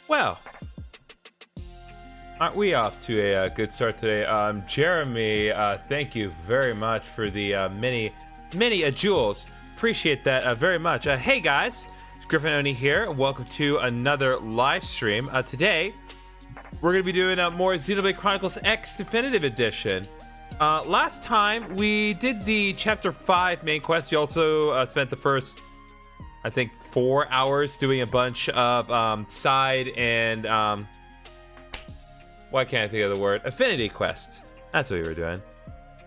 Well, aren't we off to a good start today? Jeremy, thank you very much for the many jewels. Appreciate that very much. Hey guys, it's Griffin Oni here. Welcome to another live stream. Today, we're going to be doing more Xenoblade Chronicles X Definitive Edition. Last time, we did the Chapter 5 main quest. We also spent the first, I think, 4 hours doing a bunch of side and why can't I think of the word? Affinity quests. That's what we were doing.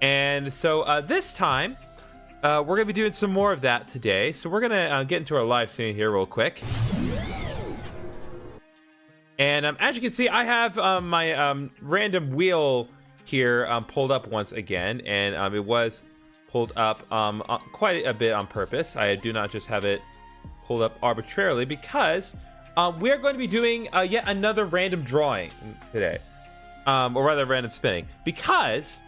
And so this time, we're going to be doing some more of that today. So we're going to get into our live stream here real quick. And as you can see, I have my random wheel here pulled up once again. And it was pulled up quite a bit on purpose. I do not just have it pulled up arbitrarily because we are going to be doing yet another random drawing today. Or rather random spinning. Because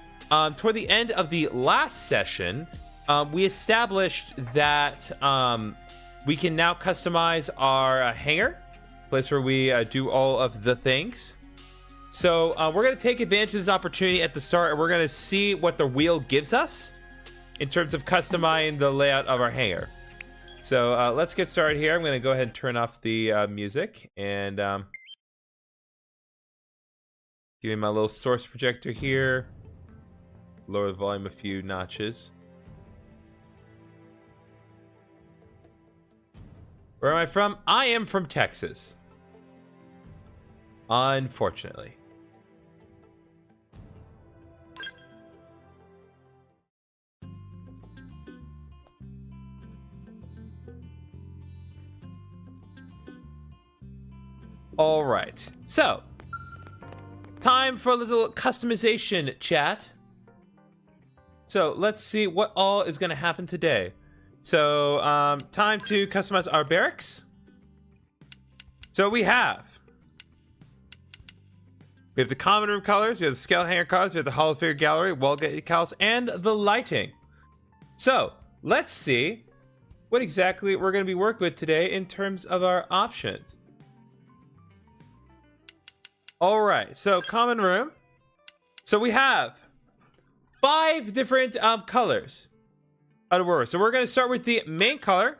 toward the end of the last session, we established that we can now customize our hangar, place where we do all of the things. So we're going to take advantage of this opportunity at the start, and we're going to see what the wheel gives us in terms of customizing the layout of our hangar. So let's get started here. I'm going to go ahead and turn off the music and give me my little source projector here. Lower the volume a few notches. Where am I from? I am from Texas. Unfortunately. All right. So, time for a little customization chat. So, let's see what all is going to happen today. So, time to customize our barracks. So we have the common room colors, we have the scale hanger colors, we have the hollow figure gallery, wall decals, and the lighting. So, let's see what exactly we're going to be working with today in terms of our options. All right, so common room. So we have 5 different colors. So we're going to start with the main color,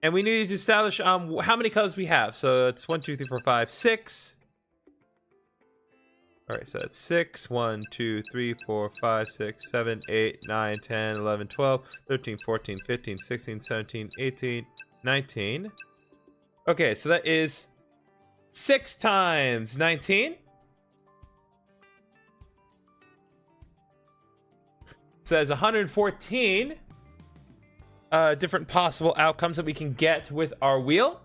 and we need to establish how many colors we have. So it's 1, 2, 3, 4, 5, 6. All right, so that's 6. 1, 2, 3, 4, 5, 6, 7, 8, 9, 10, 11, 12, 13, 14, 15, 16, 17, 18, 19. Okay, so that is 6 times 19. So that's 114. Different possible outcomes that we can get with our wheel.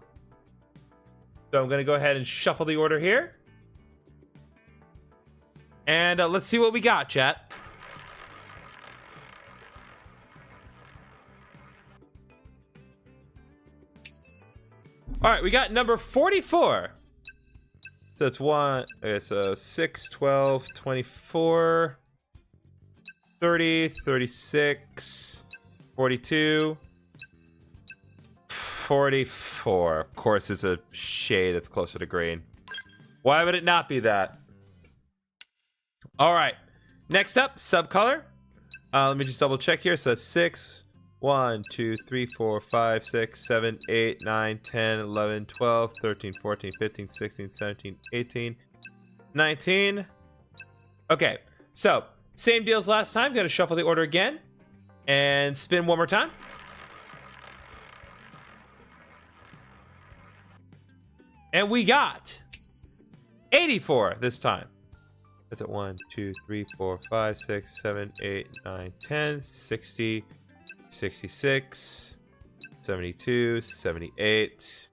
So I'm going to go ahead and shuffle the order here. And let's see what we got, chat. All right, we got number 44. So it's 1, okay, so 6, 12, 24, 30, 36... 42, 44. Of course, it's a shade that's closer to green. Why would it not be that? All right. Next up, subcolor. Let me just double check here. So that's 6. 1, 2, 3, 4, 5, 6, 7, 8, 9, 10, 11, 12, 13, 14, 15, 16, 17, 18, 19. Okay. So, same deal as last time. Going to shuffle the order again. And spin one more time. And we got 84 this time. That's at 1, 2, 3, 4, 5, 6, 7, 8, 9, 10, 60, 66, 72, 78,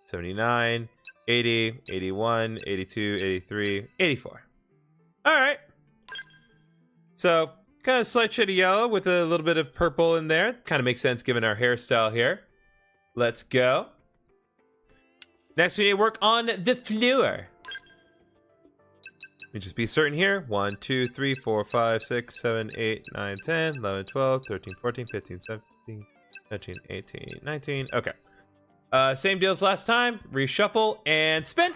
79, 80, 81, 82, 83, 84. All right. So, kind of slight shade of yellow with a little bit of purple in there. Kind of makes sense given our hairstyle here. Let's go. Next, we need to work on the floor. Let me just be certain here. 1, 2, 3, 4, 5, 6, 7, 8, 9, 10, 11, 12, 13, 14, 15, 17, 17, 18, 19. Okay. Same deal as last time. Reshuffle and spin.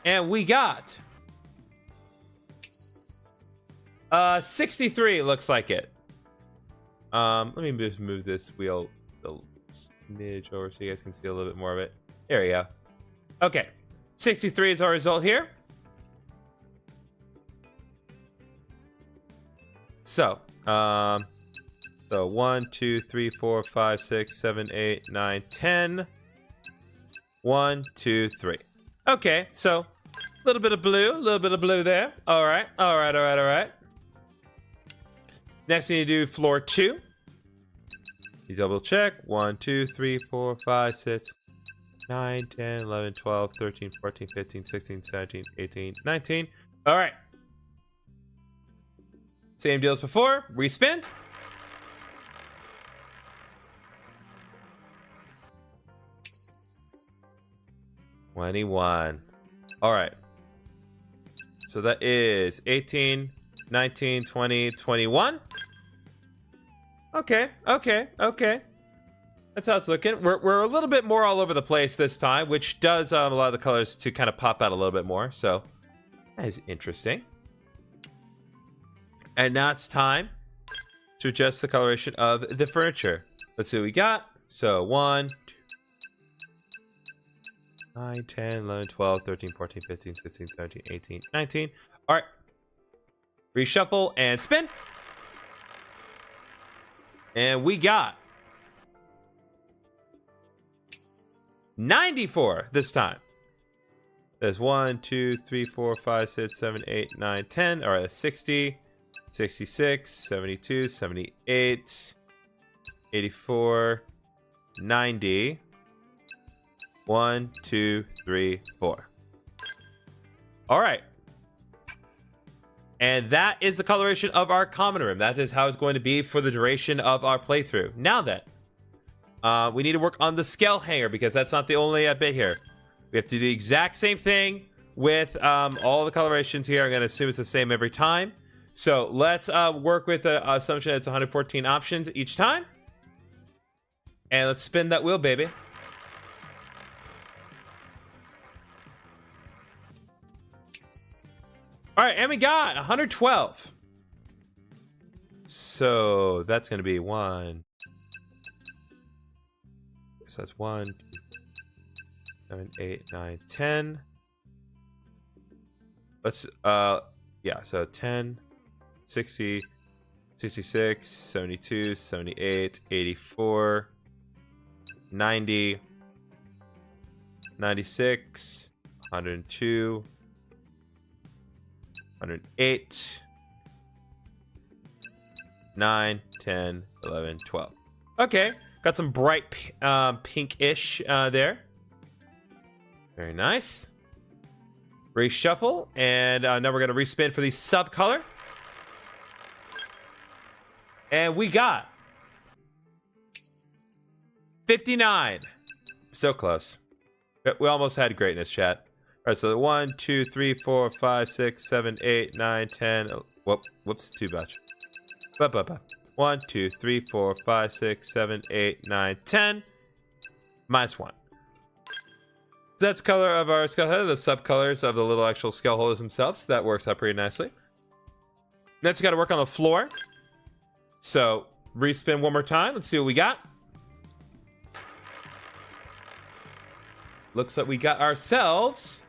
And we got 63, looks like it. Let me just move this wheel a smidge over so you guys can see a little bit more of it. There we go. Okay. 63 is our result here. So, 1, 2, 3, 4, 5, 6, 7, 8, 9, 10. 1, 2, 3. Okay, so a little bit of blue there. All right. Next, we need to do floor 2. You double check. 1, 2, 3, 4, 5, 6, 9, 10, 11, 12, 13, 14, 15, 16, 17, 18, 19. All right. Same deal as before. Respin. $21. All right. So that is 18, 19, 20, 21. Okay. That's how it's looking. We're a little bit more all over the place this time, which does allow the colors to kind of pop out a little bit more. So that is interesting. And now it's time to adjust the coloration of the furniture. Let's see what we got. So 1, 2, 9, 10, 11, 12, 13, 14, 15, 16, 17, 18, 19. All right. Reshuffle and spin. And we got 94 this time. There's 1, 2, 3, 4, 5, 6, 7, 8, 9, 10. All right, 60, 66, 72, 78, 84, 90. 1, 2, 3, 4. All right. And that is the coloration of our common room. That is how it's going to be for the duration of our playthrough. Now then, we need to work on the Skell hanger because that's not the only bit here. We have to do the exact same thing with all the colorations here. I'm going to assume it's the same every time. So let's work with the assumption that it's 114 options each time. And let's spin that wheel, baby. All right, and we got 112. So that's going to be 1. So that's 1, 2, 7, 8, 9, 10. Let's, yeah, so 10, 60, 66, 72, 78, 84, 90, 96, 102, 108, 9, 10, 11, 12. Okay, got some bright pinkish there. Very nice. Reshuffle, and now we're gonna respin for the sub color. And we got 59. So close. We almost had greatness, chat. All right, so 1, 2, 3, 4, 5, 6, 7, 8, 9, 10. Whoops, too much. 1, 2, 3, 4, 5, 6, 7, 8, 9, 10. -1. So that's the color of our skull head, the subcolors of the little actual skull holders themselves. That works out pretty nicely. Next, we got to work on the floor. So, respin one more time. Let's see what we got. Looks like we got ourselves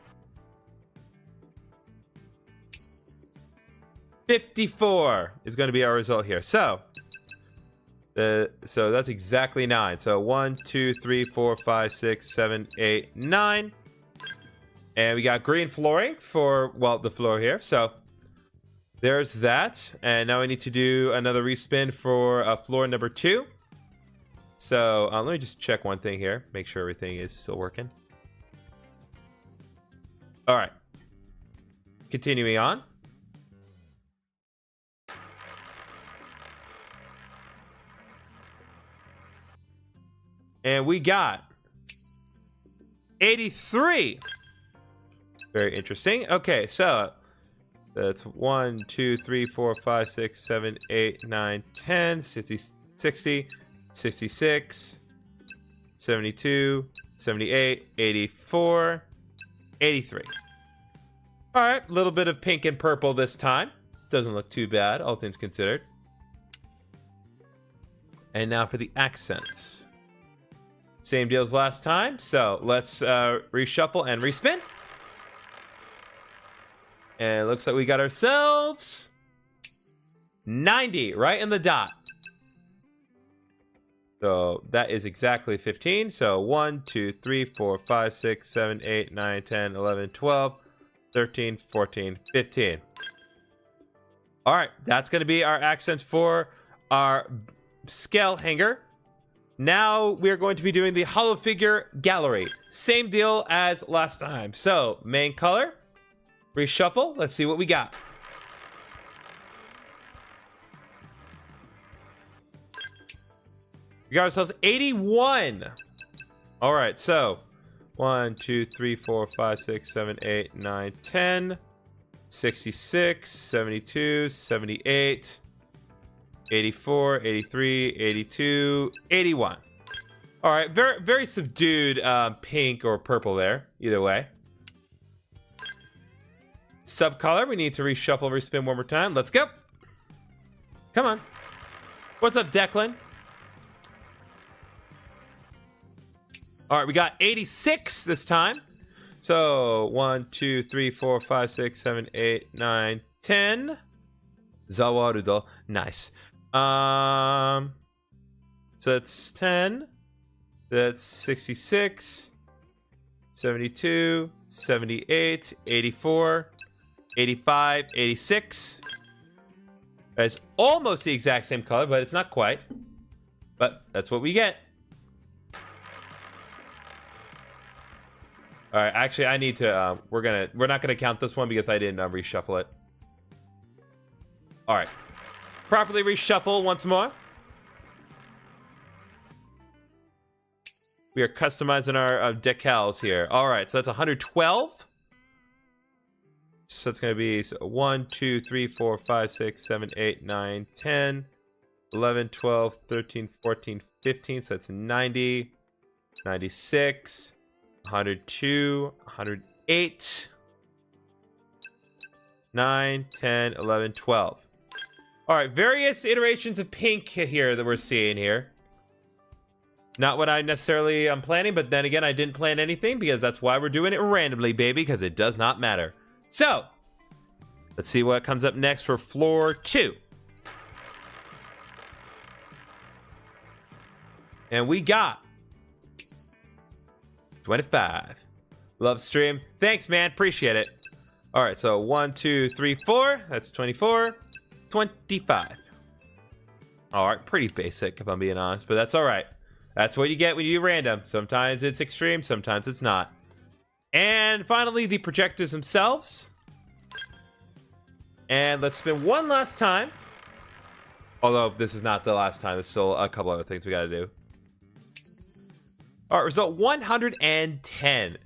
54 is going to be our result here. So that's exactly 9. So 1, 2, 3, 4, 5, 6, 7, 8, 9. And we got green flooring for, well, the floor here. So there's that. And now I need to do another respin for floor number 2. So let me just check one thing here. Make sure everything is still working. All right. Continuing on. And we got 83. Very interesting. Okay, so That's 1, 2, 3, 4, 5, 6, 7, 8, 9, 10, 60, 60, 66, 72, 78, 84, 83. All right, a little bit of pink and purple this time. Doesn't look too bad, all things considered. And now for the accents. Same deal as last time. So let's reshuffle and respin. And it looks like we got ourselves 90, right in the dot. So that is exactly 15. So 1, 2, 3, 4, 5, 6, 7, 8, 9, 10, 11, 12, 13, 14, 15. All right, that's going to be our accents for our Skell hanger. Now we're going to be doing the hollow figure gallery. Same deal as last time. So main color, reshuffle. Let's see what we got. We got ourselves 81. All right, so 1, 2, 3, 4, 5, 6, 7, 8, 9, 10, 66, 72, 78, 84, 83, 82, 81. All right, very, very subdued pink or purple there, either way. Subcolor, we need to reshuffle, respin one more time. Let's go. Come on. What's up, Declan? All right, we got 86 this time. So 1, 2, 3, 4, 5, 6, 7, 8, 9, 10. Zawarudo. Nice. So that's 10. That's 66, 72, 78, 84, 85, 86. That's almost the exact same color, but it's not quite. But that's what we get. All right, actually, I need to. We're not gonna count this one because I didn't reshuffle it. All right, properly reshuffle once more. We are customizing our decals here. All right, so that's 112. So it's gonna be 1, 2, 3, 4, 5, 6, 7, 8, 9, 10, 11, 12, 13, 14, 15. So that's 90, 96. 102, 108, 9, 10, 11, 12. All right, various iterations of pink here that we're seeing here. Not what I necessarily am planning, but then again, I didn't plan anything because that's why we're doing it randomly, baby, because it does not matter. So, let's see what comes up next for floor 2. And we got 25. Love stream. Thanks, man. Appreciate it. All right, so 1, 2, 3, 4. That's 24. 25. All right, pretty basic if I'm being honest, but that's all right. That's what you get when you do random. Sometimes it's extreme, sometimes it's not. And finally, the projectors themselves. And let's spin one last time. Although this is not the last time. There's still a couple other things we got to do. All right, result 110.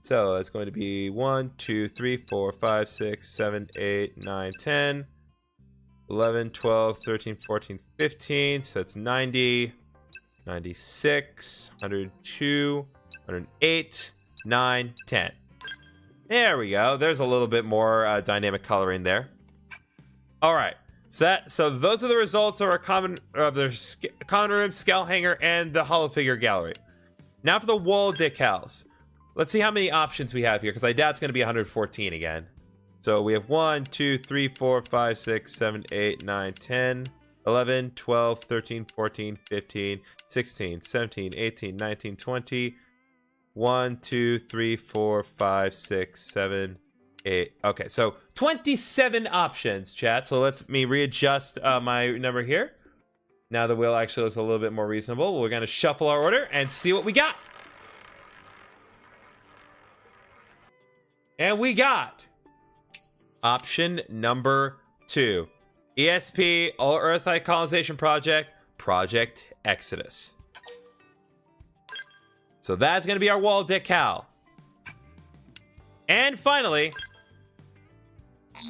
So it's going to be 1, 2, 3, 4, 5, 6, 7, 8, 9, 10, 11, 12, 13, 14, 15. So that's 90, 96, 102, 108, 9, 10. There we go. There's a little bit more dynamic coloring there. All right. So those are the results of our common room, Skell hanger, and the hollow figure gallery. Now for the wall decals. Let's see how many options we have here, because I doubt it's going to be 114 again. So we have 1, 2, 3, 4, 5, 6, 7, 8, 9, 10, 11, 12, 13, 14, 15, 16, 17, 18, 19, 20. 1, 2, 3, 4, 5, 6, 7, 8. Okay, so 27 options, chat. So let me readjust my number here. Now the wheel actually looks a little bit more reasonable. We're going to shuffle our order and see what we got. And we got option number 2. ESP, All Earth Colonization Project, Project Exodus. So that's going to be our wall decal. And finally,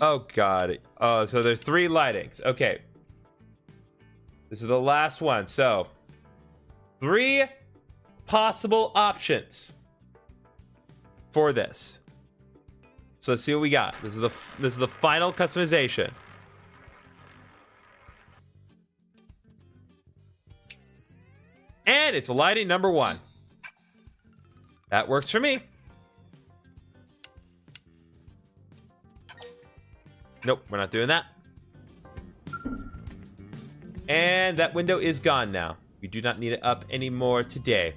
Oh god. Oh, so there's 3 lightings. Okay. This is the last one. So 3 possible options for this. So let's see what we got. This is the final customization. And it's lighting number 1. That works for me. Nope, we're not doing that. And that window is gone now. We do not need it up anymore today.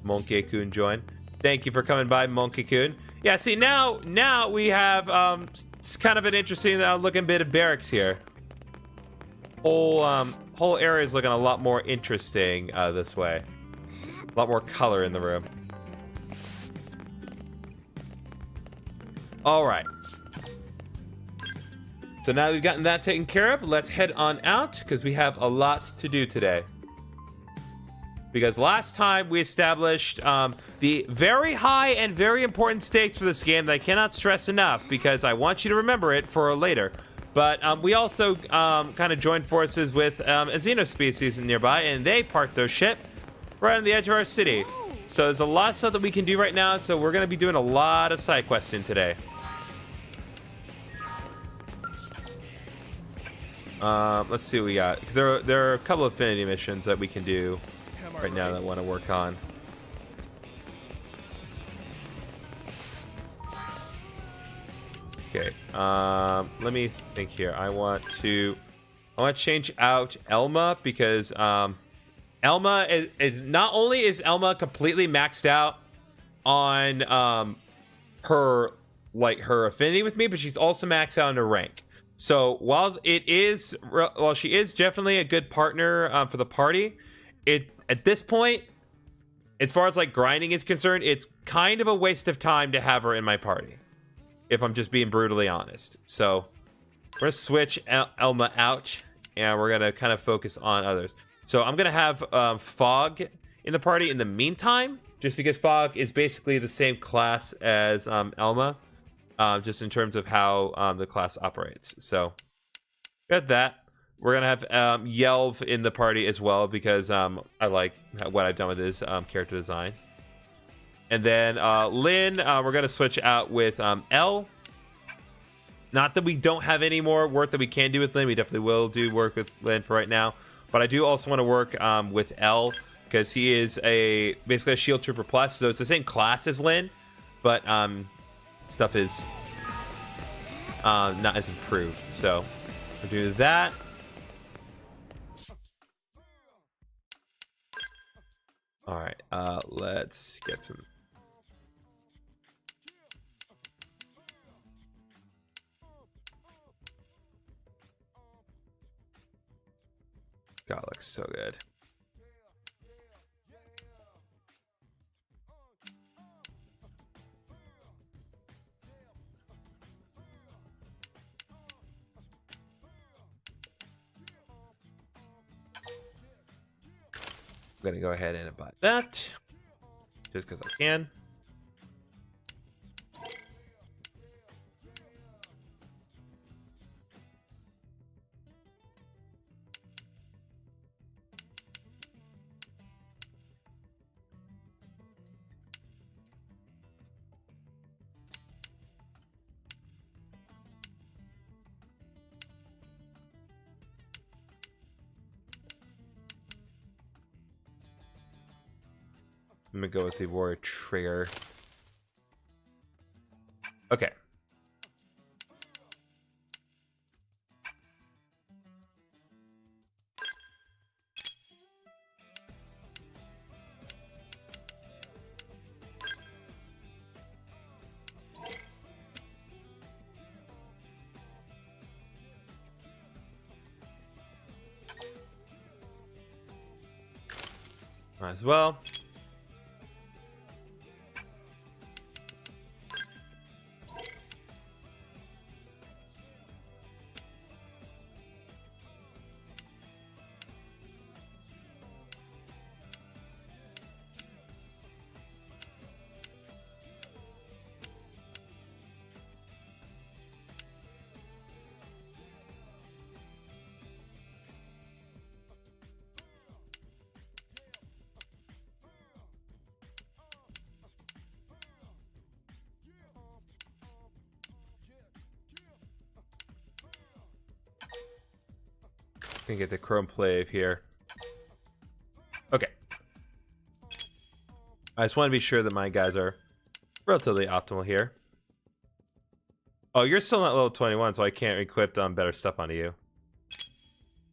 Monkey-kun joined. Thank you for coming by, Monkey-kun. Yeah, see, now we have kind of an interesting looking bit of barracks here. Whole area is looking a lot more interesting this way. A lot more color in the room. All right. So now we've gotten that taken care of, let's head on out because we have a lot to do today. Because last time we established the very high and very important stakes for this game that I cannot stress enough because I want you to remember it for later. But we also kind of joined forces with a Xeno species nearby, and they parked their ship right on the edge of our city. So there's a lot of stuff that we can do right now, so we're going to be doing a lot of side questing today. Let's see what we got, because there are a couple of affinity missions that we can do right now that I want to work on. Okay, let me think here. I want to change out Elma because Elma is not only is Elma completely maxed out on her affinity with me, but she's also maxed out on her rank. So while she is definitely a good partner for the party, at this point, as far as like grinding is concerned, it's kind of a waste of time to have her in my party, if I'm just being brutally honest. So we're gonna switch Elma out, and we're gonna kind of focus on others. So I'm gonna have Fog in the party in the meantime, just because Fog is basically the same class as Elma. Just in terms of how the class operates. So, got that. We're going to have Yelv in the party as well because I like what I've done with his character design. And then Lynn, we're going to switch out with L. Not that we don't have any more work that we can do with Lynn. We definitely will do work with Lynn for right now. But I do also want to work with L because he is basically a Shield Trooper Plus. So it's the same class as Lynn, but stuff is not as improved. So we'll do that. All right, let's get some. God, looks so good. I'm gonna go ahead and buy that just because I can. I'm gonna go with the warrior trigger. Okay. Might as well. gonna get the chrome plate here. Okay. I just want to be sure that my guys are relatively optimal here. Oh, you're still not level 21, so I can't equip better stuff onto you.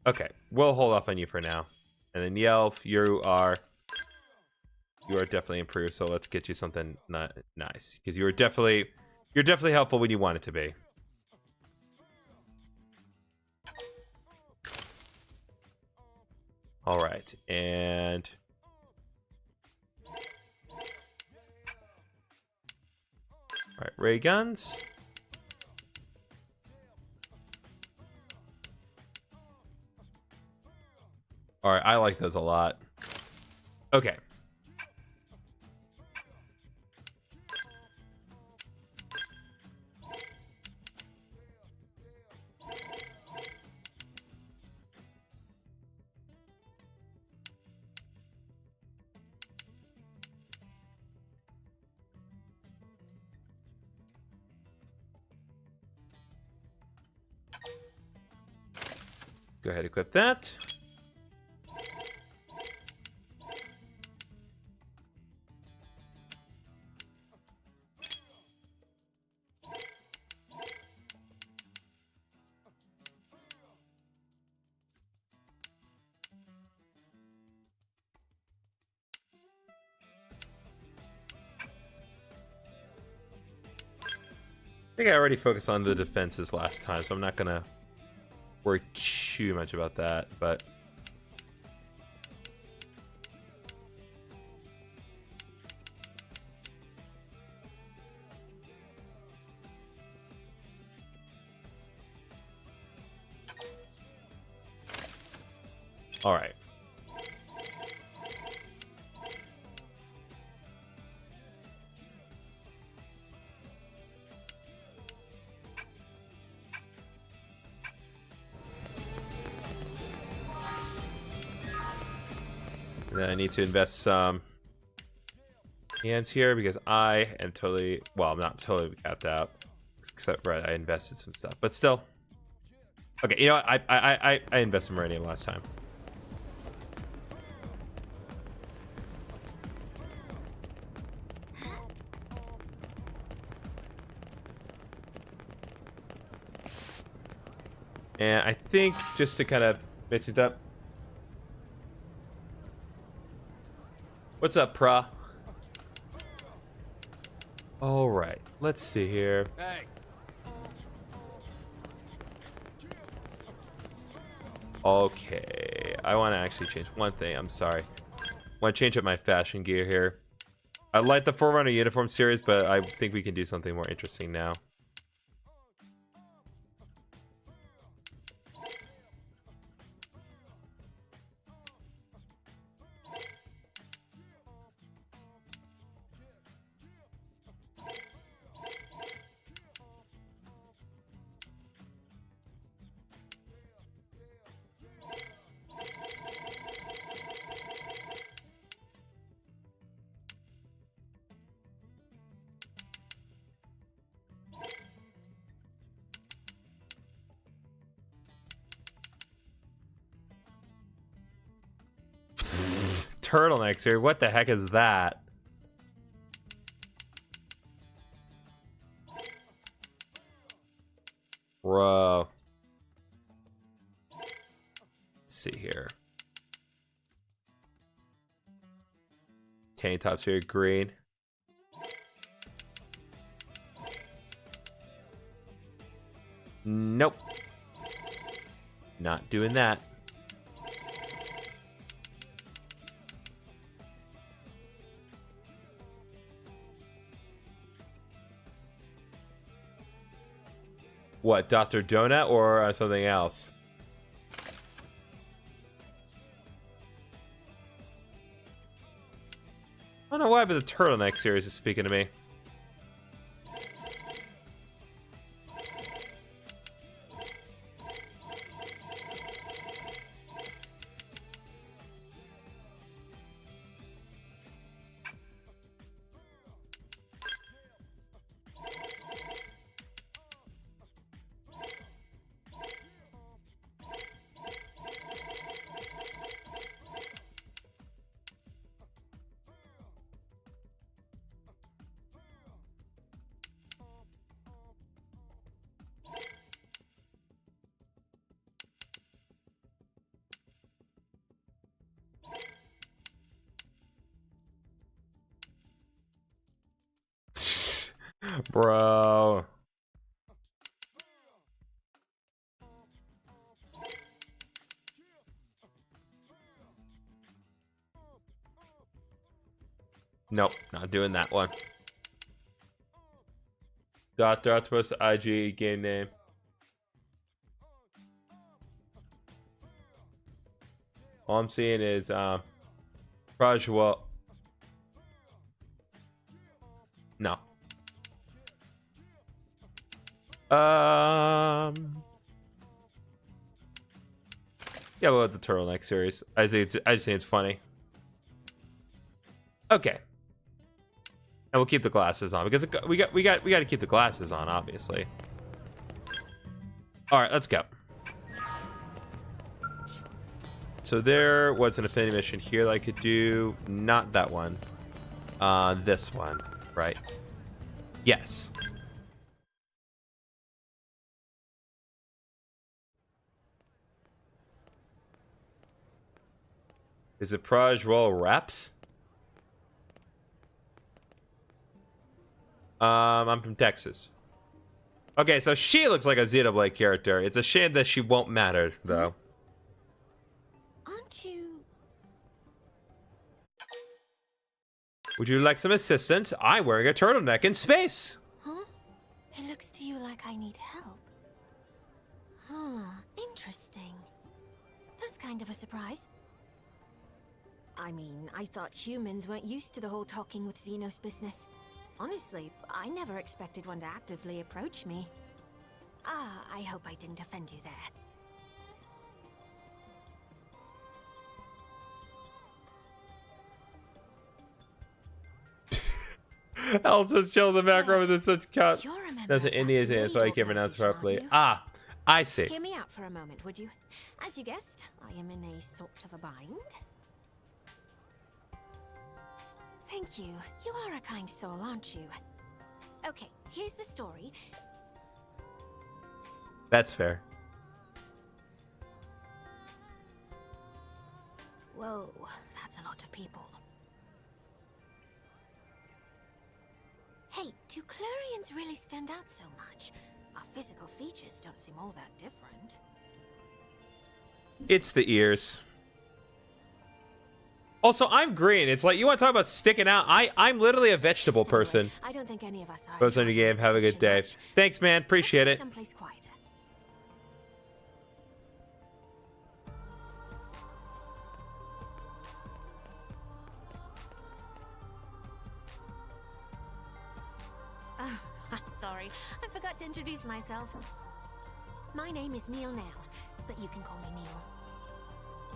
Okay, we'll hold off on you for now. And then Yelf, you are definitely improved. So let's get you something nice, because you're definitely helpful when you want it to be. All right, and all right, ray guns. All right, I like those a lot. Okay. Go ahead, equip that. I think I already focused on the defenses last time, so I'm not gonna worry too much about that, but all right. Then I need to invest some hands here because I am totally, well, I'm not totally capped out, except right, I invested some stuff, but still. Okay, you know what? I invested Meridian last time. And I think just to kind of mix it up. What's up, Pra? All right, let's see here. Hey. Okay, I want to actually change one thing. I'm sorry. I want to change up my fashion gear here. I like the Forerunner uniform series, but I think we can do something more interesting now. Turtlenecks here. What the heck is that? Bro. Let's see here. Tank tops here, green. Nope. Not doing that. What, Dr. Donut or something else? I don't know why, but the Turtleneck series is speaking to me. Bro. Nope, not doing that one. Dr. Octopus IG game name. All I'm seeing is Prajwal. No. Yeah, we'll have the turtleneck series. I just think it's funny. Okay. And we'll keep the glasses on because we got to keep the glasses on, obviously. All right, let's go. So there was an affinity mission here that I could do. Not that one. This one, right? Yes. Is it Praj Roll Raps? I'm from Texas. Okay, so she looks like a Xenoblade character. It's a shame that she won't matter, though. Aren't you? Would you like some assistance? I'm wearing a turtleneck in space. Huh? It looks to you like I need help. Huh, interesting. That's kind of a surprise. I mean, I thought humans weren't used to the whole talking with Xenos business. Honestly, I never expected one to actively approach me. I hope I didn't offend you there. Also, show the background with such cut. You're a member That's an of that Indian name, so I blade can't pronounce it organization, properly. aren't you? Ah, I see. Hear me out for a moment, would you? As you guessed, I am in a sort of a bind. Thank you. You are a kind soul, aren't you? Okay, here's the story. That's fair. Whoa, that's a lot of people. Hey, do Clorians really stand out so much? Our physical features don't seem all that different. It's the ears. Also, I'm green. It's like, you want to talk about sticking out? I'm literally a vegetable person. Anyway, I don't think any of us are. Post on your game. Have a good day. Thanks, man. Appreciate it. Someplace quieter. Oh, I'm sorry. I forgot to introduce myself. My name is Neil Nail, but you can call me Neil.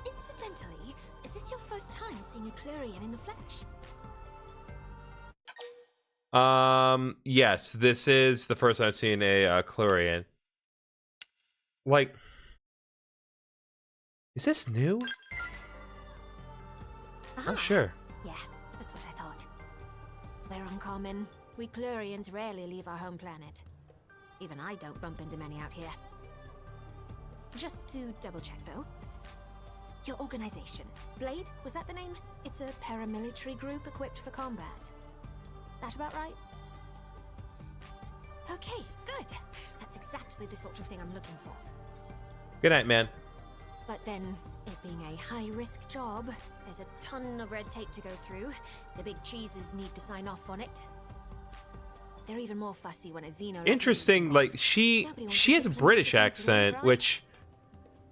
Incidentally, is this your first time seeing a Clorian in the flesh? Yes, this is the first time I've seen a Clorian. Like, is this new? Oh, sure. Yeah, that's what I thought. We're uncommon. We Clorians rarely leave our home planet. Even I don't bump into many out here. Just to double check, though. Your organization, Blade, was that the name? It's a paramilitary group equipped for combat. That about right? Okay, good. That's exactly the sort of thing I'm looking for. Good night, man. But then, it being a high-risk job, there's a ton of red tape to go through. The big cheeses need to sign off on it. They're even more fussy when a Xeno... Interesting, like, she has a British accent, which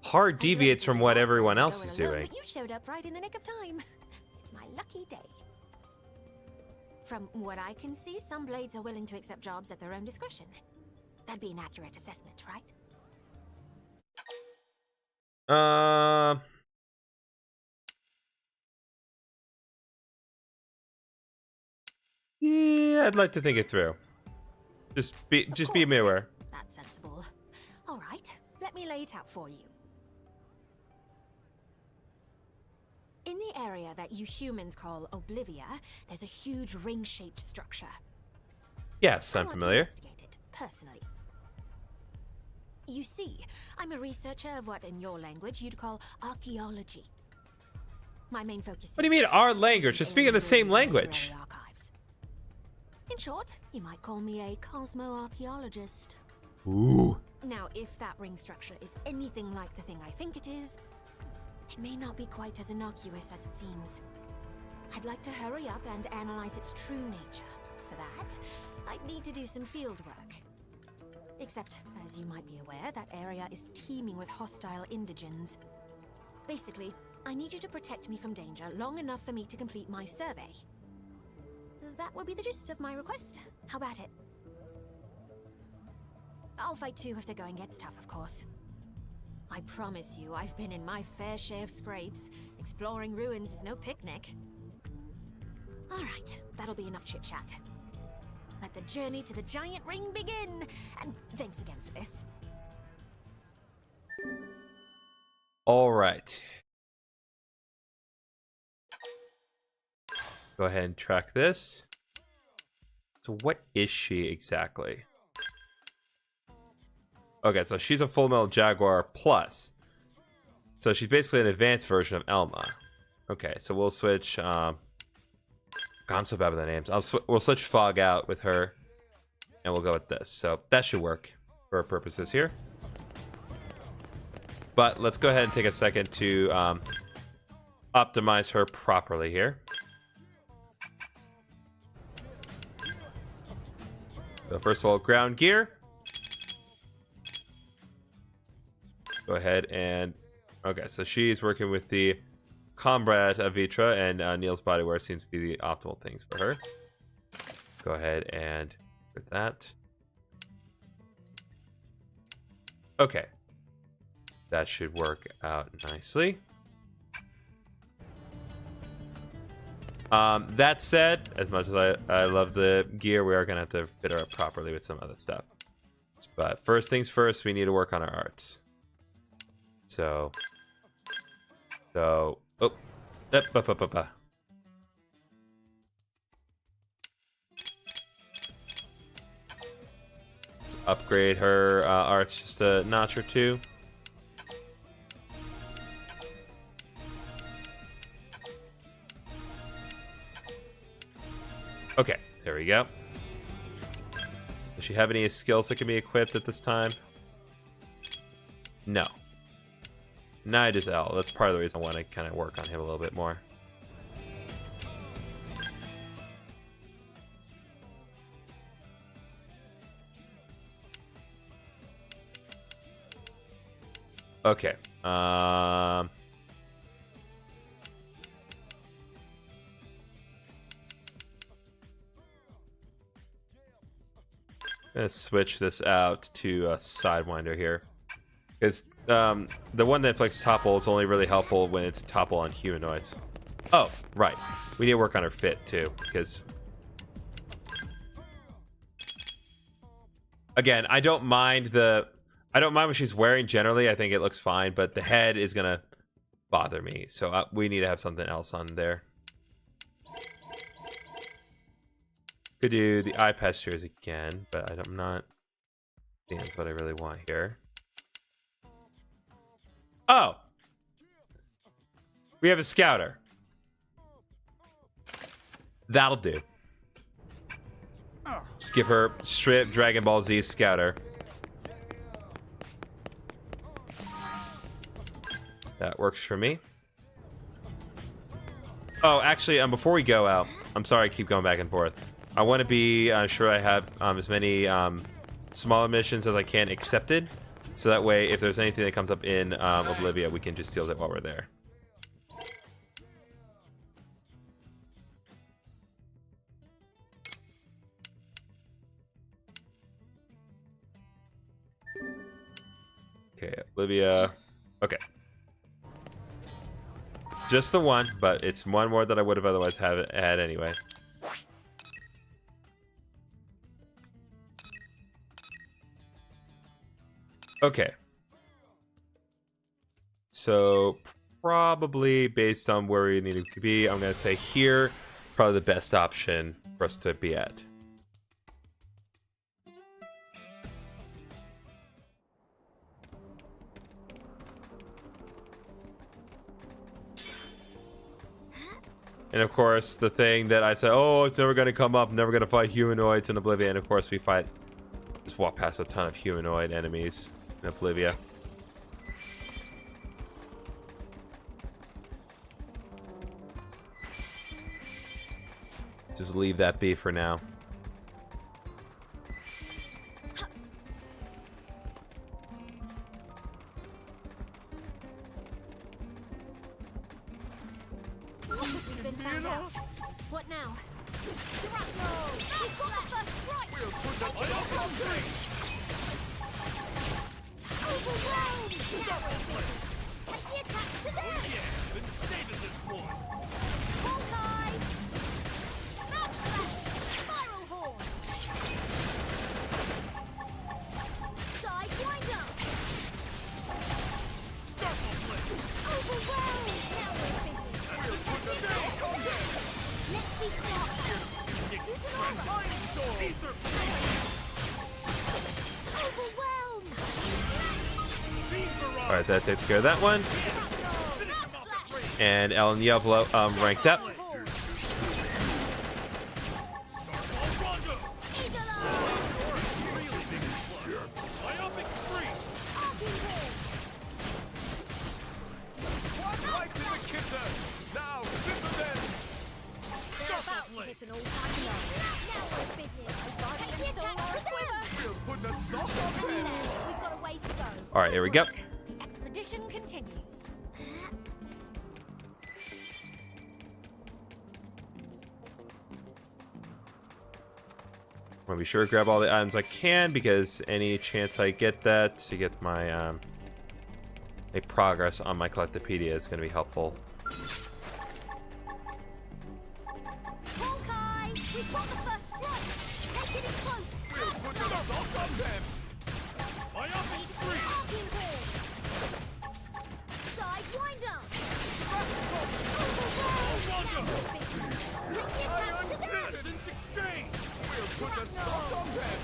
hard deviates from what everyone else is doing. But you showed up right in the nick of time. It's my lucky day. From what I can see, some Blades are willing to accept jobs at their own discretion. That'd be an accurate assessment, right? Yeah, I'd like to think it through. Just be aware. That's sensible. All right, let me lay it out for you. In the area that you humans call Oblivia, there's a huge ring-shaped structure. Yes, I'm I want to familiar. investigate it, personally. You see, I'm a researcher of what in your language you'd call archaeology. My main focus What do you mean, our language? Just speaking the same language. archives. In short, you might call me a cosmo-archaeologist. Ooh. Now, if that ring structure is anything like the thing I think it is, it may not be quite as innocuous as it seems. I'd like to hurry up and analyze its true nature. For that, I'd need to do some field work. Except, as you might be aware, that area is teeming with hostile indigens. Basically, I need you to protect me from danger long enough for me to complete my survey. That will be the gist of my request. How about it? I'll fight too if the going gets tough, of course. I promise you, I've been in my fair share of scrapes. Exploring ruins is no picnic. Alright, that'll be enough chit-chat. Let the journey to the giant ring begin! And thanks again for this. All right. Go ahead and track this. So what is she exactly? Okay, so she's a Full Metal Jaguar Plus. So she's basically an advanced version of Elma. Okay, so we'll switch... God, I'm so bad with the names. We'll switch Fog out with her. And we'll go with this. So that should work for our purposes here. But let's go ahead and take a second to optimize her properly here. So first of all, ground gear. Go ahead and... Okay, so she's working with the Combat Vitra, and Neil's bodywear seems to be the optimal things for her. Go ahead and with that. Okay. That should work out nicely. That said, as much as I love the gear, we are going to have to fit her up properly with some other stuff. But first things first, we need to work on our arts. So, oh, let's upgrade her arts just a notch or two. Okay, there we go. Does she have any skills that can be equipped at this time? No. Neither does L. That's part of the reason I want to kind of work on him a little bit more. Okay. Let's switch this out to a Sidewinder here. Because the one that inflicts topple is only really helpful when it's topple on humanoids. Oh, right. We need to work on her fit too, because again, I don't mind what she's wearing generally. I think it looks fine, but the head is gonna bother me. So we need to have something else on there. Could do the eye patch tears again, but I'm not. That's what I really want here. Oh! We have a scouter. That'll do. Just give her straight Dragon Ball Z scouter. That works for me. Oh, actually, before we go out, I'm sorry I keep going back and forth. I want to be sure I have as many smaller missions as I can accepted. So that way, if there's anything that comes up in Oblivion, we can just deal with it while we're there. Okay, Olivia. Okay. Just the one, but it's one more that I would have otherwise had anyway. Okay. So probably based on where we need to be, I'm going to say here, probably the best option for us to be at. And of course, the thing that I said, oh, it's never going to come up, never going to fight humanoids in Oblivion. Of course, we fight, just walk past a ton of humanoid enemies in Oblivion. Just leave that be for now. We've been found out. What now? Shrapnel! We've got the first strike! Overwhelmed! Take the attack to them! Yeah, been saving this one. Hawkeye! Mount Slash! Spiral Horn! Sidewinder! Starfall Blade. Overwhelmed! Now we're busy. Let's be smart. Extraction. Ether Blade. Overwhelmed! Beam Barrage. All right, that takes care of that one. Finish him off at range. And El Diablo ranked up. Starfall Rondo. Eagle Eye! Really big club. Myopic Spree. Right to the kisser. Now, Superman. They're about to hit an all-time low. Now we're business. Guardian Soul or Quiver. We'll put a sock on them. We've got a way to go. All right, here we go. The expedition continues. I'm gonna be sure to grab all the items I can, because any chance I get that to get my a progress on my Collectopedia is gonna be helpful. Hawkeye! We've got the first strike! Take it in close! We'll put a sock on them. Myopic Spree. Arcing Horn! Sidewinder! Rondo. Take the attack to them! Distance exchange. We'll put a sock on them.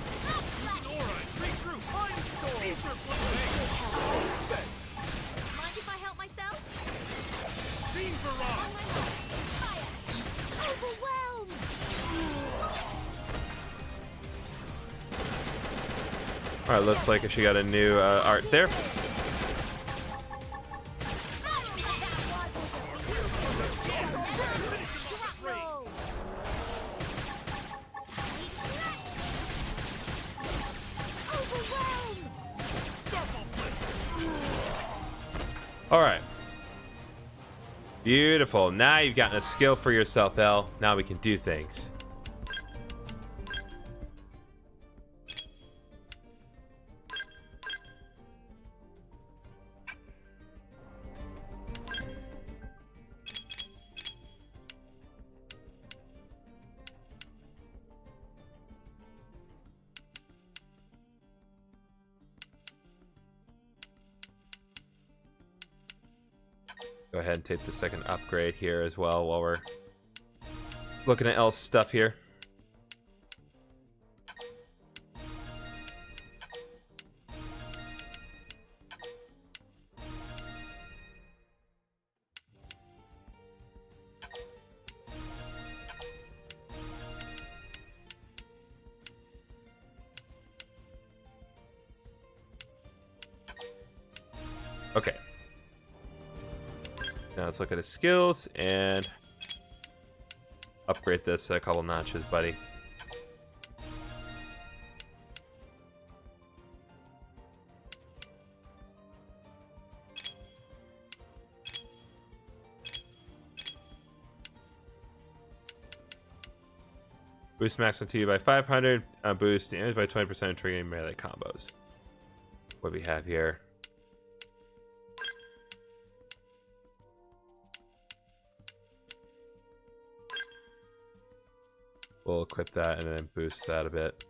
Using aura and regroup. Mind Storm. Ether Blade. Thanks. Mind if I help myself? Beam Barrage. Fire! Overwhelmed! All right, looks like she got a new art there. Shrapnel! Side slash! Overwhelmed! Starfall Blade. All right. Beautiful. Now you've gotten a skill for yourself, El. Now we can do things. Go ahead and take the second upgrade here as well while we're looking at El's stuff here. Okay. Now let's look at his skills and upgrade this a couple notches, buddy. Boost max to you by 500, boost damage by 20%, triggering melee combos. What do we have here? We'll equip that and then boost that a bit.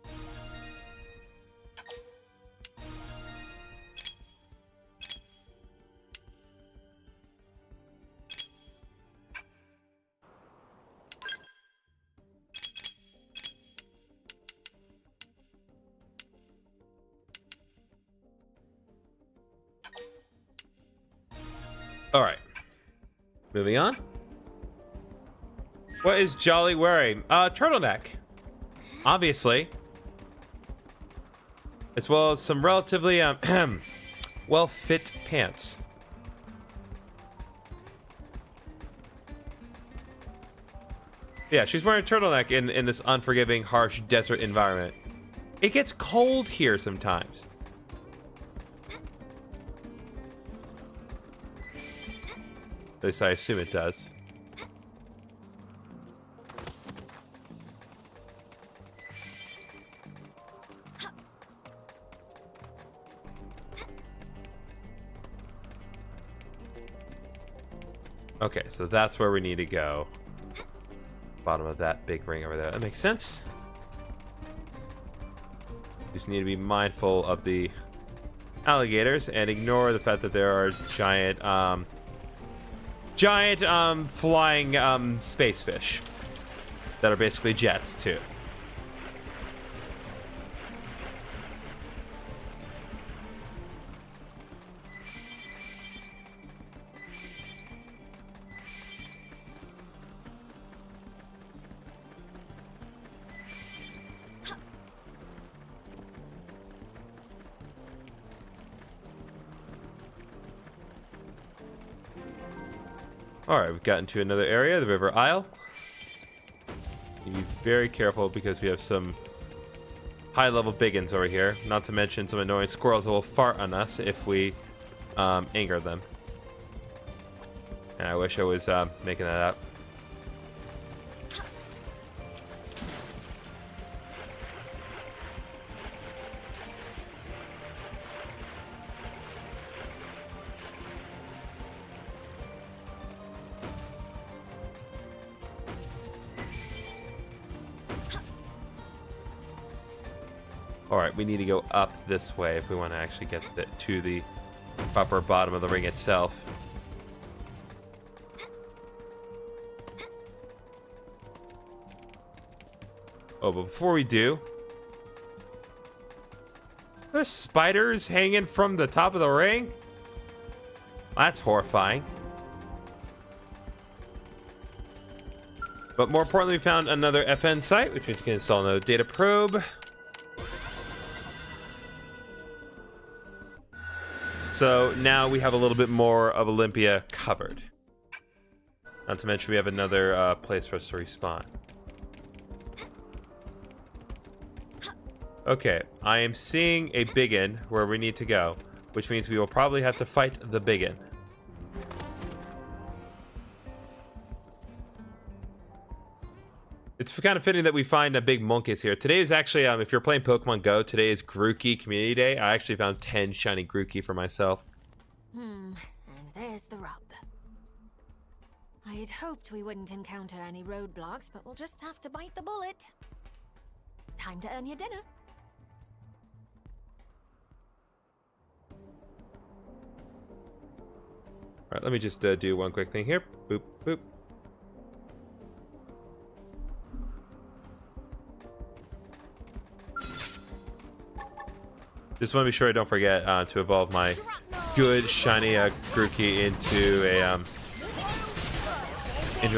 All right, moving on. What is Jolly wearing? Turtleneck. Obviously. As well as some relatively well-fit pants. Yeah, she's wearing a turtleneck in this unforgiving, harsh desert environment. It gets cold here sometimes. At least I assume it does. Okay, so that's where we need to go. Bottom of that big ring over there. That makes sense. Just need to be mindful of the alligators and ignore the fact that there are giant flying space fish that are basically jets too. Alright, we've gotten to another area, the River Isle. Be very careful because we have some high-level biggins over here. Not to mention some annoying squirrels that will fart on us if we anger them. And I wish I was making that up. Alright, we need to go up this way if we want to actually get to the upper bottom of the ring itself. Oh, but before we do, there's spiders hanging from the top of the ring? That's horrifying. But more importantly, we found another FN site, which means we can install another data probe. So now we have a little bit more of Olympia covered. Not to mention we have another place for us to respawn. Okay, I am seeing a biggin where we need to go, which means we will probably have to fight the biggin. It's kind of fitting that we find a big monkeys here. Today is actually, if you're playing Pokemon Go, today is Grookey Community Day. I actually found 10 shiny Grookey for myself. And there's the rub. I had hoped we wouldn't encounter any roadblocks, but we'll just have to bite the bullet. Time to earn your dinner. All right, let me just do one quick thing here. Boop, boop. Just want to be sure I don't forget to evolve my good shiny Grookey into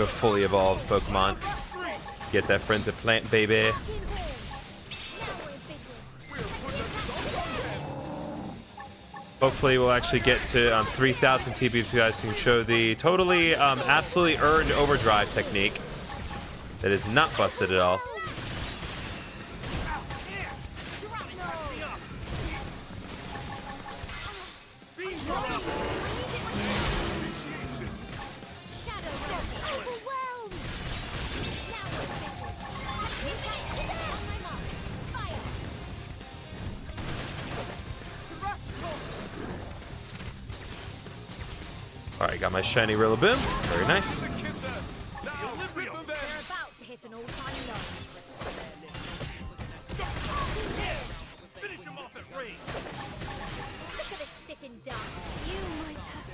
a fully evolved Pokemon. Get that Frenzy Plant, baby. Hopefully we'll actually get to 3,000 TP if you guys can show the totally, absolutely earned Overdrive technique. That is not busted at all. Alright, got my shiny Rillaboom. Very nice. Finish him off at range. Look at this sitting duck. You might have to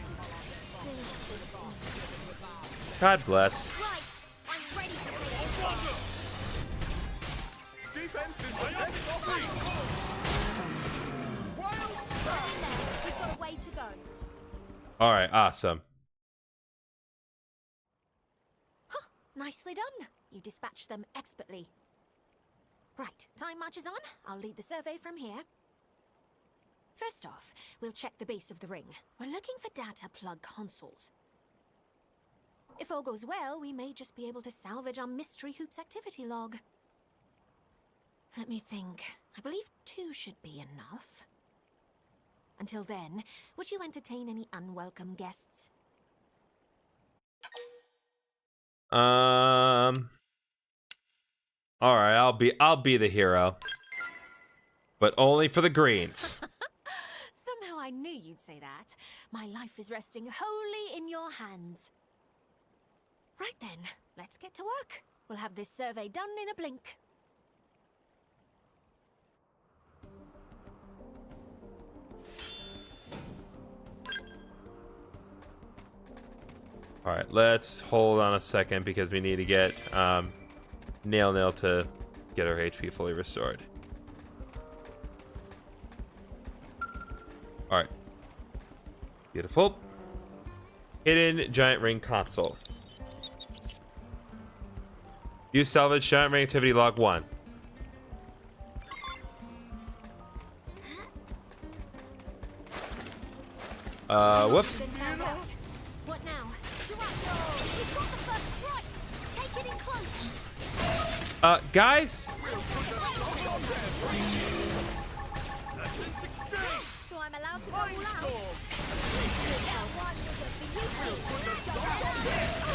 finish this one. God bless. Right, I'm ready to take it. Defense is the next offense. Wild smash. We've got a way to go. Alright, awesome. Nicely done. You dispatched them expertly. Right, time marches on. I'll lead the survey from here. First off, we'll check the base of the ring. We're looking for data plug consoles. If all goes well, we may just be able to salvage our Mystery Hoops activity log. Let me think. I believe 2 should be enough. Until then, would you entertain any unwelcome guests? All right, I'll be the hero. But only for the greens. Somehow I knew you'd say that. My life is resting wholly in your hands. Right then, let's get to work. We'll have this survey done in a blink. All right, let's hold on a second because we need to get Nail to get her HP fully restored. All right. Beautiful. Hidden giant ring console. Use salvage giant ring activity log 1. Whoops. What now? We've got the first strike. Take it in close. Guys? Essence exchange. So I'm allowed to go all out. Mindstorm.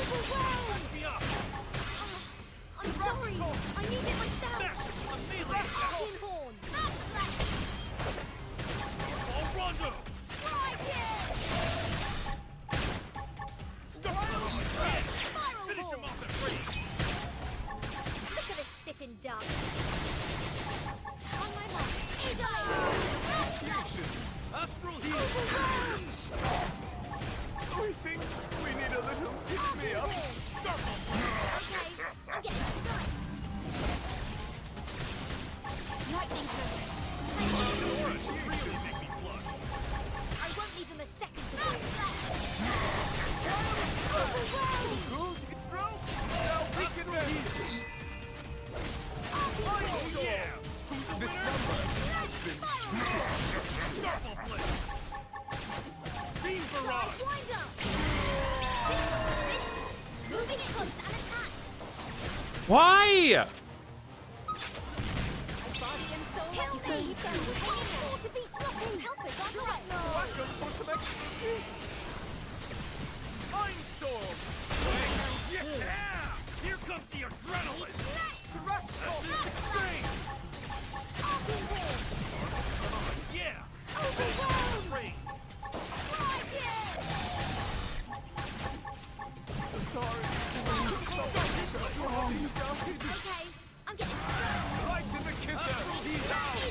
Overwhelmed. Me up. I'm sorry. I need it myself. Smash it with the melee attack. Arcane horn. All rondo. Finish him off at range. Look at this sitting duck. On my mark. Astral heal. We think we need a little pick-me-up. Okay, I'm getting started. Lightning Aura should really make me blush. I won't leave him a second to do. Cool, you can throw. Now we can then. Oh yeah! Who's this number? It's been Starfall Blade. Beam Barrage. Moving it close and attack. Why? Body and soul. Help me! You can't afford to be sloppy. Help us on the right. Welcome for some ecstasy. Mindstorm. Yeah! Here comes the adrenaline. Essence exchange. Yeah! Range. Sorry. Okay, I'm getting Right to the kisser. He's out.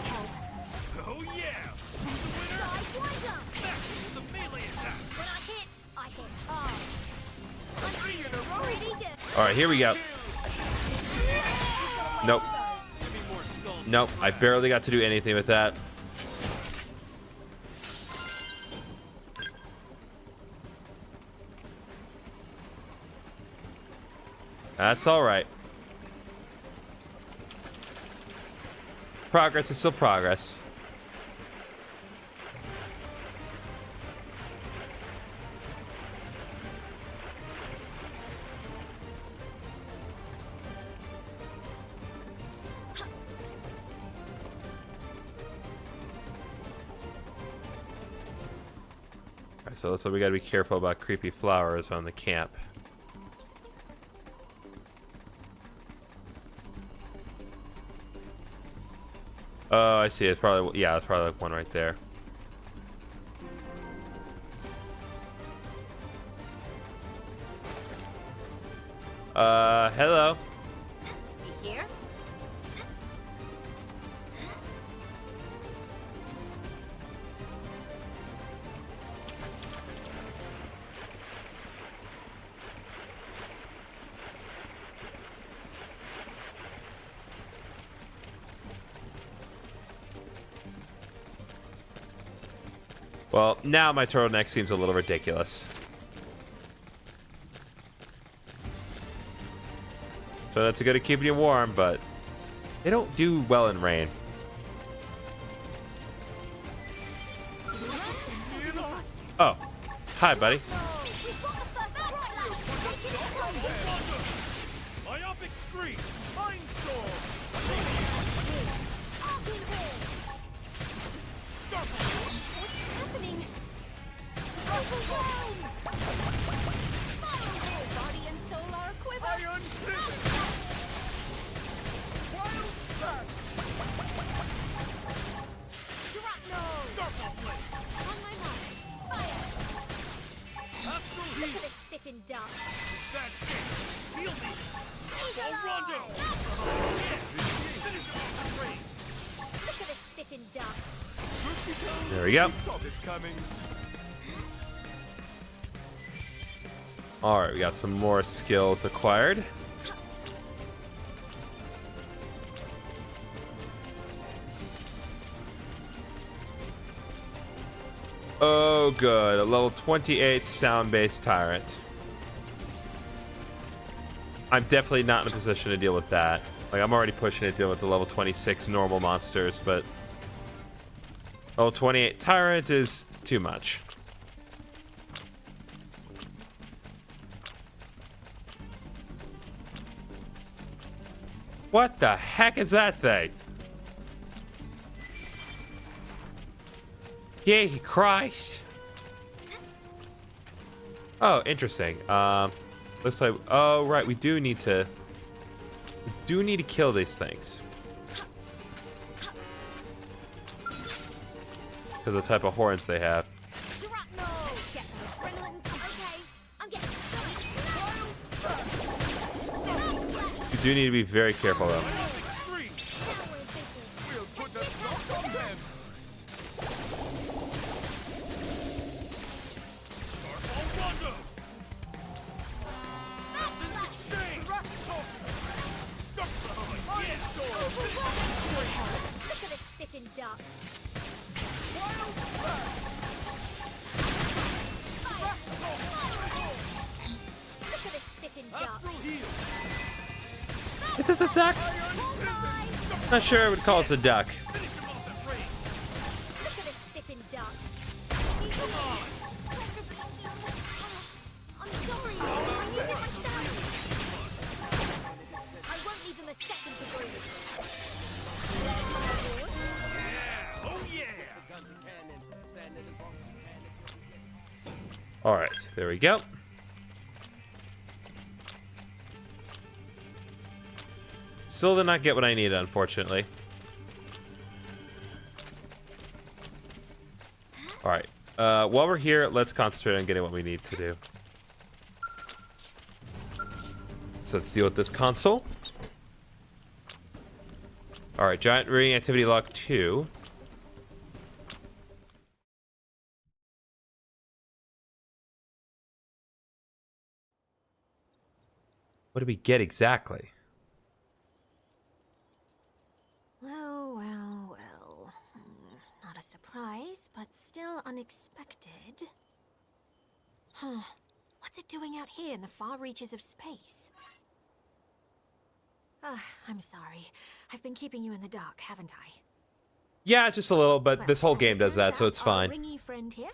help. Oh yeah! Who's the winner? Sidewinder. Smash him with the melee attack. When I hit hard. I'm 3 in a row. pretty good. All right, here we go. Nope. Give me more skulls. Nope. I barely got to do anything with that. That's all right. Progress is still progress. Alright, so looks like we gotta be careful about creepy flowers on the camp. Oh, I see. It's probably, yeah, it's probably like one right there. Hello. You here? Well, now my turtleneck seems a little ridiculous. So that's good at keeping you warm, but they don't do well in rain. Oh, hi, buddy. Myopic scream! Mindstorm! What's happening? Body and soul are a quiver. Iron prison! Wild slash! Shrapnel. Starfall blade! On my mark. Fire. Astral Look heal! at it sit in dark. That's it! Heal me! Starfall rondo! Look at it sit in dark. Truth be told, There we go. I saw this coming. All right, we got some more skills acquired. Oh, good. A level 28 sound-based tyrant. I'm definitely not in a position to deal with that. Like, I'm already pushing it to deal with the level 26 normal monsters, but level 28 tyrant is too much. What the heck is that thing? Yay, Christ. Oh, interesting. Looks like, oh, right, we do need to kill these things. Because of the type of horns they have. Shrapnel. Get some adrenaline. Okay. I'm getting so You do need to be very careful, though. Myopic scream! We'll put a salt on them! Starfall rondo! Essence exchange! Starfall mindstorm! Look at it sit in dark. Wild slash! Look at it sit in dark. Astral heal! Is this a duck? Iron prison! Not sure I would call this a duck. Finish him off at range! Look at it sit in dark. Come on! I'm sorry. I needed my sound. I won't leave him a second to breathe. There's my reward. Yeah! Oh yeah! All right, there we go. Still did not get what I needed, unfortunately. All right. While we're here, let's concentrate on getting what we need to do. So let's deal with this console. All right, giant ring activity log 2. What did we get exactly? Well, well, well. Not a surprise, but still unexpected. Huh. What's it doing out here in the far reaches of space? I'm sorry. I've been keeping you in the dark, haven't I? Yeah, just a little, but Well, this whole as game it does that, turns so out, it's fine. Our ringy friend here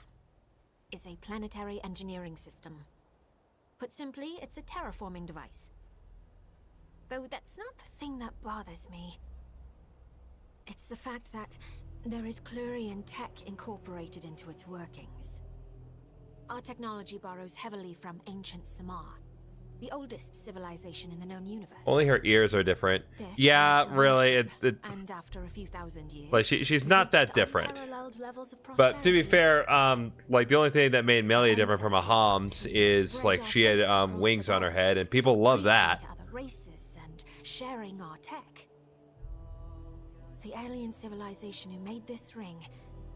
is a planetary engineering system. Put simply, it's a terraforming device. Though that's not the thing that bothers me. It's the fact that there is Clurian tech incorporated into its workings. Our technology borrows heavily from ancient Samar, the oldest civilization in the known universe. Only her ears are different. This Yeah, led to really. worship, and after a few thousand years, Like she's we not that reached different. unparalleled levels of But to be prosperity. fair, like the only thing that made Melia different from a Homs is like she had wings on her head, and people love that. Reaching to other races and sharing our tech. The alien civilization who made this ring,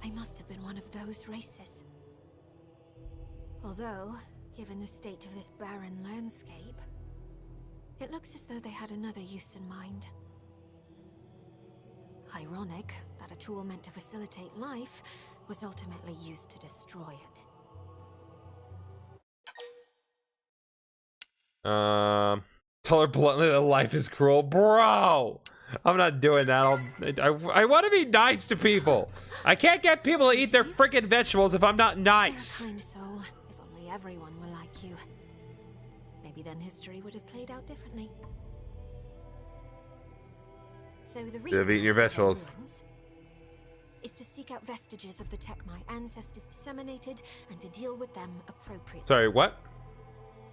they must have been one of those races. Although, given the state of this barren landscape, it looks as though they had another use in mind. Ironic that a tool meant to facilitate life was ultimately used to destroy it. Tell her bluntly that life is cruel. Bro! I'm not doing that. I want to be nice to people. I can't get people to eat their freaking vegetables if I'm not nice. Kind soul. If only everyone were like you. Maybe then history would have played out differently. So the reason You've eaten your vegetables. Is to seek out vestiges of the tech my ancestors disseminated and to deal with them appropriately. Sorry, what?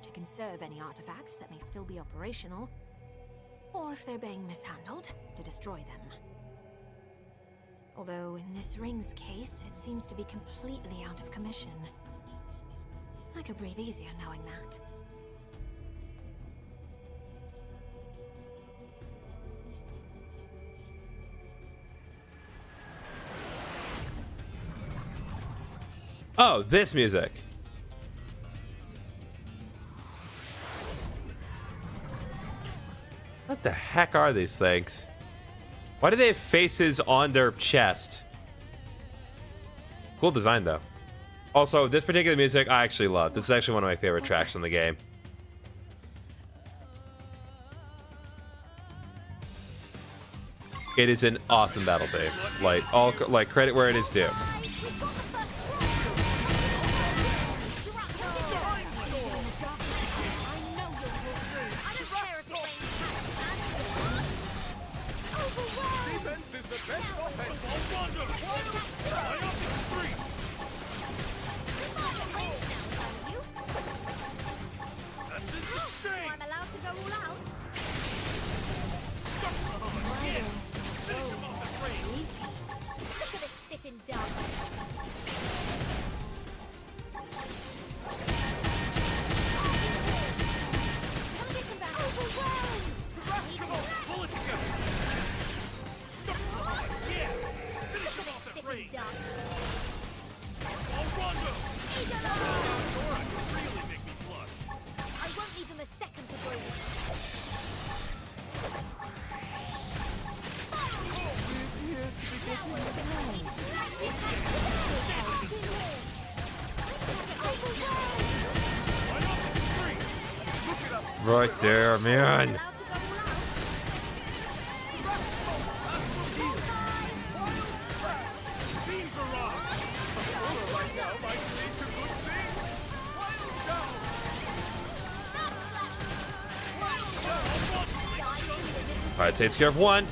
To conserve any artifacts that may still be operational, or if they're being mishandled, to destroy them. Although in this ring's case, it seems to be completely out of commission. I could breathe easier knowing that. Oh, this music. What the heck are these things? Why do they have faces on their chest? Cool design, though. Also, this particular music I actually love. This is actually one of my favorite tracks in the game. It is an awesome battle theme. Like credit where it is due. Right there, man. Alright, takes care of one.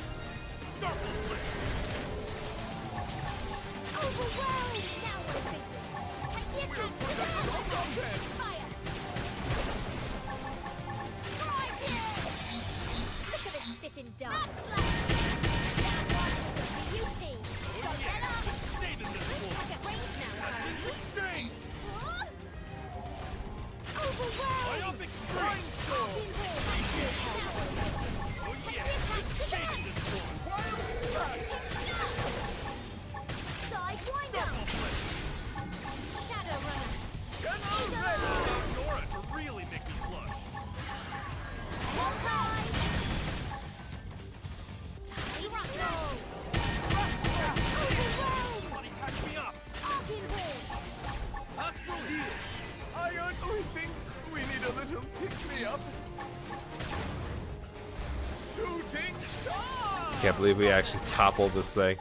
Can't believe we actually toppled this thing.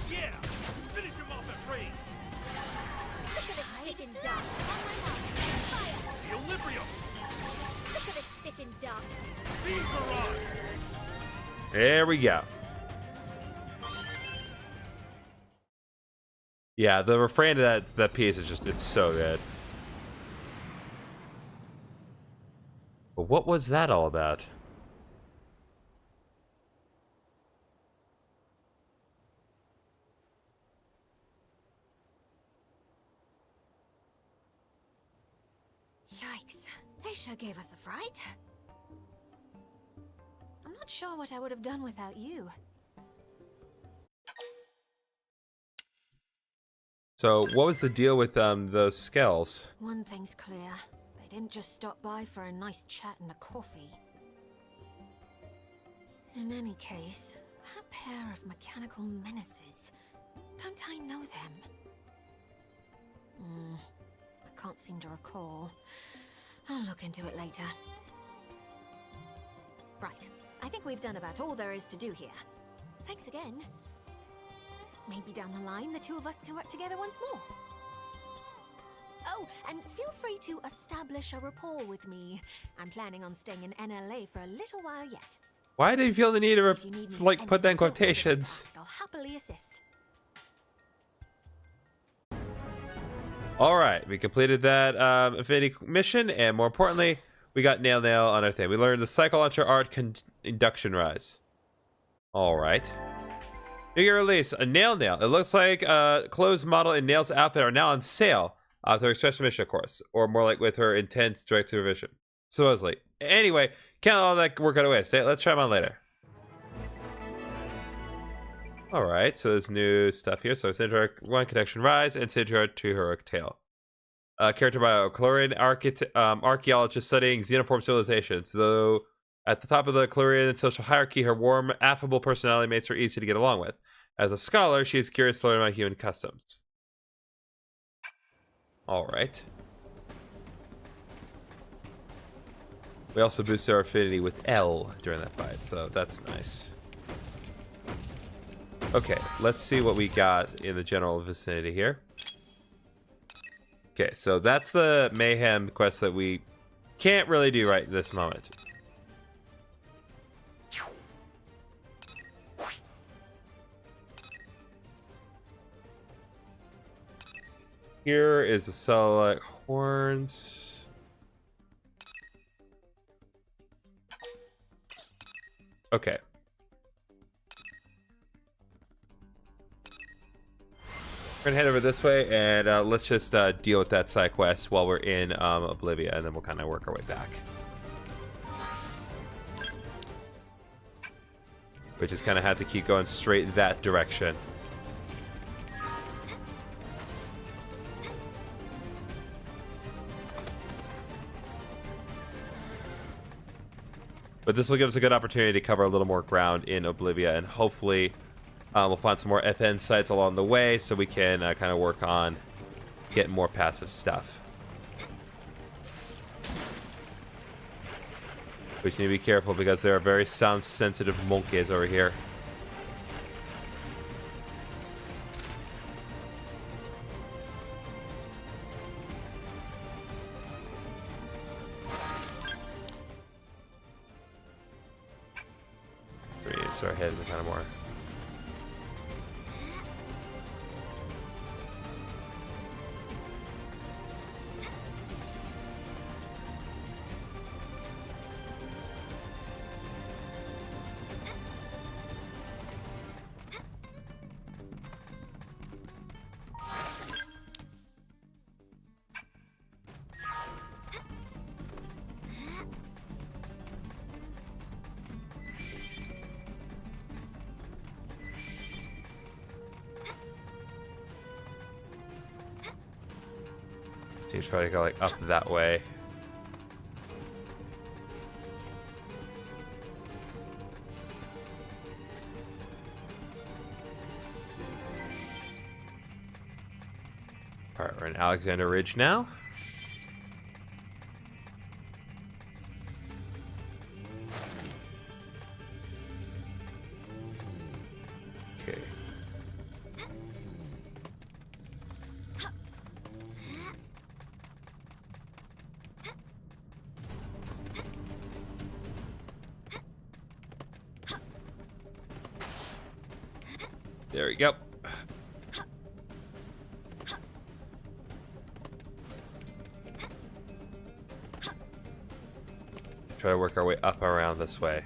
Yeah! Finish him off at range! There we go. Yeah, the refrain of that piece is just, it's so good. But what was that all about? Yikes. They sure gave us a fright. I'm not sure what I would have done without you. So, what was the deal with those Skells? One thing's clear. They didn't just stop by for a nice chat and a coffee. In any case, that pair of mechanical menaces, don't I know them? I can't seem to recall. I'll look into it later. Right. I think we've done about all there is to do here. Thanks again. Maybe down the line, the two of us can work together once more. Oh, and feel free to establish a rapport with me. I'm planning on staying in NLA for a little while yet. Why do you feel the need to If you need me for like put that in anything, don't hesitate to quotations? ask. I'll happily assist. All right, we completed that affinity mission, and more importantly, we got nail on our thing. We learned the cycle launcher art induction rise. All right. New year release, a nail. It looks like closed model and nails outfit are now on sale with her special mission, of course, or more like with her intense direct supervision. Supposedly. Anyway, can't let all that work out away. Let's try them on later. All right, so there's new stuff here. So Syndra 1 Connection Rise and Syndra 2 Heroic Tale. Character bio, Chlorian archaeologist studying xenoform civilizations. Though at the top of the Chlorian social hierarchy, her warm, affable personality makes her easy to get along with. As a scholar, she is curious to learn about human customs. All right. We also boosted our affinity with L during that fight, so that's nice. Okay, let's see what we got in the general vicinity here. Okay, so that's the Mayhem quest that we can't really do right this moment. Here is the select horns. Okay. We're gonna head over this way, and let's just deal with that side quest while we're in Oblivia, and then we'll kind of work our way back. We just kind of have to keep going straight that direction. But this will give us a good opportunity to cover a little more ground in Oblivia, and hopefully we'll find some more FN sites along the way so we can kind of work on getting more passive stuff. We just need to be careful because there are very sound-sensitive monkeys over here. So we need to start heading kind of more. So you try to go like up that way. Alright, we're in Alexander Ridge now. Okay. There we go. Try to work our way up around this way.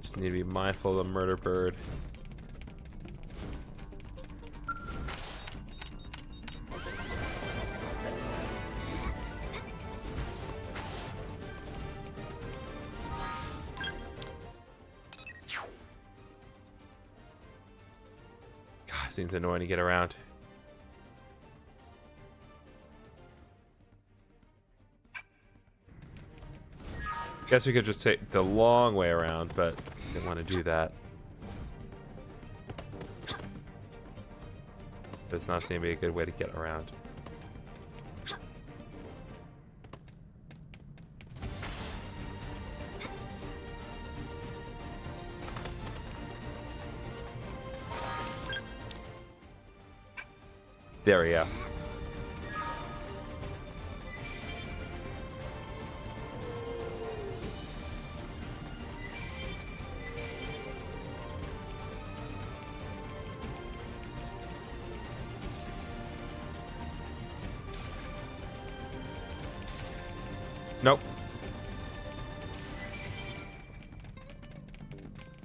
Just need to be mindful of the murder bird. Seems annoying to get around. Guess we could just take the long way around, but didn't want to do that. Does not seem to be a good way to get around. There we go. Nope.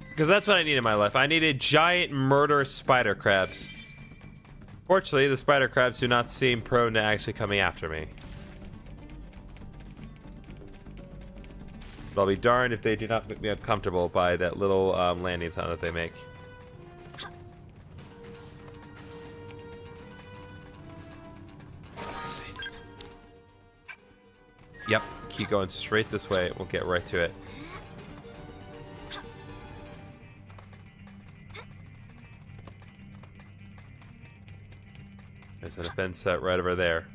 Because that's what I need in my life. I needed giant murder spider crabs. Fortunately, the spider crabs do not seem prone to actually coming after me. But I'll be darned if they do not make me uncomfortable by that little landing sound that they make. Let's see. Yep, keep going straight this way. We'll get right to it. There's an offense set right over there.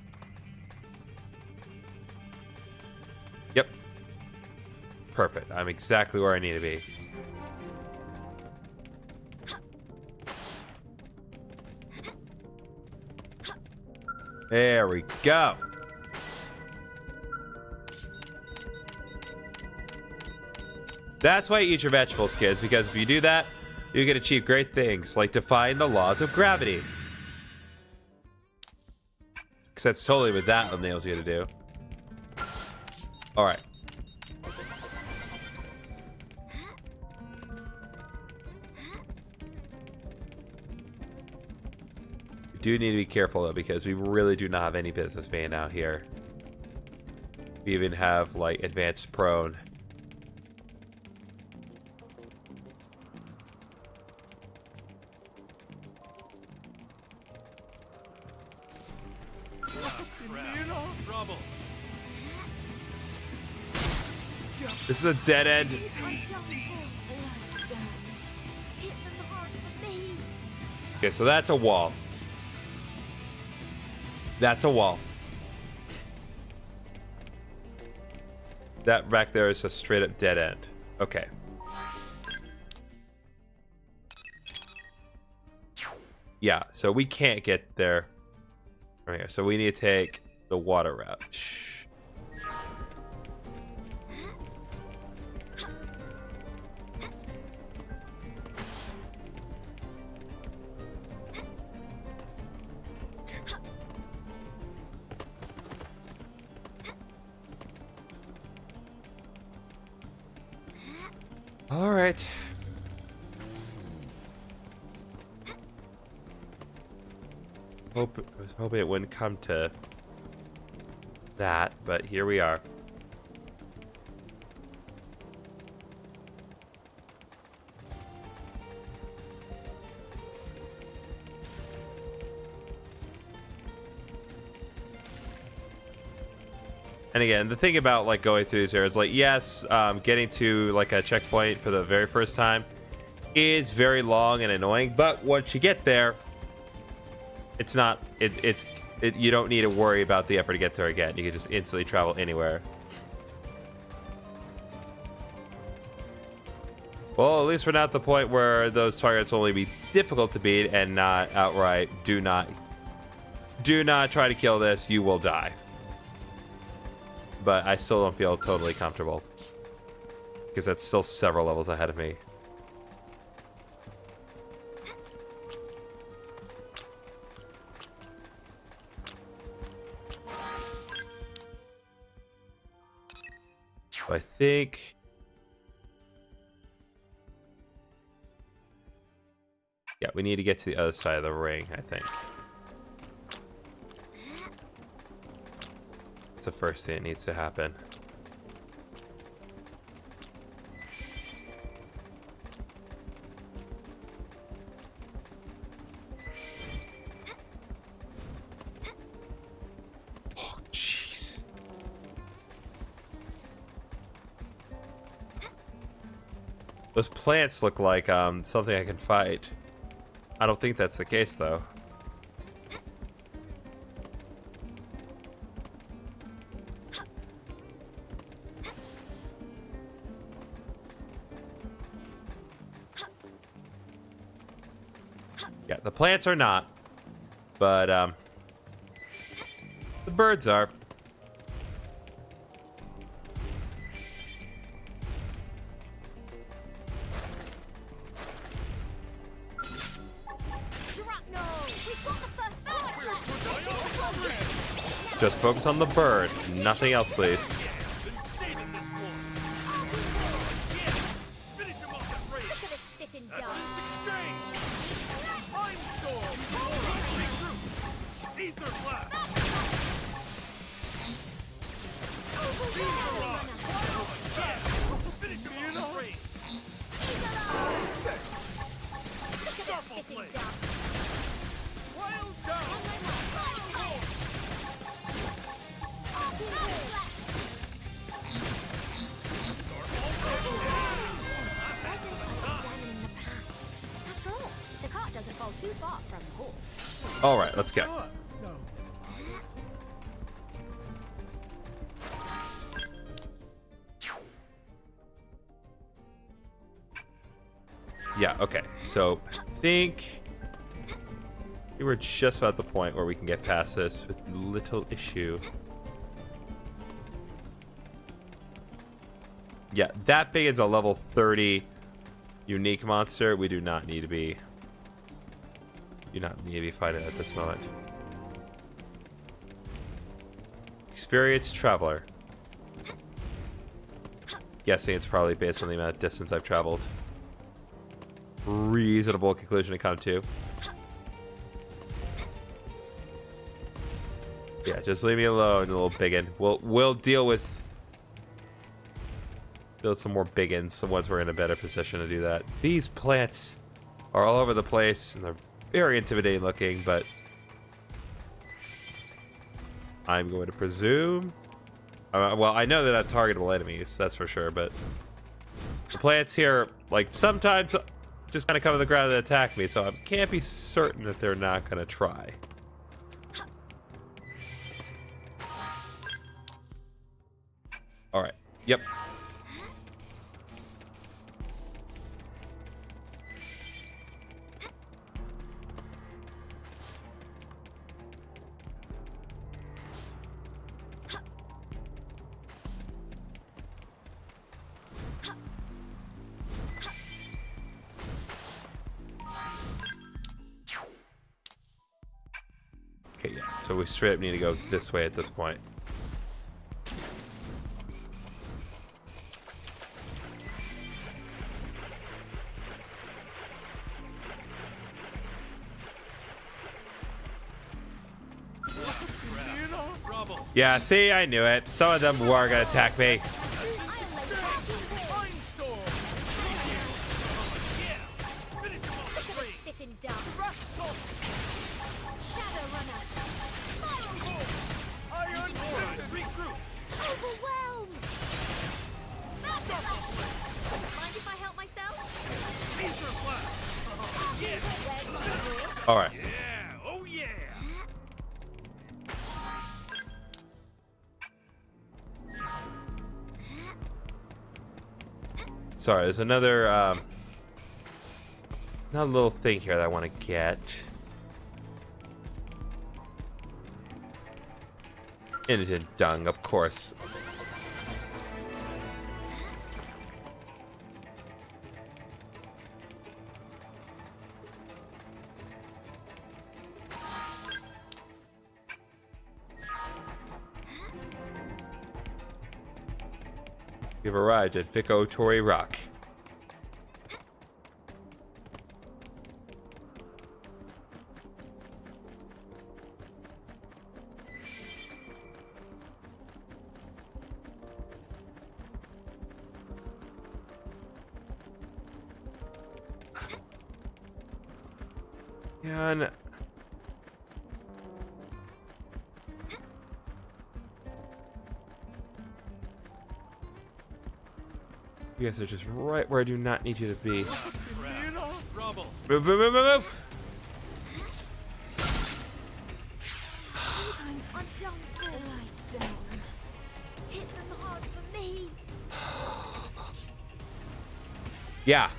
Yep. Perfect. I'm exactly where I need to be. There we go. That's why you eat your vegetables, kids, because if you do that, you can achieve great things, like defying the laws of gravity. Because that's totally what that nails you to do. Alright. We do need to be careful, though, because we really do not have any business being out here. We even have, like, advanced prone. This is a dead end. Okay, so that's a wall. That's a wall. That back there is a straight up dead end. Okay. Yeah, so we can't get there. Okay, so we need to take the water route. All right. I was hoping it wouldn't come to that, but here we are. And again, the thing about like going through these areas, like yes, getting to like a checkpoint for the very first time is very long and annoying, but once you get there, it's not. You don't need to worry about the effort to get there again. You can just instantly travel anywhere. Well, at least we're not at the point where those targets will only be difficult to beat and not outright. Do not try to kill this. You will die. But I still don't feel totally comfortable because that's still several levels ahead of me. So I think yeah, we need to get to the other side of the ring, I think. It's the first thing that needs to happen. Those plants look like something I can fight. I don't think that's the case though. Yeah, the plants are not, but the birds are. Just focus on the bird, nothing else, please. Been saving this one. Finish him off at range. Look at us sitting That's duck. its exchange. Mindstorm. Regroup. Ether blast. Finish him off at range. Look at us sitting duck. Wild down. Examining the past. After all, the cart doesn't fall too far from the horse. All right, let's go. No. Yeah, okay. So, I think we're just about the point where we can get past this with little issue. Yeah, that big is a level 30 unique monster. We do not need to be fighting at this moment. Experienced traveler. Guessing it's probably based on the amount of distance I've traveled. Reasonable conclusion to come to. Yeah, just leave me alone, little biggin. We'll deal with some more biggins once we're in a better position to do that. These plants are all over the place and they're very intimidating looking, but I'm going to presume. Well, I know they're not targetable enemies, that's for sure, but the plants here, like, sometimes just kind of come to the ground and attack me, so I can't be certain that they're not going to try. All right. Yep. Okay, yeah. So we straight up need to go this way at this point. Yeah, see, I knew it. Some of them were gonna attack me. Mindstorm. Yeah. Finish him off Look at at us range. sitting duck. Raptor. Shadow runner. Iron Fist. Regroup. Overwhelmed. Mind if I help myself? Ether blast. Yeah. Where's my reward? All right. Yeah. Oh yeah. Sorry, there's another little thing here that I want to get. Innocent dung, of course. You've arrived at Vico Tory Rock. Yeah, and You guys are just right where I do not need you to be. Trouble. Move, move, move, move, move. I'm done for. Lie down. Hit them hard for me. Yeah.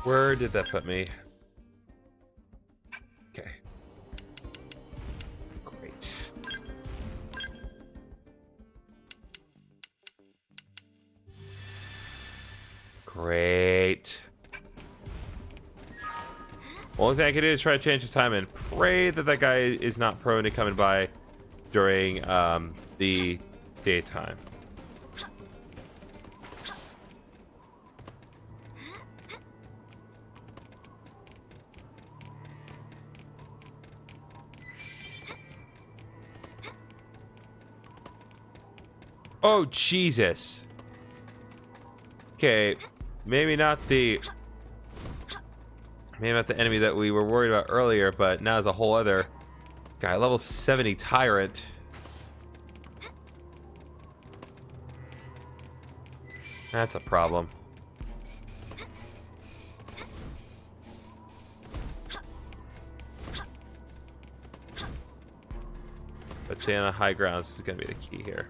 Where did that put me? Okay. Great. Great. Only thing I can do is try to change the time and pray that that guy is not prone to coming by during the daytime. Oh, Jesus. Okay, maybe not the enemy that we were worried about earlier, but now there's a whole other guy, level 70 tyrant. That's a problem. But staying on high ground is going to be the key here.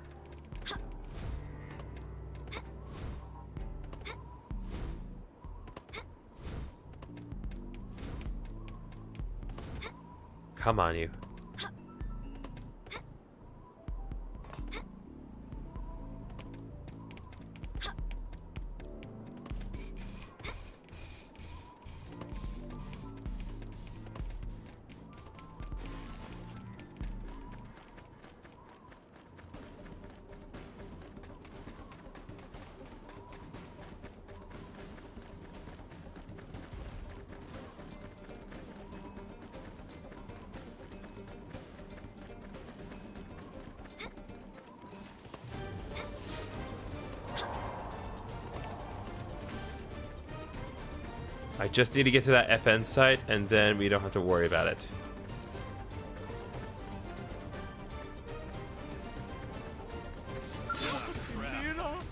Come on, you. I just need to get to that FN site, and then we don't have to worry about it.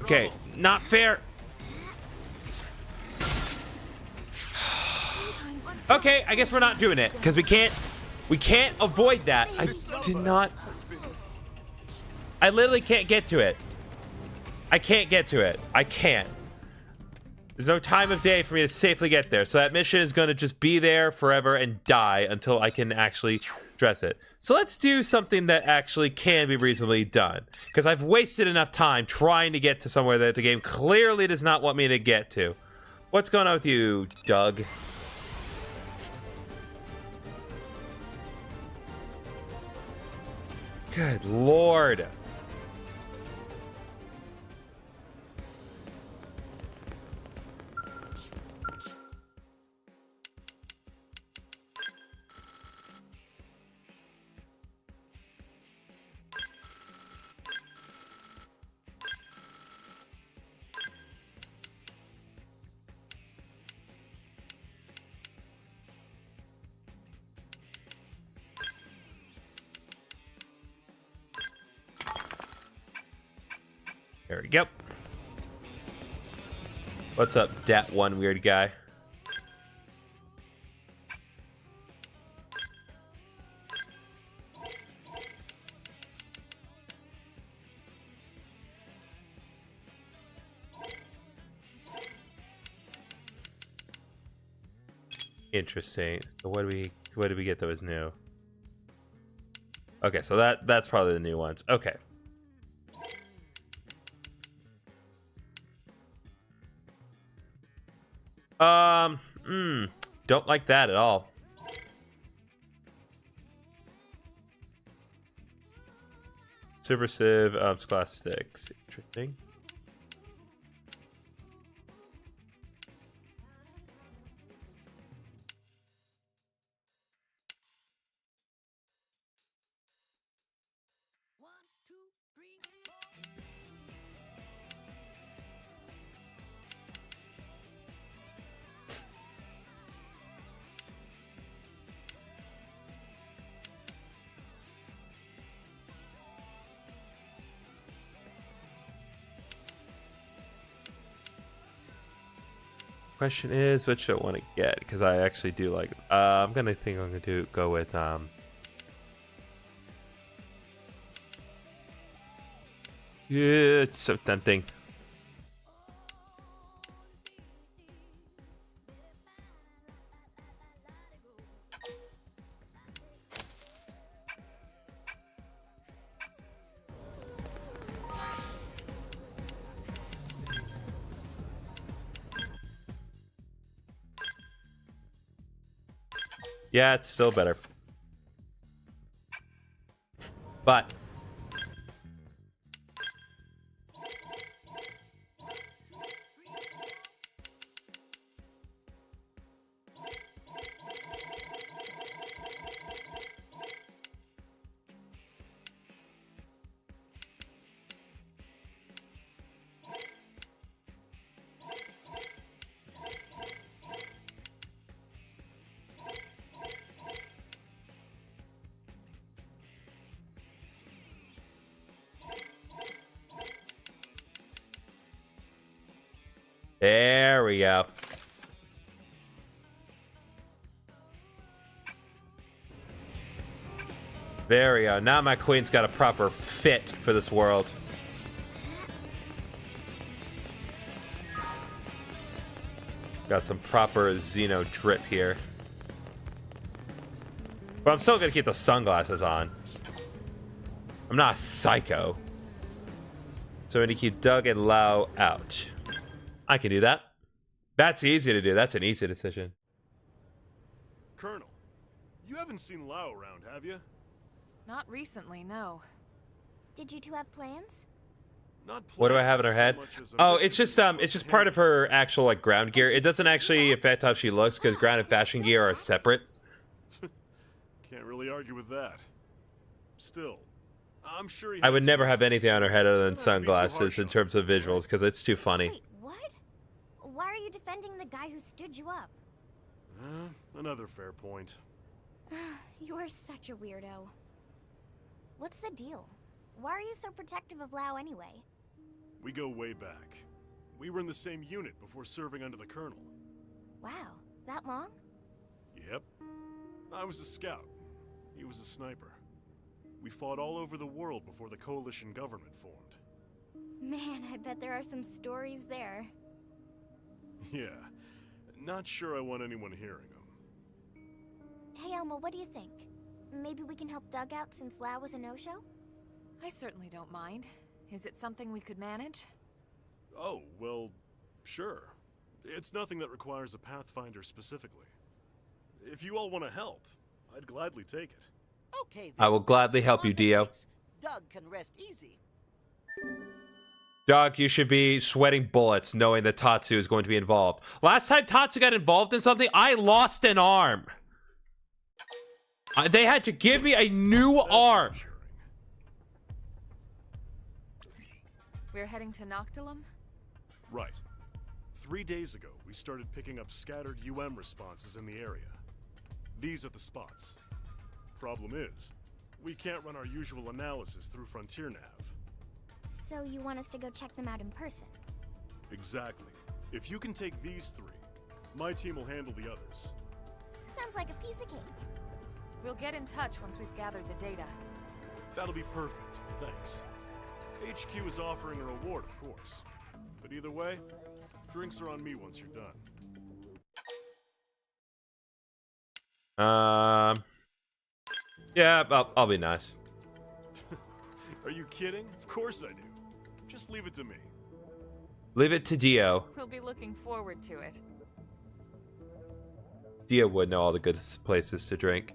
Okay, not fair. Okay, I guess we're not doing it because we can't avoid that. I did not. I literally can't get to it. I can't get to it. I can't. There's no time of day for me to safely get there. So that mission is going to just be there forever and die until I can actually address it. So let's do something that actually can be reasonably done. Because I've wasted enough time trying to get to somewhere that the game clearly does not want me to get to. What's going on with you, Doug? Good Lord. There we go. What's up, dat one weird guy? Interesting. So what do we get that was new? Okay, so that's probably the new ones. Okay. Don't like that at all. Super Civ, Scholastics. Interesting. Question is, which I want to get because I actually do like. I'm gonna go with Yeah, it's so tempting. Yeah, it's still better. But there we go. There we go. Now my queen's got a proper fit for this world. Got some proper Xeno drip here. But I'm still gonna keep the sunglasses on. I'm not a psycho. So I'm gonna keep Doug and Lau out. I can do that. That's easy to do. That's an easy decision. Colonel, you haven't seen Lau around, have you? Not recently, no. Did you two have plans? Not What do I have in her so head? much as a Oh, mission it's just to part of her actual like ground gear. It doesn't actually affect how she looks because ground and fashion gear are separate. Can't really argue with that. Still, I'm sure he I would has never have reasons. anything on her head other than Try not to be too sunglasses harsh in on terms of visuals because it's too funny. Wait, what? Why are you defending the guy who stood you up? Another fair point. You are such a weirdo. What's the deal? Why are you so protective of Lau anyway? We go way back. We were in the same unit before serving under the colonel. Wow, that long? Yep. I was a scout. He was a sniper. We fought all over the world before the coalition government formed. Man, I bet there are some stories there. Yeah. Not sure I want anyone hearing them. Hey, Elma, what do you think? Maybe we can help Doug out since Lau was a no-show? I certainly don't mind. Is it something we could manage? Oh, well, sure. It's nothing that requires a Pathfinder specifically. If you all want to help, I'd gladly take it. Okay, I will gladly help you, Dio. Doug can rest easy. Doug, you should be sweating bullets knowing that Tatsu is going to be involved. Last time Tatsu got involved in something, I lost an arm. They had to give me a new arm. Reassuring. We're heading to Noctilum? Right. 3 days ago, we started picking up scattered UM responses in the area. These are the spots. Problem is, we can't run our usual analysis through Frontier Nav. So you want us to go check them out in person? Exactly. If you can take these 3, my team will handle the others. Sounds like a piece of cake. We'll get in touch once we've gathered the data. That'll be perfect, thanks. HQ is offering a reward, of course. But either way, drinks are on me once you're done. Yeah, I'll be nice. Are you kidding? Of course I do. Just leave it to me. Leave it to Dio. We'll be looking forward to it. Dio would know all the good places to drink.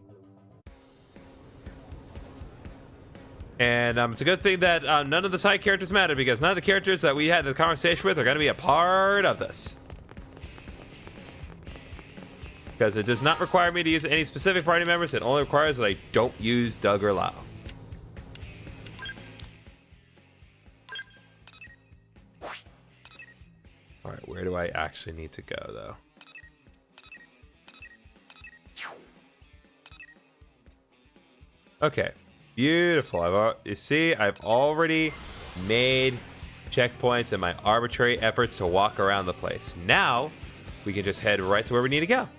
And it's a good thing that none of the side characters matter because none of the characters that we had the conversation with are going to be a part of this. Because it does not require me to use any specific party members. It only requires that I don't use Doug or Lau. Alright, where do I actually need to go, though? Okay, beautiful. You see, I've already made checkpoints in my arbitrary efforts to walk around the place. Now, we can just head right to where we need to go.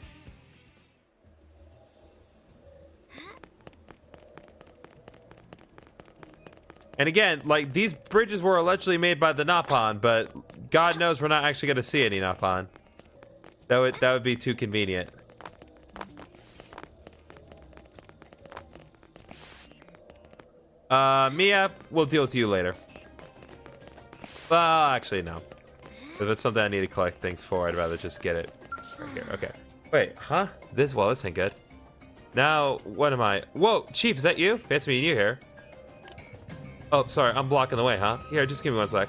And again, like, these bridges were allegedly made by the Napon, but God knows we're not actually going to see any Napon. That would be too convenient. Mia, we'll deal with you later. Well, actually, no. If it's something I need to collect things for, I'd rather just get it right here. Okay. Wait, huh? This ain't good. Now, what am I? Whoa, Chief, is that you? Fancy meeting you here. Oh, sorry, I'm blocking the way, huh? Here, just give me one sec.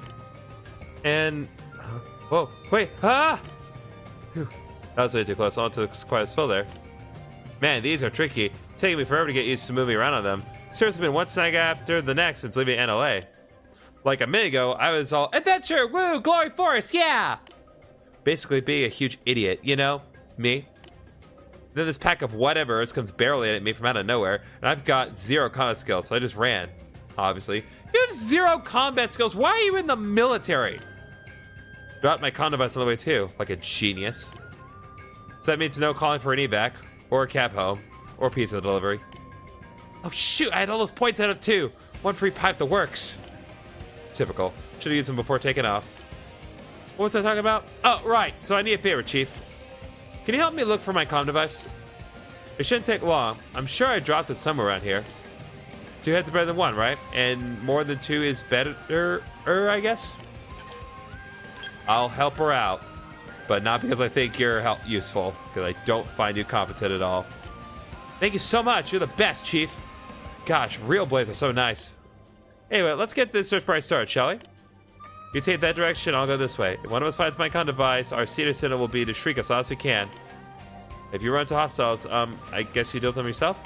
And... whoa, wait, ah! Whew. That was way too close. I want to quite a spill there. Man, these are tricky. It's taking me forever to get used to moving around on them. Seriously, been one snag after the next since leaving NLA. Like a minute ago, I was all, adventure, woo, glory forest, yeah! Basically being a huge idiot, you know? Me. Then this pack of whatevers comes barreling at me from out of nowhere, and I've got 0 combat skills, so I just ran. Obviously. You have 0 combat skills. Why are you in the military? Dropped my comm device on the way too, like a genius. So that means no calling for an evac, or a cab home, or pizza delivery. Oh shoot, I had all those points out of 2. One free pipe that works. Typical. Should've used them before taking off. What was I talking about? Oh, right. So I need a favor, Chief. Can you help me look for my comm device? It shouldn't take long. I'm sure I dropped it somewhere around here. 2 heads are better than 1, right? And more than 2 is better, I guess? I'll help her out. But not because I think you're useful. Because I don't find you competent at all. Thank you so much. You're the best, Chief. Gosh, real blades are so nice. Anyway, let's get this search party started, shall we? You take that direction, I'll go this way. If one of us finds my comm device, our seat incentive will be to shriek as loud as we can. If you run into hostiles, I guess you deal with them yourself?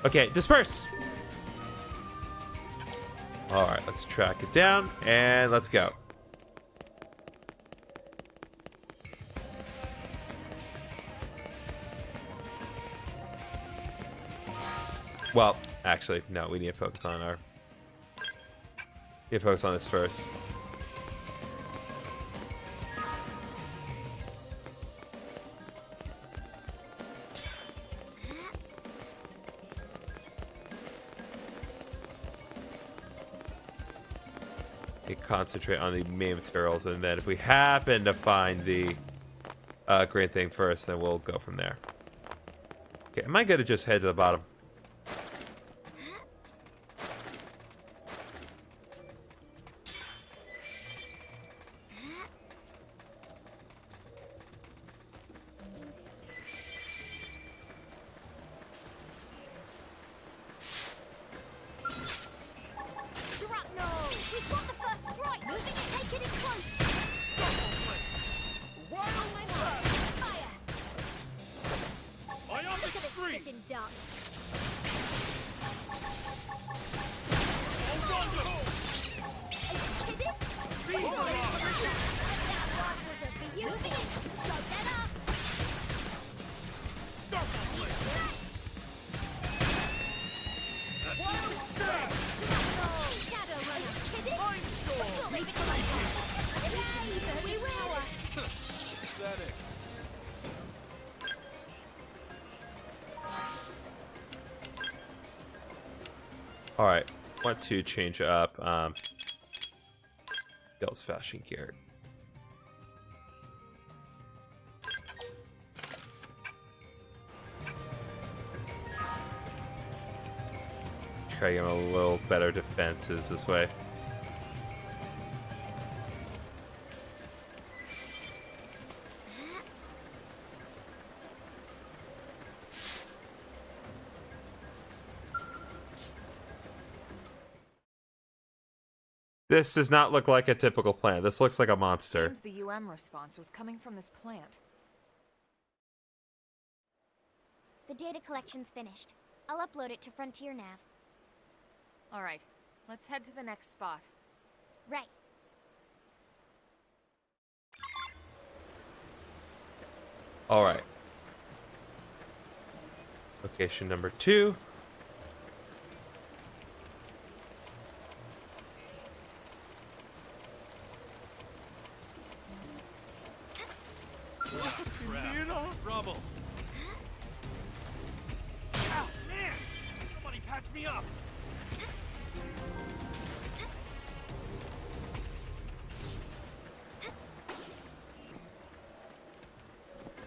Okay, disperse! Alright, let's track it down, and let's go. Well, actually, no, we need to focus on our... We need to focus on this first. Concentrate on the main materials, and then if we happen to find the green thing first, then we'll go from there. Okay, am I good to just head to the bottom? Alright, want to change up Skells fashion gear. Try to get him a little better defenses this way. This does not look like a typical plant. This looks like a monster. Seems the response was coming from this plant. The data collection's finished. I'll upload it to Frontier Nav. All right, let's head to the next spot. Right. All right. Location number 2. Mira! Trouble. Ow, man! Somebody patch me up!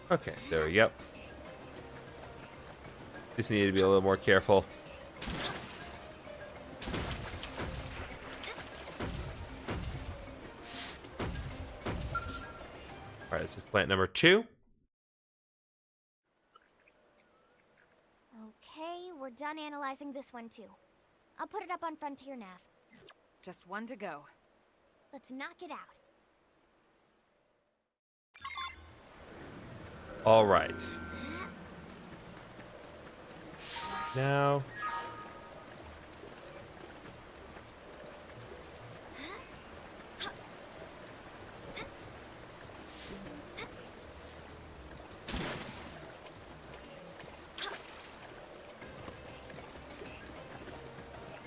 Okay, there we go. Just need to be a little more careful. Alright, this is plant number 2. Okay, we're done analyzing this one too. I'll put it up on Frontier Nav. Just one to go. Let's knock it out. Alright. Now...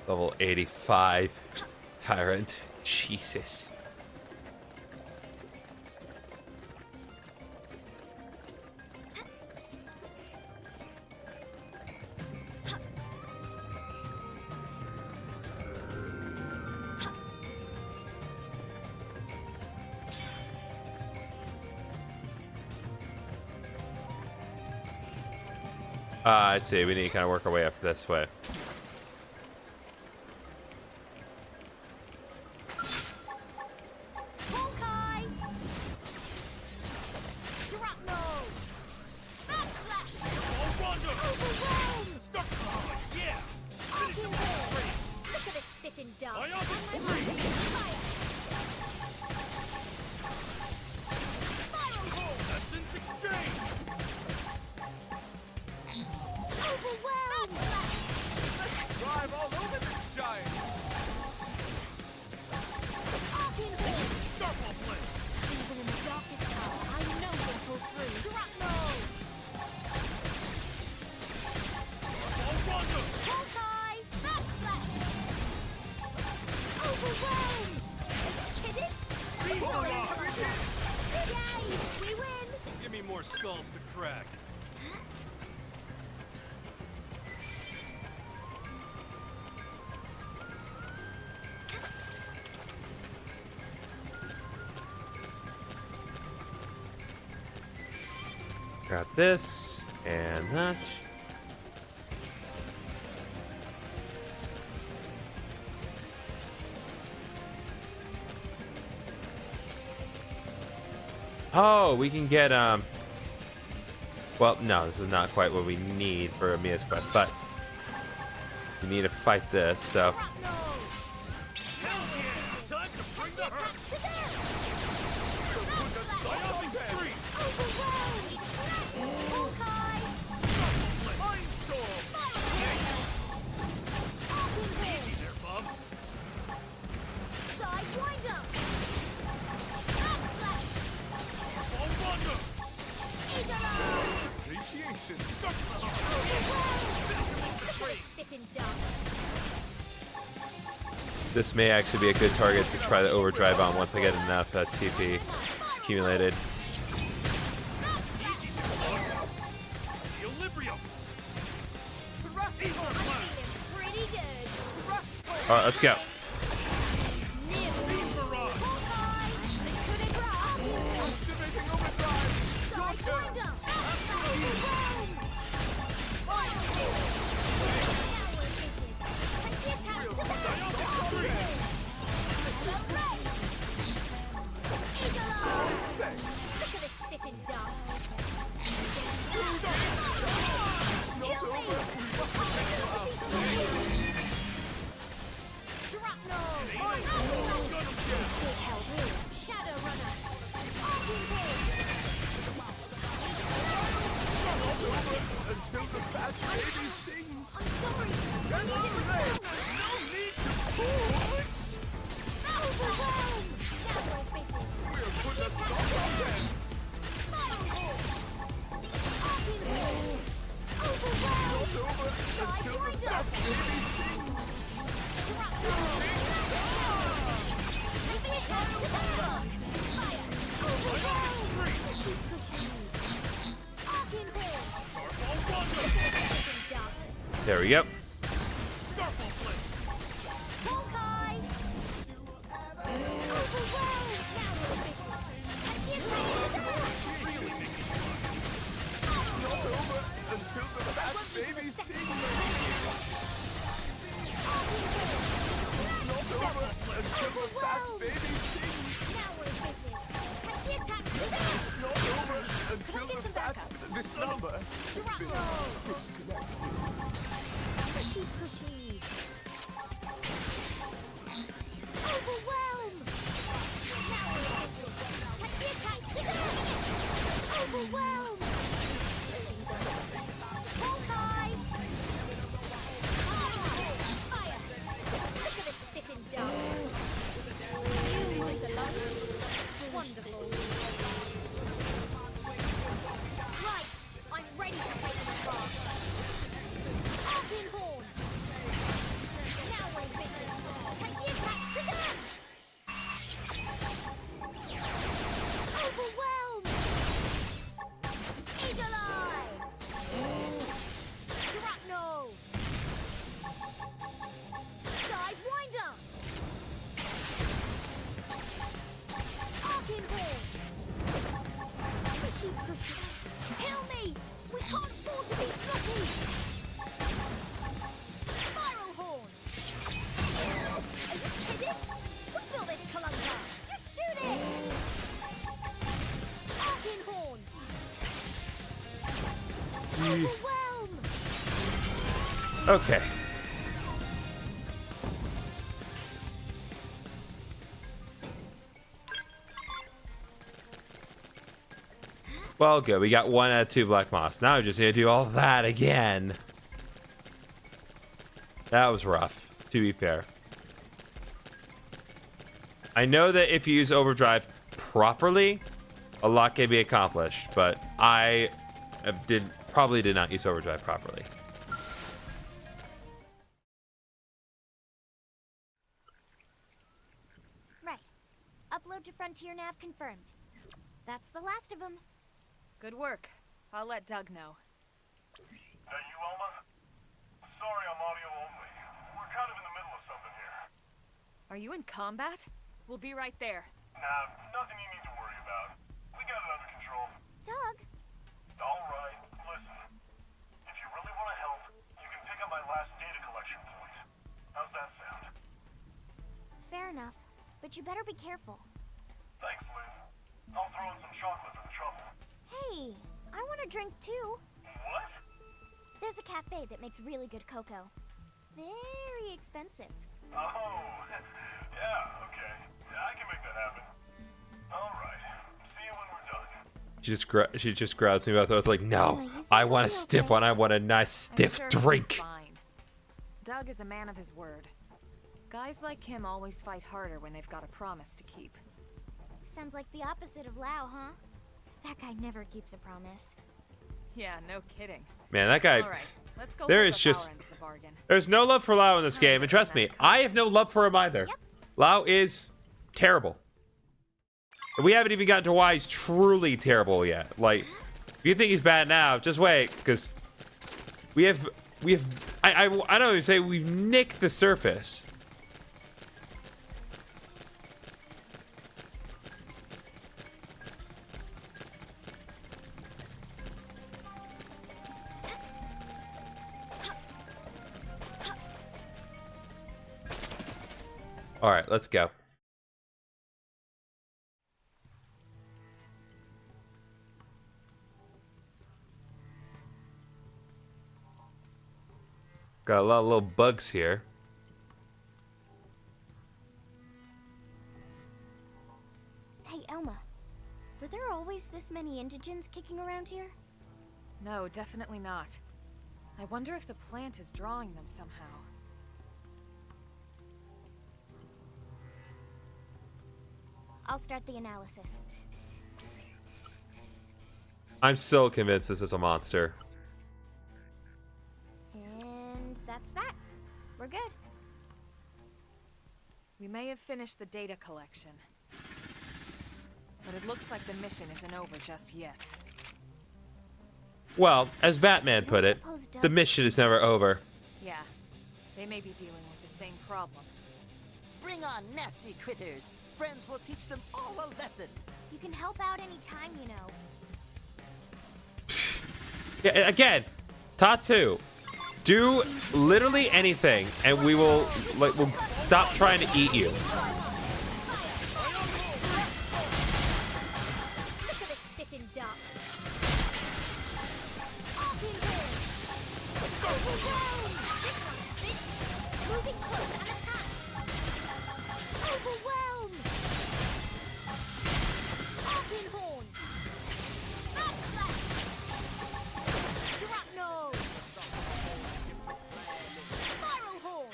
Level 85 Tyrant. Jesus. I see. We need to kind of work our way up this way. Honkai! Shrapnel! Backslash! Overwhelm! Yeah! Finish him off straight! Look at this sitting duck. I up and Fire! Essence exchange! Overwhelm! Drive all over this giant! Starfall blade! Even in the darkest hour, I know you'll pull through. Shrapnel! Rondo! Honkai! Backslash! Overwhelm! Kidding? Yay! We win! Give me more skulls to crack. Got this and that. Oh, we can get well, no, this is not quite what we need for Mia's quest, but we need to fight this, so Shrapnel! Hell yeah! Time to bring the hurt! Backslash! Overwhelm! Honkai! Mindstorm! Easy there, bub. Side wind-up! Backslash! All Rondo! Eagle-eye! Appreciation! Sitting duck. this may actually be a good target to try the overdrive on once I get enough TP accumulated. Equilibrium! Feeling pretty good. Alright, let's go. Beam barrage! Honkai! The coup de grace! Activating overdrive! Side wind-up! Overwhelm! Look at this sitting duck. Shrapnel! Big hell here. Shadow runner. Arcing Until the batch baby sings! I'm sorry. No need to push! Overwhelm! Gather business. We'll put a song on them! Overwhelm! Over until the batch baby sings! Maybe it comes to pass. Fire! Overwhelm! Pushy, pushy. There we go. Okay. Well, good. We got 1 out of 2 black moss. Now we're just gonna do all that again. That was rough, to be fair. I know that if you use Overdrive properly, a lot can be accomplished, but I probably did not use Overdrive properly. Right. Upload to Frontier Nav confirmed. That's the last of them. Good work. I'll let Doug know. That you, Elma? Sorry, I'm audio only. We're kind of in the middle of something here. Are you in combat? We'll be right there. Nah, nothing you need to worry about. We got it under control. Doug? All right, listen. If you really want to help, you can pick up my last data collection point. How's that sound? Fair enough, but you better be careful. Thanks, Liz. I'll throw in some chocolate for the trouble. Hey, I want a drink too. What? There's a cafe that makes really good cocoa. Very expensive. Oh, yeah, okay. I can make that happen. All right. See you when we're done. She just grabs me by the throat. I was like, no, I want a stiff one. I want a nice stiff I'm sure drink. he'll be fine. Doug is a man of his word. Guys like him always fight harder when they've got a promise to keep. Sounds like the opposite of Lao, huh? That guy never keeps a promise. Yeah, no kidding. Man, that guy. All right, let's go There for is the just. power end of the bargain. There's no love for Lao in this game, and trust me, I have no love for him either. Yep. Lao is terrible. We haven't even gotten to why he's truly terrible yet. Like, if you think he's bad now, just wait, because we have. I don't even say we've nicked the surface. All right, let's go. Got a lot of little bugs here. Hey, Elma. Were there always this many indigents kicking around here? No, definitely not. I wonder if the plant is drawing them somehow. I'll start the analysis. I'm still convinced this is a monster. And that's that. We're good. We may have finished the data collection. But it looks like the mission isn't over just yet. Well, as Batman put it, the mission is never over. Yeah, they may be dealing with the same problem. Bring on nasty critters. Friends will teach them all a lesson. You can help out anytime, you know. Yeah, again, Tatsu, do literally anything, and we'll stop trying to eat you. Look at this sitting duck. Up in here. Overwhelmed. This one's big. Moving close and attack. Overwhelmed. Up in horn. Backslash. Shrapnel. Spiral horn.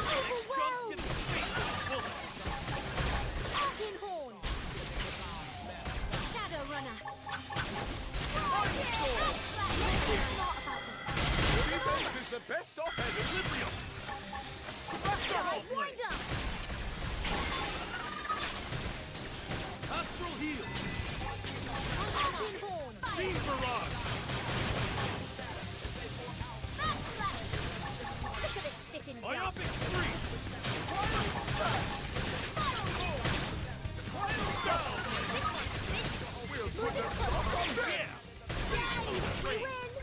Overwhelmed. Up in horn. Shadow runner. Defense is the best offense. Equilibrium. Sidewinder. Astral heal. Up in horn. Beam barrage. Backslash. Look at this sitting duck. Myopic spree.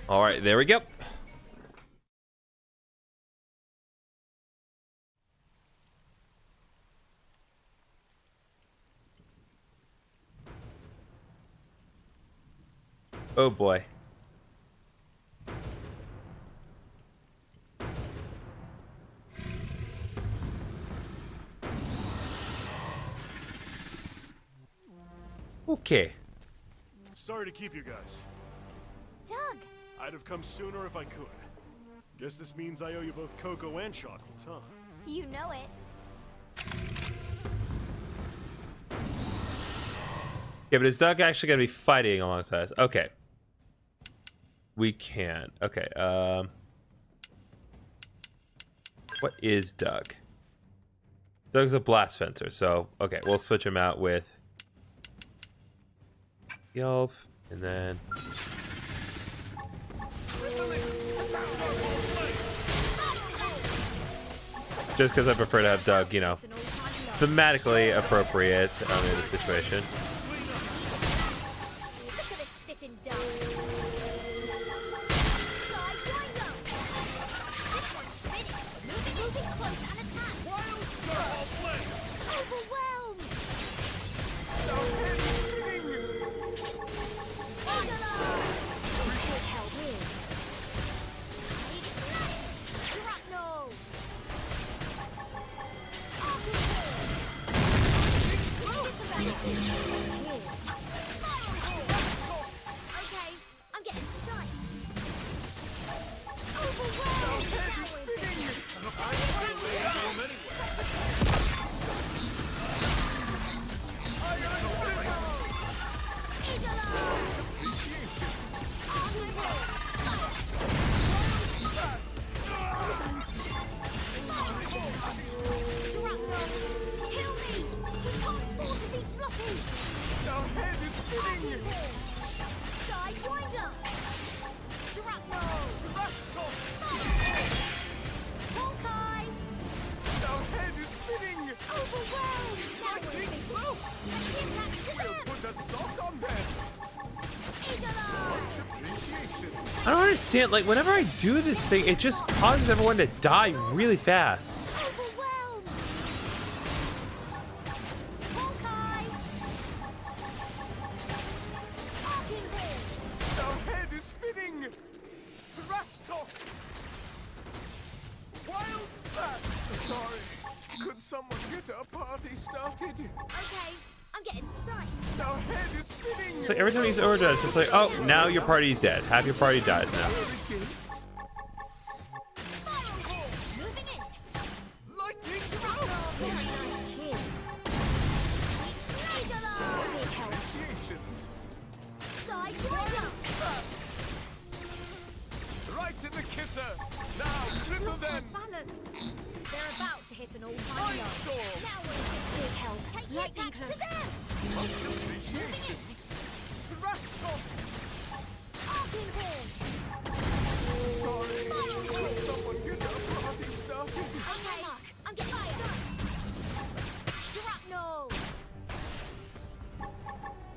All right, there we go. Oh boy. Okay. Sorry to keep you guys. Doug. I'd have come sooner if I could. Guess this means I owe you both cocoa and chocolates, huh? You know it. Yeah, but is Doug actually gonna be fighting alongside us? Okay. We can. Okay, what is Doug? Doug's a blast fencer, so okay, we'll switch him out with the elf, and then just because I prefer to have Doug, you know, thematically appropriate in this situation. Look at this sitting duck. Sidewinder. This one's finished. Moving close and attack. Overwhelmed. Held in. Shrapnel. Okay, I'm getting sight. Sidewinder! Shrapnel! Hawkeye! Our head is spinning. Overwhelmed! Now we're in flow! Let's get back to them! Put a sock on them. Eagle Eye! Much appreciation. I don't understand, like, whenever I do this thing, it just causes everyone to die really fast. Overwhelmed! Hawkeye! Archinhorn! Our head is spinning. Trash talk. Wild smash. Sorry. Could someone get our party started? Okay, I'm getting sight. Our head is spinning. It's like every time he's overdrive, it's just like, oh, now your party's dead. Half your party dies now. Gates. Moving in! Lightning round. Very nice hit. Eagle Eye! Appreciations. Sidewinder! Right in the kisser. Now cripple Lost my them. balance. They're about to hit an all-time low. Storm. Now we're in big help. Take lightning to them. Much appreciations. Trash talk. Sorry. Could someone get a party started? Okay, I'm getting fired. Shrapnel.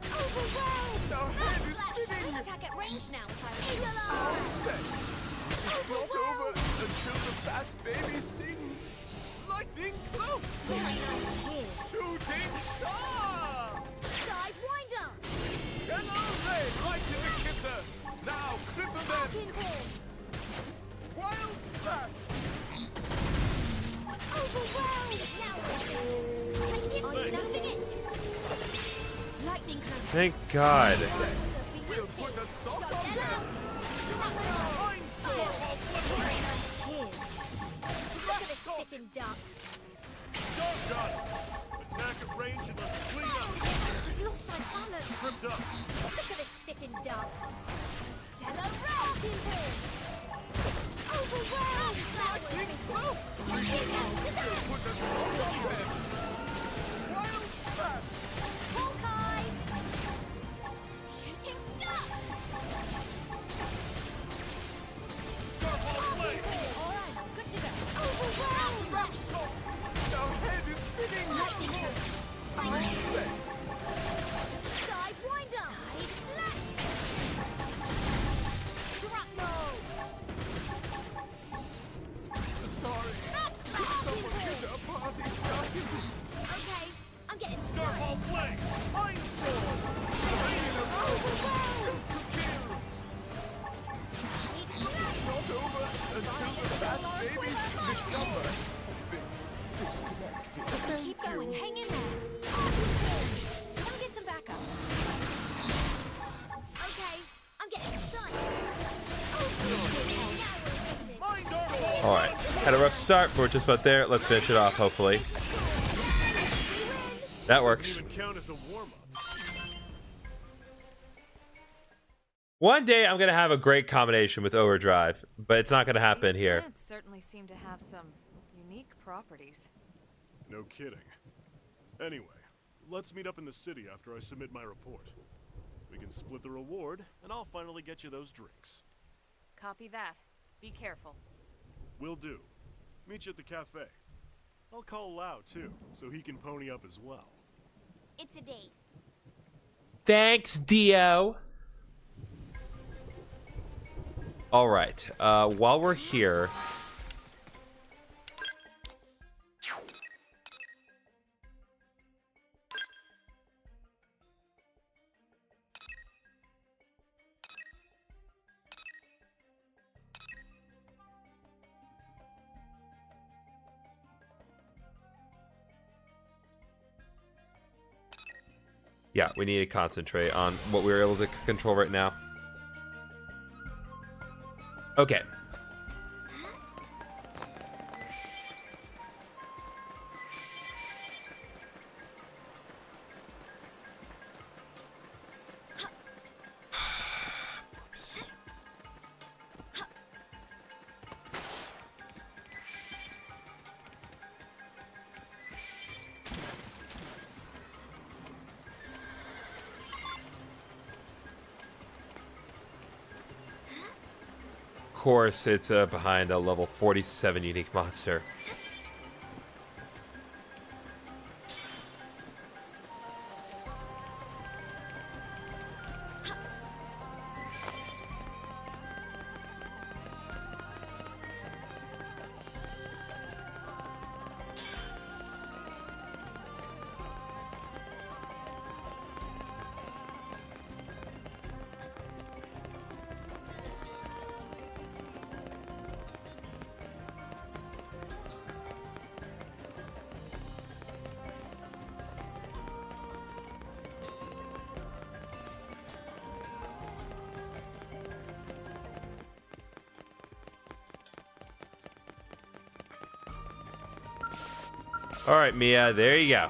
Overwhelmed. Our head is spinning. Attack at range now if I were you. Thanks. It's not over until the fat baby sings. Lightning cloak. Very nice here. Shooting star. Sidewinder. Xenoblade right in the kisser. Now cripple them. Pinball. Wild smash. Overwhelmed. Now are you nothing it? Lightning cloak. Thank God. We'll put a sock on Get them. up. Mindstorm. Very nice here. Look at this sitting duck. Stun gun! Attack at range and let's clean up! I've lost my balance. Tripped up! Look at this sitting duck. Stellar Rock! Overwhelmed! Lightning cloak. Put Put a sock on them. Wild smash. Hawkeye! Shooting star! Starball blade! Alright, good to go. Overwhelmed! Our head is spinning. Lightning cloak. Thanks. Sidewinder! Side slash! Shrapnel! Sorry. Could someone get a party started? Okay, I'm getting Starball blade! Mindstorm. Rain of shoot to kill. Side slash! Not over until the fat baby sings. This number has been disconnected. Keep going. Hang in there. Come get some backup. Okay, I'm getting sun. All right, had a rough start, but we're just about there. Let's finish it off, hopefully. That works. Doesn't even count as a warm-up. One day I'm gonna have a great combination with Overdrive, but it's not gonna happen These here. plants certainly seem to have some unique properties. No kidding. Anyway, let's meet up in the city after I submit my report. We can split the reward, and I'll finally get you those drinks. Copy that. Be careful. Will do. Meet you at the cafe. I'll call Lau, too, so he can pony up as well. It's a date. Thanks, Dio. All right. While we're here, yeah, we need to concentrate on what we're able to control right now. Okay. Of course, it's behind a level 47 unique monster. All right, Mia, there you go.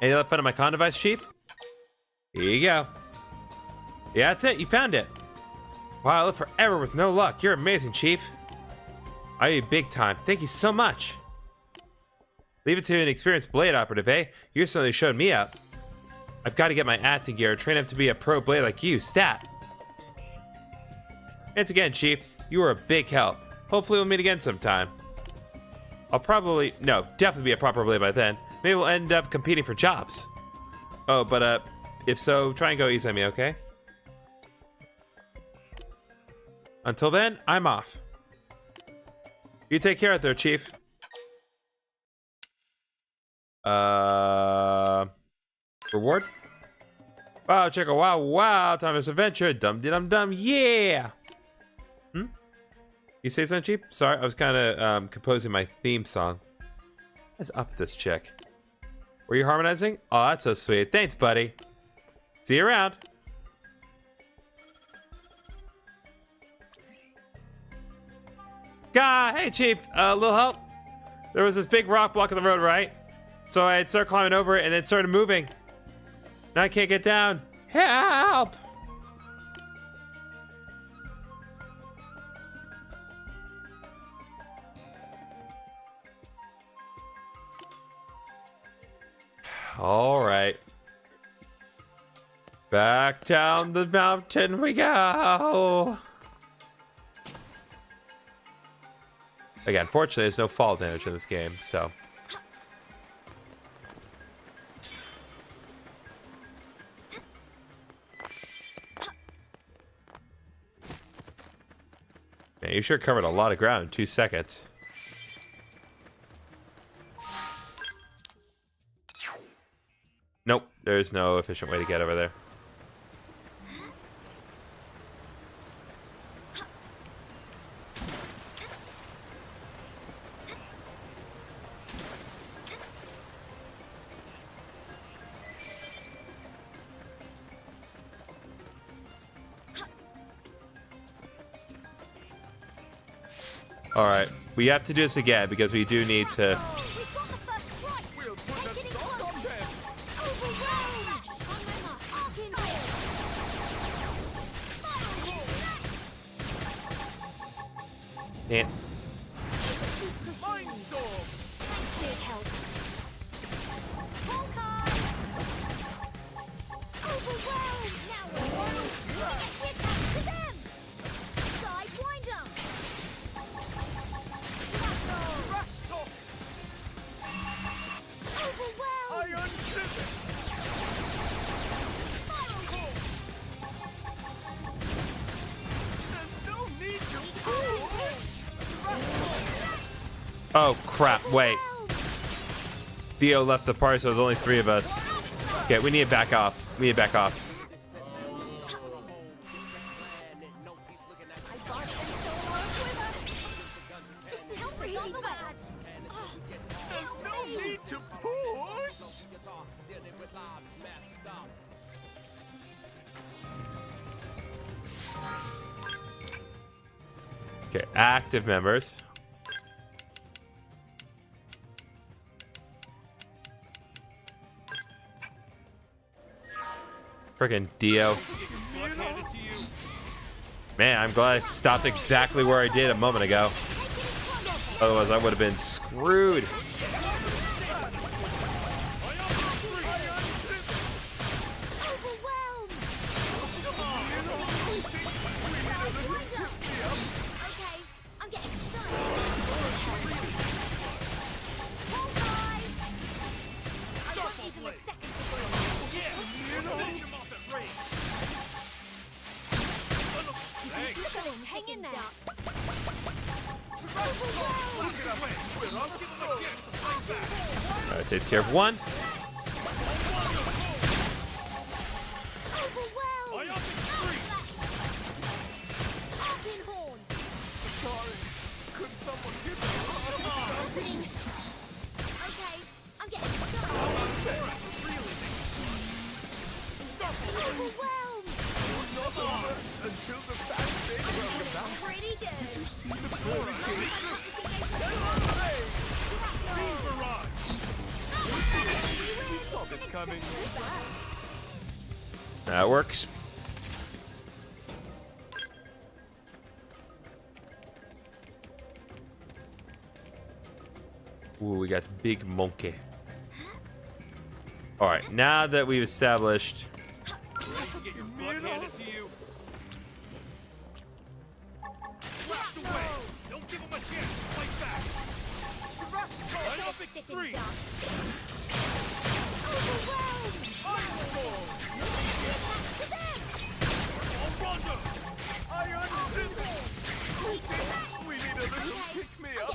Any luck finding my con device, Chief? Here you go. Yeah, that's it. You found it. Wow, I lived forever with no luck. You're amazing, Chief. I owe you big time. Thank you so much. Leave it to an experienced blade operative, eh? You certainly showed me up. I've got to get my acting gear and train up to be a pro blade like you. Stat. Once again, Chief, you were a big help. Hopefully we'll meet again sometime. I'll probably, no, definitely be a proper blade by then. Maybe we'll end up competing for jobs. Oh, but if so, try and go easy on me, okay? Until then, I'm off. You take care out there, Chief. Reward? Wow, check a wow, timeless adventure. Dum-de-dum-dum, yeah! You say something, Chief? Sorry, I was kind of composing my theme song. What's up with this chick? Were you harmonizing? Oh, that's so sweet. Thanks, buddy. See you around. Hey, Chief. A little help? There was this big rock blocking the road, right? So I started climbing over it and then started moving. Now I can't get down. Help! All right. Back down the mountain we go. Again, fortunately, there's no fall damage in this game, so. Man, you sure covered a lot of ground in 2 seconds. Nope, there's no efficient way to get over there. All right, we have to do this again because we do need to. Man. Oh crap, wait. Theo left the party, so there's only 3 of us. Okay, we need to back off. We need to back off. There's no need to push. Okay, active members. Freaking Dio. Man, I'm glad I stopped exactly where I did a moment ago. Otherwise, I would have been screwed. Alright, takes care of one. Could someone give me Okay, I'm getting started. Overwhelmed. not over until the fat thing broke about? Pretty good. Did you see the glory gate? We saw this coming. That works. Ooh, we got big monkey. All right, now that we've established. Get your butt handed to you. Blast away. Don't give him a chance to fight back. Line up extreme. Iron Storm. Rondo. Iron Fist. We need a little pick-me-up.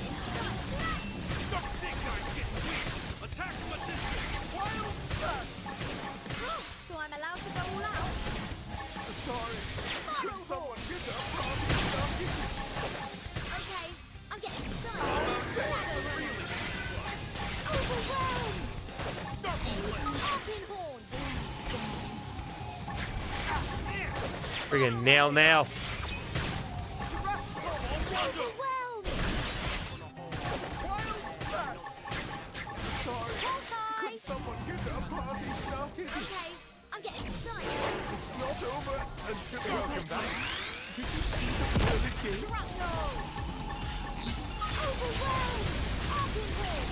Stop the big guys getting weak. Attack from a distance. Wild slash. So I'm allowed to go all out? Sorry. Could someone get that problem started? Okay, I'm getting excited. Shadow Runner. Overwhelm! Start Arcane Horn. Friggin' nail. Overwhelm! Wild slash. Sorry. Hawkeye. Could someone get a party started? Okay, I'm getting excited. It's not over until welcome back. Did you see the pearly gates? Shrapnel. Overwhelm! Arcane Horn.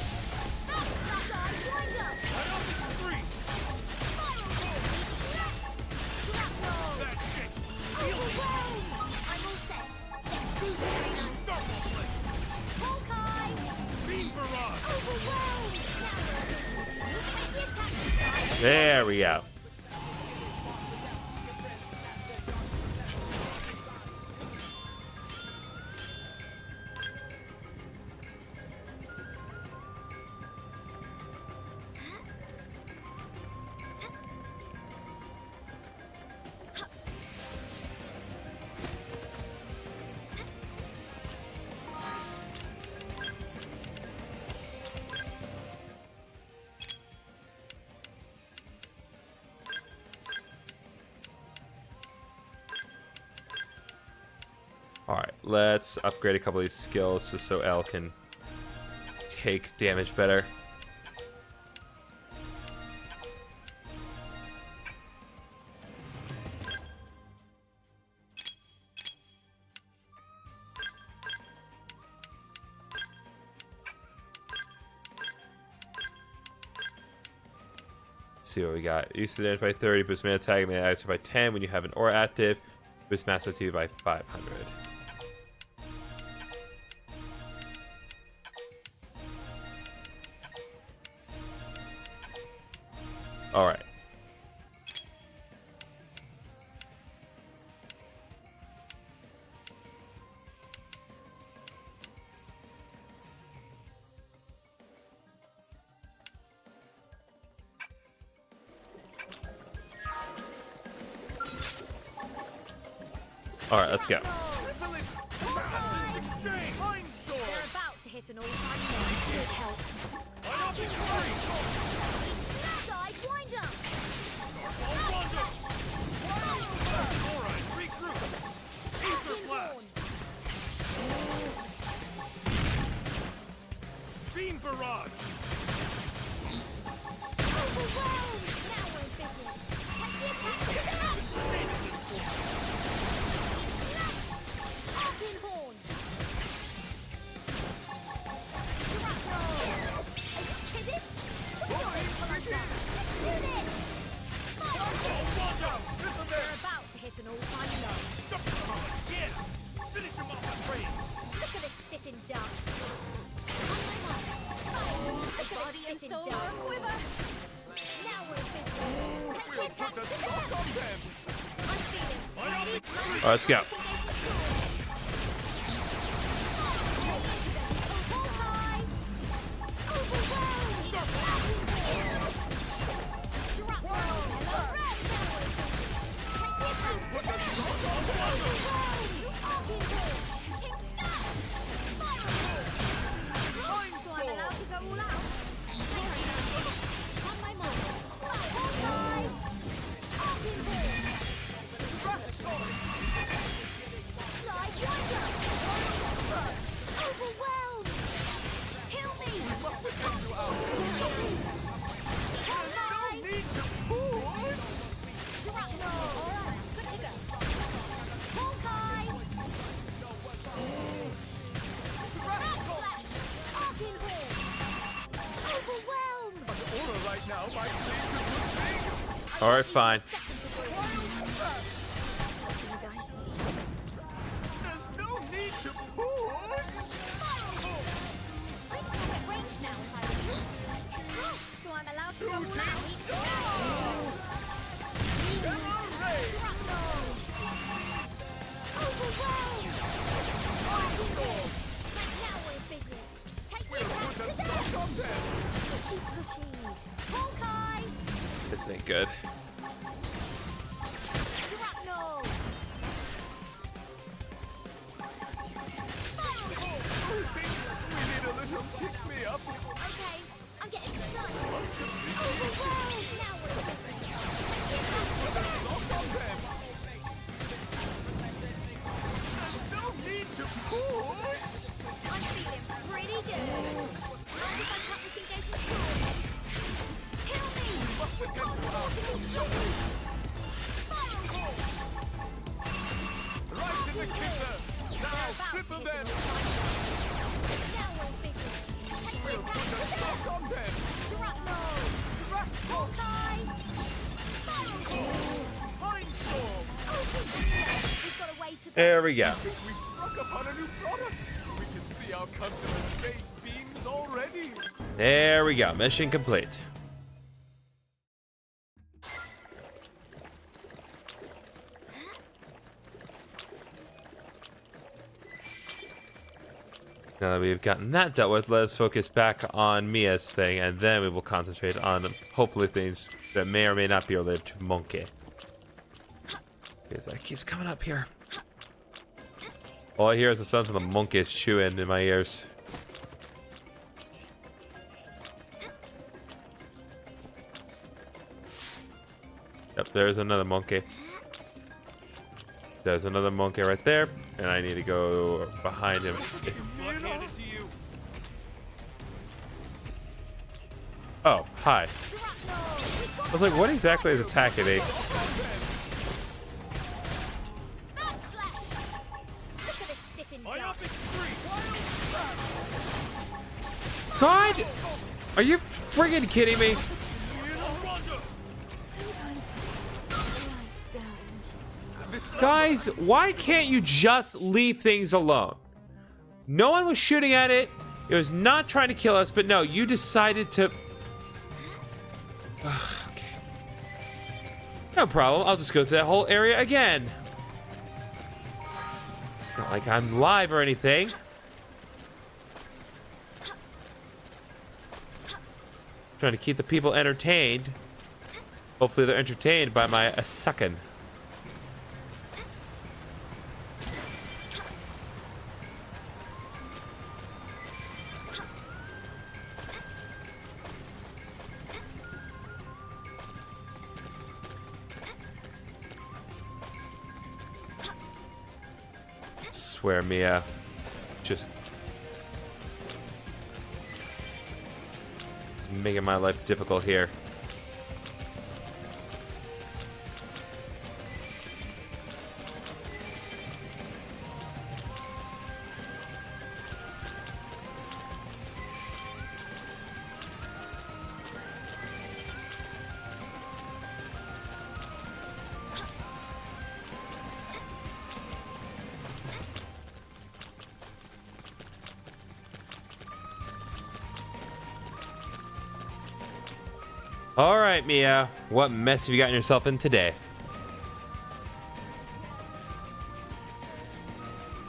Backside wind up. Line up extreme. Fire Horn. Shrapnel. That shit. Overwhelm! I'm all set. Let's do this. Very nice. Start the play. Hawkeye. Beam barrage. Overwhelm! Now you take the attack. There we go. Alright, let's upgrade a couple of these skills just so Elle can take damage better. Let's see what we got. Use the damage by 30, boost mana attack, mana attack by 10 when you have an aura active, boost mass activity by 500. All right. All right, let's go. Village. Assassins exchange. Mind storm. They're about to hit an all-time low. Good help. Line up extreme. Side wind up. Rondo. Alright, regroup. Ether blast. Beam barrage. Overwhelm! Now we're in business. Take the attack. Insane at this point. Arcane Horn. Shrapnel. Are you kidding? Do this. Rondo. Rhythm They're there. about to hit an all-time low. Stop the ball. Yeah. Finish him off with range. Look at this sitting duck. On my mark. Look at this sitting duck. Now we're in business. Take the We'll attack put a to stop them. on them. I'm feeling Line up ready. extreme. All right, let's go. Overwhelmed! Heal me! Must have taken you out. Hawkeye! Need to push. Shrapnel! Alright, good to go. Hawkeye! Backslash! Arcane Horn! Overwhelmed! Aura right now might lead to All right, fine. There's no need to push. I just have at range now if I were you. So I'm allowed to go all out. Now we're in business. Take me back to them. Pushy, pushy. Hawkeye. This ain't good. Shrapnel. We need a little pick-me-up. Okay, I'm getting sun. Now we're in business. There's no need to push. I'm feeling pretty good. Mind if I cut this engagement short? Kill me! Must attend to our right in the kisser. Now cripple them. Now we're in business. Take me We'll back put to a them. sock on them. Shrapnel! Hawkeye! Mindstorm. We've got a way to go. There we go. We struck upon a new product. We can see our customers' face beams already. There we go. Mission complete. Now that we've gotten that dealt with, let us focus back on Mia's thing, and then we will concentrate on hopefully things that may or may not be related to Monkey. Because that keeps coming up here. All I hear is the sounds of the monkeys chewing in my ears. Yep, there's another monkey. There's another monkey right there, and I need to go behind him. Hand it to you. Oh, hi. I was like, what exactly is attacking me? Backslash! Look at this sitting duck. God! Are you friggin' kidding me? Guys, why can't you just leave things alone? No one was shooting at it. It was not trying to kill us, but no, you decided to... Ugh, okay. No problem. I'll just go through that whole area again. It's not like I'm live or anything. Trying to keep the people entertained. Hopefully they're entertained by my sucking. Swear, Mia. Just making my life difficult here. All right, Mia. What mess have you gotten yourself in today?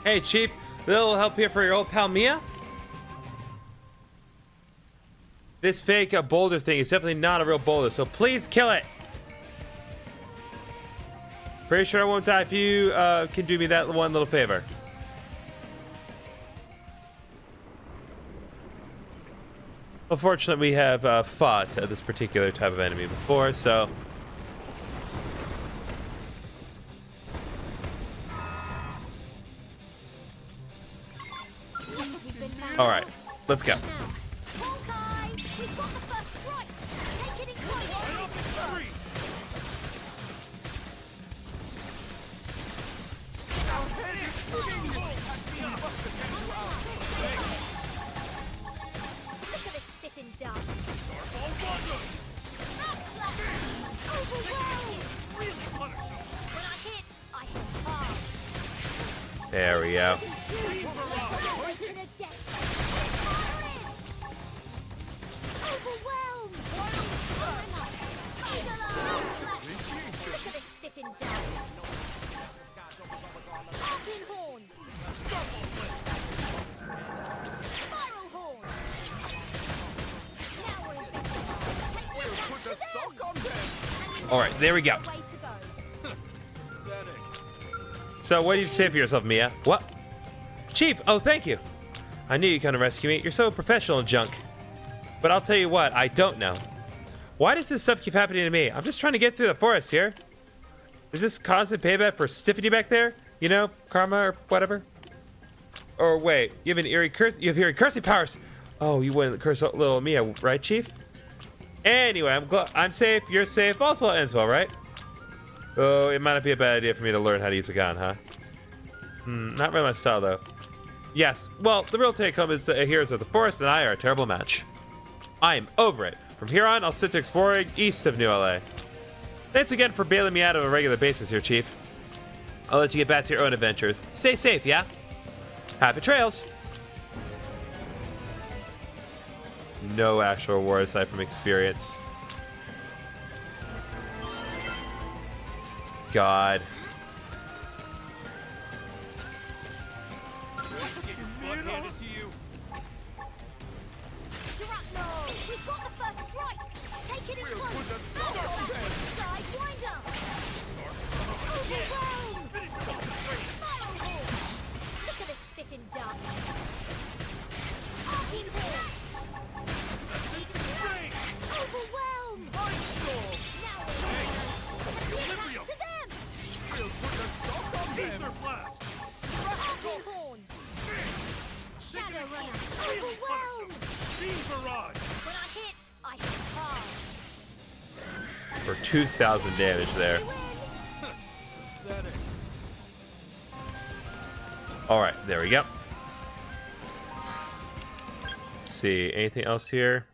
Hey, Chief. Little help here for your old pal Mia? This fake boulder thing is definitely not a real boulder, so please kill it. Pretty sure I won't die if you can do me that one little favor. Unfortunately, we have fought this particular type of enemy before, so... Alright, let's go. Hawkeye! We've got the first strike! Take it in control! Our head is spinning. Look at this sitting duck. Backslash! Overwhelm! There we go. All right, there we go. So what do you say for yourself, Mia? What? Chief, oh, thank you. I knew you'd come to rescue me. You're so professional and junk. But I'll tell you what, I don't know. Why does this stuff keep happening to me? I'm just trying to get through the forest here. Is this constant payback for stiffity back there? You know, karma or whatever? Or wait, you have eerie cursing powers. Oh, you wouldn't curse little Mia, right, Chief? Anyway, I'm safe, you're safe, all's well ends well, right? Oh, it might not be a bad idea for me to learn how to use a gun, huh? Not really my style, though. Yes, well, the real take-home is that Heroes of the Forest and I are a terrible match. I am over it. From here on, I'll stick to exploring east of New LA. Thanks again for bailing me out on a regular basis here, Chief. I'll let you get back to your own adventures. Stay safe, yeah? Happy trails! No actual reward aside from experience. God. For 2,000 damage there. Alright, there we go. Let's see, anything else here?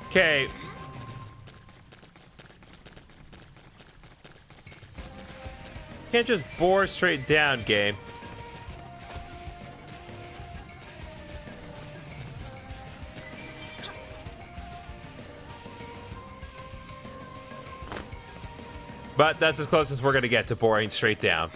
Okay. Can't just bore straight down, game. But that's as close as we're gonna get to boring straight down.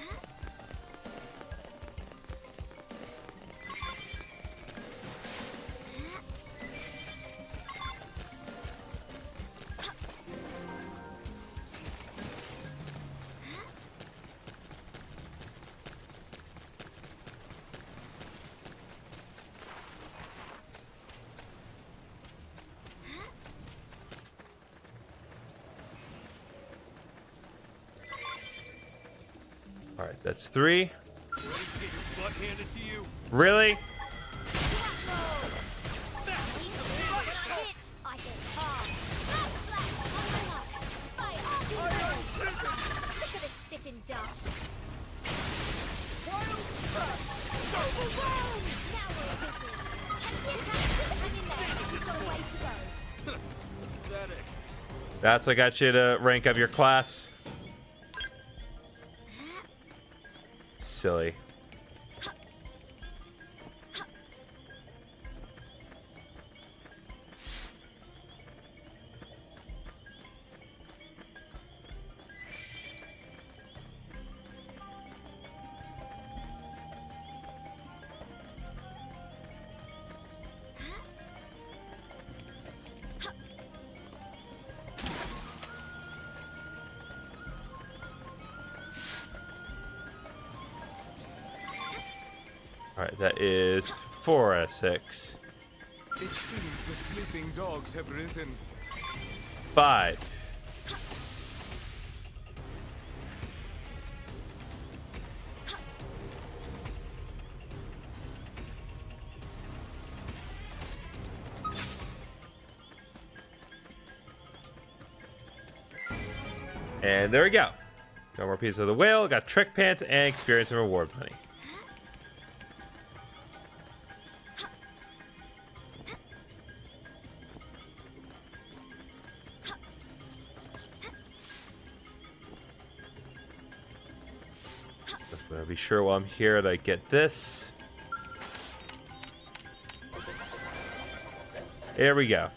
All right, that's 3. Really? That's what got you to rank up your class. Silly. Alright, that is 4 out of 6. It seems the sleeping dogs have risen. 5. And there we go. Got more pieces of the whale, got trick pants, and experience and reward money. Just want to be sure while I'm here that I get this. There we go.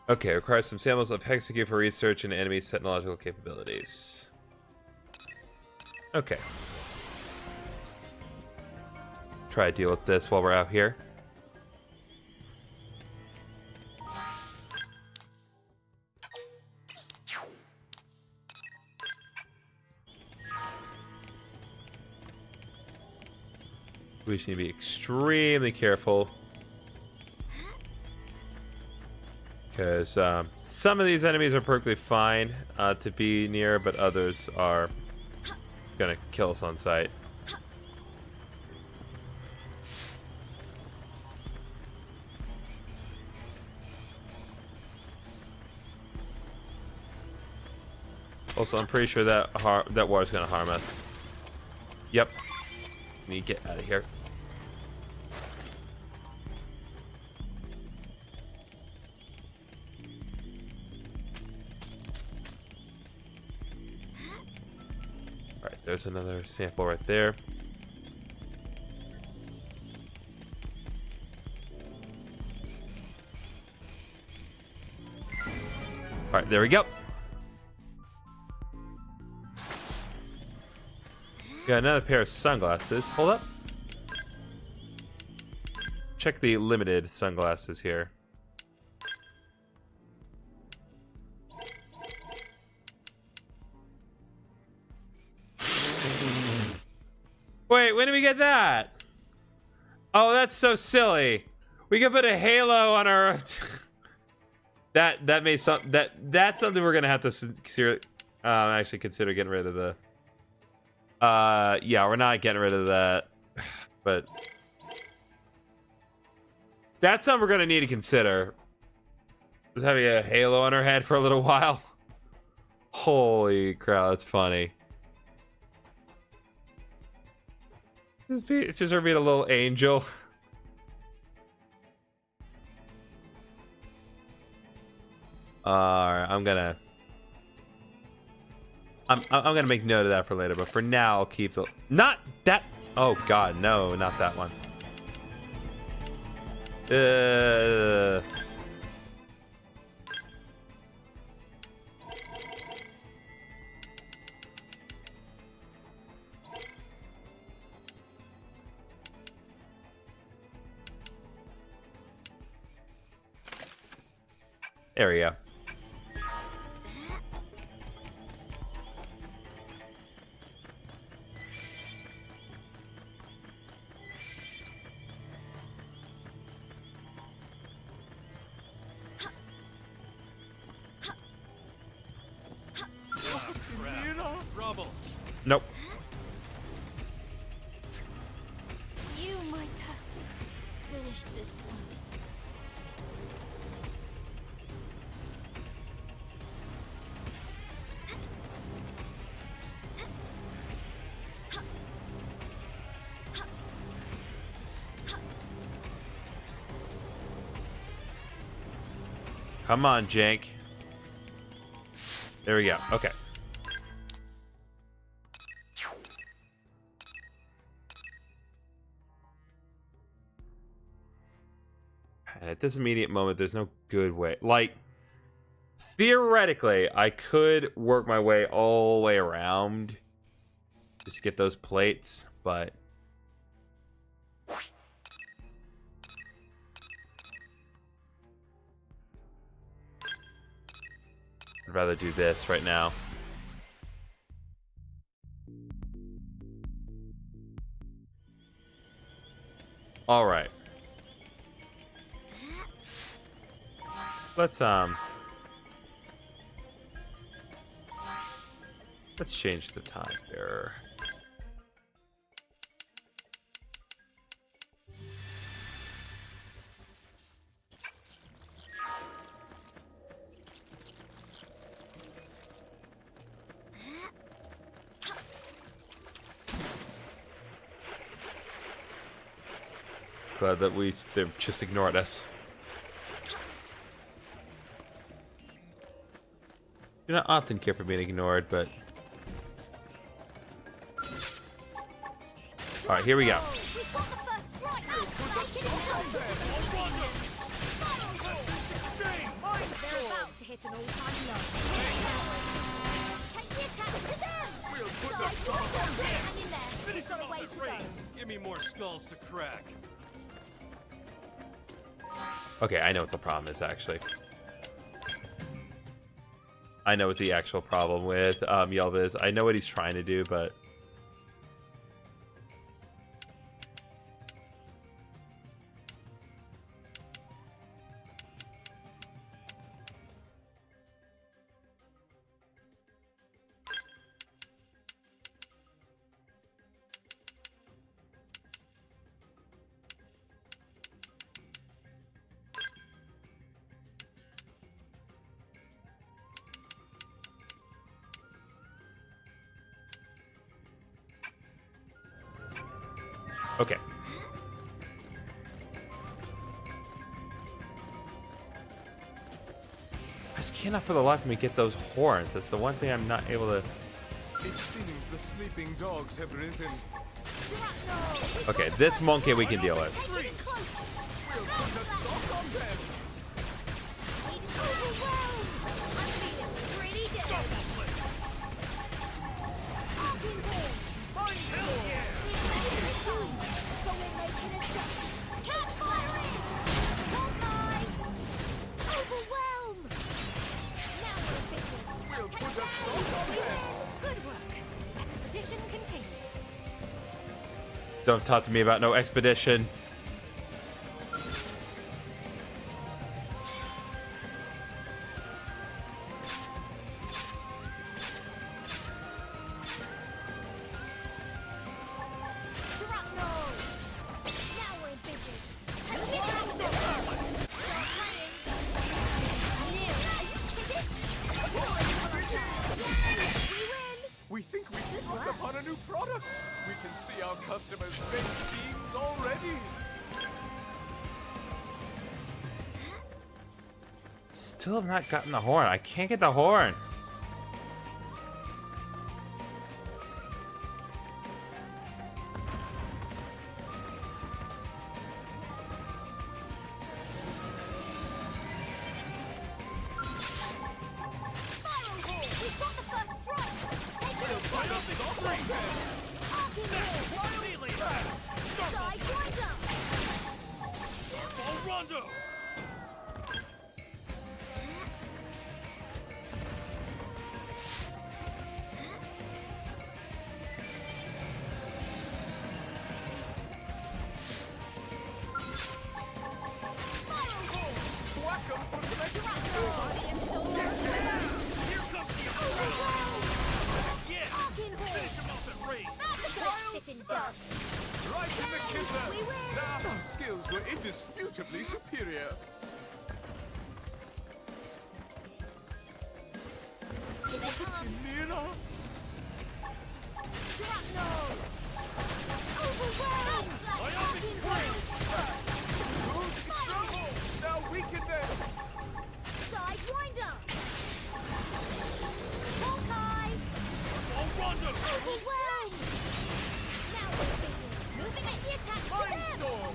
Okay, requires some samples of Hexagear for research and enemy technological capabilities. Okay. Try to deal with this while we're out here. We just need to be extremely careful. Because some of these enemies are perfectly fine to be near, but others are gonna kill us on sight. Also, I'm pretty sure that that water's gonna harm us. Yep. Need to get out of here. Alright, there's another sample right there. Alright, there we go. Got another pair of sunglasses. Hold up. Check the limited sunglasses here. Wait, when did we get that? Oh, that's so silly. We could put a halo on our that may that's something we're gonna have to actually consider getting rid of the yeah, we're not getting rid of that, but that's something we're gonna need to consider. Just having a halo on our head for a little while. Holy crap, that's funny. Just her being a little angel. Alright, I'm gonna make note of that for later, but for now I'll keep the not that. Oh god, no, not that one. There we go. Nope. You might have to finish this one. Come on, Jank. There we go. Okay. And at this immediate moment, there's no good way. Like, theoretically, I could work my way all the way around just to get those plates, but I'd rather do this right now. All right. Let's Let's change the time here. Glad that they've just ignored us. Do not often care for being ignored, but all right, here we go. We've got the first strike. They're about to hit an all-time low. Take the attack to them. We'll put a song Hang in there. We've Finish got them a way off to at go. range. Give me more skulls to crack. Okay, I know what the problem is actually. I know what the actual problem with Yelva is. I know what he's trying to do, but okay. I just cannot for the life of me get those horns. That's the one thing I'm not able to. It seems the sleeping dogs have risen. Okay, this monkey we can deal with. We'll put a sock on them. I'm feeling pretty good. Hell yeah! So we're making a shot. Catch firing! Hawkeye! Overwhelm! Now we're in business. We'll Take put a that. sock on them. Good work. Expedition continues. Don't talk to me about no expedition. Shrapnel! Now we're in business. Take it out. Start playing. Mira, are you kidding? We win! We think we stumbled upon a new product. We can see our customers' face beams already. Still have not gotten the horn. I can't get the horn. We've got the first strike! Take it out. Sidewinder! Oh, Rondo! Whack 'em for some extra Here comes the Yeah! Finish him off at range. Sitting ducks. Right in the kisser! We win! Now our skills were indisputably superior. Here they come. Mira! Shrapnel! Overwhelm! Ionic Move the stronghold! Now weaken them! Sidewinder! Hawkeye! Oh, Rondo! Overwhelmed! Now we're in business. Moving at the attack to Mind them! Storm!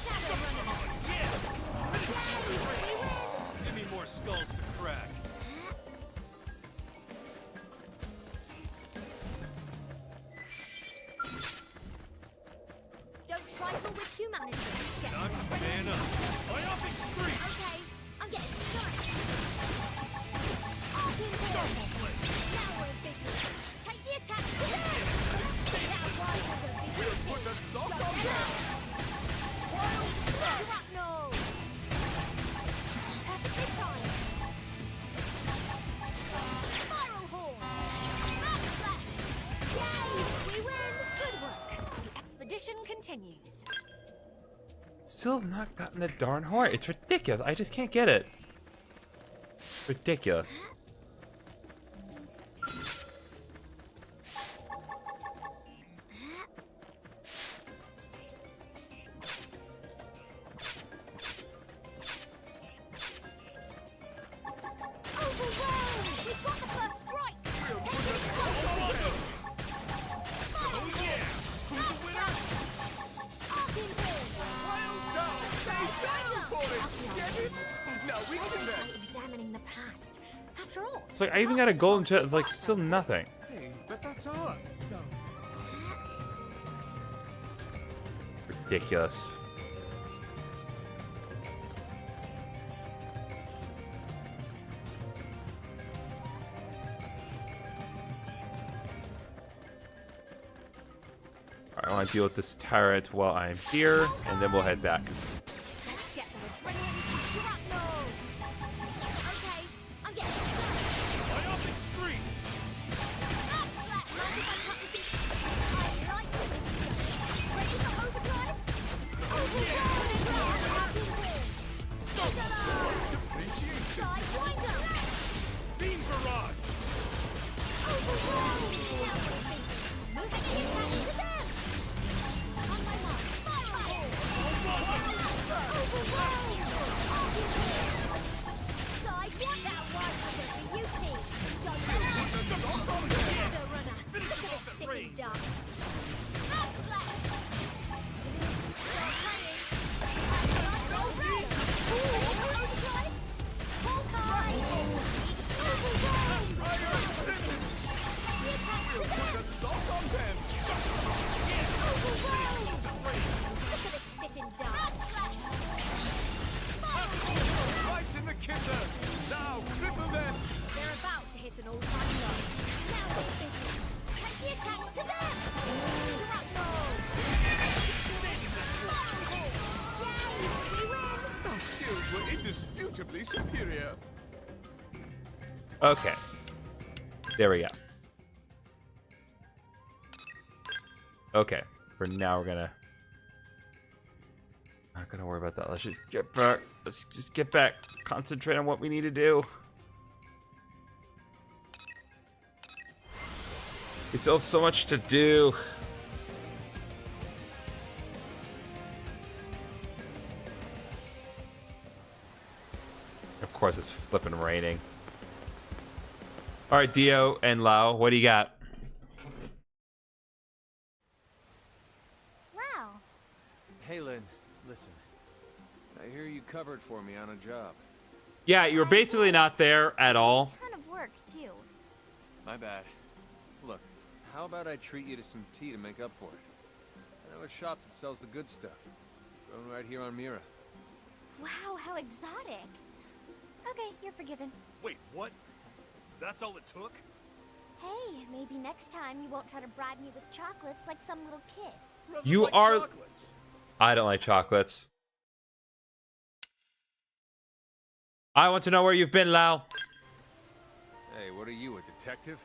Shadow runner! Yeah! We win! Give me more skulls to crack. Don't trifle with humanity, Skells. Time to man up. Ionic Streak! Okay, I'm getting started. Up in here! Now we're in business. Take the attack to them! Now riders are being We'll put a sock on them! Wild shrapnel! Perfectly timed. continues. Still have not gotten the darn horn. It's ridiculous. I just can't get it. Ridiculous. Examining the past. After all, It's like I even got a golden chest. It's like still nothing. Hey, but that's art. No. Ridiculous. Alright, I want to deal with this tyrant while I'm here, and then we'll head back. let's get the adrenaline shrapnel. Okay, I'm getting started. Biopic street. Backslash, mind if I cut this in? I like this. Ready for overdrive? Overdrive! Appreciation. Sidewinder! Beam barrage. Overdrive! Now we're thinking. Moving the attack to them! On my mark, fire! Overdrive! Sidewalk that one for you team! Don't Shadow runner! Look at this sitting duck! Backslash! Start running! Roll red! Overdrive! Hold tight! Overdrive! The attack to them! Put assault on them. Overwhelmed! Look at this sitting duck! Backslash! Right in the kisser. Now cripple them. They're about to hit an all-time low. Now we're busy. Take the attack to them! Shrapnel! Yay! We win! Our skills were indisputably superior. Okay. There we go. Okay. For now, we're gonna... Not gonna worry about that. Let's just get back. Let's just get back. Concentrate on what we need to do. We still have so much to do. Of course, it's flipping raining. All right, Dio and Lao, what do you got? Wow. Hey, Lynn, listen. I hear you covered for me on a job. Yeah, you were basically not there at all. Ton of work too. My bad. Look, how about I treat you to some tea to make up for it? I know a shop that sells the good stuff. Going right here on Mira. Wow, how exotic. Okay, you're forgiven. Wait, what? That's all it took? Hey, maybe next time you won't try to bribe me with chocolates like some little kid. Doesn't You like are- chocolates. I don't like chocolates. I want to know where you've been, Lao. Hey, what are you, a detective?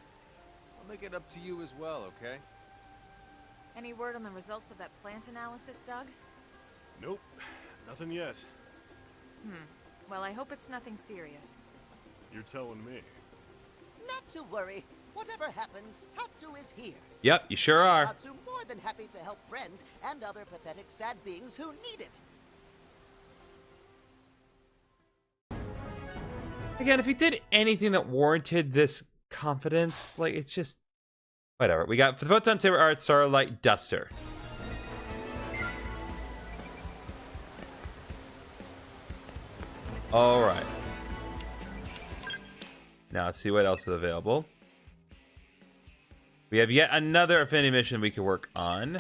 I'll make it up to you as well, okay? Any word on the results of that plant analysis, Doug? Nope, nothing yet. Well, I hope it's nothing serious. You're telling me. Not to worry. Whatever happens, Tatsu is here. Yep, you sure are. Tatsu more than happy to help friends and other pathetic sad beings who need it. Again, if he did anything that warranted this confidence, like, it's just... Whatever. We got, for the Photon Timber Art, Starlight Duster. Alright. Now, let's see what else is available. We have yet another affinity mission we can work on.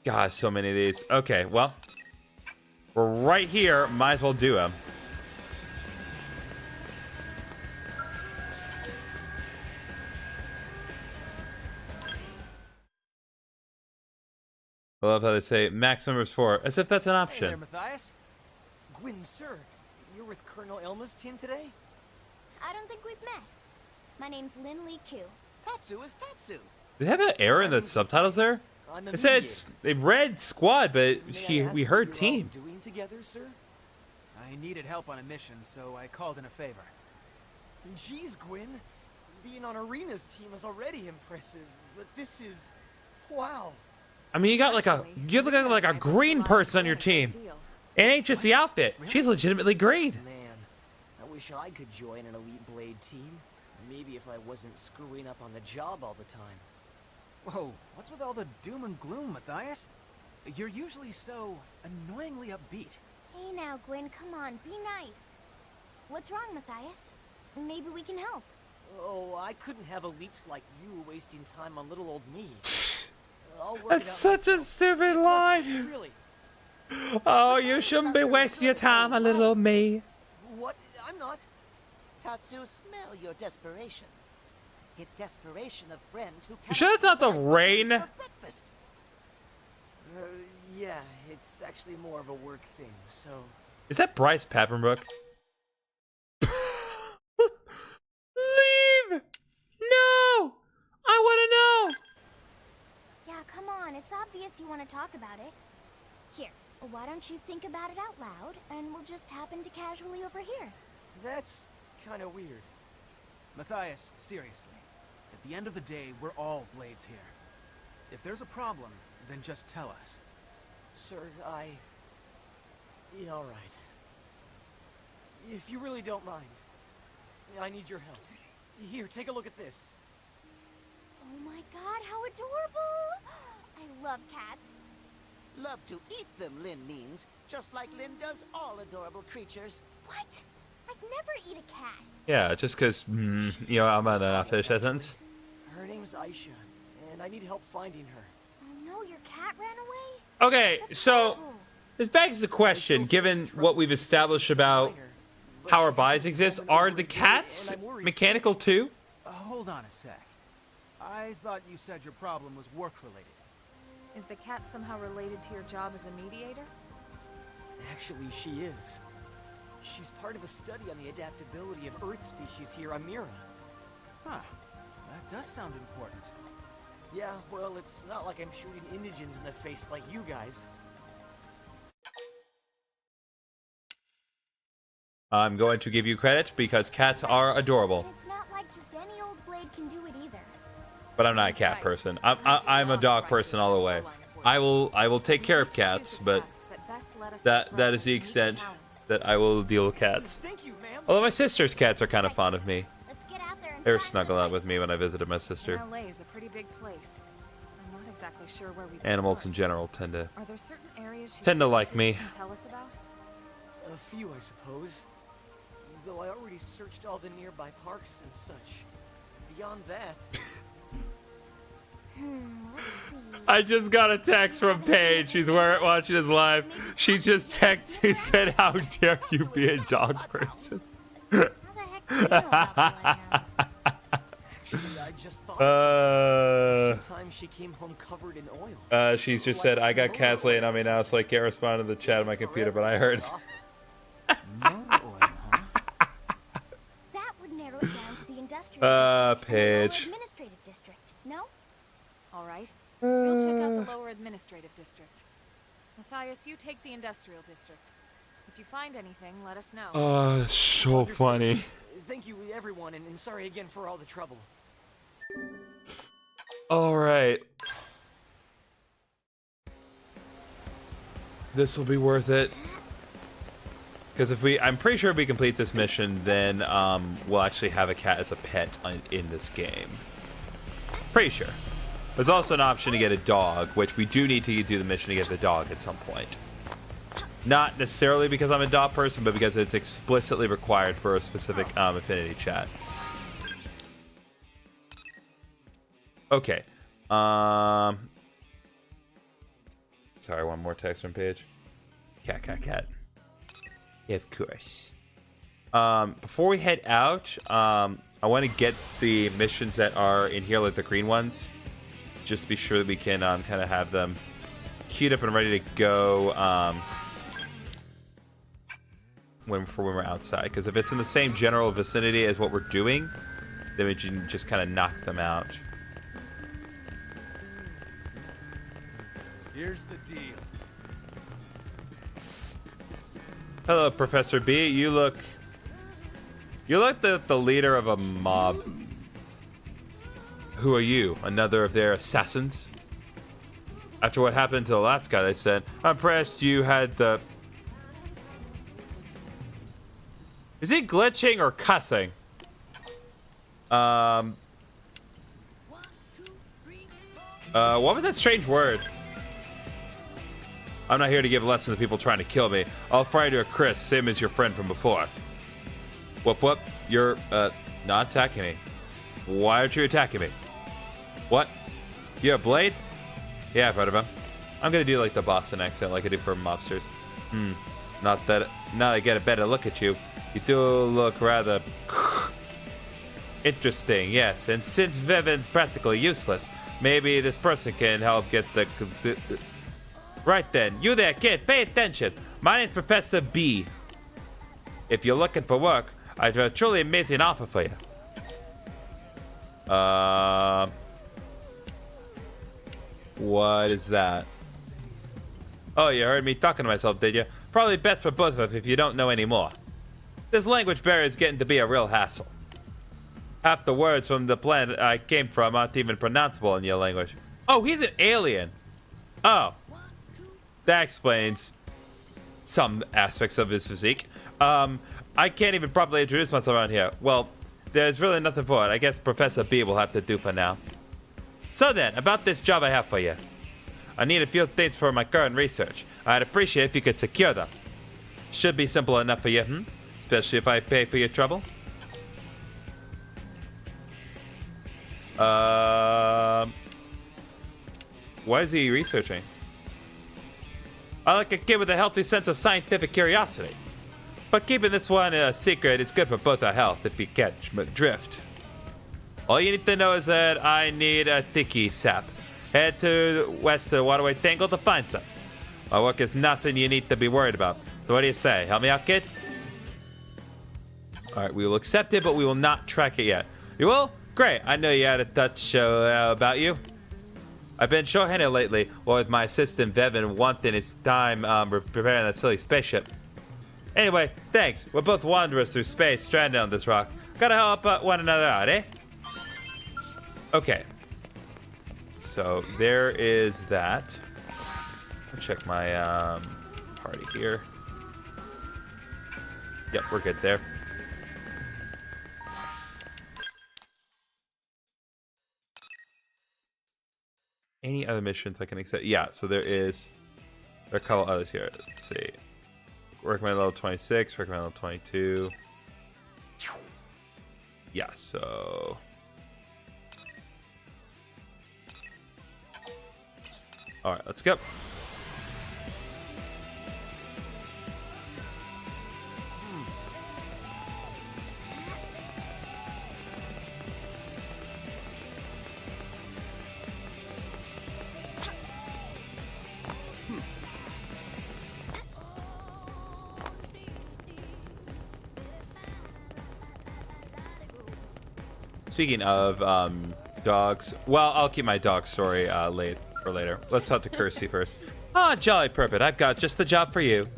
God, so many of these. Okay, well, we're right here. Might as well do them. I love how they say max numbers 4, as if that's an Hey option. there, Matthias. Gwyn, sir. you're with Colonel Elma's team today? I don't think we've met. My name's Lin Li Ku. Tatsu is Tatsu. Do they have an error in the subtitles there? I'm a It said mediator. it read squad, but May I ask we what heard you're all team. doing together, sir? I needed help on a mission, so I called in a favor. Jeez, Gwyn. Being on Arena's team is already impressive, but this is... wow. I mean, you got like a you look like a green person on your team. It ain't just the outfit. She's legitimately green. Man, I wish I could join an Elite Blade team. Maybe if I wasn't screwing up on the job all the time. Whoa, what's with all the doom and gloom, Matthias? You're usually so annoyingly upbeat. Hey now, Gwyn, come on, be nice. What's wrong, Matthias? Maybe we can help. Oh, I couldn't have elites like you wasting time on little old me. I'll work That's it out such a myself. stupid It's line. nothing, really. Oh, you shouldn't be wasting your time, a little me. What? I'm not. Tatsu, smell your desperation. Get desperation of friend who You sure it's not the decide what to eat rain? for breakfast. Yeah, it's actually more of a work thing, so... Is that Bryce Papenbrook? Leave! No! I want to know! Yeah, come on, it's obvious you want to talk about it. Here, why don't you think about it out loud, and we'll just happen to casually overhear. That's kind of weird. Matthias, seriously. At the end of the day, we're all Blades here. If there's a problem, then just tell us. Sir, yeah, all right. If you really don't mind, I need your help. Here, take a look at this. Oh my god, how adorable! I love cats. Love to eat them, Lin means, just like Lin does all adorable creatures. What? I'd never eat a cat. Yeah, just because, you know, I'm an offish essence. Her name's Aisha, and I need help finding her. Oh no, your cat ran away? Okay, That's so horrible. this begs the question, given what we've established about how our bodies exist, are the cats mechanical too? Hold on a sec. I thought you said your problem was work-related. Is the cat somehow related to your job as a mediator? Actually, she is. She's part of a study on the adaptability of Earth species here on Mira. Huh. That does sound important. Yeah, well, it's not like I'm shooting indigents in the face like you guys. I'm going to give you credit because cats are adorable, And it's not like just any old blade can do it either. but I'm not a cat person. I'm a dog person all the way. I will take care of cats, but that is the extent that I will deal with cats. Thank you, ma'am. Although my sister's cats are kind of fond of me. Let's get out there and They were find snuggle the out with me when I visited my sister. LA is a pretty big place. I'm not exactly sure where we'd Animals in start. general tend to Are there certain areas you tend to think like you me. can tell us about? A few, I suppose. Though I already searched all the nearby parks and such. Beyond that... Let's see. I just got a text from Paige. She's watching this live. She just texted me, said, "How dare you be a dog person?" How the heck do you know about bloodhounds? Actually, I just thought sometimes she came home covered in oil. She's just said, "I got cats laying on me now, so I can't respond to the chat on my computer." But I heard. Motor oil, huh? That would narrow it down to the industrial district and the Paige. lower administrative district. No? All right. We'll check out the lower administrative district. Matthias, you take the industrial district. If you find anything, let us know. Oh, so Understood. funny. Thank you, everyone, and sorry again for all the trouble. All right. This will be worth it. Because I'm pretty sure if we complete this mission, then we'll actually have a cat as a pet in this game. Pretty sure. There's also an option to get a dog, which we do need to do the mission to get the dog at some point. Not necessarily because I'm a dog person, but because it's explicitly required for a specific affinity chat. Okay. Sorry, one more text from Paige. Cat. Of course. Before we head out, I want to get the missions that are in here, like the green ones. Just to be sure that we can kind of have them queued up and ready to go. when we're outside. Because if it's in the same general vicinity as what we're doing, then we can just kind of knock them out. Here's the deal. Hello, Professor B. You look the leader of a mob. Who are you? Another of their assassins? After what happened to the last guy they sent, I'm impressed you had the... Is he glitching or cussing? What was that strange word? I'm not here to give lessons to people trying to kill me. I'll fry you to a crisp, same as your friend from before. Whoop whoop, you're, not attacking me. Why aren't you attacking me? What? You have Blade? Yeah, I've heard of him. I'm gonna do like the Boston accent like I do for mobsters. Not that, now I get a better look at you. You do look rather interesting, yes. And since Vivian's practically useless, maybe this person can help get the... Right then, you there, kid, pay attention. My name's Professor B. If you're looking for work, I have a truly amazing offer for you. What is that? Oh, you heard me talking to myself, did you? Probably best for both of us if you don't know any more. This language barrier is getting to be a real hassle. Half the words from the planet I came from aren't even pronounceable in your language. Oh, he's an alien. Oh. That explains some aspects of his physique. I can't even properly introduce myself around here. Well, there's really nothing for it. I guess Professor B will have to do for now. So then, about this job I have for you. I need a few things for my current research. I'd appreciate if you could secure them. Should be simple enough for you, Especially if I pay for your trouble. What is he researching? I like a kid with a healthy sense of scientific curiosity. But keeping this one a secret is good for both our health, if you catch my drift. All you need to know is that I need a tiki sap. Head to west to the Waterway Tangle to find some. My work is nothing you need to be worried about. So what do you say? Help me out, kid? Alright, we will accept it, but we will not track it yet. You will? Great. I know you had a touch about you. I've been short-handed lately, while with my assistant Vevin wanting his time preparing that silly spaceship. Anyway, thanks. We're both wanderers through space, stranded on this rock. Gotta help one another out, eh? Okay. So, there is that. I'll check my party here. Yep, we're good there. Any other missions I can accept? Yeah, so there are a couple others here. Let's see. Recommend level 26, recommend level 22. Yeah, so... Alright, let's go. Speaking of dogs, well, I'll keep my dog story late for later. Let's talk to Kersey first. Ah, jolly Purpet, I've got just the job for you.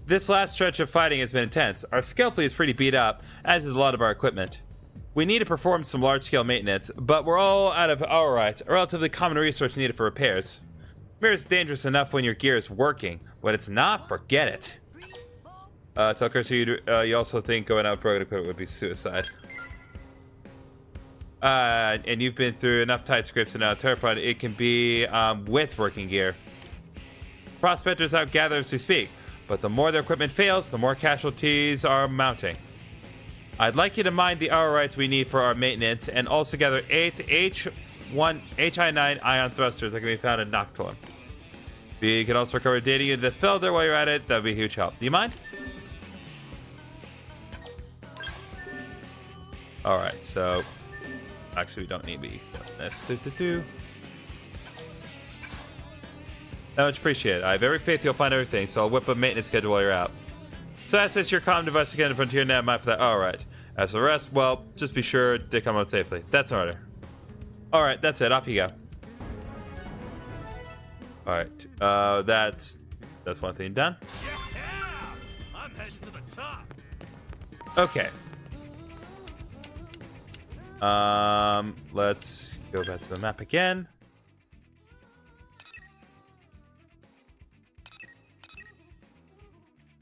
This last stretch of fighting has been intense. Our scale fleet is pretty beat up, as is a lot of our equipment. We need to perform some large-scale maintenance, but we're all out of aurite, a relatively common resource needed for repairs. Mira is dangerous enough when your gear is working. When it's not, forget it. Tell Kersey you also think going out broken equipment would be suicide. And you've been through enough tight scripts and now terrified it can be with working gear. Prospectors outgather as we speak, but the more their equipment fails, the more casualties are mounting. I'd like you to mind the aurites we need for our maintenance, and also gather 8 HI-9 ion thrusters that can be found in Noctilum. You can also recover data into the Felder while you're at it. That'd be a huge help. Do you mind? Alright, so... Actually, we don't need to be this. Much appreciated. I have every faith you'll find everything, so I'll whip a maintenance schedule while you're out. So access your comm device again to Frontier Nav map for that. Alright. As for the rest, well, just be sure they come out safely. That's an order. Alright, that's it. Off you go. Alright. That's one thing done. Yeah! I'm heading to the top. Okay. Let's go back to the map again.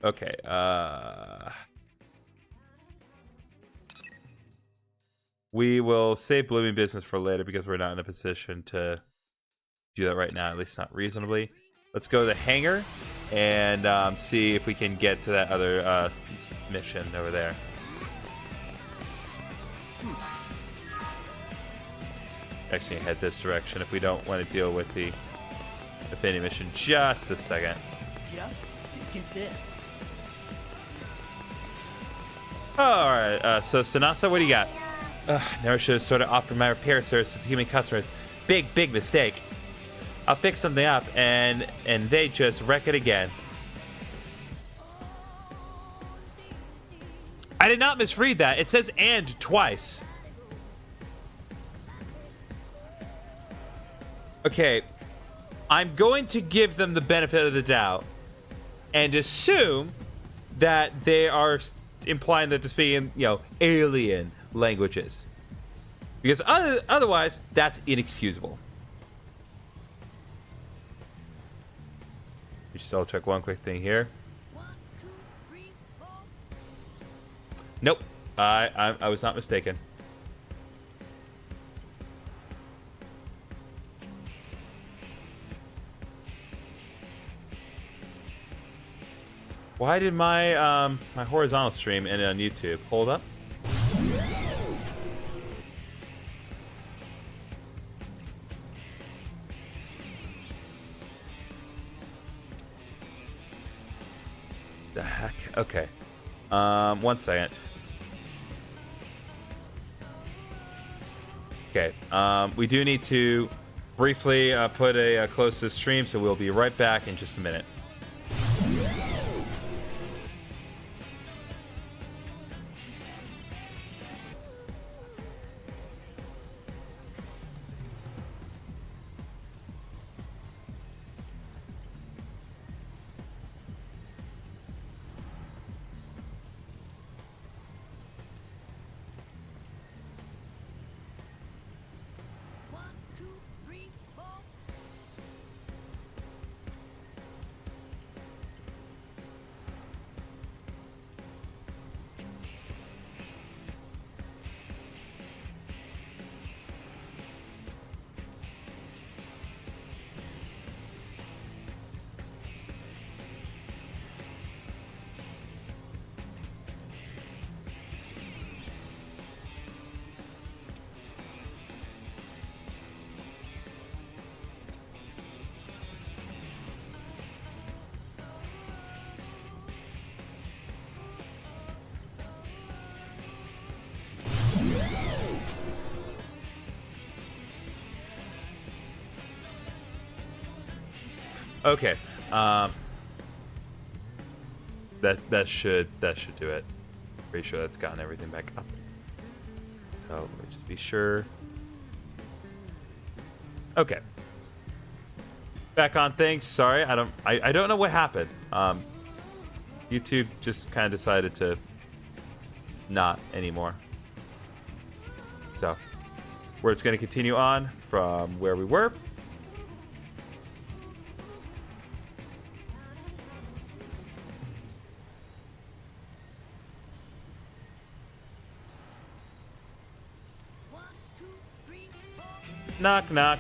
Okay, we will save blooming business for later because we're not in a position to do that right now, at least not reasonably. Let's go to the hangar and see if we can get to that other mission over there. Actually, head this direction if we don't want to deal with the Affinity mission just a second. Yep, get this. Alright, so Sanasa, what do you got? Never should have sort of offered my repair services to human customers. Big mistake. I'll fix something up and they just wreck it again. I did not misread that. It says "and" twice. Okay, I'm going to give them the benefit of the doubt and assume that they are implying that they're speaking, alien languages. Because otherwise, that's inexcusable. You just double check one quick thing here. Nope, I was not mistaken. Why did my my horizontal stream end on YouTube? Hold up. The heck? Okay. 1 second. Okay. We do need to briefly put a close to the stream, so we'll be right back in just a minute. Okay. That should do it. Pretty sure that's gotten everything back up. So let me just be sure. Okay. Back on things. Sorry, I don't know what happened. YouTube just kind of decided to not anymore. So we're just going to continue on from where we were. Knock, knock.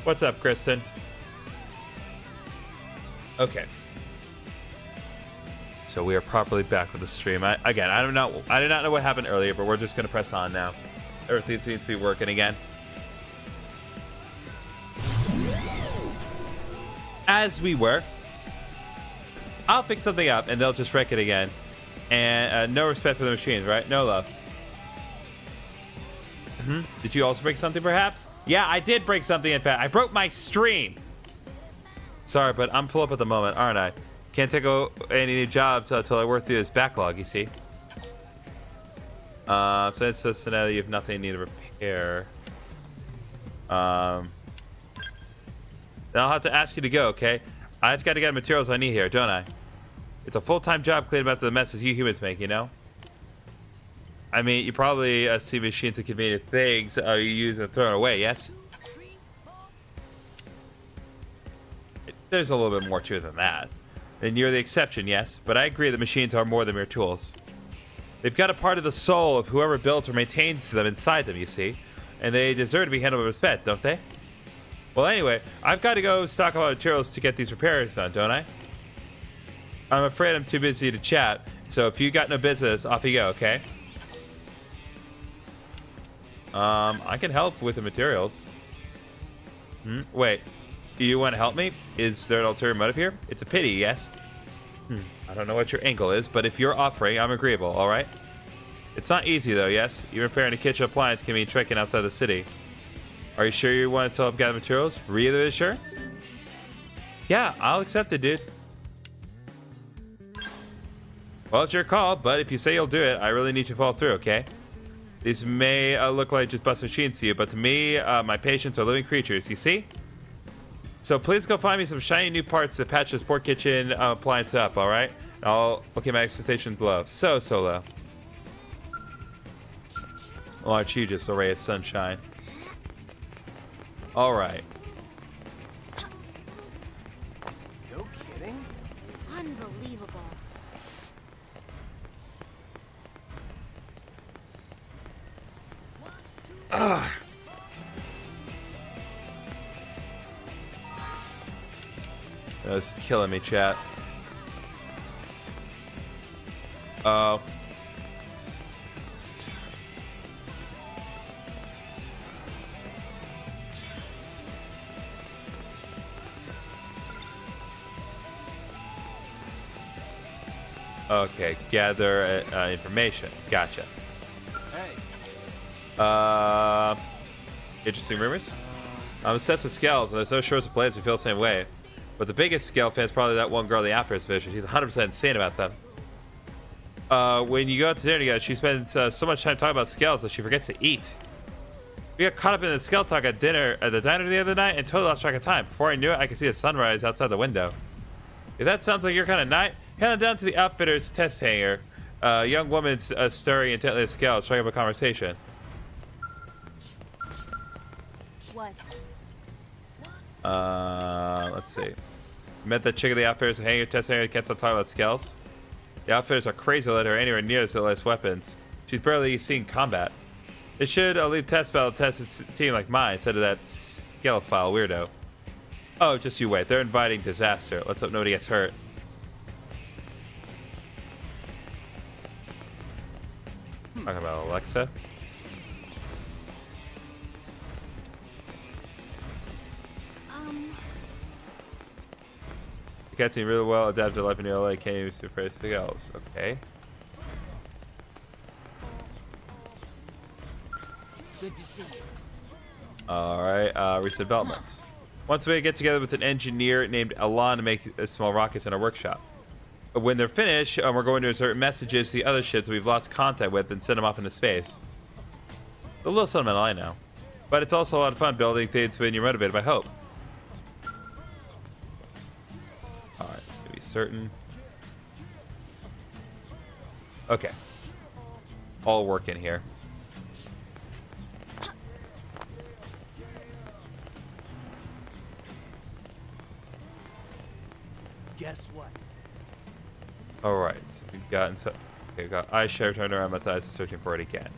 What's up, Kristen? Okay. So we are properly back with the stream. I did not know what happened earlier, but we're just going to press on now. Everything seems to be working again. As we were. I'll pick something up, and they'll just wreck it again. And no respect for the machines, right? No love. Did you also break something, perhaps? Yeah, I did break something in fact. I broke my stream. Sorry, but I'm full up at the moment, aren't I? Can't take any new jobs until I work through this backlog, you see. So it says so now you have nothing you need to repair. Then I'll have to ask you to go, okay? I've got to get the materials I need here, don't I? It's a full-time job cleaning up the messes you humans make, you know? I mean, you probably see machines and convenient things you use and throw it away, yes? There's a little bit more to it than that. And you're the exception, yes? But I agree that machines are more than mere tools. They've got a part of the soul of whoever builds or maintains them inside them, you see? And they deserve to be handled with respect, don't they? Well, anyway, I've got to go stock up on materials to get these repairs done, don't I? I'm afraid I'm too busy to chat, so if you got no business, off you go, okay? I can help with the materials. Wait, you want to help me? Is there an ulterior motive here? It's a pity, yes? I don't know what your angle is, but if you're offering, I'm agreeable, alright? It's not easy though, yes? Even repairing a kitchen appliance can mean trekking outside the city. Are you sure you want to still help gather materials? Really sure? Yeah, I'll accept it, dude. Well, it's your call, but if you say you'll do it, I really need you to follow through, okay? These may look like just bust machines to you, but to me, my patients are living creatures, you see? So please go find me some shiny new parts to patch this poor kitchen appliance up, alright? Okay, my expectations low. So low. Oh, aren't you just a ray of sunshine? Alright. No kidding? Unbelievable. That's killing me, chat. Oh. Okay, gather information. Gotcha. Hey. Interesting rumors. I'm obsessed with Skells, and there's no shortage of players who feel the same way. But the biggest Skell fan is probably that one girl in the Outburst division. She's 100% insane about them. When you go out to dinner together, she spends so much time talking about Skells that she forgets to eat. We got caught up in the Skell talk at dinner at the diner the other night and totally lost track of time. Before I knew it, I could see the sunrise outside the window. If that sounds like your kind of night, head on down to the Outfitters test hangar. A young woman's stirring intently at Skells, trying up a conversation. What? Let's see. Met that chick at the Outfitters hangar test hangar. Can't stop talking about Skells. The Outfitters are crazy to let her anywhere near the latest weapons. She's barely seen combat. It should leave test battle to test its team like mine instead of that Skelephile weirdo. Oh, just you wait. They're inviting disaster. Let's hope nobody gets hurt. Talking about Alexa. The cat seemed really well adapted to life in LA. Can't even see afraid of Skells. Okay. Good to see you. Alright, recent developments. Once we get together with an engineer named Alon to make small rockets in our workshop. When they're finished, we're going to insert messages to the other ships we've lost contact with and send them off into space. A little sentimental, I know. But it's also a lot of fun building things when you're motivated by hope. Alright, to be certain. Okay. All working here. Guess what? Alright, so we've gotten so okay, we got I share turned around my thighs and searching for it again.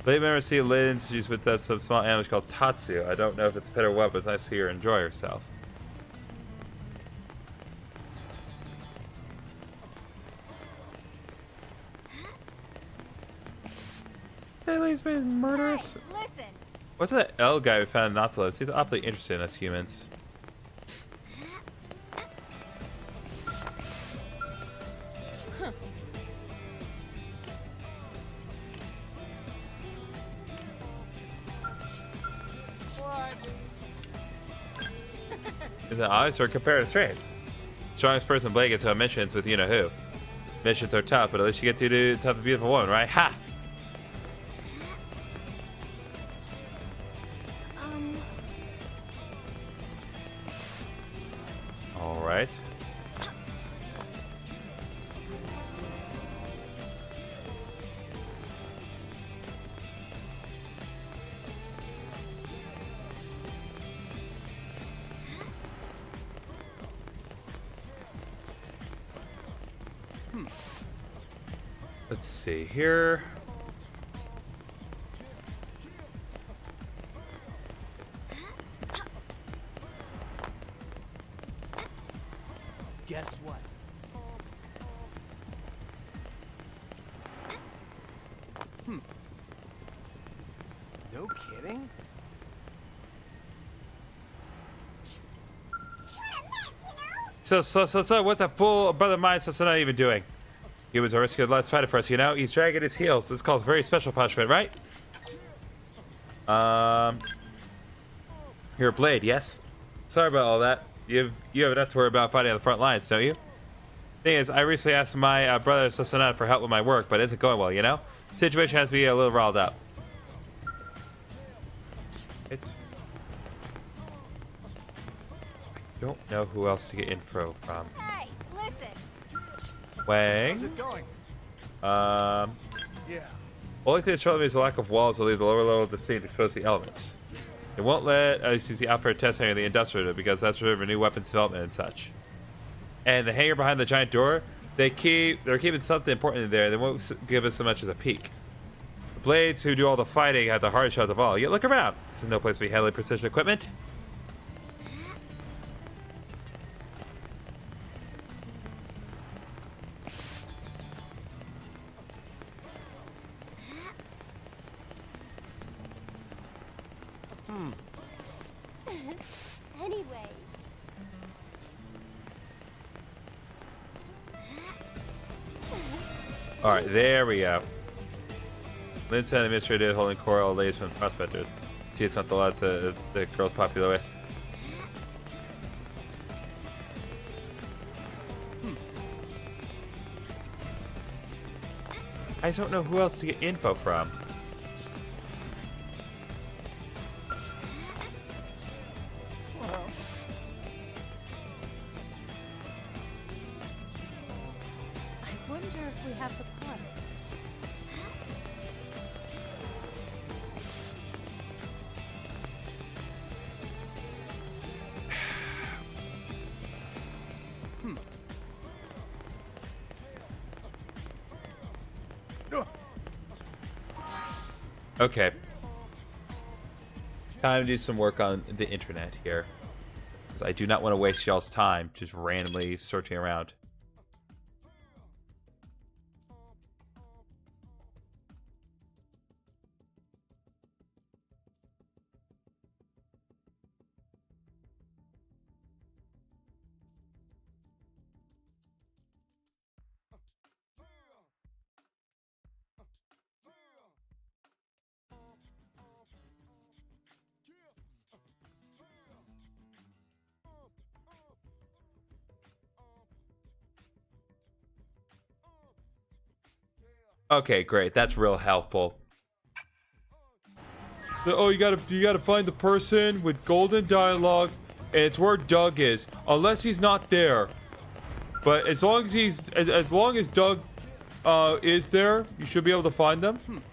Late member see Lynn introduced with us some small animals called Tatsu. I don't know if it's a pet or what, but it's nice to see her enjoy herself. Haley's been murderous. Hey, listen. What's that L guy we found in Nautilus? He's awfully interested in us humans. Is it obvious or comparative strength? Strongest person Blade gets on missions with you-know-who. Missions are tough, but at least you get to do tough and beautiful woman, right? Ha! Alright. Let's see here. Guess what? No kidding? So, what's that fool brother of mine Sasana even doing? He was a risky let's fight it for us, you know? He's dragging his heels. This calls very special punishment, right? You're a Blade, yes? Sorry about all that. You have enough to worry about fighting on the front lines, don't you? Thing is, I recently asked my brother Sasana for help with my work, but it isn't going well, you know? Situation has to be a little riled up. I don't know who else to get info from. Hey, listen. Wang. How's it going? Yeah. Only thing that's troubling me is the lack of walls will leave the lower level of the scene exposed to the elements. It won't let us use the operator test hangar in the industrial because that's for new weapons development and such. And the hangar behind the giant door, they're keeping something important in there. They won't give us so much as a peek. The Blades who do all the fighting have the hardest shots of all. Yet look around. This is no place to be handling precision equipment. Anyway. Alright, there we go. Lindsay and administrator holding coral ladies from prospectors. See, it's not the lads that the girl's popular with. I don't know who else to get info from. I wonder if we have the parts. Okay. Time to do some work on the internet here. Because I do not want to waste y'all's time just randomly searching around. Okay, great. That's real helpful. Oh, you gotta find the person with golden dialogue, and it's where Doug is, unless he's not there. But as long as Doug is there, you should be able to find them.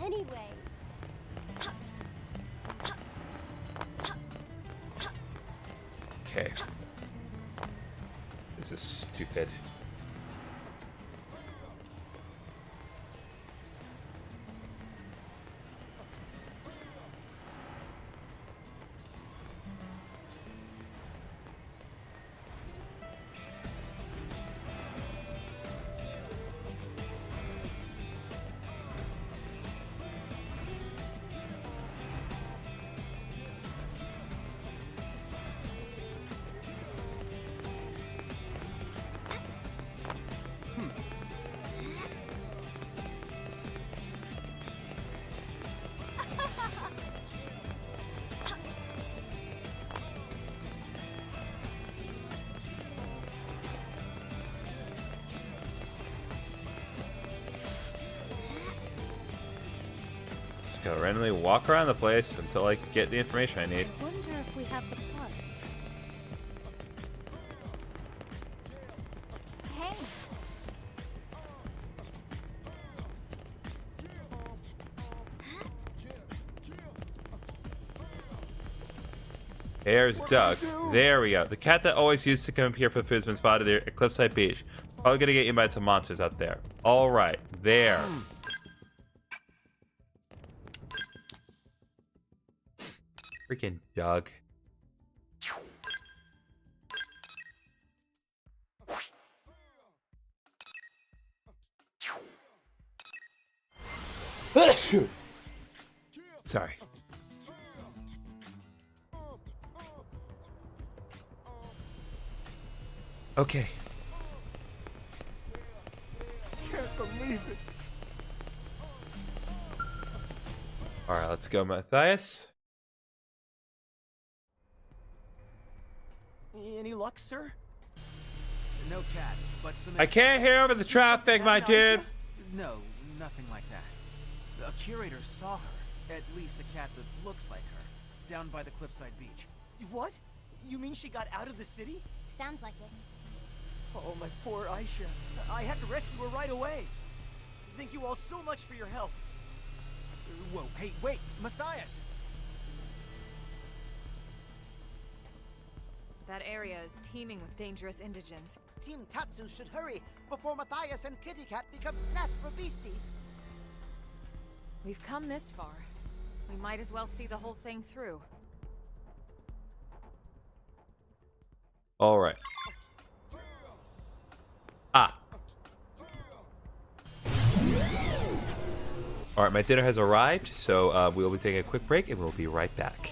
Anyway. Okay. This is stupid. go randomly walk around the place until I get the information I need. I wonder if we have the parts. Hey, There's Doug. There we go. The cat that always used to come up here for the food's been spotted there at Cliffside Beach. Probably gonna get eaten by some monsters out there. Alright, there. Freaking Doug. Sorry. Okay. Can't believe it. Alright, let's go, Matthias. Any luck, sir? No cat, but some. I can't hear over the traffic, my dude. No, nothing like that. The curator saw her, at least a cat that looks like her, down by the cliffside beach. What? You mean she got out of the city? sounds like it. Oh, my poor Aisha. I have to rescue her right away. Thank you all so much for your help. Whoa, hey, wait, Matthias! That area is teeming with dangerous indigents. Team Tatsu should hurry before Matthias and Kitty Cat become snapped for beasties. We've come this far. We might as well see the whole thing through. All right. Ah. All right, my dinner has arrived, so we'll be taking a quick break, and we'll be right back.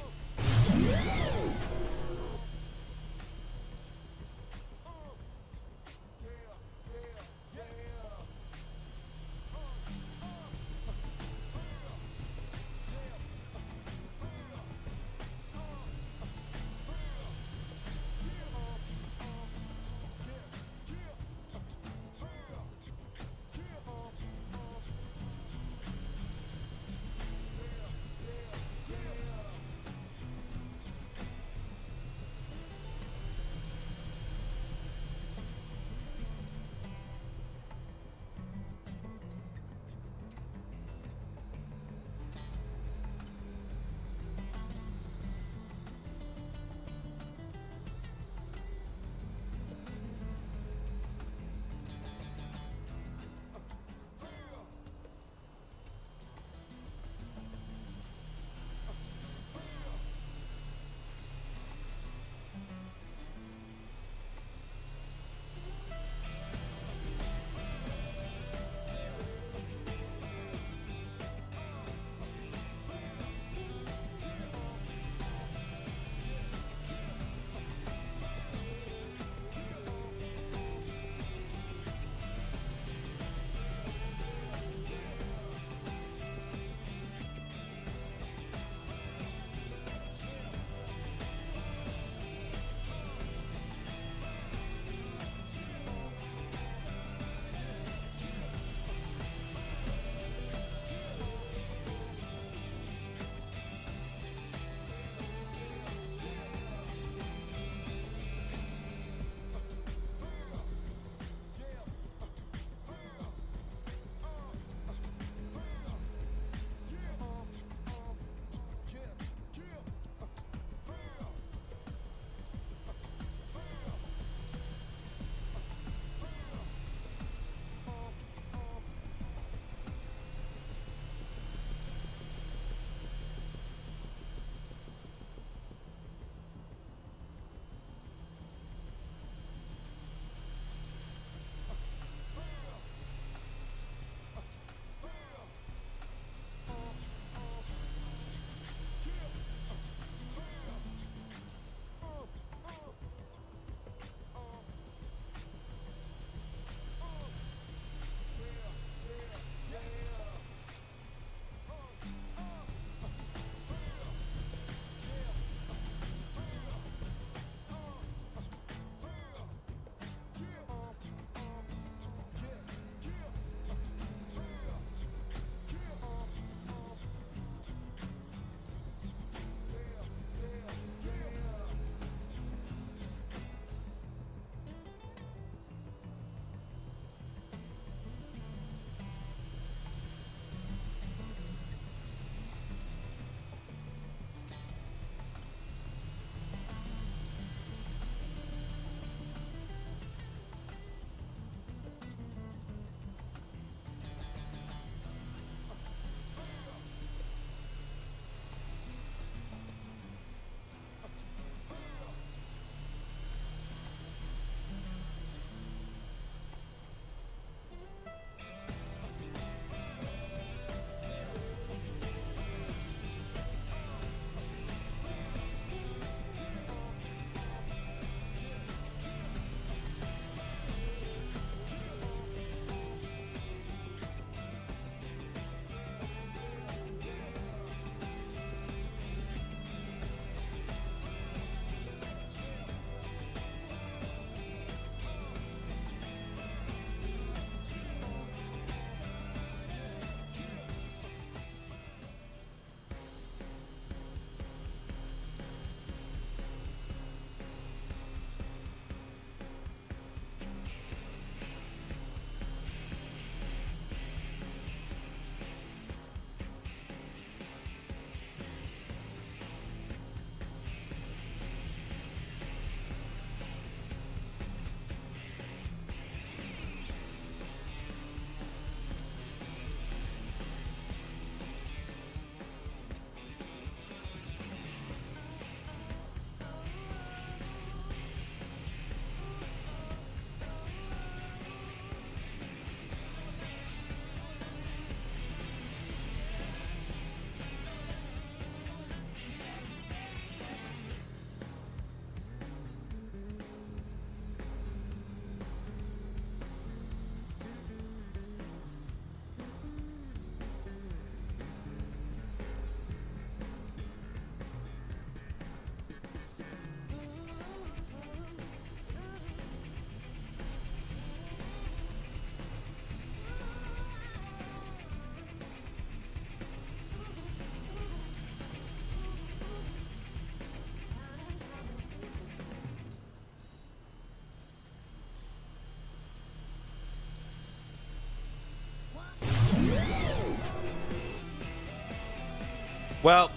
Well,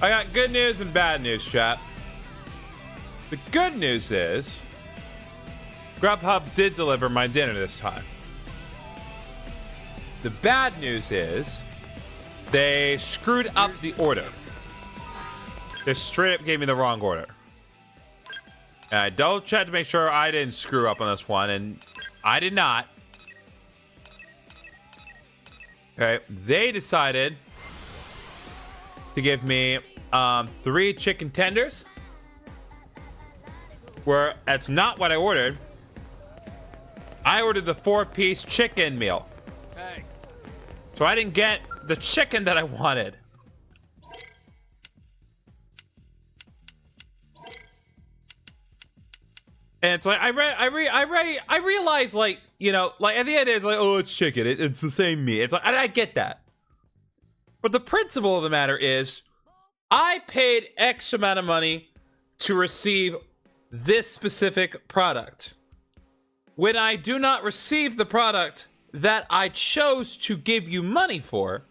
I got good news and bad news, chat. The good news is Grubhub did deliver my dinner this time. The bad news is they screwed up the order. They straight up gave me the wrong order. And I double checked to make sure I didn't screw up on this one, and I did not. Okay, they decided to give me 3 chicken tenders, where that's not what I ordered. I ordered the 4-piece chicken meal. Hey. So I didn't get the chicken that I wanted. And it's like I realize, like, you know, like at the end it's like, oh, it's chicken, it's the same meat. It's like I get that, but the principle of the matter is, I paid X amount of money to receive this specific product. When I do not receive the product that I chose to give you money for,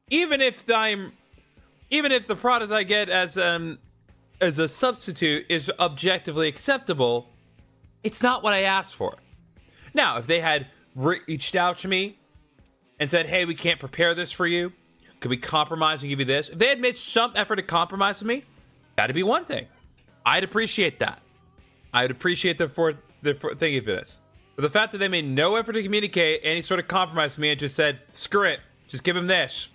even if the product I get as a substitute is objectively acceptable, it's not what I asked for. Now, if they had reached out to me and said, hey, we can't prepare this for you, could we compromise and give you this? If they had made some effort to compromise with me, that'd be one thing. I'd appreciate that. I'd appreciate the thinking for this. But the fact that they made no effort to communicate any sort of compromise with me and just said, screw it, just give him this,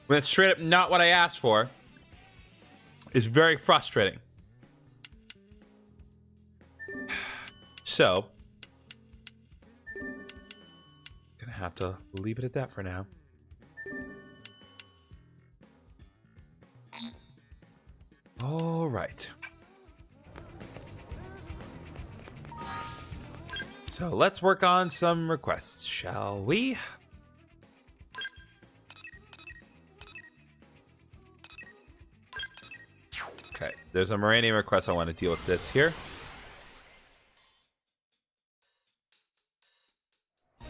when it's straight up not what I asked for, is very frustrating. So, gonna have to leave it at that for now. All right. So let's work on some requests, shall we? Okay, there's a Moranian request. I want to deal with this here.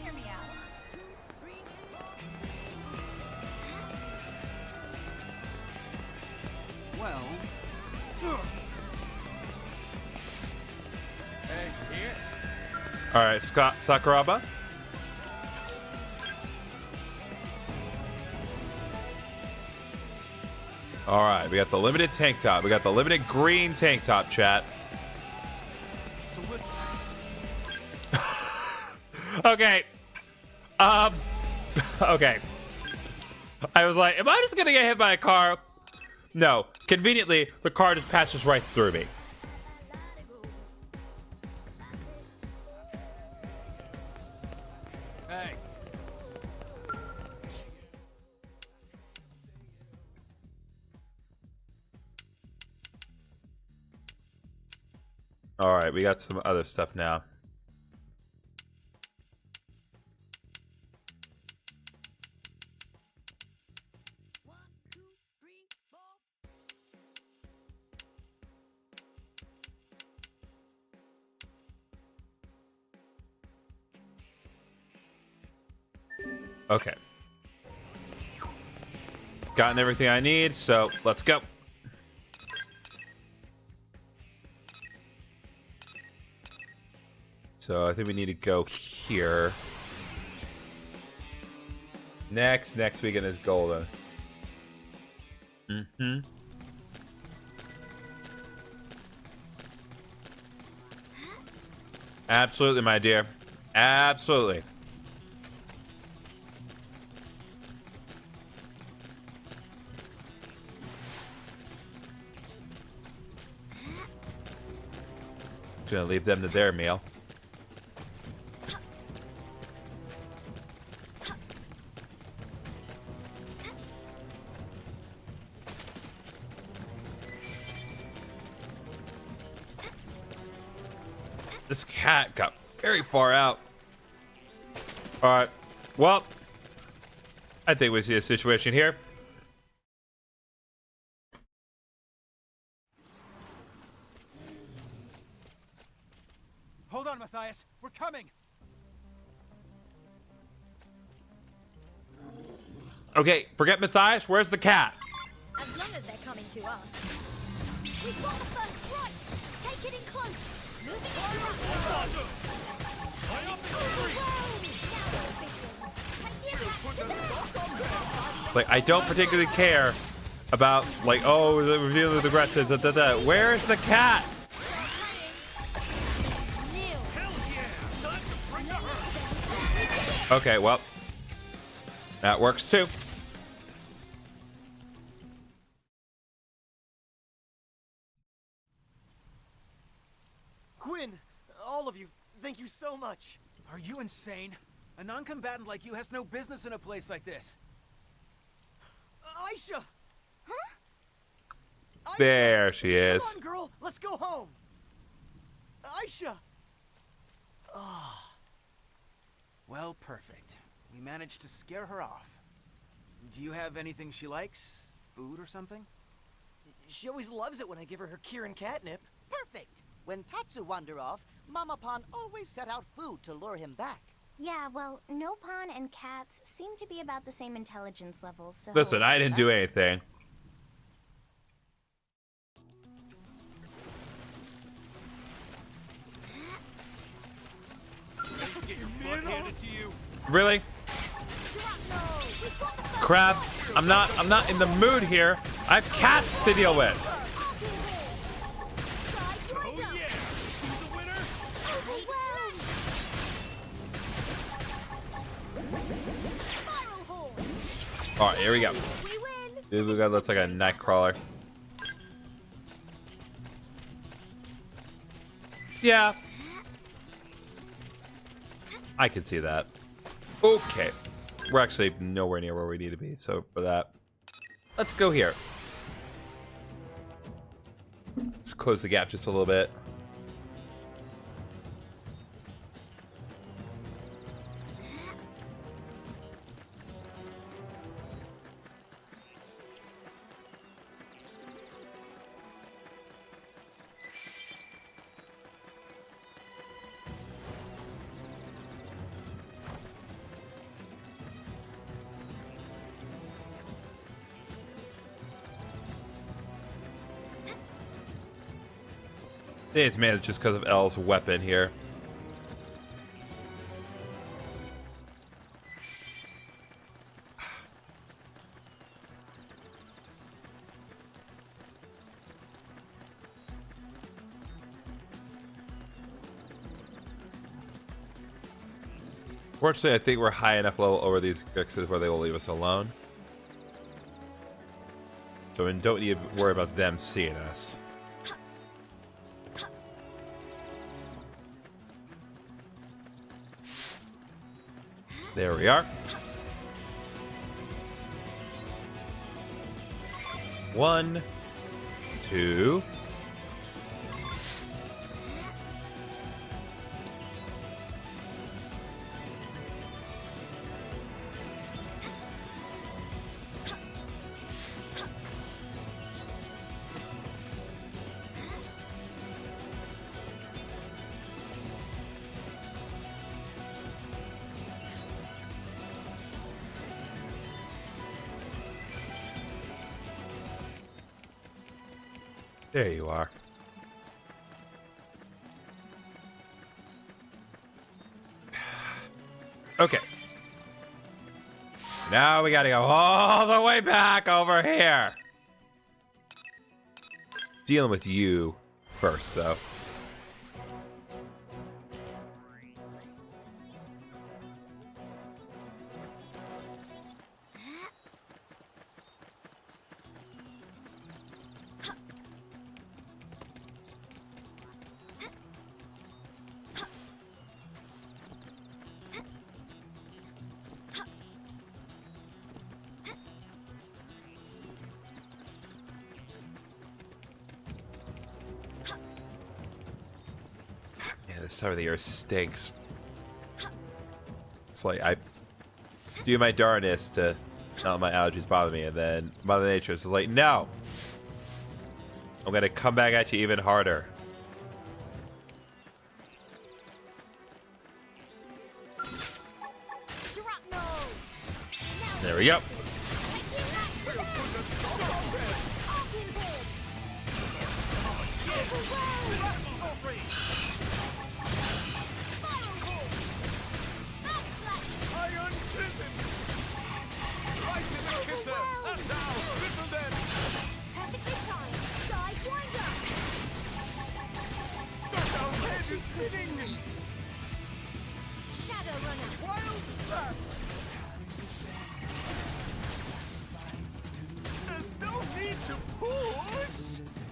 Hear me out. Well. Hey, here. All right, Scott Sakuraba. All right, we got the limited tank top. We got the limited green tank top, chat. So listen. Okay. Okay. I was like, am I just gonna get hit by a car? No. Conveniently, the car just passes right through me. Hey. All right, we got some other stuff now. Okay. Gotten everything I need, so let's go. So I think we need to go here. Next weekend is golden. Mm-hmm. Absolutely, my dear. Absolutely. Just gonna leave them to their meal. This cat got very far out. All right. Well, I think we see a situation here. Hold on, Matthias. We're coming. Okay, forget Matthias. Where's the cat? As long as they're coming to us. We've got the first strike. Take it in close. Moving it. It's like, I don't particularly care about, like, oh, the reveal of the regrets. Where's the cat? Okay, well, that works too. Quinn, all of you, thank you so much. Are you insane? A non-combatant like you has no business in a place like this. Aisha! Huh? Aisha! There she is. Come on, girl, let's go home. Aisha! Well, perfect. We managed to scare her off. Do you have anything she likes? Food or something? She always loves it when I give her Kieran catnip. Perfect! When Tatsu wander off, Mama Pan always set out food to lure him back. Yeah, well, Nopon and cats seem to be about the same intelligence levels, so... Listen, I didn't do anything. Get your butt handed to you. Really? Crap. I'm not in the mood here. I have cats to deal with. Oh yeah! Who's a winner? Alright, here we go. Dude, we got looks like a night crawler. Yeah. I can see that. Okay. We're actually nowhere near where we need to be, so for that. Let's go here. Let's close the gap just a little bit. I think it's mainly just because of L's weapon here. Fortunately, I think we're high enough level over these fixes where they will leave us alone. So we don't need to worry about them seeing us. There we are. 1, 2. There you are. Okay. Now we gotta go all the way back over here. Dealing with you first, though. This time of the year stinks. It's like I do my darnest to not let my allergies bother me, and then Mother Nature is like, no, I'm gonna come back at you even harder. There we go. Iron prison! Right in the kisser! And now, little then! Perfectly timed. Sidewinder. Stuck our head is spinning! Shadow runner. Wild slash! There's no need to push!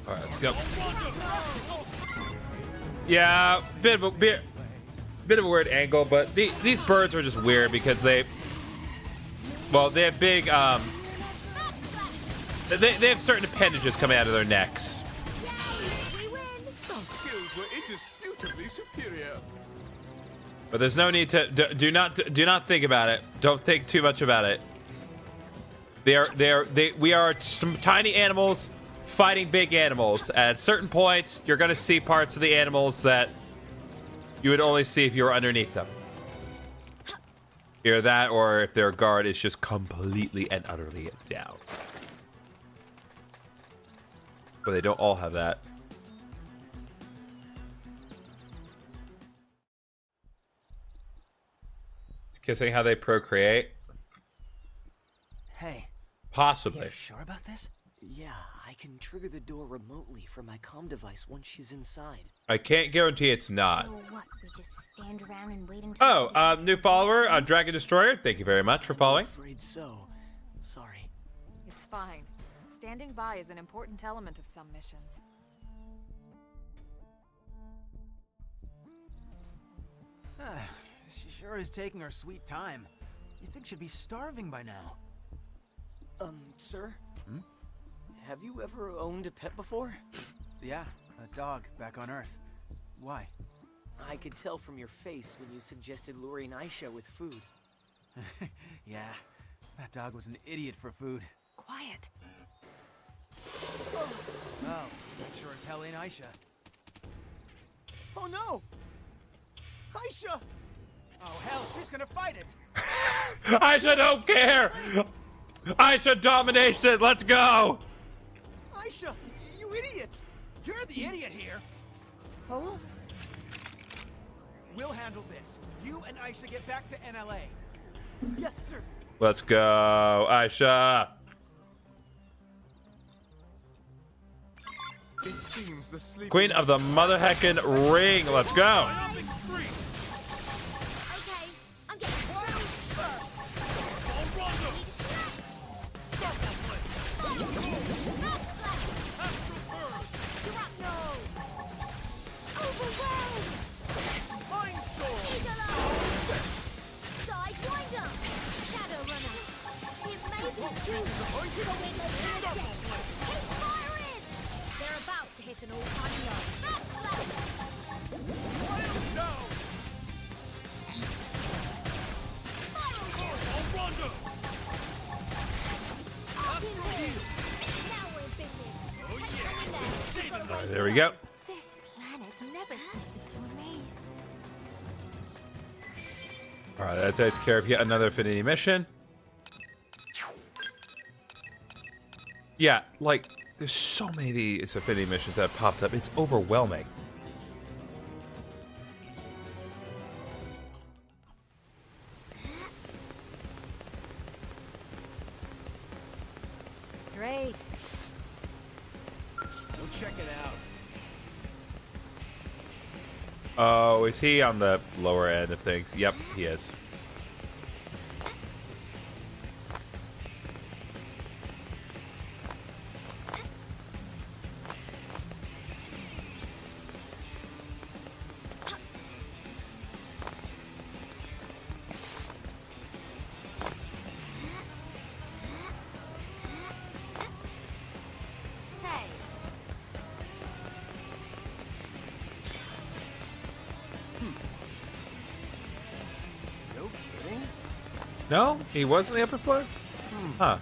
All right, let's go. Yeah, bit of a weird angle, but these birds are just weird because they have big they have certain appendages coming out of their necks. Our skills were indisputably superior. But there's no need to do not think about it. Don't think too much about it. We are some tiny animals fighting big animals. At certain points, you're gonna see parts of the animals that you would only see if you were underneath them. Either that, or if their guard is just completely and utterly down. But they don't all have that. It's kissing how they procreate. Hey. Possibly. You sure about this? Yeah, I can trigger the door remotely from my comm device once she's inside. I can't guarantee it's not. So what? We just stand around and wait until Oh, she decides new to follower, do Dragon Destroyer. Thank you very much for following. I'm afraid so. Sorry. It's fine. Standing by is an important element of some missions. She sure is taking her sweet time. You'd think she'd be starving by now. Sir? Have you ever owned a pet before? Yeah, a dog back on Earth. Why? I could tell from your face when you suggested luring Aisha with food. Yeah, that dog was an idiot for food. Quiet. Oh, that sure as hell ain't Aisha. Oh no! Aisha! Oh hell, she's gonna fight it! Aisha don't care! Aisha domination, let's go! Aisha, you idiot! You're the idiot here! Huh? We'll handle this. You and Aisha get back to NLA. Yes, sir. Let's go, Aisha! It seems the sleeping Queen of the mother heckin' ring, let's go! Biotic scream! Okay, I'm getting so Rondo! Stop that Back slash. Astral bird! Shrapnel. Overwhelm. Mind storm! Eagle Sidewinder. Shadow runner. It may be true. Disappointed? But we're not Stop dead. that play! Keep firing. They're about to hit an all-time low. Back slash. Wild down! Rondo! Up in there. Now we're in business. Oh Take yeah! them in there. Saving Gotta them. wait There we go. This planet never ceases to amaze. Alright, that takes care of yet another affinity mission. Yeah, like, there's so many of these affinity missions that have popped up. It's overwhelming. Great. Go check it out. Oh, is he on the lower end of things? Yep, he is. Hey. No kidding? No? He was in the upper floor? Huh.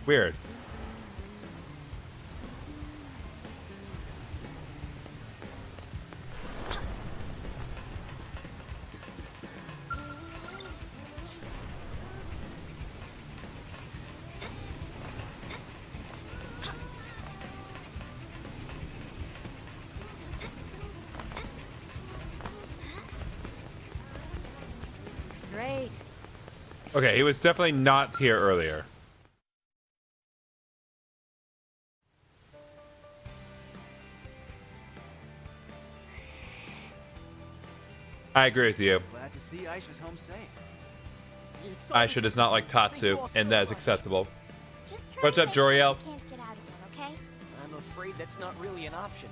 Weird. Okay, he was definitely not here earlier. I agree with you. Glad to see Aisha's home safe. Aisha does not like Tatsu, and that is acceptable. Just try What's to up, make sure Joriel? she can't get out again, okay? I'm afraid that's not really an option.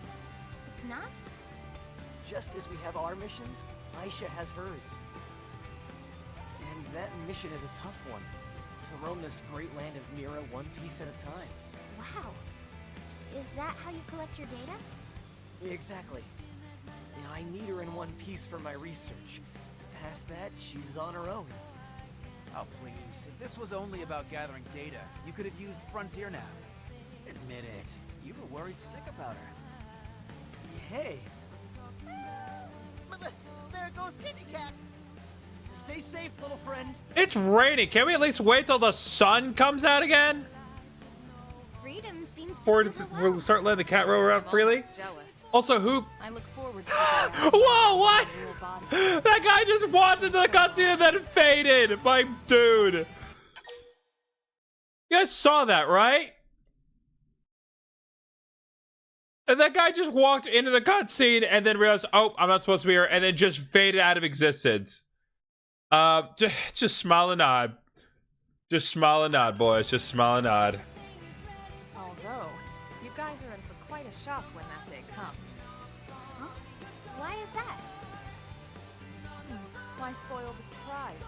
It's not? Just as we have our missions, Aisha has hers. And that mission is a tough one. To roam this great land of Mira one piece at a time. Wow. Is that how you collect your data? Exactly. I need her in one piece for my research. Past that, she's on her own. Oh, please. If this was only about gathering data, you could have used Frontier Nav. Admit it. You were worried sick about her. Hey, There goes Kitty Cat. stay safe, little friend. It's raining. Can we at least wait till the sun comes out again? Freedom seems to Before suit her well. we start letting the cat roll around freely? Almost jealous. Also, who? I look forward to Whoa, what? That guy just walked into the cutscene and then faded. My dude. You guys saw that, right? And that guy just walked into the cutscene and then realized, oh, I'm not supposed to be here, and then just faded out of existence. Just smile and nod. Just smile and nod, boys. Just smile and nod. Although, you guys are in for quite a shock when that day comes. Huh? Why is that? Why spoil the surprise?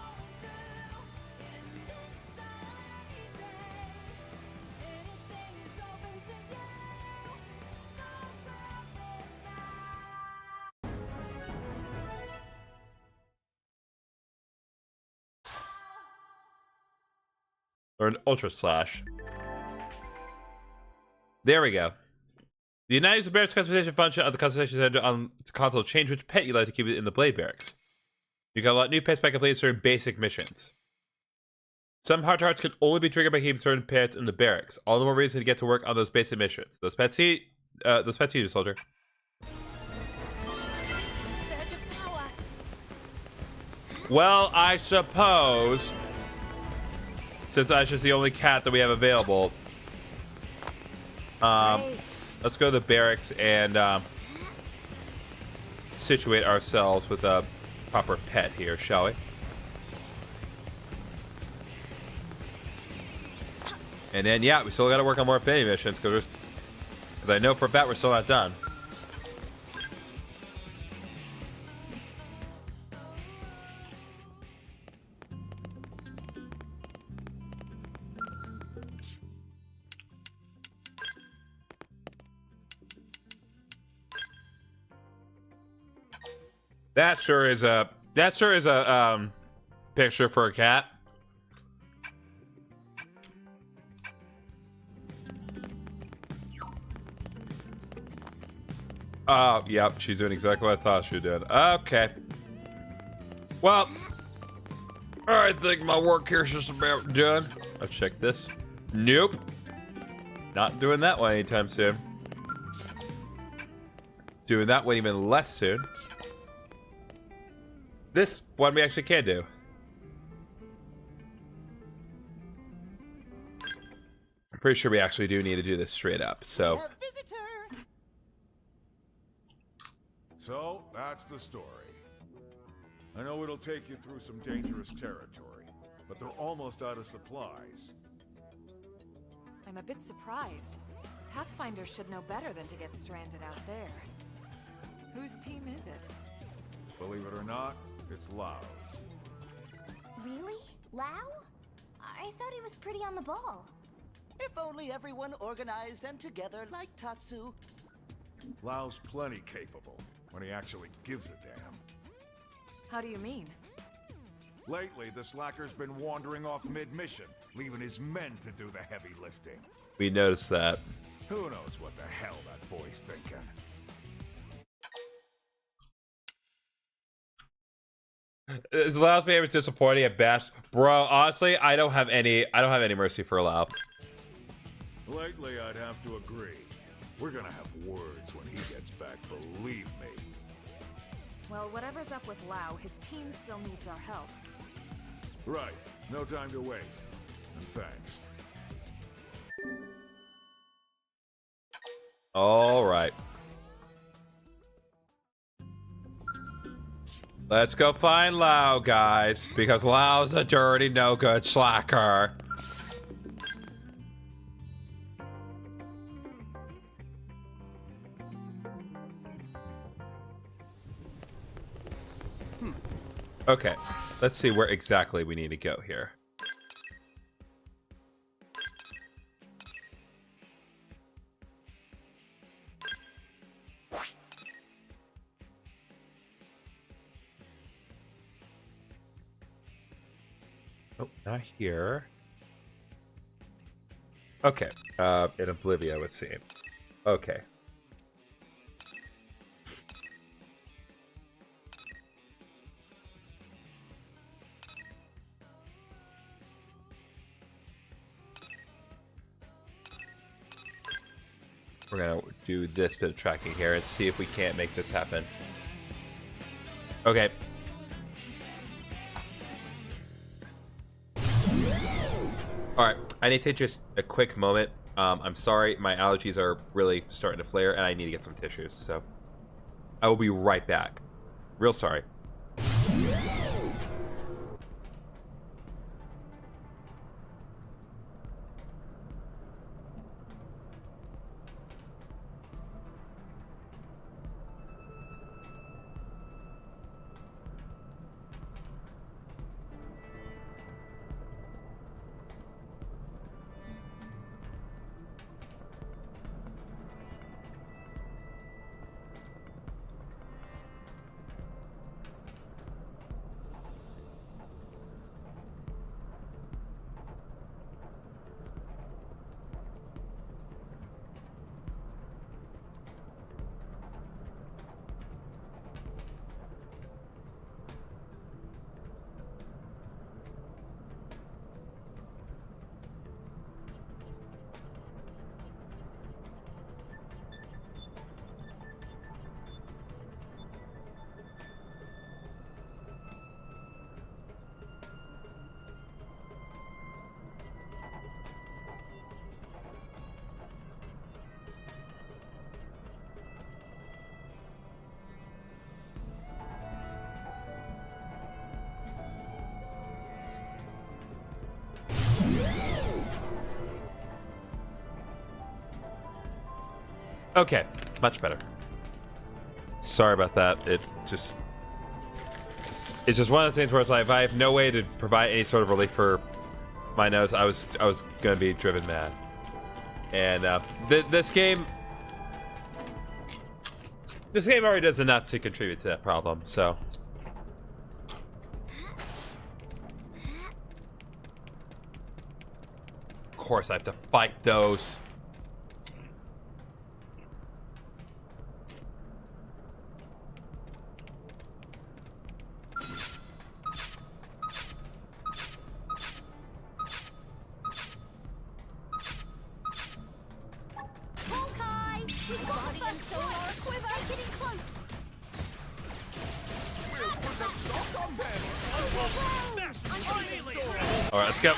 Or an Ultra Slash. There we go. The United Barracks customization function of the customization center on the console change which pet you like to keep it in the Blade Barracks. You got a lot of new pets by completing certain basic missions. Some hearts can only be triggered by keeping certain pets in the barracks. All the more reason to get to work on those basic missions. Those pets to you, soldier. Surge of power. Well, I suppose, since Aisha's the only cat that we have available, let's go to the barracks and situate ourselves with a proper pet here, shall we? And then, yeah, we still got to work on more mini missions because I know for a fact we're still not done. That sure is a picture for a cat. Yep, she's doing exactly what I thought she did. Okay. Well, I think my work here's just about done. Let's check this. Nope. Not doing that one anytime soon. Doing that one even less soon. This one we actually can do. I'm pretty sure we actually do need to do this straight up, so. So, that's the story. I know it'll take you through some dangerous territory, but they're almost out of supplies. I'm a bit surprised. Pathfinders should know better than to get stranded out there. Whose team is it? Believe it or not, it's Lau's. Really? Lao? I thought he was pretty on the ball. If only everyone organized and together like Tatsu. Lau's plenty capable when he actually gives a damn. How do you mean? Lately, the slacker's been wandering off mid-mission, leaving his men to do the heavy lifting. We noticed that. Who knows what the hell that boy's thinking? Is Lau's behavior disappointing at best? Bro, honestly, I don't have any mercy for Lau. Lately, I'd have to agree. We're gonna have words when he gets back, believe me. Well, whatever's up with Lau, his team still needs our help. Right. No time to waste. And thanks. All right. Let's go find Lau, guys, because Lau's a dirty, no good slacker. Okay, let's see where exactly we need to go here. Oh, not here. Okay, in Oblivia, let's see. Okay. We're gonna do this bit of tracking here and see if we can't make this happen. Okay. Alright, I need to take just a quick moment. I'm sorry, my allergies are really starting to flare and I need to get some tissues, so I will be right back. Real sorry. Okay, much better. Sorry about that. It's just one of those things where it's like if I have no way to provide any sort of relief for my nose, I was gonna be driven mad. And this game already does enough to contribute to that problem. So. Of course, I have to fight those. All right, let's go.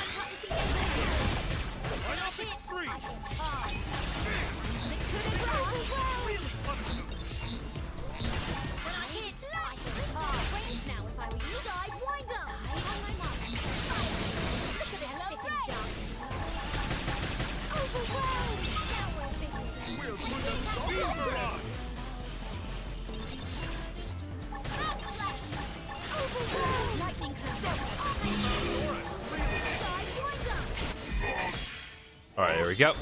All right, here we go.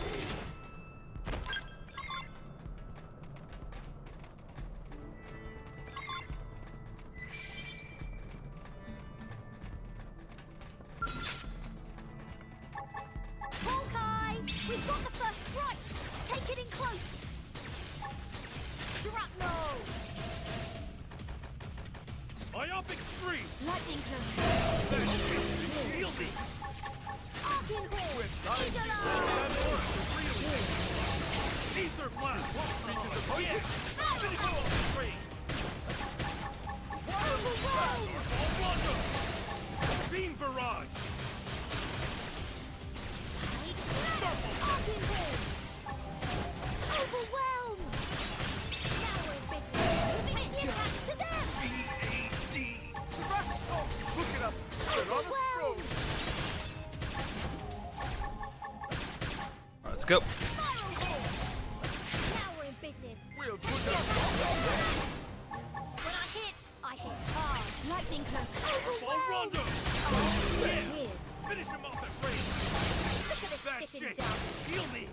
We've got the first strike! Take it in close! Shrapnel! Myopic Scream! Lightning cone! Shieldings! Arcing Hall! Ether Blast! Reaches a point! Finish off the screen! Overwhelm! Beam barrage! Overwhelmed! Now we're in business. Make the attack to them! B-A-D! Look at us! We're on a stroll! Alright, let's go. Now we're in business. We'll put us When I hit hard. Lightning cloak. on Rondo! Yes. Finish him off at range! Look at this That's sitting it! duck. Heal me!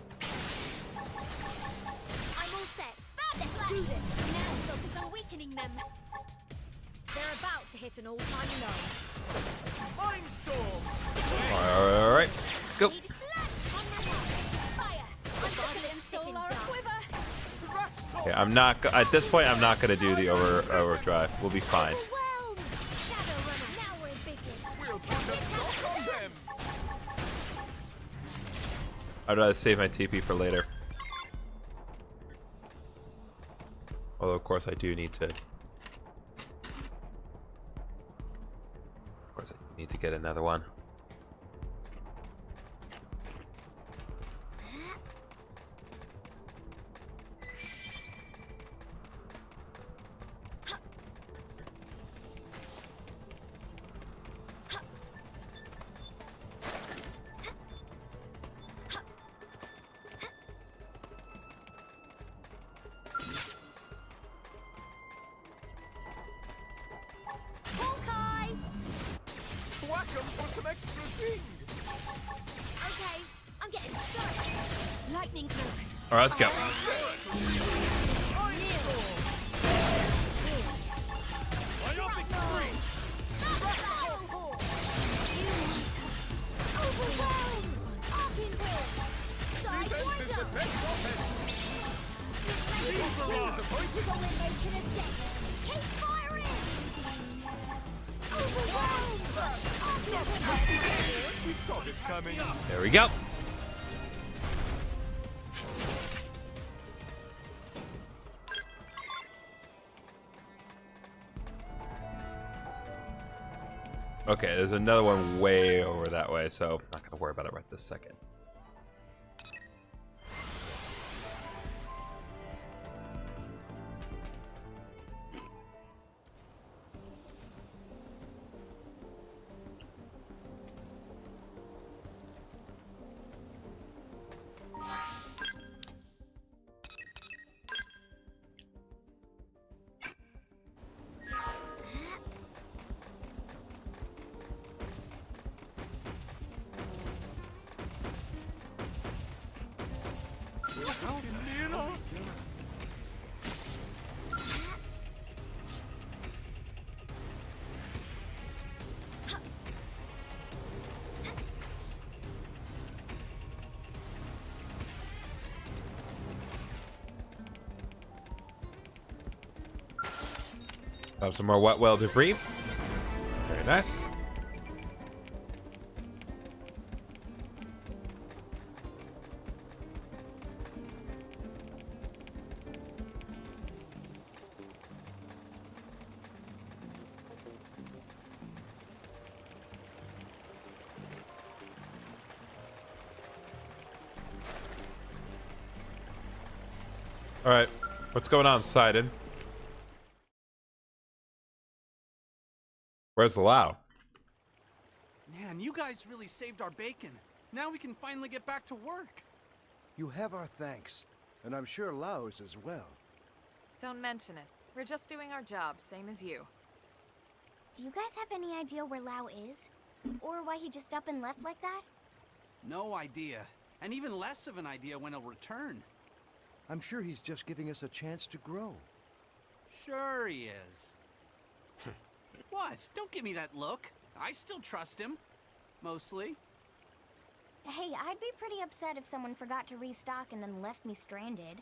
I'm all set. Let's do this. Now focus on weakening them. They're about to hit an all-time low. Mind storm! Alright, let's go. Need a slash on my mark. Fire. I'm looking at this sitting duck. Okay, I'm not at this point. I'm not gonna do the overdrive. We'll be fine. Overwhelmed. Shadow runner. Now we're in business. We'll put a sock on them! I'd rather save my TP for later. Although, of course, I do need to. Of course, I need to get another one. Hawkeye. Whack 'em for some extra zing! Okay, I'm getting started. Lightning cloak. All right, let's go. Myopic screen! Overwhelmed. Arcing ball. Defense is the best offense! Disappointed! Making a dent. Keep firing. Overwhelmed. We saw this coming. There we go. Okay, there's another one way over that way, so I'm not gonna worry about it right this second. Mira! Have some more wet well debris. Very nice. All right, what's going on, Sidon? Where's Lau? Man, you guys really saved our bacon. Now we can finally get back to work. You have our thanks, and I'm sure Lau's as well. Don't mention it. We're just doing our job, same as you. Do you guys have any idea where Lau is? Or why he just up and left like that? No idea. And even less of an idea when he'll return. I'm sure he's just giving us a chance to grow. Sure he is. What? Don't give me that look. I still trust him. Mostly. Hey, I'd be pretty upset if someone forgot to restock and then left me stranded.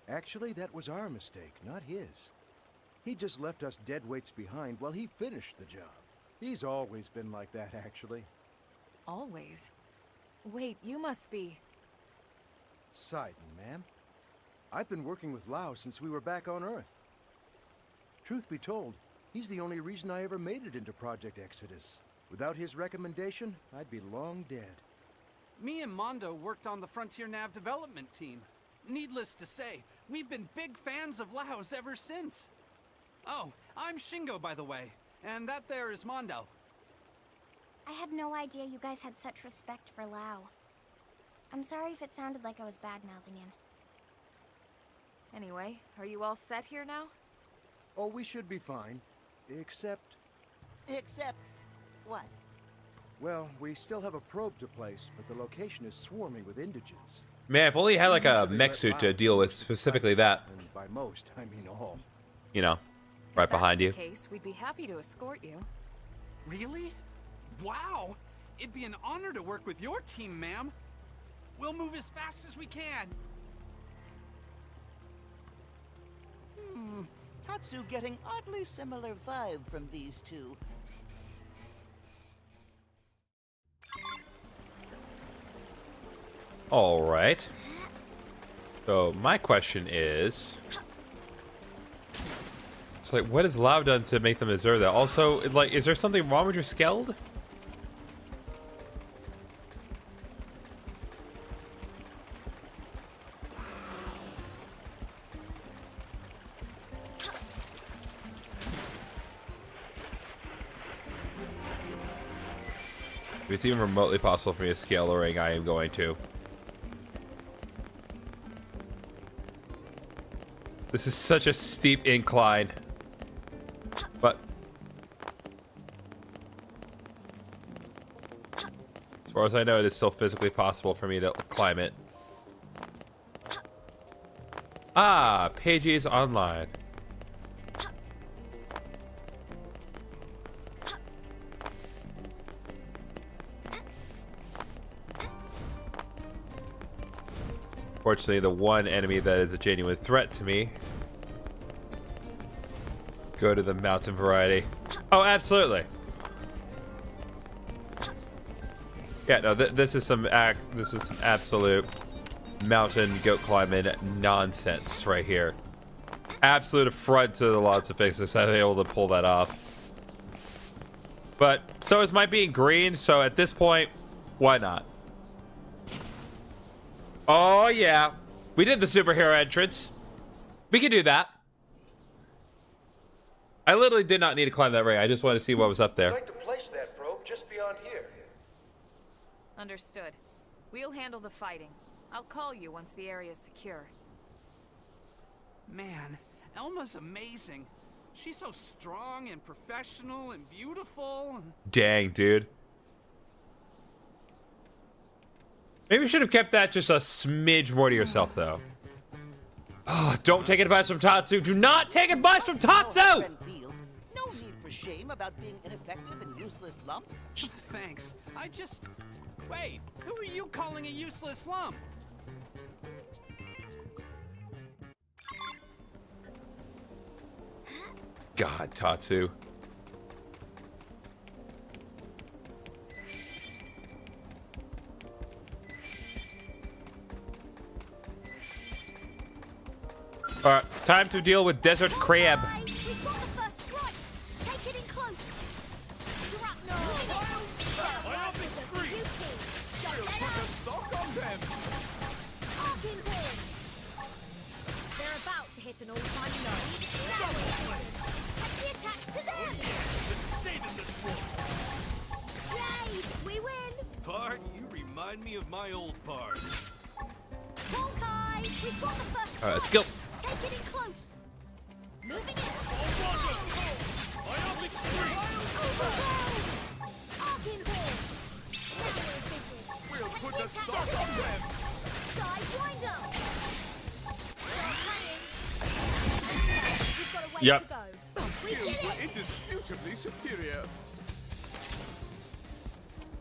Actually, that was our mistake, not his. He just left us dead weights behind while he finished the job. He's always been like that, actually. Always? Wait, you must be... Sidon, ma'am. I've been working with Lau since we were back on Earth. Truth be told, he's the only reason I ever made it into Project Exodus. Without his recommendation, I'd be long dead. Me and Mondo worked on the Frontier Nav development team. Needless to say, we've been big fans of Lau's ever since. Oh, I'm Shingo, by the way, and that there is Mondo. I had no idea you guys had such respect for Lau. I'm sorry if it sounded like I was bad-mouthing him. Anyway, are you all set here now? Oh, we should be fine. Except... Except... what? Well, we still have a probe to place, but the location is swarming with indigents. Man, if only you had like a mech suit to deal with specifically that. And by most, I mean all. You know, right behind you. If that's the case, we'd be happy to escort you. Really? Wow! It'd be an honor to work with your team, ma'am. We'll move as fast as we can. Tatsu getting oddly similar vibe from these two. All right. So my question is, it's like, what has Lau done to make them deserve that? Also, like, is there something wrong with your Skeld? If it's even remotely possible for me to scale the ring, I am going to. This is such a steep incline. But as far as I know, it is still physically possible for me to climb it. Ah, Pages Online. Fortunately, the one enemy that is a genuine threat to me. Go to the mountain variety. Oh, absolutely. Yeah, no, this is some absolute mountain goat climbing nonsense right here. Absolute affront to the lots of fixes that they're able to pull that off. But so is my being green, so at this point, why not? Oh yeah, we did the superhero entrance. We can do that. I literally did not need to climb that ring. I just wanted to see what was up there. I'd like to place that probe just beyond here. Understood. We'll handle the fighting. I'll call you once the area's secure. Man, Elma's amazing. She's so strong and professional and beautiful. Dang, dude. Maybe you should have kept that just a smidge more to yourself, though. Oh, don't take advice from Tatsu. Do not take advice from Tatsu! No need for shame about being ineffective and useless lump. Thanks. I just... Wait, who are you calling a useless lump? God, Tatsu. Alright, time to deal with Desert Crab. We've got the first strike. Take it in close. Shrapnel. Ionic Scream. We'll put a sock on them. Arcing Horn. They're about to hit an all-time low. Take the attack to them. It's saving this one. Yay! We win. Bart, you remind me of my old Bart. Honkai. We've got the first strike. Alright, let's go. Take it in close. Moving in. Ionic Scream. Overwhelm. Arcing Horn. Now we're in business. We'll Take put the a attack sock to on them. them. Sidewinder. Start playing. We've got a way Yep. to go. Our We skills did were it. indisputably superior.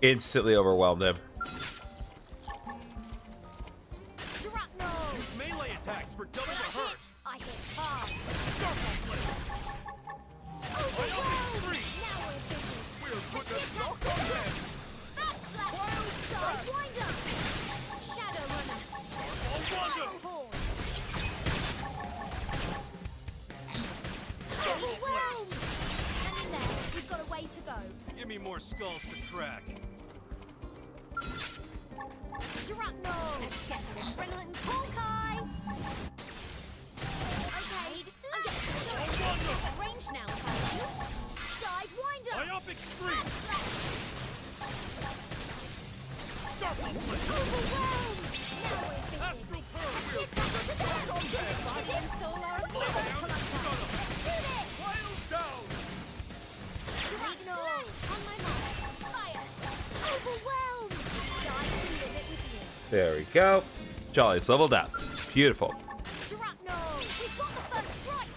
Instantly overwhelmed him. Shrapnel. Use melee attacks for double the hurt. I hit hard. Stop that blade. Ionic Scream. Now we're in business. We'll put a sock on them. Backslash. Sidewinder. Shadow Runner. Wonder. Horn. Overwhelmed. And in there, we've got a way to go. Give me more skulls to crack. Shrapnel! Let's get the adrenaline Hawkeye! Okay, I'm getting at range now, if I do. Sidewinder! Myopic extreme! Overwhelm! Now we're busy. Astral Pearl! We'll put the suck on them! Guardian Solar Equivalent! Let's do this! Wild down! Shrapnel! On my mark! Fire! Overwhelmed! Sky the limit with you. There we go. Jolly's leveled up. Beautiful. Shrapnel! We've got the first strike!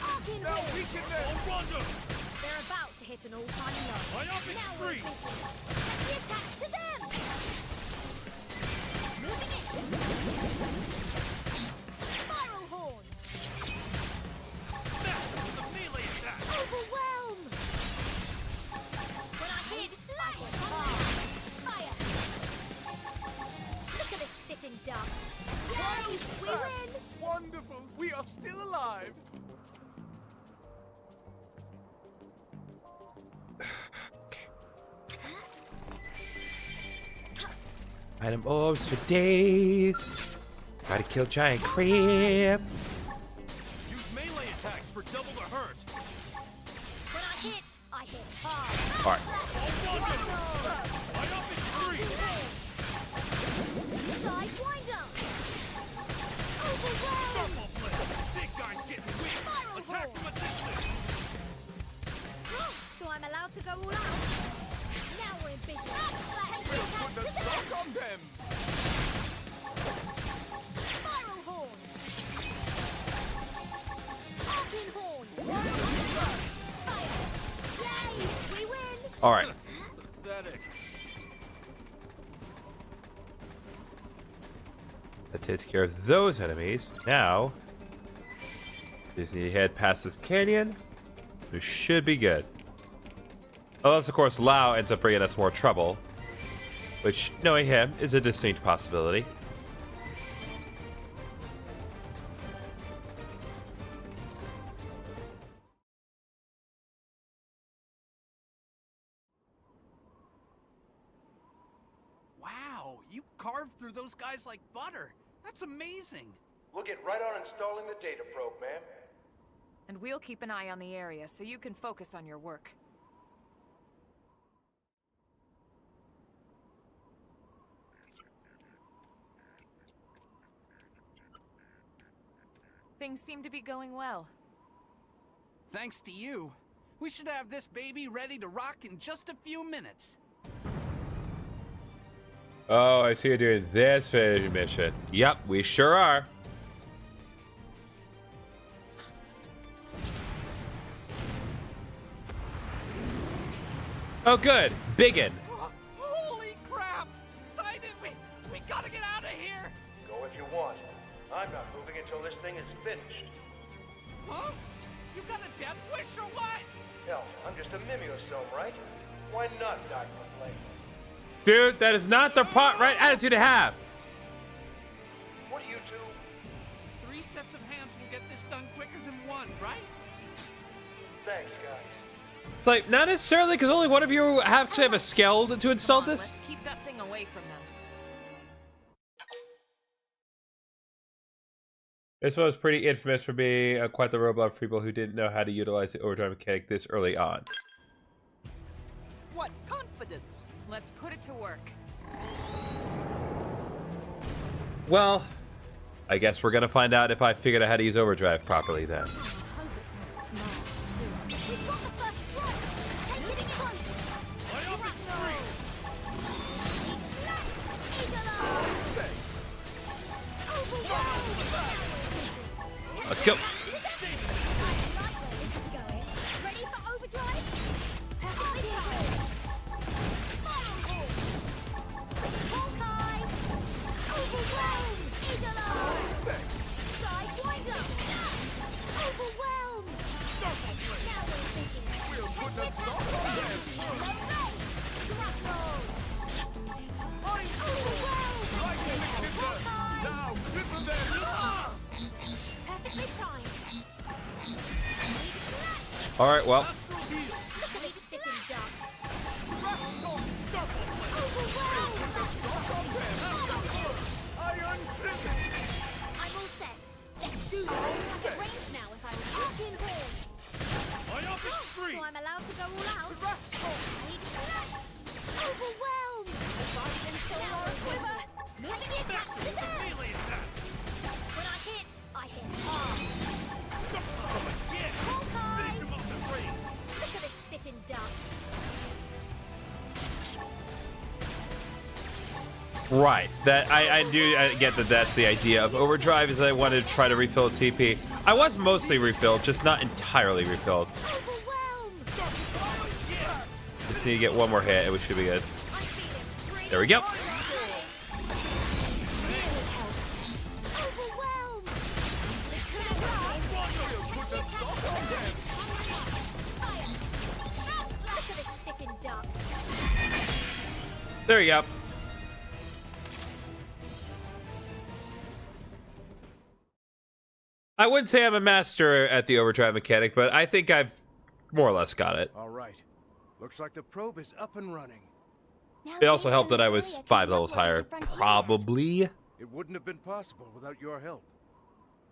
Arc in They're about to hit an all-time low. Myopic Now we're Street! busy. Let the attack to them! Moving it! Spiral horn! Snap with the melee attack! Overwhelm! When I hit, I hit hard. Fire! Look at this sitting duck. Yay! We win! Wonderful! We are still alive! Item orbs for days. Gotta kill giant crab. Use melee attacks for double the hurt! When I hit hard. Alright. Myopic Street! Sidewinder! Overwhelm! Double blade! Big guy's getting weak! Spiral Attack horn. from a distance! So I'm allowed to go all out? Now we're in business. Put the sock on them! Spiral horn! Arcing horns! Fire! Yay! We win! Alright. Pathetic. That takes care of those enemies. Now, just need to head past this canyon. We should be good. Unless, of course, Lao ends up bringing us more trouble. Which, knowing him, is a distinct possibility. Wow, you carved through those guys like butter. That's amazing. We'll get right on installing the data probe, ma'am. And we'll keep an eye on the area so you can focus on your work. Things seem to be going well. Thanks to you. We should have this baby ready to rock in just a few minutes. Oh, I see you're doing this finish mission. Yep, we sure are. Oh, good. Biggin. Holy crap! Sidon, we gotta get out of here! Go if you want. I'm not moving until this thing is finished. Huh? You got a death wish or what? Hell, I'm just a mimeosome, right? Why not die for play? Dude, that is not the right attitude to have. What do you do? 3 sets of hands will get this done quicker than 1, right? Thanks, guys. It's like, not necessarily, because only one of you actually have a Skeld to install Come on, this. Let's keep that thing away from them. This one was pretty infamous for being quite the robot for people who didn't know how to utilize the overdrive mechanic this early on. What confidence! Let's put it to work. Well, I guess we're gonna find out if I figured out how to use overdrive properly then. Let's go. Ready for overdrive? Perfectly timed. Hawkeye! Overwhelmed! Eagle Eye! Sidewinder! Overwhelmed! Now we're thinking. We'll put a sock on them! Shrapnel! Overwhelmed! Lightning kisser! Now, rip them! Perfectly primed. All right, well. Astral heal. Look at me sitting duck. Iron prison. I'm all set. Let's do this. I'm at range now if I was walking horn. Myopic So screen. I'm allowed to go all out. Need slash. Overwhelmed. Guardian solar quiver. Moving the attack to the dead. Melee attack. When I hit hard. Yeah. Hawkeye. Finish him off at range. Look at this sitting duck. Right. That I get that that's the idea of Overdrive, is that I wanted to try to refill TP. I was mostly refilled, just not entirely refilled. Just need to get one more hit and we should be good. There we go. There you go. I wouldn't say I'm a master at the overdrive mechanic, but I think I've more or less got it. All right. Looks like the probe is up and running. It also helped that I was 5 levels higher, probably. It wouldn't have been possible without your help.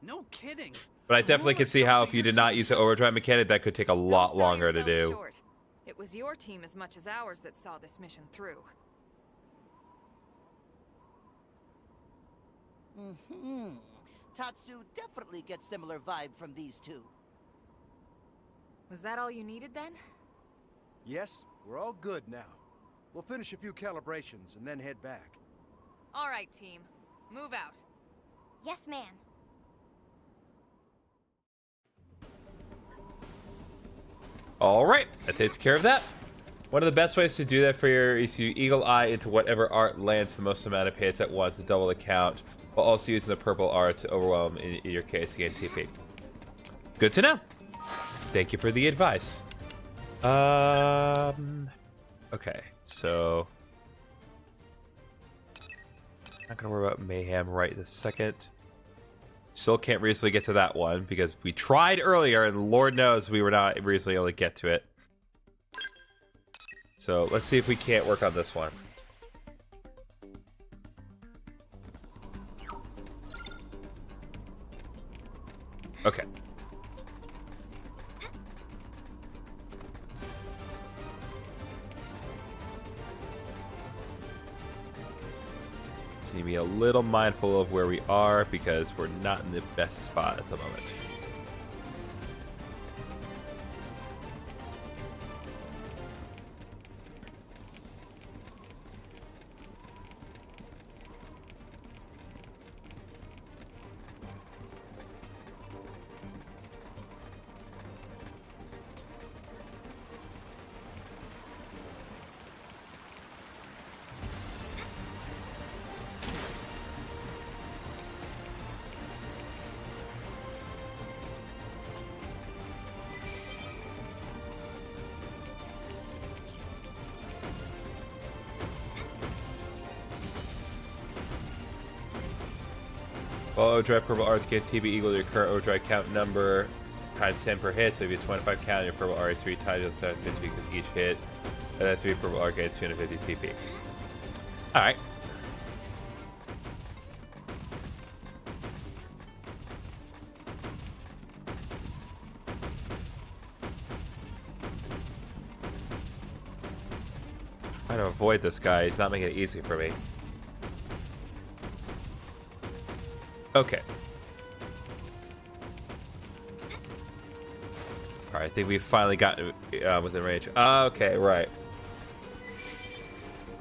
No kidding. But I definitely could see how if you did not use the overdrive mechanic, that could take a lot Don't sell longer to yourself do. short. It was your team as much as ours that saw this mission through. Mm-hmm. Tatsu definitely gets similar vibe from these two. Was that all you needed then? Yes, we're all good now. We'll finish a few calibrations and then head back. All right, team. Move out. Yes, ma'am. All right, that takes care of that. One of the best ways to do that for your is you eagle eye into whatever art lands the most amount of hits at once to double the count, while also using the purple art to overwhelm, in your case, again, TP. Good to know. Thank you for the advice. Okay, so not gonna worry about mayhem right this second. Still can't reasonably get to that one because we tried earlier and Lord knows we were not reasonably able to get to it. So let's see if we can't work on this one. Okay. Just need to be a little mindful of where we are because we're not in the best spot at the moment. Well, Overdrive purple arts get TB equal to your current Overdrive count number times 10 per hit, so if you have 25 count, your purple art 3 times 750 because each hit, and then 3 purple art gets 250 TP. Alright. Trying to avoid this guy, he's not making it easy for me. Okay. Alright, I think we finally got within range. Okay, right.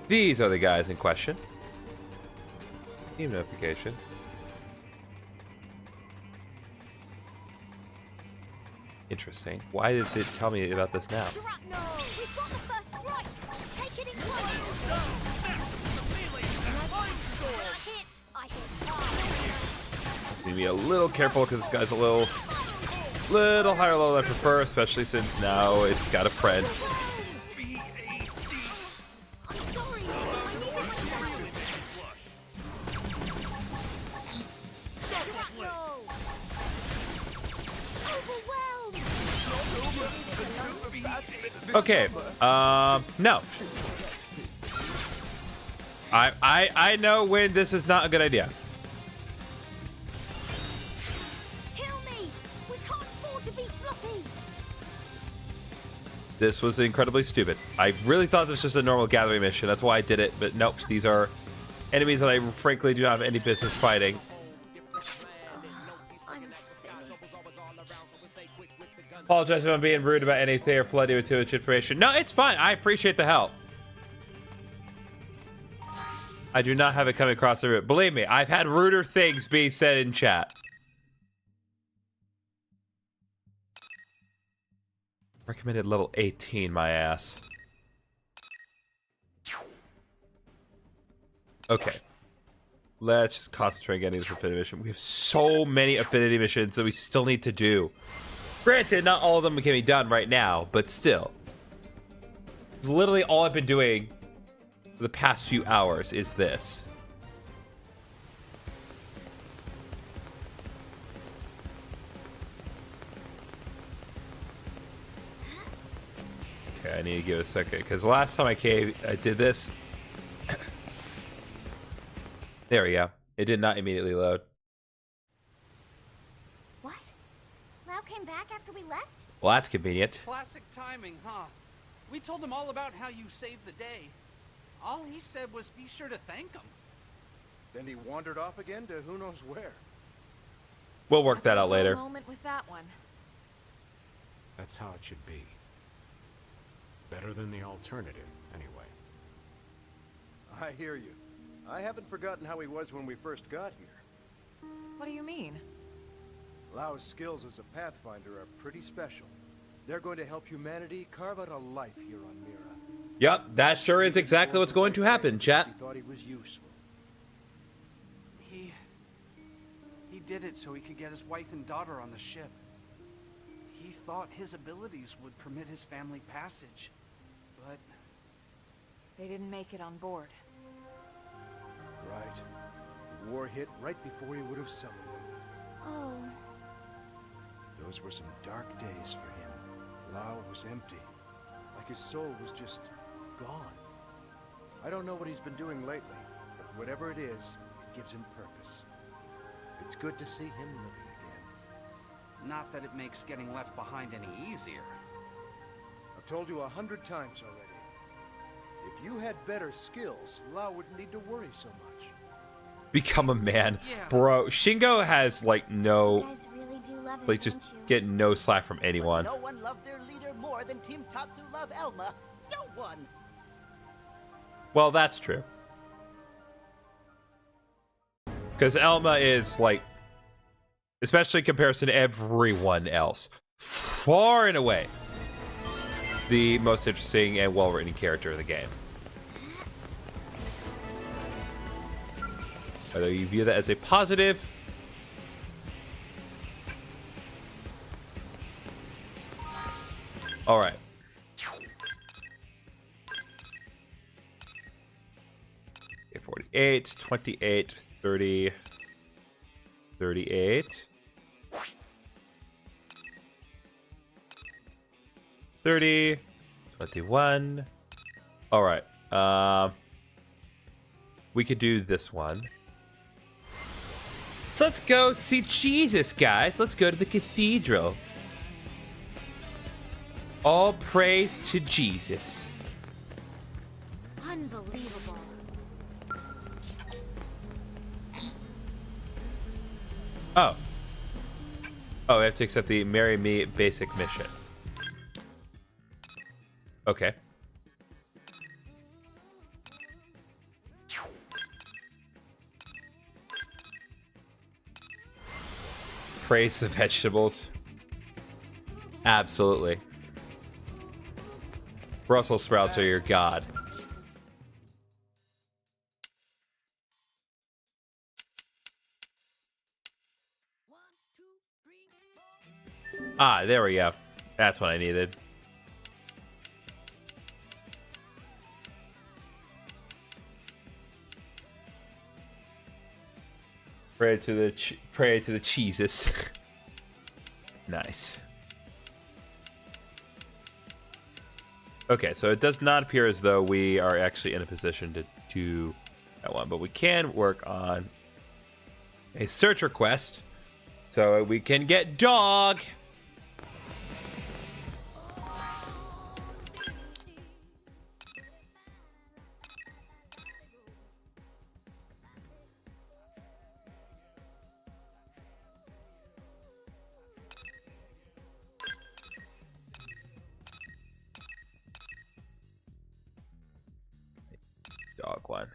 These are the guys in question. Team notification. Interesting. Why did it tell me about this now? Shrapnel! We've got the first strike! Take it in close! I hit hard. Need to be a little careful because this guy's a little higher level than I prefer, especially since now it's got a friend. Okay. No. I know when this is not a good idea. Kill me! We can't afford to be sloppy! This was incredibly stupid. I really thought this was just a normal gathering mission. That's why I did it. But nope, these are enemies that I frankly do not have any business fighting. Apologize if I'm being rude about anything or flooding with too much information. No, it's fine. I appreciate the help. I do not have it coming across the route. Believe me, I've had ruder things being said in chat. Recommended level 18, my ass. Okay. Let's just concentrate on getting this affinity mission. We have so many affinity missions that we still need to do. Granted, not all of them can be done right now, but still. It's literally all I've been doing for the past few hours is this. Okay, I need to give it a second, because the last time I came, I did this. There we go. It did not immediately load. What? Lau came back after we left? Well, that's convenient. Classic timing, huh? We told him all about how you saved the day. All he said was be sure to thank him. Then he wandered off again to who knows where. We'll work that out Dull later. Moment with that one. That's how it should be. Better than the alternative, anyway. I hear you. I haven't forgotten how he was when we first got here. What do you mean? Lau's skills as a pathfinder are pretty special. They're going to help humanity carve out a life here on Mira. Yep, that sure is exactly what's going to happen, chat. He thought he was useful. He did it so he could get his wife and daughter on the ship. He thought his abilities would permit his family passage, but they didn't make it on board. Right. The war hit right before he would have summoned them. Oh. Those were some dark days for him. Lau was empty. Like his soul was just gone. I don't know what he's been doing lately, but whatever it is, it gives him purpose. It's good to see him living again. not that it makes getting left behind any easier. I've told you 100 times already. If you had better skills, Lau wouldn't need to worry so much. Become a man. Yeah. Bro, Shingo has, like, no... You guys really do love him, like, just don't you? get no slack from anyone. But no one loved their leader more than Team Tatsu love Elma. No one! Well, that's true. Because Elma is, like, especially in comparison to everyone else, far and away the most interesting and well-written character of the game. Whether you view that as a positive all right. Okay, 48, 28, 30, 38, 30, 21. All right. We could do this one. So let's go see Jesus, guys. Let's go to the cathedral. All praise to Jesus. Unbelievable. Oh. Oh, we have to accept the Marry Me basic mission. Okay. Praise the vegetables. Absolutely. Brussels sprouts are your god. Ah, there we go. That's what I needed. Pray to the cheeses. Nice. Okay, so it does not appear as though we are actually in a position to do that one, but we can work on a search request so we can get dog. Dog one.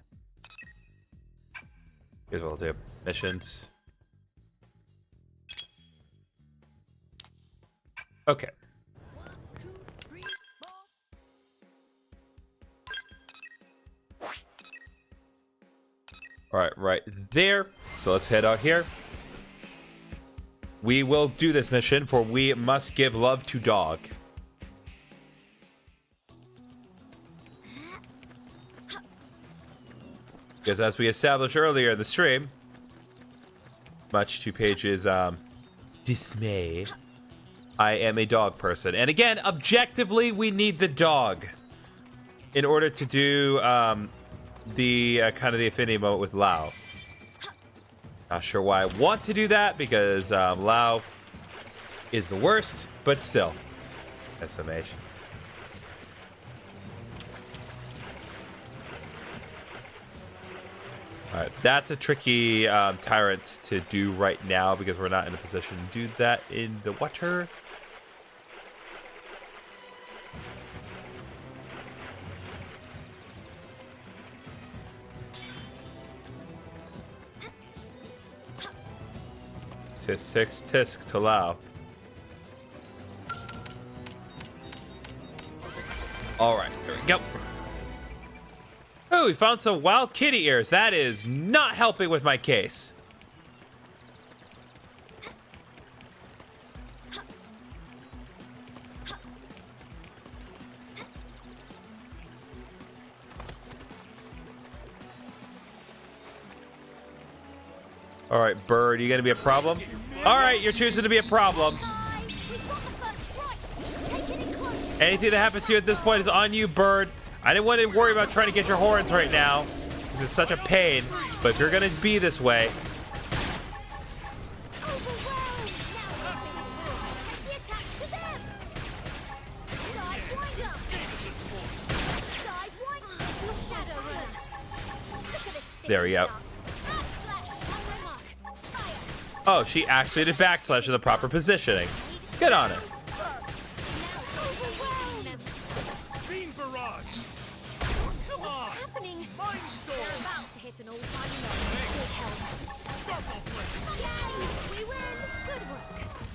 Here's what we'll do. Missions. Okay. All right, right there. So let's head out here. We will do this mission, for we must give love to dog. Because as we established earlier in the stream, much to Paige's dismay, I am a dog person. And again, objectively, we need the dog in order to do the kind of the affinity moment with Lao. Not sure why I want to do that, because Lao is the worst, but still, SMH. All right, that's a tricky tyrant to do right now because we're not in a position to do that in the water. Tisk, tisk to Lao. All right, here we go. Oh, we found some wild kitty ears. That is not helping with my case. All right, bird, you gonna be a problem? All right, you're choosing to be a problem. Anything that happens to you at this point is on you, bird. I didn't want to worry about trying to get your horns right now, because it's such a pain. But if you're gonna be this way, there we go. Oh, she actually did backslash in the proper positioning. Good on her.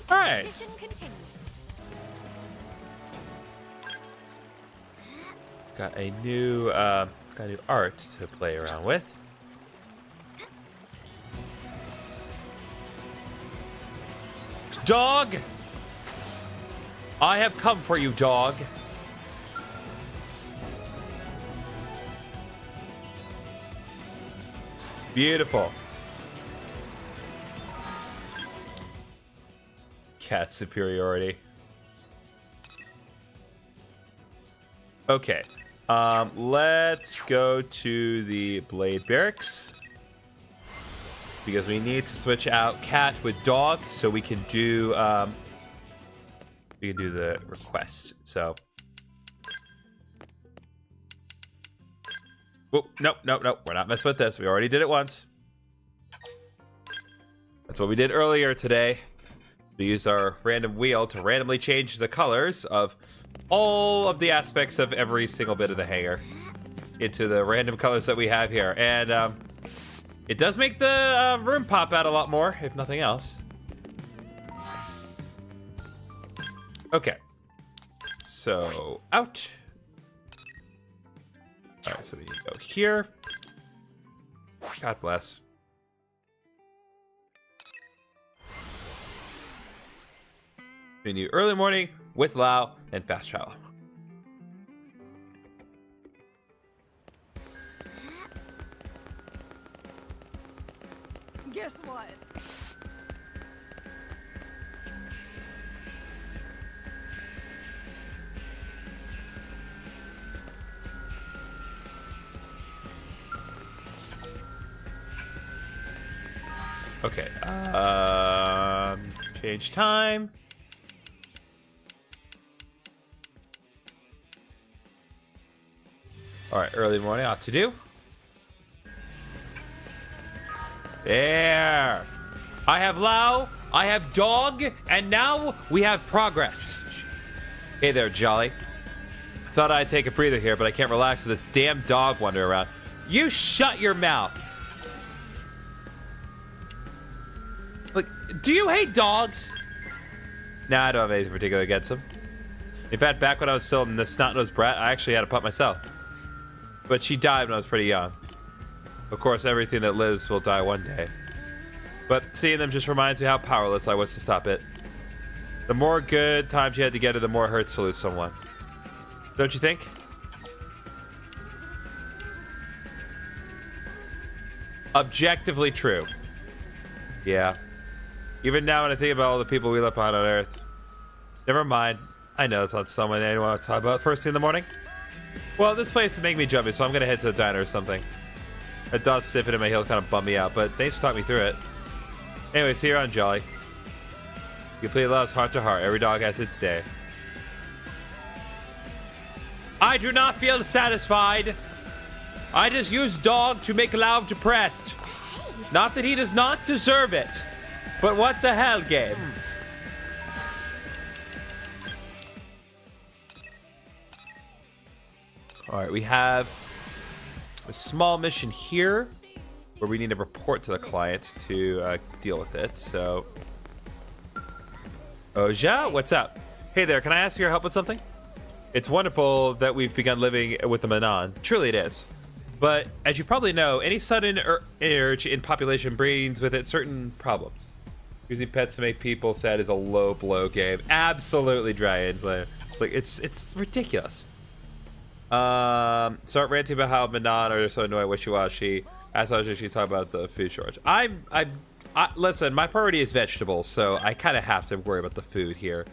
All right. Got a new art to play around with. Dog! I have come for you, dog. Beautiful. Cat superiority. Okay. Let's go to the Blade Barracks. Because we need to switch out cat with dog so we can do the request. So oh, nope, we're not messing with this. We already did it once. That's what we did earlier today. We used our random wheel to randomly change the colors of all of the aspects of every single bit of the hangar into the random colors that we have here. And it does make the room pop out a lot more, if nothing else. Okay. So, out. All right, so we need to go here. God bless. Menu early morning with Lao and fast travel. Guess what? Okay. Change time. All right, early morning ought to do. There. I have Lau, I have Dog, and now we have progress. Hey there, Jolly. Thought I'd take a breather here, but I can't relax with this damn dog wandering around. You shut your mouth. Like, do you hate dogs? Nah, I don't have anything particular against them. In fact, back when I was still in the snot-nosed brat, I actually had a pup myself. But she died when I was pretty young. Of course, everything that lives will die one day. But seeing them just reminds me how powerless I was to stop it. The more good times you had together, the more it hurts to lose someone. Don't you think? Objectively true. Yeah. Even now when I think about all the people we left behind on Earth. Never mind. I know it's not someone anyone wants to talk about first thing in the morning. Well, this place is making me jumpy, so I'm gonna head to the diner or something. That dot stiffened in my heel kind of bummed me out, but thanks for talking me through it. Anyway, see you around, Jolly. Complete loves heart to heart. Every dog has its day. I do not feel satisfied. I just use dog to make Lau depressed. Not that he does not deserve it. But what the hell, game? Alright, we have a small mission here where we need to report to the client to deal with it, so... Oja, what's up? Hey there, can I ask your help with something? It's wonderful that we've begun living with the Manon. Truly it is. But, as you probably know, any sudden urge in population brings with it certain problems. Using pets to make people sad is a low blow game. Absolutely, Dragons. It's ridiculous. Start ranting about how Manon are so annoying wishy-washy. As I was she's talking about the food shortage. Listen, my priority is vegetables, so I kind of have to worry about the food here.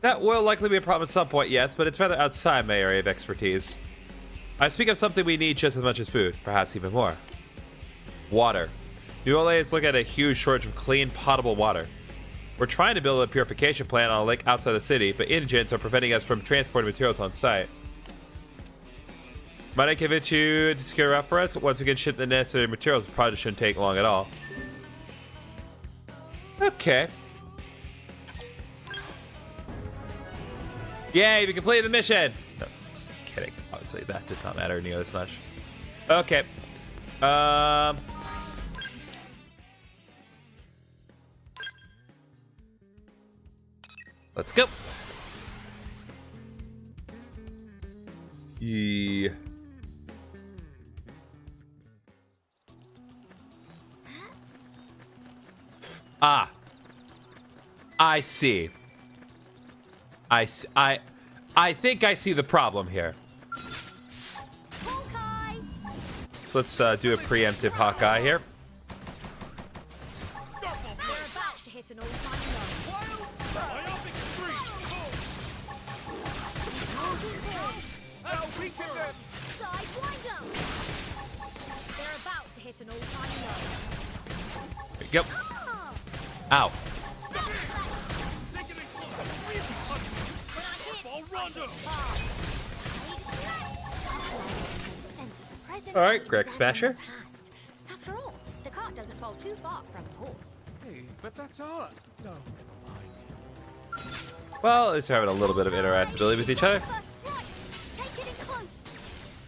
That will likely be a problem at some point, yes, but it's rather outside my area of expertise. I speak of something we need just as much as food, perhaps even more. Water. New LA is looking at a huge shortage of clean, potable water. We're trying to build a purification plant on a lake outside the city, but indigents are preventing us from transporting materials on site. Might I convince you to secure up for us? Once we can ship the necessary materials, the project shouldn't take long at all. Okay. Yay, we completed the mission! No, just kidding. Obviously, that does not matter nearly as much. Okay. Let's go. Yeah. Ah. I see. I think I see the problem here. So let's do a preemptive Hawkeye here. There you go. Ow. All right, Greg Smasher. After all, the cart doesn't fall too far from the horse. Hey, but that's art. No, never mind. Well, at least they're having a little bit of interactability with each other.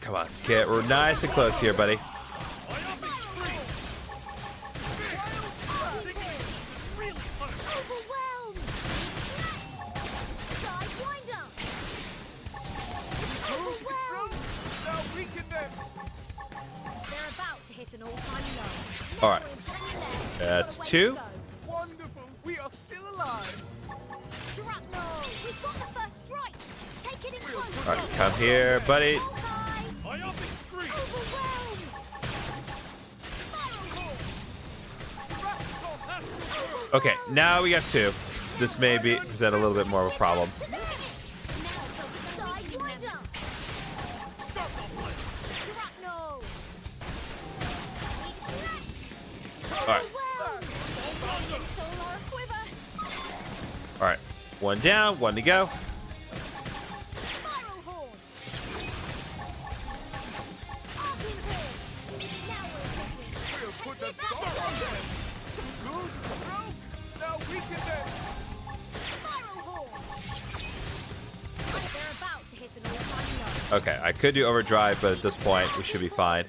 Come on, get nice and close here, buddy. All right, that's two. Wonderful, we are still alive. All right, come here, buddy. Okay, now we got two. This may present a little bit more of a problem. All right. All right, one down, one to go. Put a stop on them! Good, broke! Now weaken them! They're about to hit an all-time low. Okay, I could do overdrive, but at this point, we should be fine.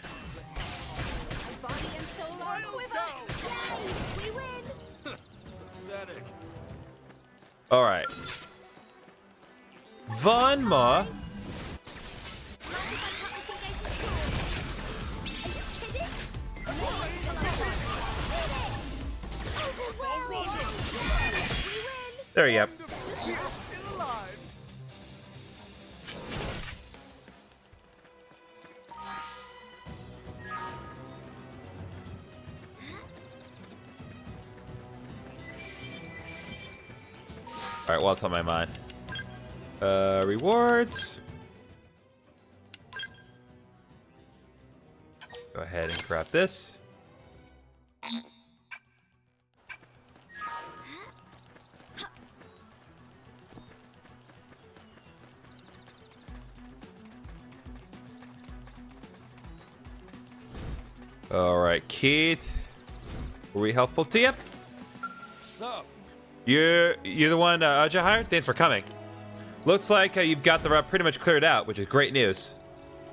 Body and soul are a quiver. Yay! We win! Pathetic. All right. One more. There you go. We are still alive. All right, what's on my mind? Rewards. Go ahead and grab this. All right, Keith. Were we helpful to you? What's up? You're the one Aja hired? Thanks for coming. Looks like you've got the route pretty much cleared out, which is great news.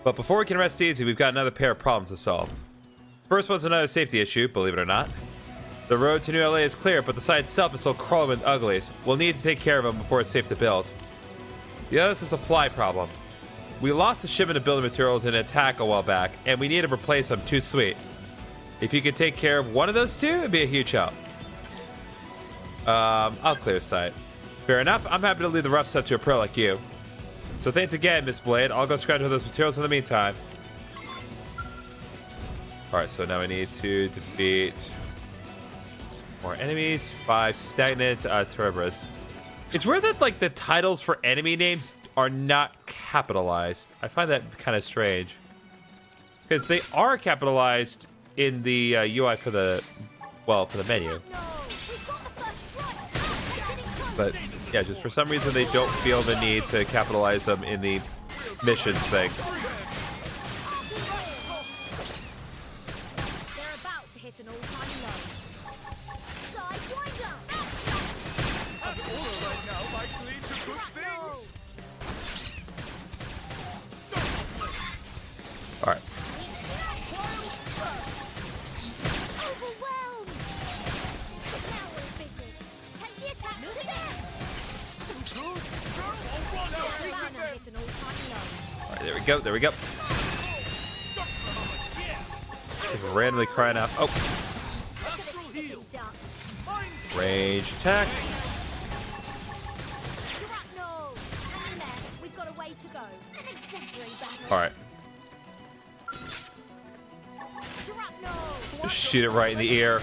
But before we can rest easy, we've got another pair of problems to solve. First one's another safety issue, believe it or not. The road to New LA is clear, but the site itself is still crawling with uglies. We'll need to take care of them before it's safe to build. The other is a supply problem. We lost a shipment of building materials in an attack a while back, and we need to replace them too sweet. If you could take care of one of those two, it'd be a huge help. I'll clear the site. Fair enough, I'm happy to leave the rough stuff to a pro like you. So thanks again, Miss Blade. I'll go scratch with those materials in the meantime. Alright, so now we need to defeat some more enemies. 5 stagnant Terebras. It's weird that like the titles for enemy names are not capitalized. I find that kind of strange. Because they are capitalized in the UI for the, well, for the menu. But yeah, just for some reason they don't feel the need to capitalize them in the missions thing. They're about to hit an all-time low. Sidewinder! That's all right now might lead to good things. All right. Overwhelmed! Now we're in business. Take the attack to them! They're about to hit an all-time low. All right, there we go. There we go. Just randomly crying out. Oh, range attack. Shrapnel! Hang in there. We've got a way to go. An exemplary battle. All right. Shrapnel! Just shoot it right in the ear.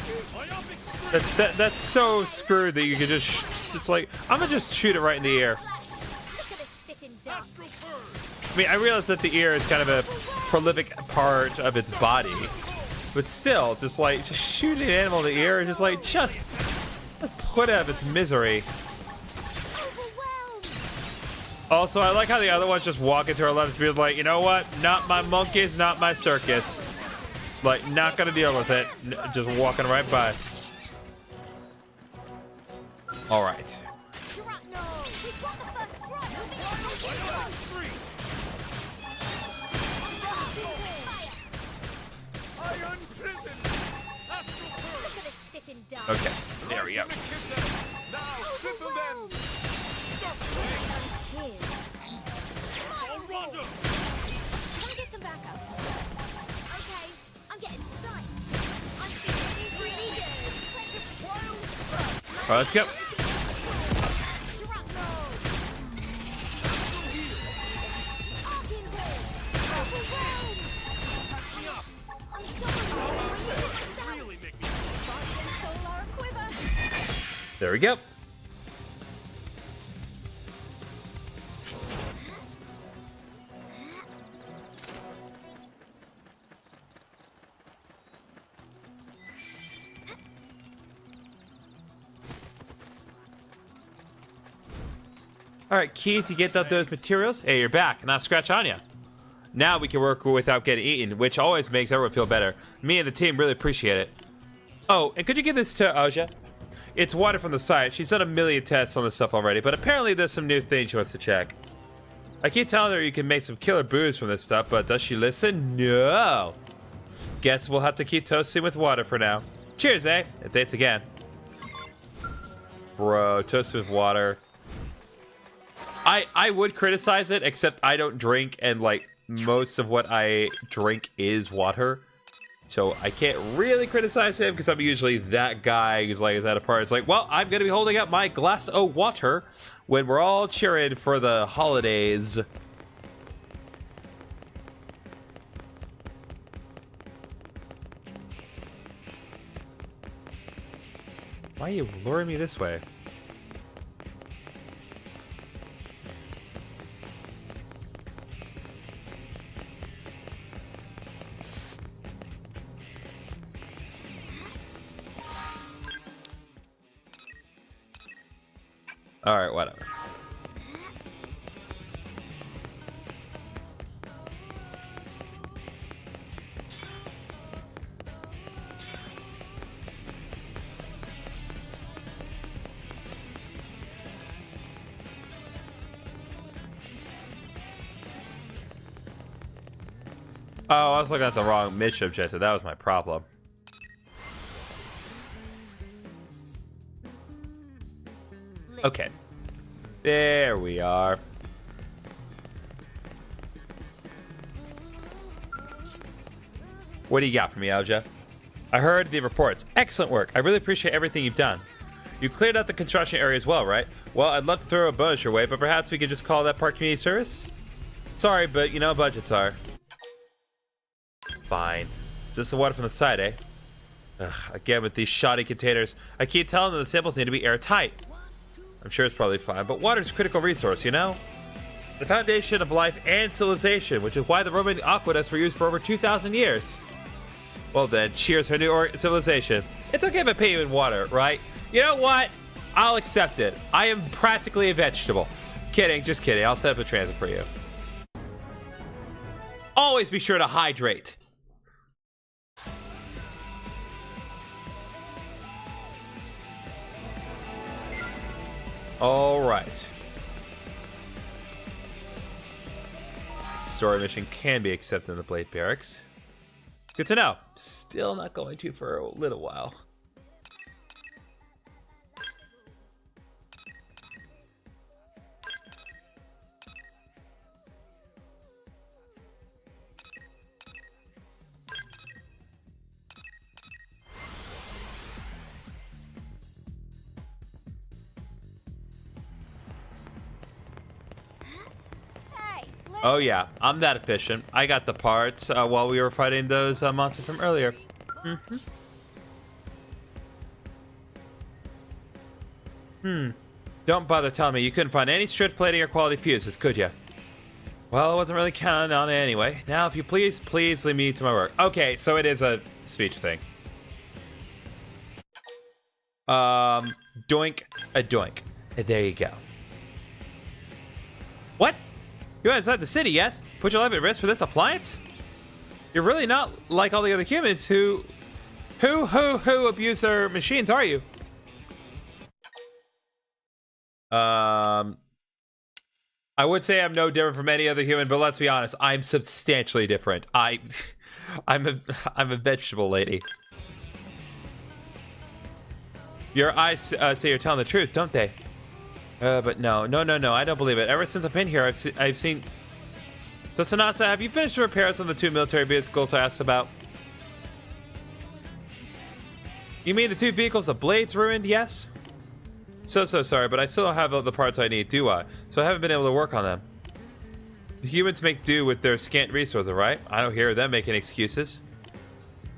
That's so screwed that you can just. It's like I'm gonna just shoot it right in the ear. Look at this sitting duck. I mean, I realize that the ear is kind of a prolific part of its body, but still, it's just like just shoot an animal in the ear and just put out of its misery. Also, I like how the other ones just walk into our left and be like, you know what? Not my monkeys, not my circus. Like, not gonna deal with it. Just walking right by. All right. Okay, there we go. Can I get some backup? Okay, I'm getting psyched. I'm feeling really good. All right, let's go. There we go. All right, Keith, you get those materials? Hey, you're back. Not a scratch on you. Now we can work without getting eaten, which always makes everyone feel better. Me and the team really appreciate it. Oh, and could you give this to Aja? It's water from the site. She's done a million tests on this stuff already, but apparently there's some new things she wants to check. I keep telling her you can make some killer booze from this stuff, but does she listen? No. Guess we'll have to keep toasting with water for now. Cheers, eh? And thanks again. Bro, toast with water. I would criticize it, except I don't drink, and like most of what I drink is water. So I can't really criticize him because I'm usually that guy who's like is at a party. It's like, well, I'm gonna be holding up my glass of water when we're all cheering for the holidays. Why are you luring me this way? All right, whatever. Oh, I was looking at the wrong mission objective. That was my problem. Okay. There we are. What do you got for me, Alja? I heard the reports. Excellent work. I really appreciate everything you've done. You cleared out the construction area as well, right? Well, I'd love to throw a bonus your way, but perhaps we could just call that part community service? Sorry, but you know how budgets are. Fine. Is this the water from the side, eh? Ugh, again with these shoddy containers. I keep telling them the samples need to be airtight. I'm sure it's probably fine, but water's a critical resource, you know? The foundation of life and civilization, which is why the Roman aqueducts were used for over 2,000 years. Well then, cheers for a new civilization. It's okay if I pay you in water, right? You know what? I'll accept it. I am practically a vegetable. Kidding, just kidding. I'll set up a transit for you. Always be sure to hydrate. All right. Story mission can be accepted in the Blade Barracks. Good to know. Still not going to for a little while. Oh yeah, I'm that efficient. I got the parts while we were fighting those monsters from earlier. Don't bother telling me you couldn't find any strict plating or quality fuses, could you? Well, I wasn't really counting on it anyway. Now, if you please leave me to my work. Okay, so it is a speech thing. Doink, a doink. There you go. What? You're inside the city, yes? Put your life at risk for this appliance? You're really not like all the other humans who abuse their machines, are you? I would say I'm no different from any other human, but let's be honest, I'm substantially different. I'm a vegetable lady. Your eyes say you're telling the truth, don't they? But no, I don't believe it. Ever since I've been here, I've seen... So, Sanasa, have you finished the repairs on the 2 military vehicles I asked about? You mean the 2 vehicles the blades ruined, yes? So sorry, but I still don't have all the parts I need, do I? So I haven't been able to work on them. The humans make do with their scant resources, right? I don't hear them making excuses.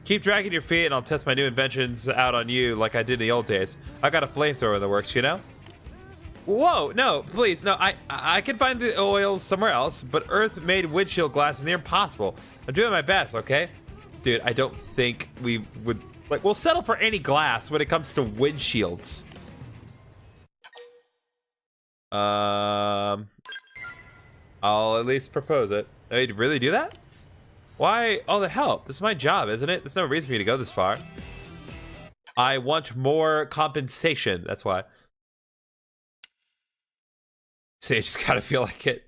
Keep dragging your feet and I'll test my new inventions out on you like I did in the old days. I got a flamethrower in the works, you know? Whoa, no, please, no, I can find the oils somewhere else, but Earth-made windshield glass is near impossible. I'm doing my best, okay? Dude, I don't think we would... Like, we'll settle for any glass when it comes to windshields. I'll at least propose it. Oh, you'd really do that? Why all the help? This is my job, isn't it? There's no reason for you to go this far. I want more compensation. That's why. See, I just kind of feel like it.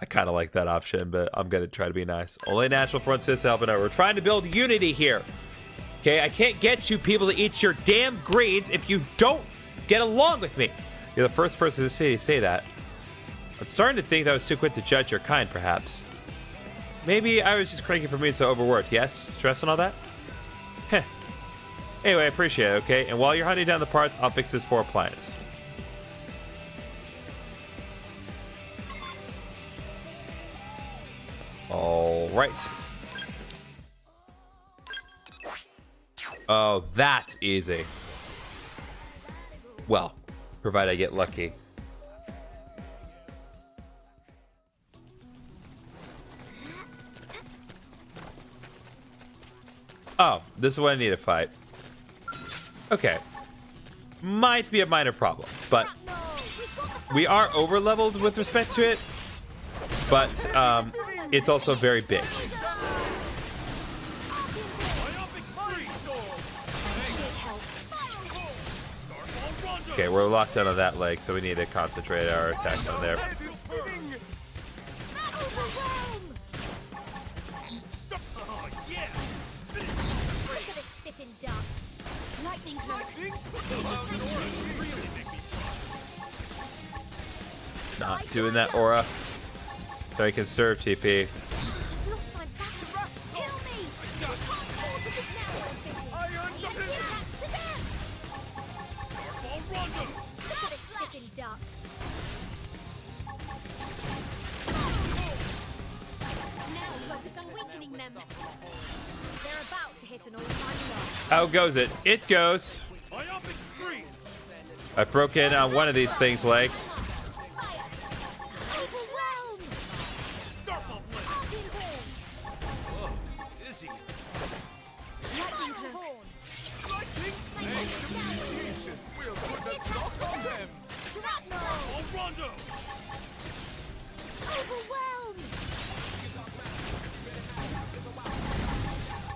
I kind of like that option, but I'm going to try to be nice. Only natural front sis helping out. We're trying to build unity here. Okay, I can't get you people to eat your damn greens if you don't get along with me. You're the first person to say that. I'm starting to think that I was too quick to judge your kind, perhaps. Maybe I was just cranky for being so overworked, yes? Stress and all that? Heh. Anyway, I appreciate it, okay? And while you're hunting down the parts, I'll fix this poor appliance. All right. Oh, that's easy. Well, provided I get lucky. Oh, this is what I need to fight. Okay. Might be a minor problem, but we are over-leveled with respect to it, but it's also very big. Okay, we're locked down on that leg, so we need to concentrate our attacks on there. Not doing that, Aura. So I can serve TP. How goes it? It goes. I've broken one of these things' legs.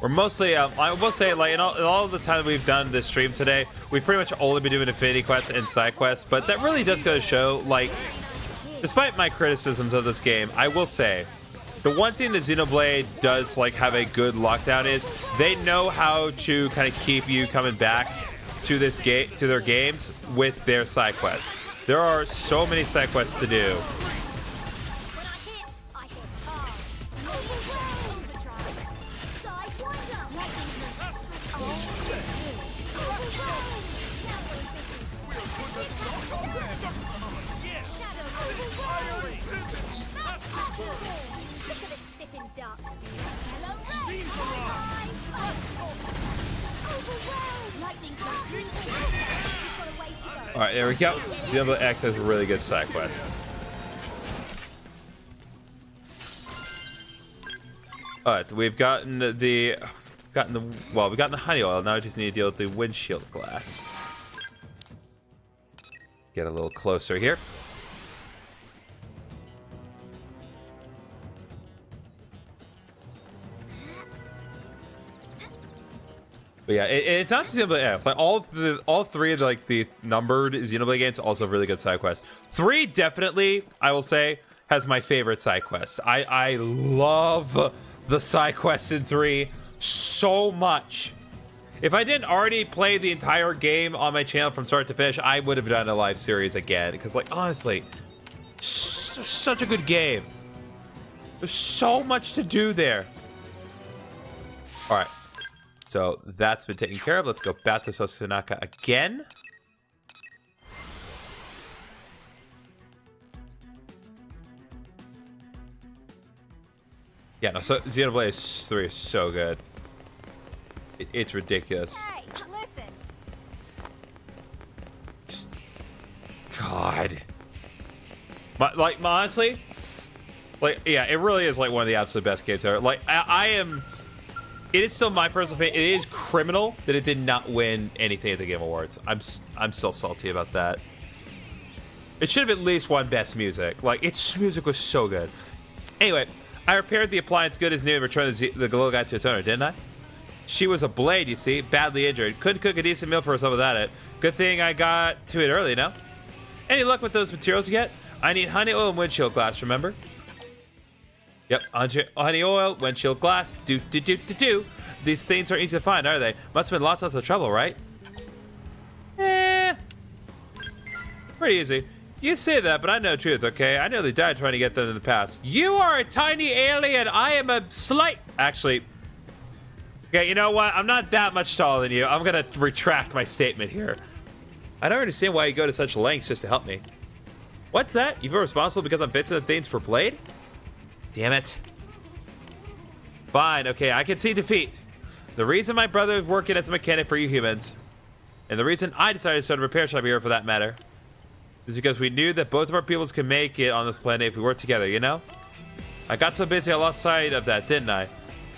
We're mostly, I will say, like, in all the time that we've done this stream today, we've pretty much only been doing Infinity Quests and side quests, but that really does go to show, like, despite my criticisms of this game, I will say, the one thing that Xenoblade does, like, have a good lockdown is, they know how to kind of keep you coming back to this game, to their games, with their side quests. There are so many side quests to do. Alright, there we go. Xenoblade X has really good side quests. Alright, we've gotten the honey oil. Now we just need to deal with the windshield glass. Get a little closer here. But yeah, it's not just Xenoblade X. Like all three of the numbered Xenoblade games also have really good side quests. 3 definitely, I will say, has my favorite side quests. I love the side quests in 3 so much. If I didn't already play the entire game on my channel from start to finish, I would have done a live series again. Because, like, honestly, such a good game. There's so much to do there. All right. So that's been taken care of. Let's go back to Sosunaka again. Yeah, no, so Xenoblade 3 is so good. It's ridiculous. Hey, listen. Just, God. Like, honestly, like, yeah, it really is like one of the absolute best games ever. Like, I am. It is still my personal opinion. It is criminal that it did not win anything at the Game Awards. I'm still salty about that. It should have at least won Best Music. Like, its music was so good. Anyway, I repaired the appliance good as new and returned the little guy to its owner, didn't I? She was a blade, you see, badly injured. Couldn't cook a decent meal for herself without it. Good thing I got to it early, you know? Any luck with those materials yet? I need honey oil and windshield glass, remember? Yep, honey oil, windshield glass, do. These things aren't easy to find, are they? Must have been lots of trouble, right? Pretty easy. You say that, but I know the truth, okay? I nearly died trying to get them in the past. You are a tiny alien. I am a slight... Actually... Okay, you know what? I'm not that much taller than you. I'm gonna retract my statement here. I don't understand why you go to such lengths just to help me. What's that? You feel responsible because I'm fixing the things for Blade? Damn it. Fine, okay, I can see defeat. The reason my brother is working as a mechanic for you humans, and the reason I decided to start a repair shop here for that matter, is because we knew that both of our peoples could make it on this planet if we worked together, you know? I got so busy I lost sight of that, didn't I?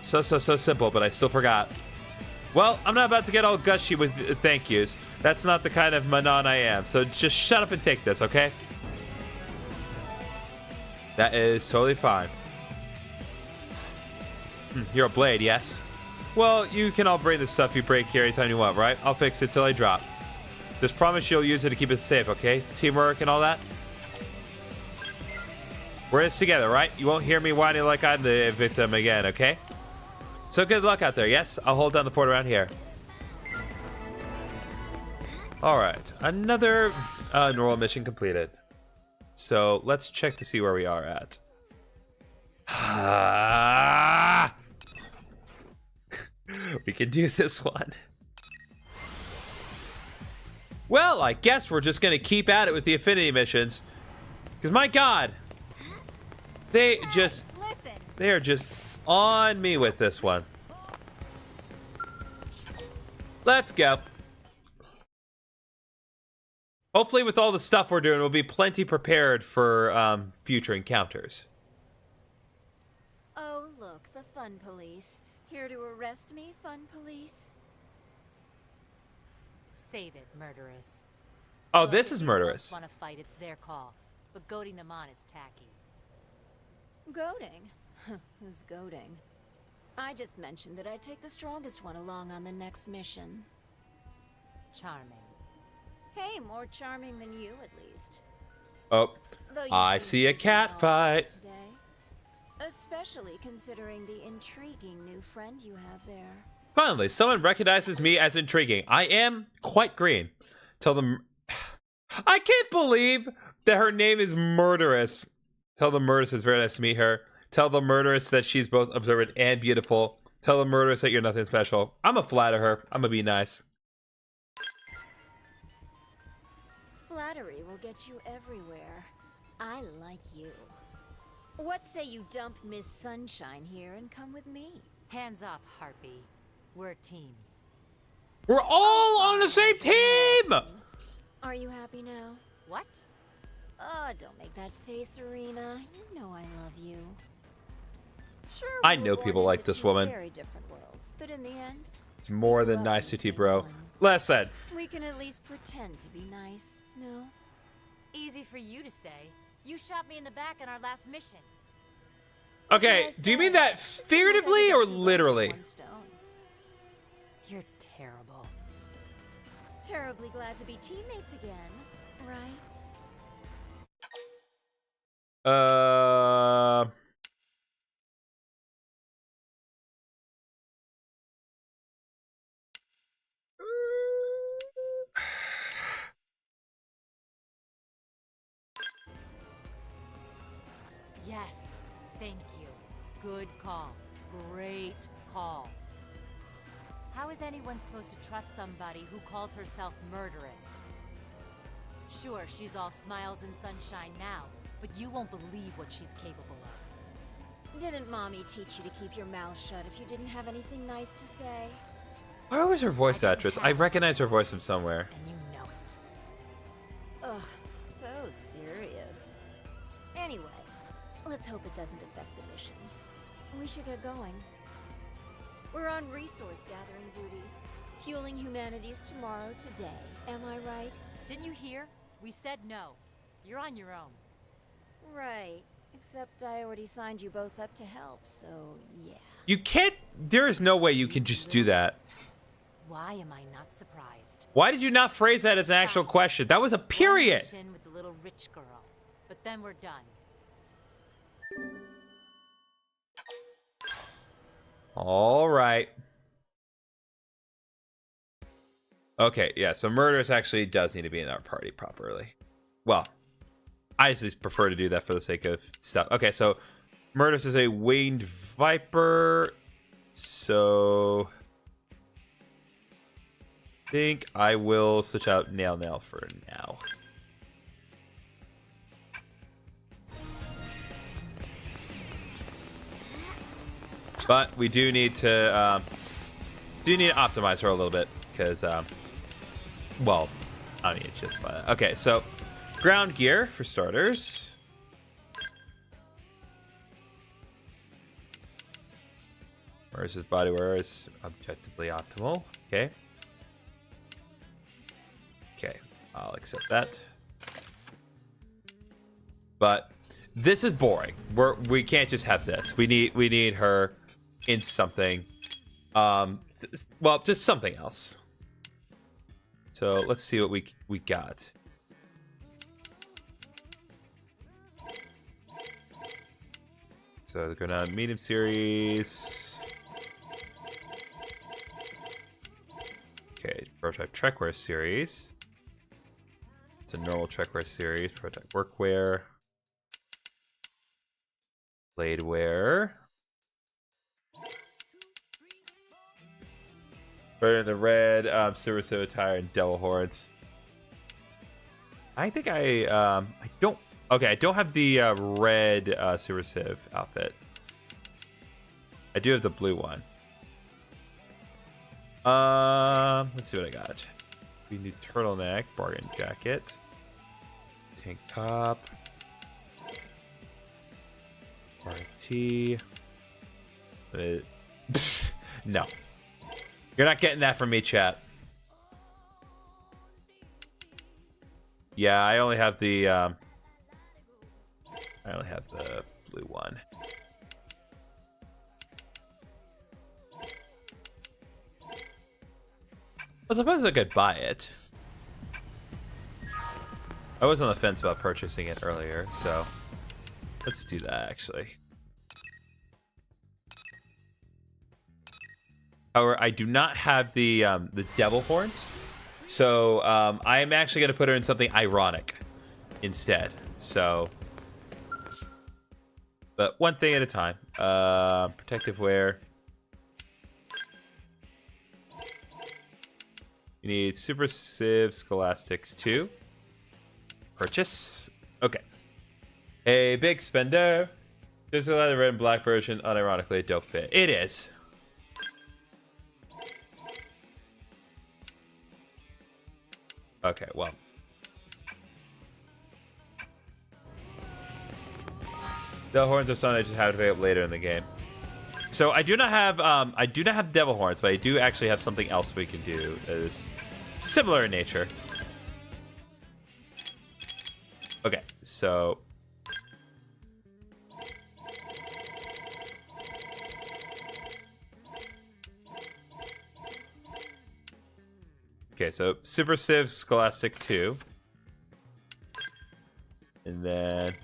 So simple, but I still forgot. Well, I'm not about to get all gushy with thank yous. That's not the kind of Manon I am, so just shut up and take this, okay? That is totally fine. You're a blade, yes? Well, you can all bring the stuff you break here anytime you want, right? I'll fix it till I drop. Just promise you'll use it to keep it safe, okay? Teamwork and all that? We're in this together, right? You won't hear me whining like I'm the victim again, okay? So good luck out there, yes? I'll hold down the fort around here. Alright, another normal mission completed. So let's check to see where we are at. We can do this one. Well, I guess we're just gonna keep at it with the affinity missions. Because my god, they are just on me with this one. Let's go. Hopefully with all the stuff we're doing, we'll be plenty prepared for future encounters. Oh, look, the fun police. Here to arrest me, fun police? Save it, murderess. Oh, Look, this is if murderous. Want to fight? It's their call, but goading them on is tacky. Goading? Who's goading? I just mentioned that I'd take the strongest one along on the next mission. Charming. Hey, more charming than you, at least. Oh, Though you I seem see to a be cat all fight. today. Especially considering the intriguing new friend you have there. Finally, someone recognizes me as intriguing. I am quite green. Tell them... I can't believe that her name is Murderous. Tell the Murderous it's very nice to meet her. Tell the Murderous that she's both observant and beautiful. Tell the Murderous that you're nothing special. I'm gonna flatter her. I'm gonna be nice. Flattery will get you everywhere. I like you. What say you dump Miss Sunshine here and come with me? Hands off, Harpy. We're a team. We're all on the same team! Are you happy now? What? Oh, don't make that face, Arena. You know I love you. Sure, I we know were people born like into this two woman. Very different worlds, but in the end, It's more than nice to you, bro. Listen. we can at least pretend to be nice. No? Easy for you to say. You shot me in the back on our last mission. Okay, do you mean that figuratively or literally? You're terrible. Terribly glad to be teammates again, right? Yes, thank you. Good call. Great call. How is anyone supposed to trust somebody who calls herself murderous? Sure, she's all smiles and sunshine now, but you won't believe what she's capable of. Didn't Mommy teach you to keep your mouth shut if you didn't have anything nice to say? Where was her voice actress? I recognize her voice from somewhere. And you know it. Ugh, so serious. Anyway, let's hope it doesn't affect the mission. We should get going. We're on resource gathering duty, fueling humanity's tomorrow today. Am I right? Didn't you hear? We said no. You're on your own. Right. Except I already signed you both up to help, so yeah. You can't. There is no way you can just do that. Why am I not surprised? Why did you not phrase that as an actual question? That was a period. One mission with the little rich girl, but then we're done. All right. Okay, yeah, so Murderous actually does need to be in our party properly. Well, I just prefer to do that for the sake of stuff. Okay, so Murderous is a winged viper. So I think I will switch out Nail for now. But we do need to optimize her a little bit because, well, I mean, it's just fine. Okay, so ground gear for starters. Versus body wear is objectively optimal. Okay. Okay, I'll accept that. But this is boring. We can't just have this. We need her in something. Well, just something else. So let's see what we got. So going on medium series. Okay, prototype Trekwear series. It's a normal Trekwear series. Prototype workwear. Blade wear. Better than the red, Silver Civ attire and Devil Horns. I think I don't. Okay, I don't have the red Silver Civ outfit. I do have the blue one. Let's see what I got. We need turtleneck, bargain jacket, tank top, bargain tee. No. You're not getting that from me, chat. Yeah, I only have the blue one. I suppose I could buy it. I was on the fence about purchasing it earlier, so let's do that actually. However, I do not have the devil horns, so I am actually going to put her in something ironic instead. So, but one thing at a time. Protective wear. You need Super Civ Scholastics 2. Purchase. Okay. A big spender. There's a lot of red and black version. Unironically, a dope fit. It is. Okay, well. The horns are something I just have to pick up later in the game. So I do not have devil horns, but I do actually have something else we can do that is similar in nature. Okay, so Super Civ Scholastic 2. And then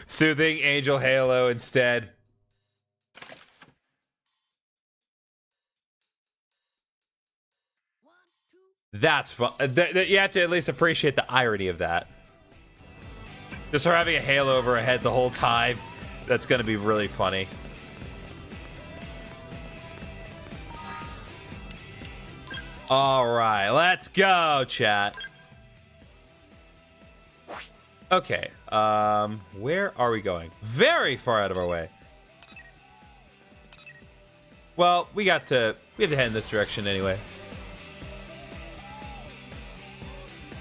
Soothing Angel Halo instead. That's fun. You have to at least appreciate the irony of that. Just her having a halo over her head the whole time. That's going to be really funny. All right, let's go, chat. Okay, where are we going? Very far out of our way. Well, we have to head in this direction anyway.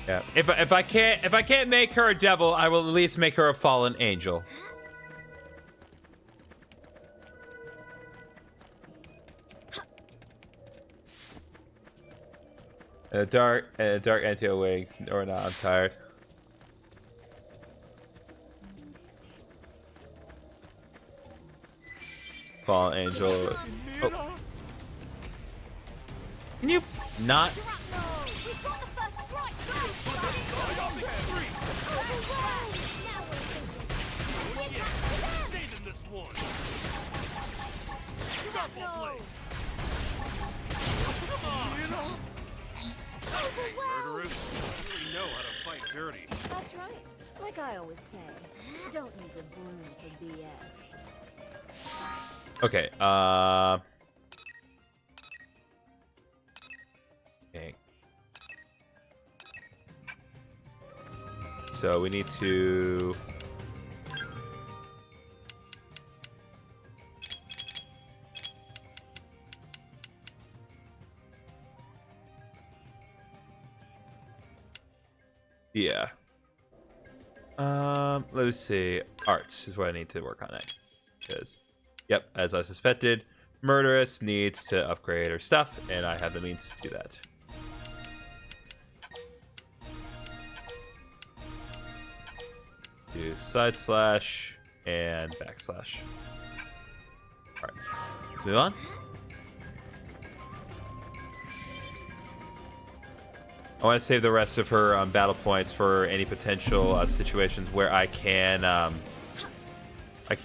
Yeah. If I can't make her a devil, I will at least make her a fallen angel. Dark anti wings or not. I'm tired. Fallen angel. Oh. Can you not? Saving this one. Come on. Murderous. You really know how to fight dirty. That's right. Like I always say, don't use a broom for BS. Okay. Okay. So we need to. Yeah. Let's see. Arts is what I need to work on next. Because, yep, as I suspected, Murderous needs to upgrade her stuff, and I have the means to do that. Do side slash and backslash. Alright, let's move on. I want to save the rest of her battle points for any potential situations where I can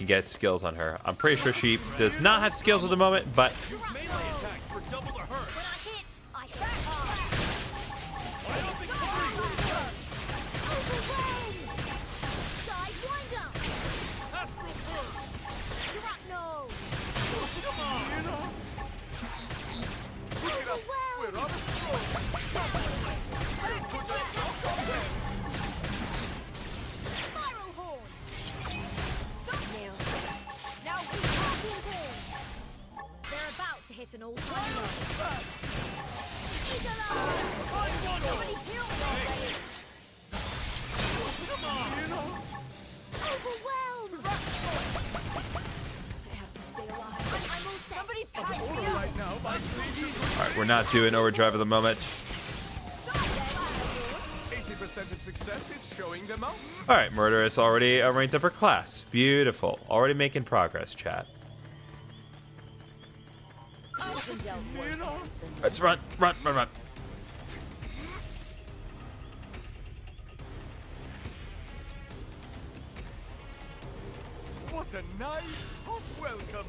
get skills on her. I'm pretty sure she does not have skills at the moment, but hit an all-time overwhelmed. I have to stay alive. Somebody patch me up. Alright, we're not doing overdrive at the moment. 80% of success is showing them up. Alright, Murderous already ranked up her class. Beautiful. Already making progress, chat. Let's run. What a nice hot welcome.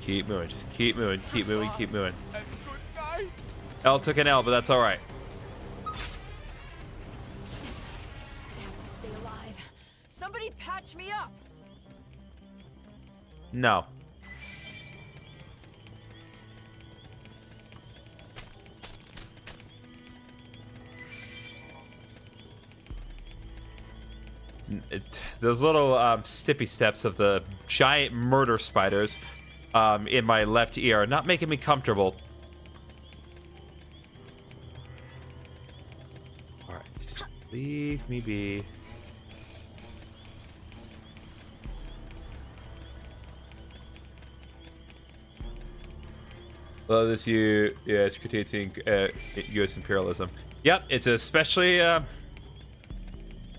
Keep moving, just keep moving. And good night. L took an L, but that's alright. I have to stay alive. Somebody patch me up. No. Those little stippy steps of the giant murder spiders in my left ear are not making me comfortable. Alright. Leave me be. Love this it's critiquing U.S. imperialism. Yep, it's especially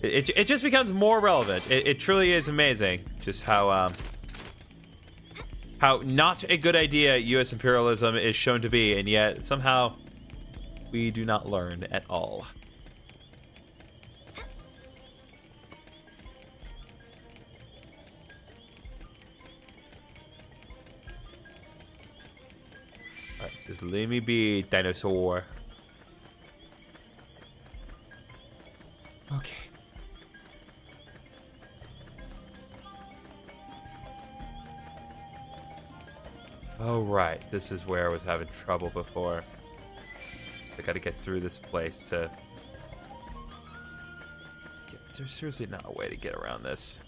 it just becomes more relevant. It truly is amazing just how not a good idea U.S. imperialism is shown to be, and yet somehow we do not learn at all. Alright, just let me be, dinosaur. Okay. Oh, right. This is where I was having trouble before. I gotta get through this place to... Is there seriously not a way to get around this?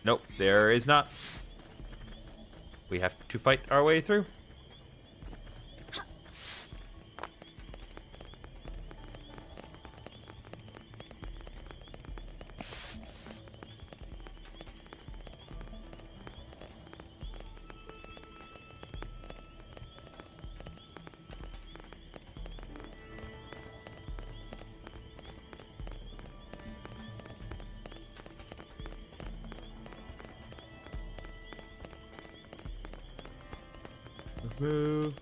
Nope, there is not. we have to fight our way through. Move.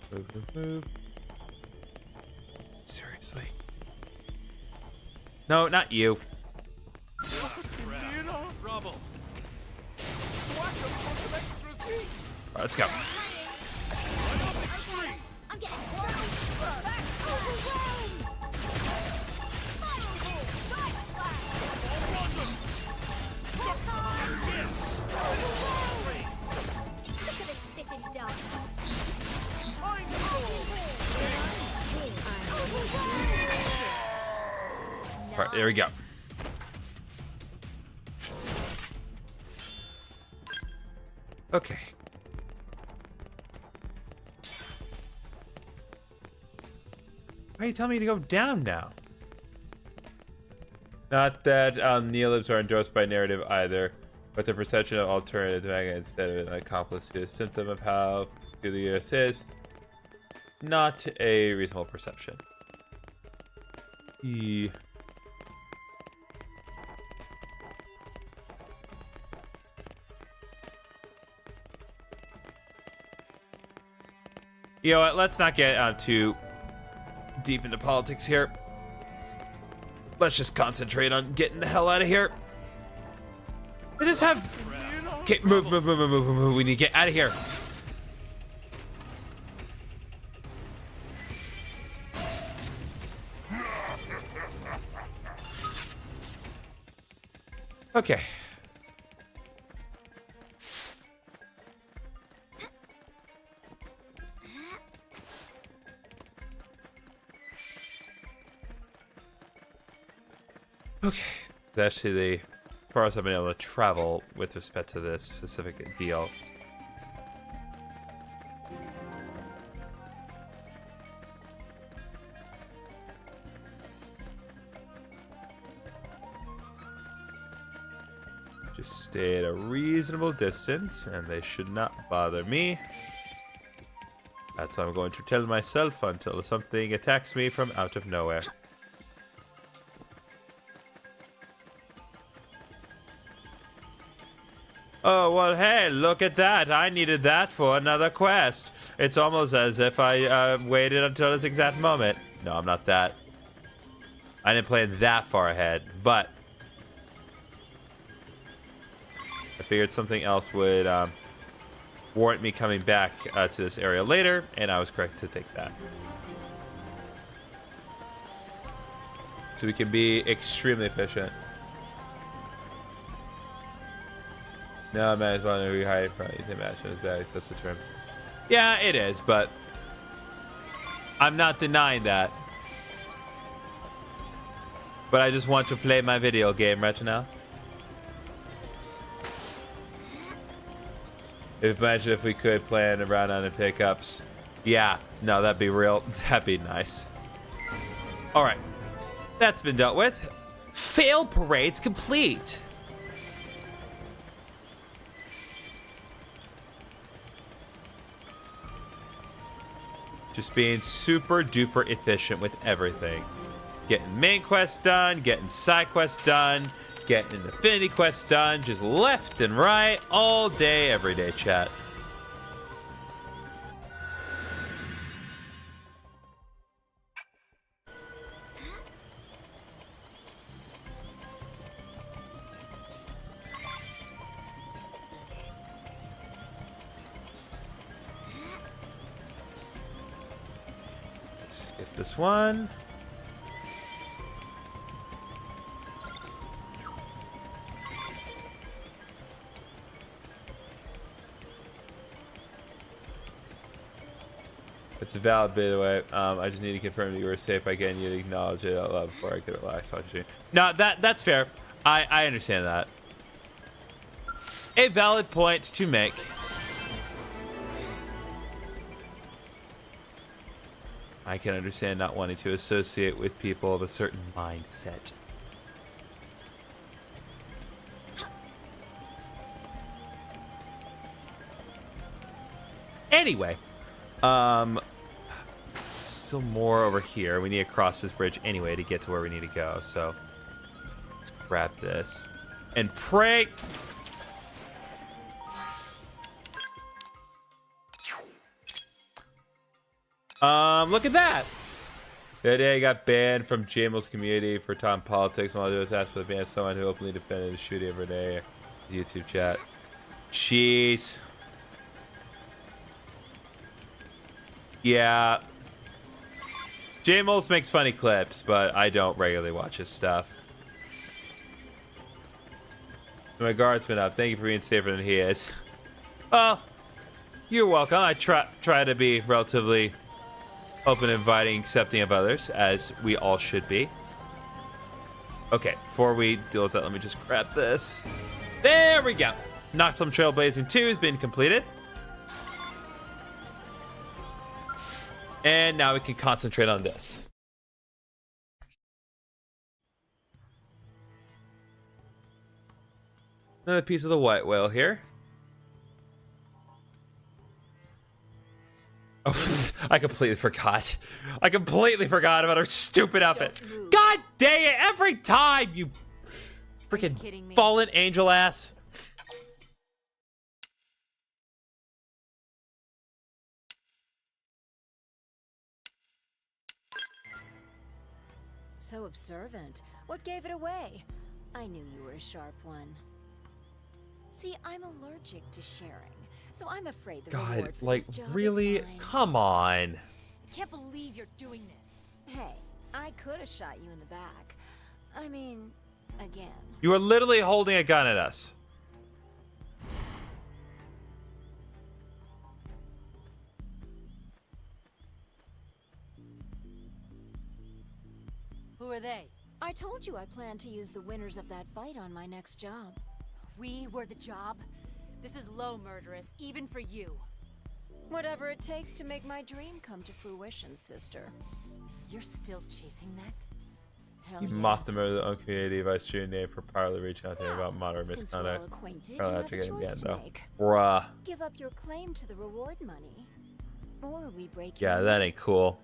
Seriously. No, not you. Trouble. Alright, let's go. I'm getting overwhelmed. Look at this sitting duck. Alright, there we go. Okay. Why are you telling me to go down now? Not that neolibs are endorsed by narrative either, but the perception of alternative mega instead of an accomplice to a symptom of how peculiar this is. Not a reasonable perception. You know what? Let's not get too deep into politics here. Let's just concentrate on getting the hell out of here. I just have. Okay, move. We need to get out of here. Okay. Okay. That's actually the farthest I've been able to travel with respect to this specific deal. Just stay at a reasonable distance, and they should not bother me. That's what I'm going to tell myself until something attacks me from out of nowhere. Oh, well, hey, look at that. I needed that for another quest. It's almost as if I waited until this exact moment. No, I'm not that. I didn't plan that far ahead, but I figured something else would warrant me coming back to this area later, and I was correct to think that. So we can be extremely efficient. No, man, it's one to be hiding from you. Imagine as bad. That's the terms. Yeah, it is, but I'm not denying that. But I just want to play my video game right now. Imagine if we could plan around on the pickups. Yeah, no, that'd be real. That'd be nice. All right, that's been dealt with. Fail parade's complete. Just being super duper efficient with everything. Getting main quests done, getting side quests done, getting an affinity quest done, just left and right, all day, every day, chat. Skip this one. It's valid, by the way. I just need to confirm that you were safe by getting you to acknowledge it out loud before I could relax. No, that's fair. I understand that. A valid point to make. I can understand not wanting to associate with people of a certain mindset. Anyway, still more over here. We need to cross this bridge anyway to get to where we need to go. So let's grab this and pray. Look at that. The other day I got banned from JML's community for talking politics, and all I do is ask for the ban someone who openly defended the shooting every day. YouTube chat. Jeez. Yeah. JML's makes funny clips, but I don't regularly watch his stuff. My guard's been up. Thank you for being safer than he is. Oh, you're welcome. I try to be relatively open, inviting, accepting of others, as we all should be. Okay, before we deal with that, let me just grab this. There we go. Noxum Trailblazing 2 has been completed. And now we can concentrate on this. Another piece of the white whale here. Oh, I completely forgot. I completely forgot about her stupid outfit. God dang it, every time, you freaking fallen angel ass. So observant. What gave it away? I knew you were a sharp one. See, I'm allergic to sharing, so I'm afraid the God, reward for like, this job really? is mine. Come on. I can't believe you're doing this. Hey, I could have shot you in the back. I mean, again. You are literally holding a gun at us. Who are they? I told you I plan to use the winners of that fight on my next job. We were the job? This is low, murderess, even for you. Whatever it takes to make my dream come to fruition, sister. You're still chasing that? Hell You yes. mocked the member of the own community by shooting name for powerly reaching out to him about moderate Since we're all misconduct. acquainted, you Probably have have to a get him choice again, to though. make. Bruh. Give up your claim to the reward money, or we break Yeah, your that lease. ain't cool.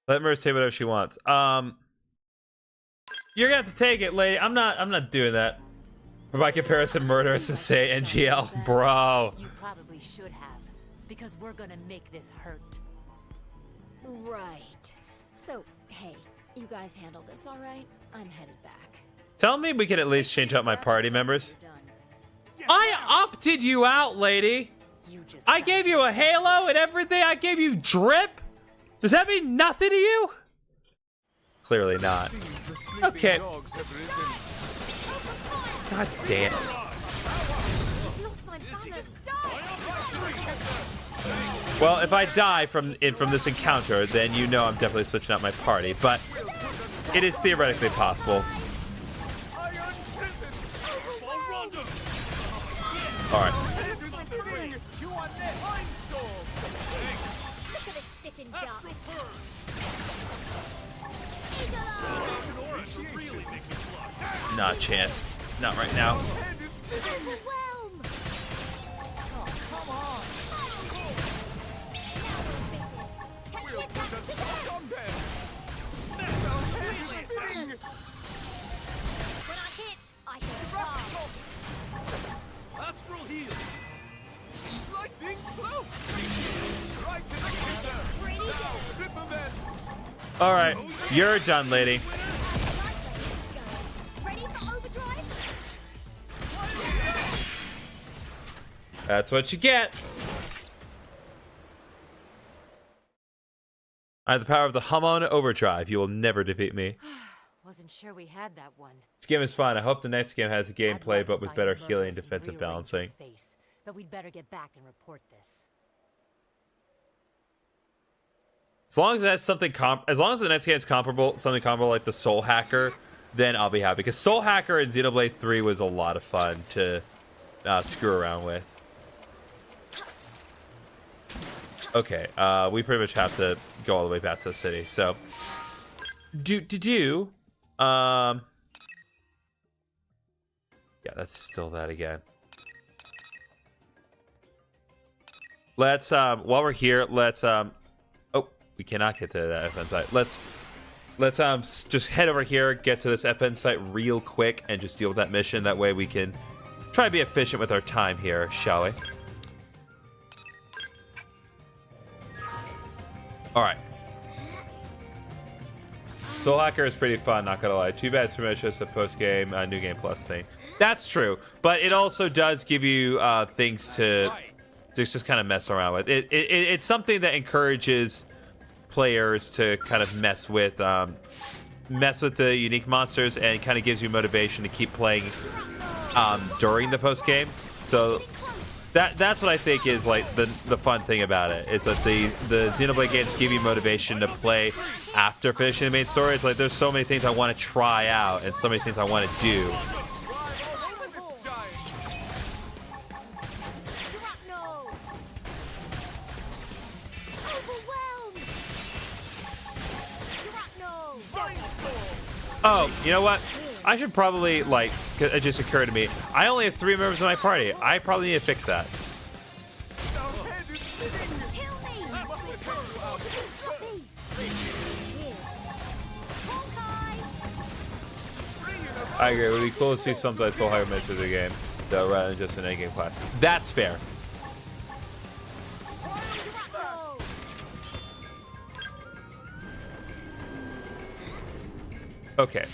Let Mira say whatever she wants. You're gonna have to take it, lady. I'm not doing that. By comparison, murderous to say NGL, bro. You probably should have, because we're gonna make this hurt. Right. So, hey, you guys handle this, all right? I'm headed back. Tell me we can at least change out my party members. I opted you out, lady. I gave you a halo and everything. I gave you drip. Does that mean nothing to you? Clearly not. Okay. God damn. Well, if I die from this encounter, then you know I'm definitely switching out my party. But it is theoretically possible. All right. Not a chance. Not right now. Astral heal. Lightning cloak. Right to the kisser. Rip of it. All right, you're done, lady. Ready for overdrive? That's what you get. I have the power of the Hamon Overdrive. You will never defeat me. Wasn't sure we had that one. This game is fun. I hope the next game has a gameplay, I'd love but to with find better the healing and murderers defensive rearrange your balancing. face, but we'd better get back and report this. As long as that's something as long as the next game is comparable, something comparable like the Soul Hacker, then I'll be happy. Because Soul Hacker in Xenoblade 3 was a lot of fun to screw around with. Okay, we pretty much have to go all the way back to the city. So, yeah, that's still that again. Let's while we're here, let's oh, we cannot get to that FN site. Let's just head over here, get to this FN site real quick, and just deal with that mission. That way we can try to be efficient with our time here, shall we? All right. Soul Hacker is pretty fun, not gonna lie. Too bad it's pretty much just a post-game, New Game Plus thing. That's true, but it also does give you things to just kind of mess around with. It's something that encourages players to kind of mess with the unique monsters, and kind of gives you motivation to keep playing during the post-game. So that's what I think is like the fun thing about it, is that the Xenoblade games give you motivation to play after finishing the main story. It's like there's so many things I want to try out and so many things I want to do. Oh, you know what? I should probably, like, it just occurred to me, I only have 3 members of my party. I probably need to fix that. I agree. It would be cool to see something like Soul Hacker mixed into the game, though, rather than just an endgame class. That's fair. Okay.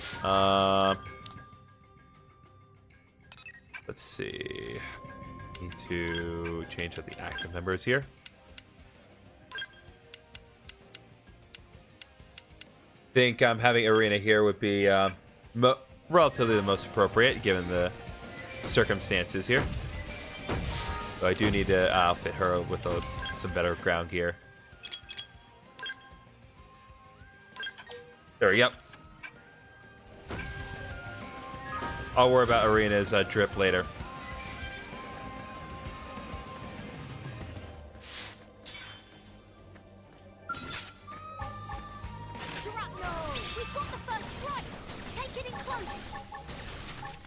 Let's see. Need to change up the active numbers here. Think having Arena here would be relatively the most appropriate given the circumstances here. So I do need to outfit her with some better ground gear. There we go. I'll worry about Arena's drip later.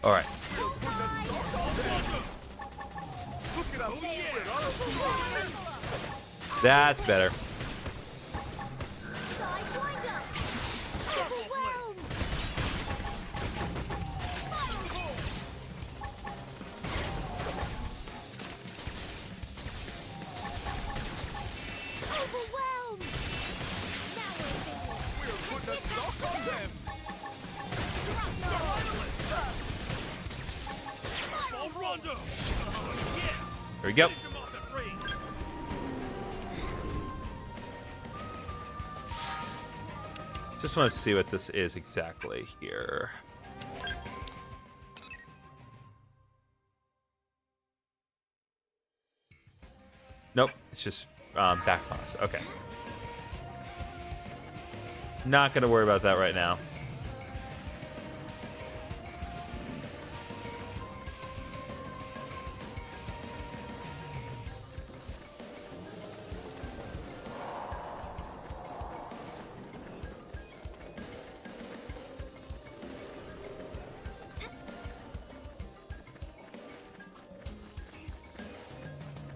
All right. That's better. There we go. Just want to see what this is exactly here. Nope, it's just back pause. Okay. Not gonna worry about that right now.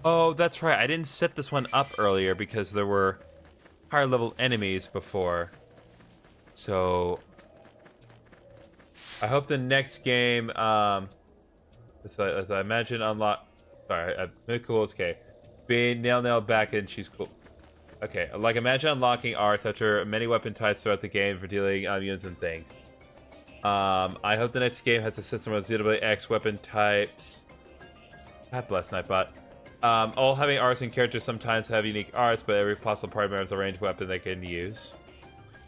Oh, that's right. I didn't set this one up earlier because there were higher level enemies before. So I hope the next game, as I imagine, unlock. Sorry, cool. Okay, being nail back and she's cool. Okay, like imagine unlocking arts after many weapon types throughout the game for dealing units and things. I hope the next game has a system of Xenoblade X weapon types. God bless Nightbot. All having arts and characters sometimes have unique arts, but every possible party member has a ranged weapon they can use.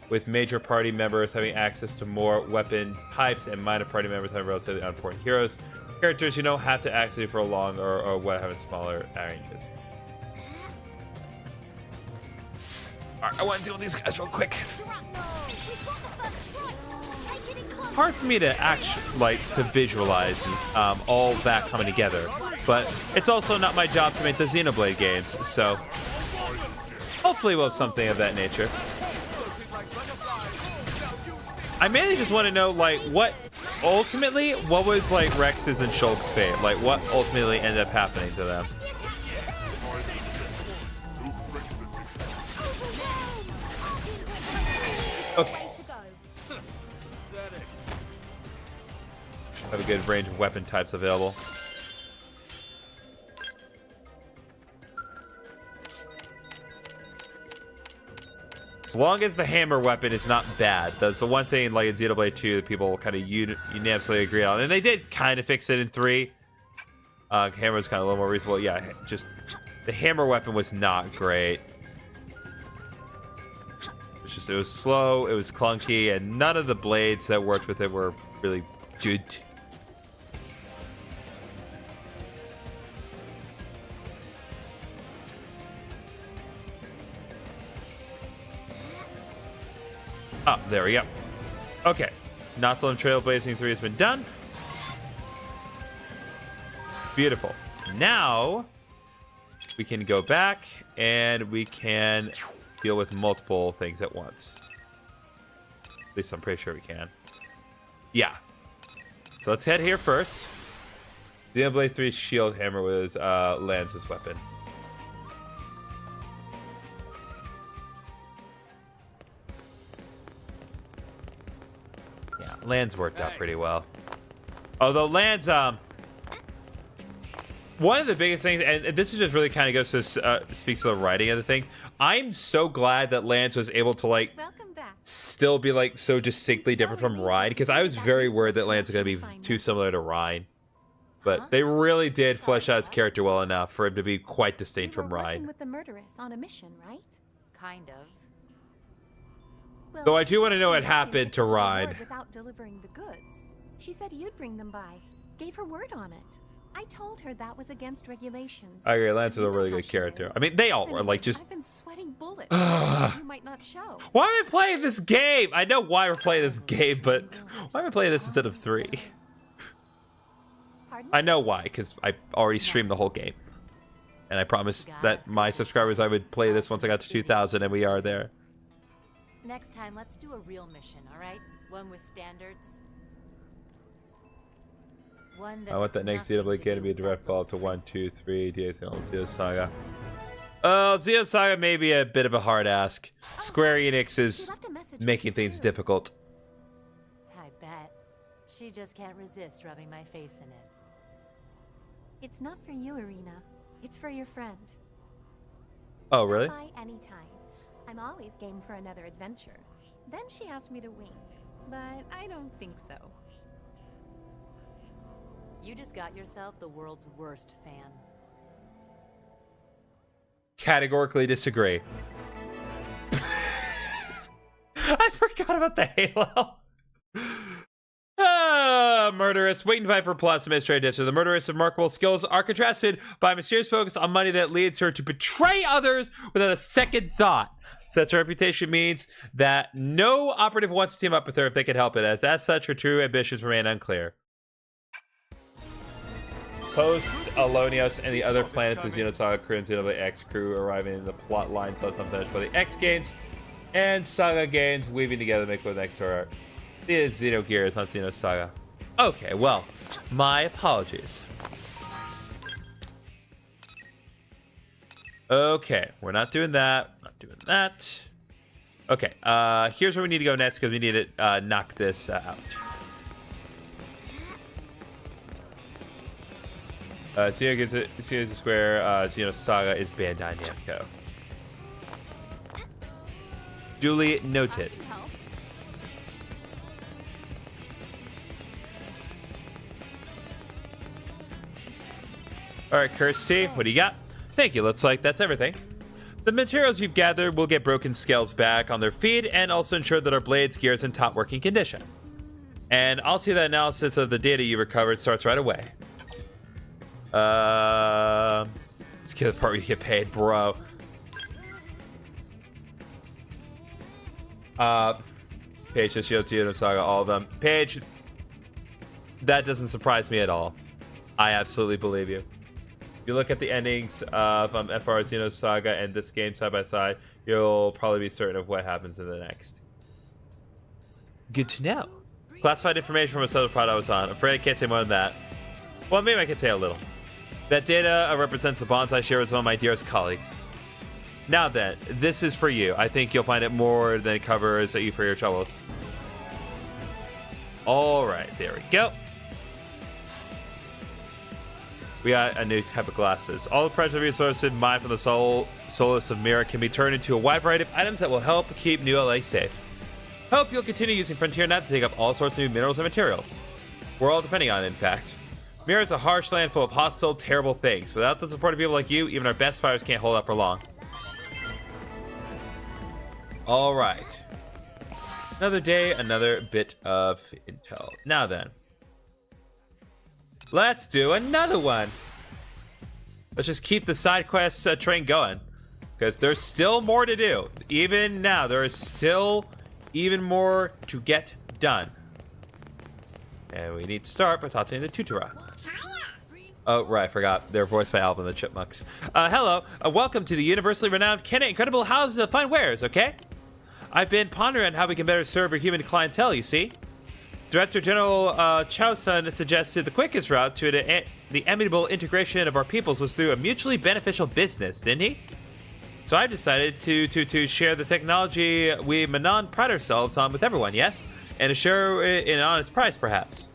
With major party members having access to more weapon types and minor party members having relatively unimportant heroes, characters you don't have to access for long or what having smaller ranges. Alright, I want to deal with these guys real quick. Hard for me to to visualize all that coming together, but it's also not my job to make the Xenoblade games, so Hopefully we'll have something of that nature. I mainly just want to know, like, what was, like, Rex's and Shulk's fate? Like, what ultimately ended up happening to them? Okay. Have a good range of weapon types available. As long as the hammer weapon is not bad. That's the one thing, like in Xenoblade 2, that people kind of unanimously agree on. And they did kind of fix it in 3. Hammer was kind of a little more reasonable. Yeah, just the hammer weapon was not great. It was slow, it was clunky, and none of the blades that worked with it were really good. Oh, there we go. Okay. Not So Trailblazing 3 has been done. Beautiful. Now, we can go back and we can deal with multiple things at once. At least I'm pretty sure we can. Yeah. So let's head here first. Xenoblade 3 shield hammer was Lance's weapon. Yeah, Lance worked out pretty well. Although Lance, one of the biggest things, and this is just really kind of goes to speaks to the writing of the thing. I'm so glad that Lance was able to like still be like so distinctly different from Ryan, because I was very worried that Lance was going to be too similar to Ryan. But they really did flesh out his character well enough for him to be quite distinct from Ryan. With the murderess on a mission, right? Kind of. Well, Though I do want to know what happened to Ryan. Without delivering the goods. She said you'd bring them by. Gave her word on it. I told her that was against regulations. I agree, Lance is a really good character. I mean, they all are like just. I've been sweating bullets. You might not show. Why am I playing this game? I know why we're playing this game, but why am I playing this instead of 3? I know why, because I already streamed the whole game. And I promised that my subscribers I would play this once I got to 2,000, and we are there. Next time, let's do a real mission, all right? One with standards. One that I want that next Xenoblade game to be a direct follow-up to 1, 2, 3, Xenosaga. Xenosaga may be a bit of a hard ask. Square Enix is making things difficult. I bet. She just can't resist rubbing my face in it. It's not for you, Irina. It's for your friend. Oh, really? Stop by anytime. I'm always game for another adventure. Then she asked me to wink, but I don't think so. You just got yourself the world's worst fan. Categorically disagree. I forgot about the Halo. Murderous. Waiting Viper Plus Administrative District. The murderous' remarkable skills are contrasted by a mysterious focus on money that leads her to betray others without a second thought. Such a reputation means that no operative wants to team up with her if they can help it, as such, her true ambitions remain unclear. Post Alonios and the other planets, the Xenosaga crew and Xenoblade X crew arriving in the plot line unfinished by the X games and Saga games, weaving together to make the next story arc. It is Xenogears, not Xenosaga. Okay, well, my apologies. Okay, we're not doing that. Not doing that. Okay, here's where we need to go next because we need to knock this out. Xenogears Square, Xenosaga is Bandai Namco. Duly noted. Alright, Kirsty, what do you got? Thank you, looks like that's everything. The materials you've gathered will get broken Skells back on their feet and also ensure that our blades, gears, in top working condition. And I'll see that analysis of the data you recovered starts right away. Let's get the part where you get paid, bro. Paige, Yoshio, Saga, all of them. Paige, that doesn't surprise me at all. I absolutely believe you. you look at the endings of FR Xeno Saga and this game side by side, you'll probably be certain of what happens in the next. Good to know. Classified information from a solar pod I was on. I'm afraid I can't say more than that. Well, maybe I can say a little. That data represents the bonds I share with some of my dearest colleagues. Now then, this is for you. I think you'll find it more than it covers you for your troubles. Alright, there we go. We got a new type of glasses. All the precious resources mined from the solace of Mira can be turned into a wide variety of items that will help keep New LA safe. Hope you'll continue using Frontier Net to take up all sorts of new minerals and materials. We're all depending on it, in fact. Mira is a harsh land full of hostile, terrible things. Without the support of people like you, even our best fighters can't hold up for long. Alright. Another day, another bit of intel. Now then. Let's do another one. Let's just keep the side quest train going. Because there's still more to do. Even now, there is still even more to get done. And we need to start by talking to the Tutora. Oh, right, I forgot. They're voiced by Alvin the Chipmunks. Hello, welcome to the universally renowned Incredible Houses of Fine Wares, okay? I've been pondering how we can better serve your human clientele, you see? Director General Chowsun suggested the quickest route to the amiable integration of our peoples was through a mutually beneficial business, didn't he? So I've decided to share the technology we Manon pride ourselves on with everyone, yes? And to share it in an honest price, perhaps.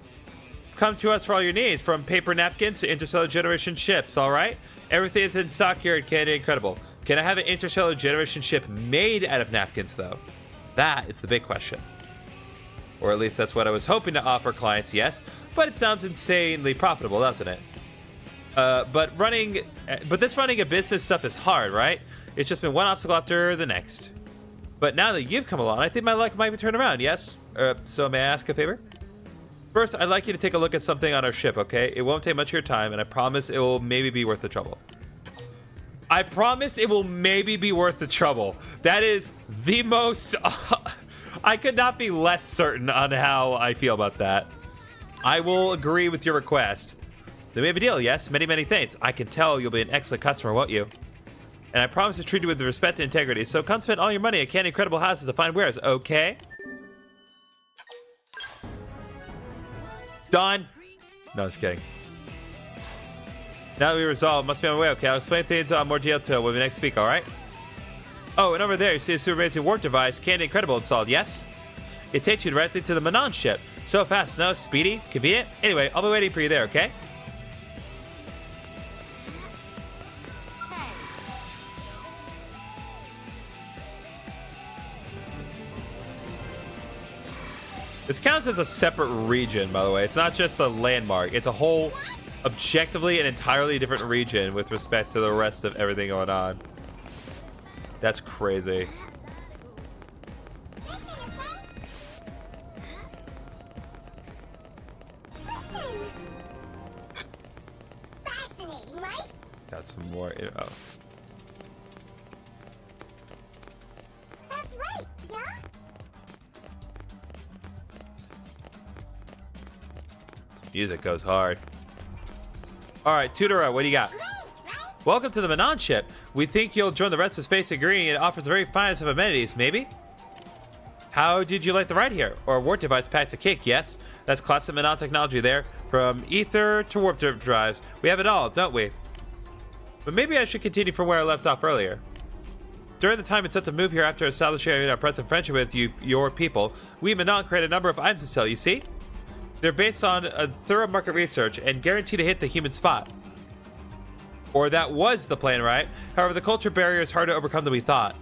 Come to us for all your needs, from paper napkins to interstellar generation ships, alright? Everything is in stock here at Canada Incredible. Can I have an interstellar generation ship made out of napkins, though? That is the big question. Or at least that's what I was hoping to offer clients, yes. But it sounds insanely profitable, doesn't it? But this running a business stuff is hard, right? It's just been one obstacle after the next. But now that you've come along, I think my luck might be turned around, yes? So may I ask a favor? First, I'd like you to take a look at something on our ship, okay? It won't take much of your time, and I promise it will maybe be worth the trouble. I promise it will maybe be worth the trouble. That is the most... I could not be less certain on how I feel about that. I will agree with your request. Then we have a deal, yes? Many, many thanks. I can tell you'll be an excellent customer, won't you? And I promise to treat you with respect and integrity. So come spend all your money at Candy Incredible Houses to find wares, okay? Done. No, I was kidding. Now that we resolve, must be on my way, okay? I'll explain things on more detail when we next speak, alright? Oh, and over there, you see a super amazing warp device, Candy Incredible installed, yes? It takes you directly to the Manon ship. So fast, no? Speedy? Convenient? Anyway, I'll be waiting for you there, okay? This counts as a separate region, by the way. It's not just a landmark. It's a whole, objectively, an entirely different region with respect to the rest of everything going on. That's crazy. Fascinating, right? Got some more info. That's right, yeah? Music goes hard. All right, Tutora, what do you got? Welcome to the Manon ship. We think you'll join the rest of Space agreeing it offers the very finest of amenities, maybe? How did you like the ride here? Or warp device packed a kick, yes? That's classic Manon technology there. From ether to warp drives. We have it all, don't we? But maybe I should continue from where I left off earlier. During the time it took to move here after establishing our present friendship with your people, we Manon created a number of items to sell, you see? They're based on a thorough market research and guaranteed to hit the human spot. Or that was the plan, right? However, the culture barrier is harder to overcome than we thought.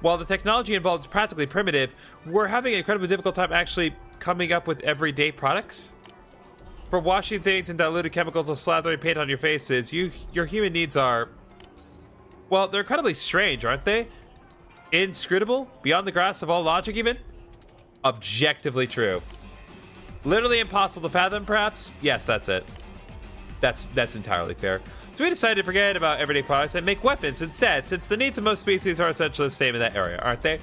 While the technology involved is practically primitive, we're having an incredibly difficult time actually coming up with everyday products. For washing things in diluted chemicals or slathering paint on your faces, your human needs are... well, they're incredibly strange, aren't they? Inscrutable? Beyond the grasp of all logic, even? Objectively true. Literally impossible to fathom, perhaps? Yes, that's it. That's entirely fair. So we decided to forget about everyday products and make weapons instead, since the needs of most species are essentially the same in that area, aren't they?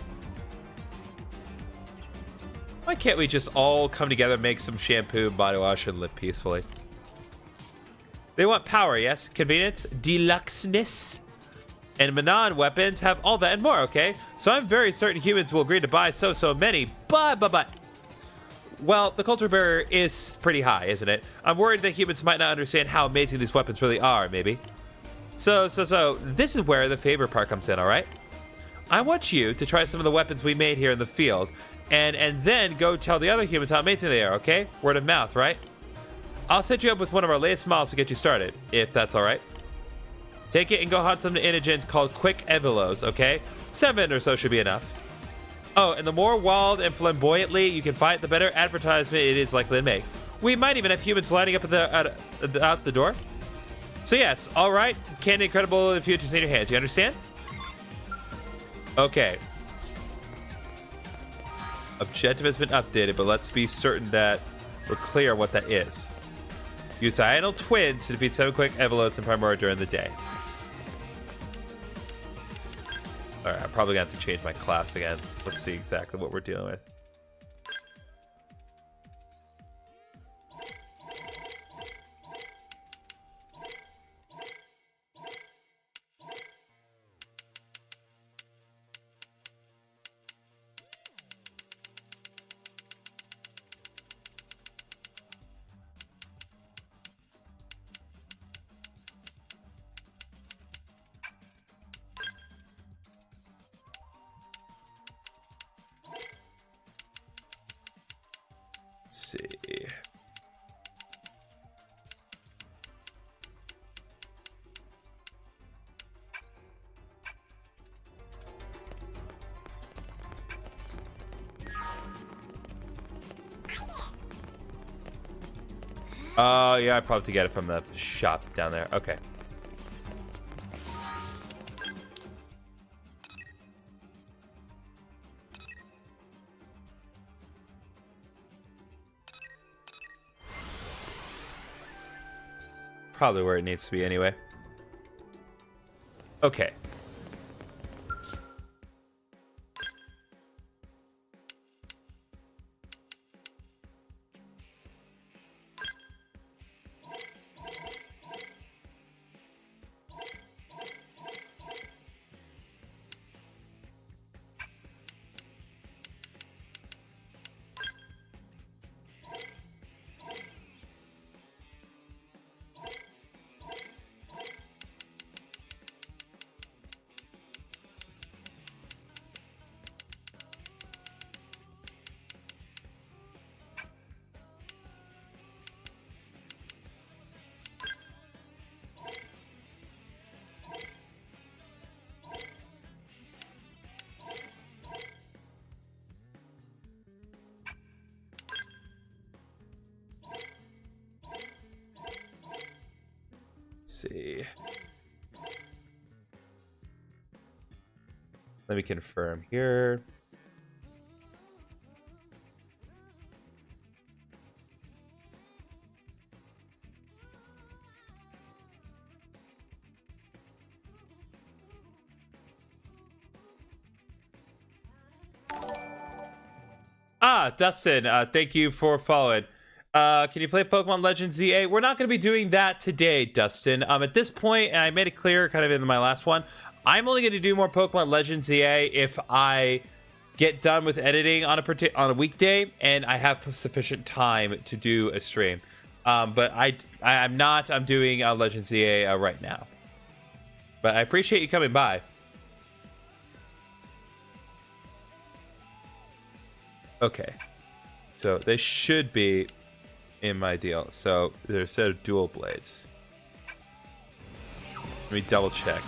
Why can't we just all come together, make some shampoo, body wash, and live peacefully? They want power, yes? Convenience, deluxeness, and Manon weapons have all that and more, okay? So I'm very certain humans will agree to buy so many, but. Well, the culture barrier is pretty high, isn't it? I'm worried that humans might not understand how amazing these weapons really are, maybe. So, this is where the favor part comes in, all right? I want you to try some of the weapons we made here in the field, and then go tell the other humans how amazing they are, okay? Word of mouth, right? I'll set you up with one of our latest models to get you started, if that's all right. Take it and go hunt some indigents called quick evolos, okay? 7 or so should be enough. Oh, and the more wild and flamboyantly you can fight, the better advertisement it is likely to make. We might even have humans lining up out the door. So yes, all right, Candy Incredible in the future's in your hands. You understand? Okay. Objective has been updated, but let's be certain that we're clear on what that is. Use diagonal twins to defeat 7 quick evolos in Primordia during the day. Alright, I'm probably gonna have to change my class again. Let's see exactly what we're dealing with. See. Oh, yeah, I probably have to get it from the shop down there. Okay. Probably where it needs to be anyway. Okay. See. Let me confirm here. Dustin, thank you for following. Can you play Pokemon Legends ZA? We're not going to be doing that today, Dustin. At this point, and I made it clear kind of in my last one, I'm only going to do more Pokemon Legends ZA if I get done with editing on a weekday and I have sufficient time to do a stream. But I'm doing Legends ZA right now. But I appreciate you coming by. Okay. So they should be in my deal. So there's a set of dual blades. Let me double check.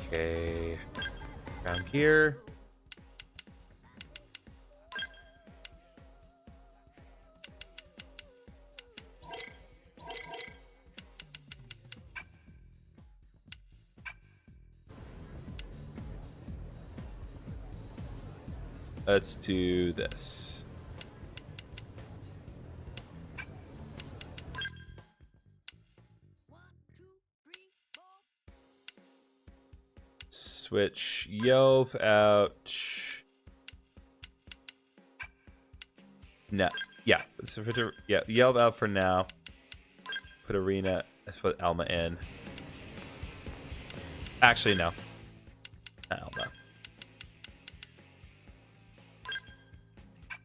Okay. Around here. Let's do this. Switch Yelv out. No. Yeah, yeah, yelled out for now. Put arena. Let's put Alma in. Actually, no. Not Alma.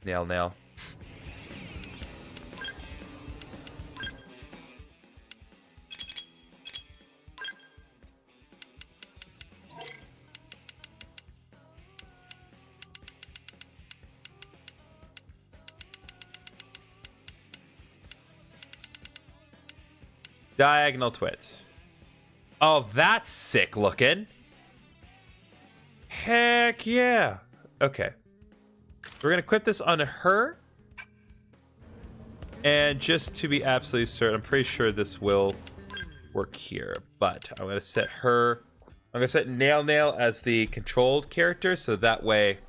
Nail. Diagonal twits. Oh, that's sick looking. Heck yeah. Okay. We're going to equip this on her. And just to be absolutely certain, I'm pretty sure this will work here. But I'm going to set her... I'm going to set Nail as the controlled character. So that way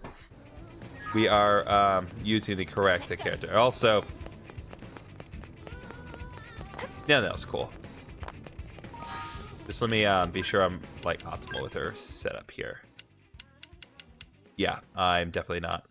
we are using the correct character. Also, Nail's cool. Just let me be sure I'm like optimal with her setup here. Yeah, I'm definitely not.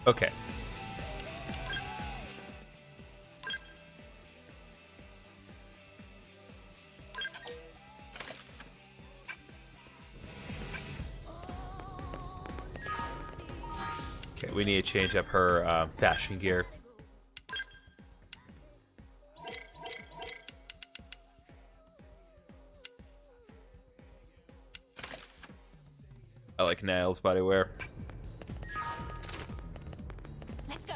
Okay. Okay, we need to change up her fashion gear. I like Niall's body wear. Let's go.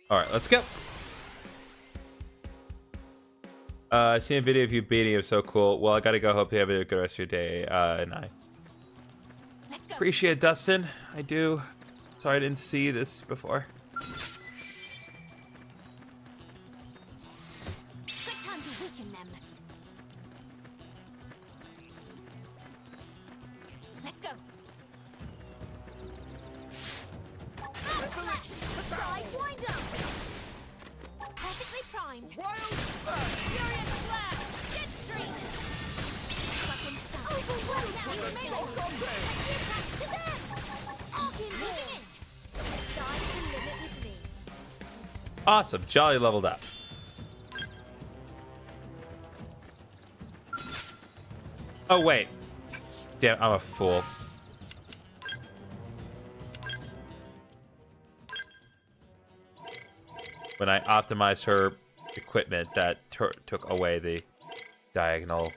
All right, let's go. I seen a video of you beating. It was so cool. Well, I gotta go. Hope you have a good rest of your day. And I appreciate it, Dustin. I do. Sorry I didn't see this before. Good time to weaken them. Let's go. Side winder. Perfectly primed. Wild smash! Furious flash. Jet stream. Fucking stun. Overwhelm now. You melee. Attack to them. Arc in moving in. Sky to limit with me. Awesome. Jolly leveled up. Oh, wait. Damn, I'm a fool. When I optimized her equipment, that took away the diagonal.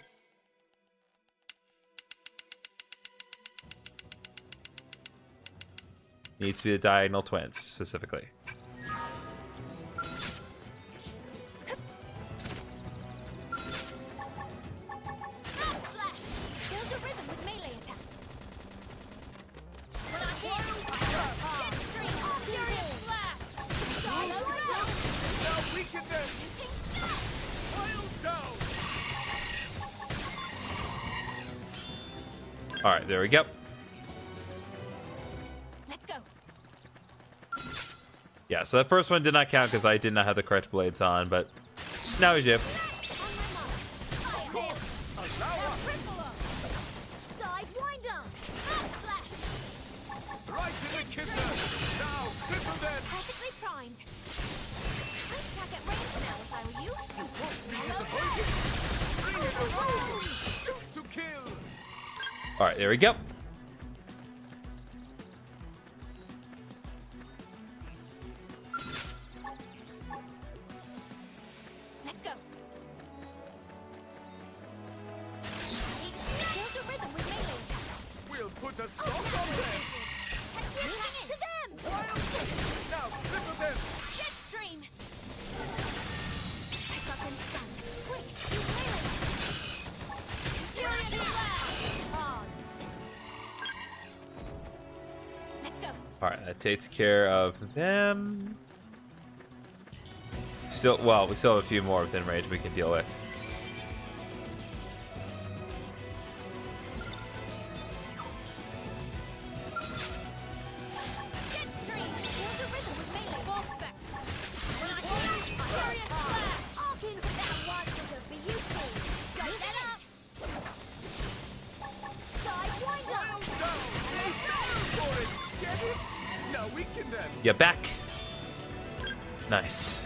Needs to be the diagonal twins, specifically. All right, there we go. Let's go. Yeah, so that first one did not count because I did not have the correct blades on, but now we do. Side winder. Slash. Right in the kisser! Now, cripple them! Perfectly primed. I'd attack at range now if I were you. You must be disappointed! Bring it around! Shoot to kill! All right, there we go. Let's go. Build a rhythm with melee attacks. We'll put a song on them! Attack to them. Wild smash! Now, cripple them! Jet stream. I got them stunned. Quick, use melee attacks. Furious blast. Alright, that takes care of them. Still, well, we still have a few more within range we can deal with. You're back. Nice.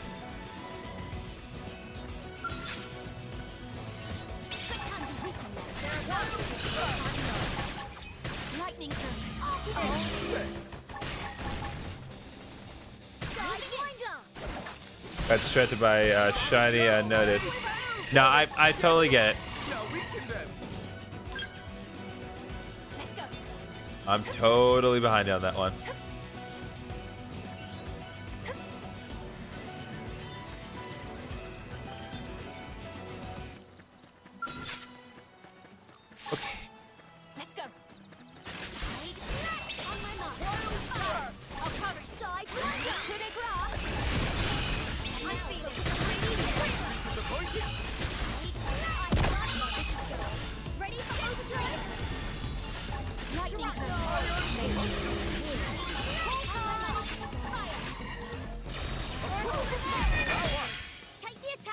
Got distracted by shiny unnoticed. No, I totally get it. I'm totally behind you on that one.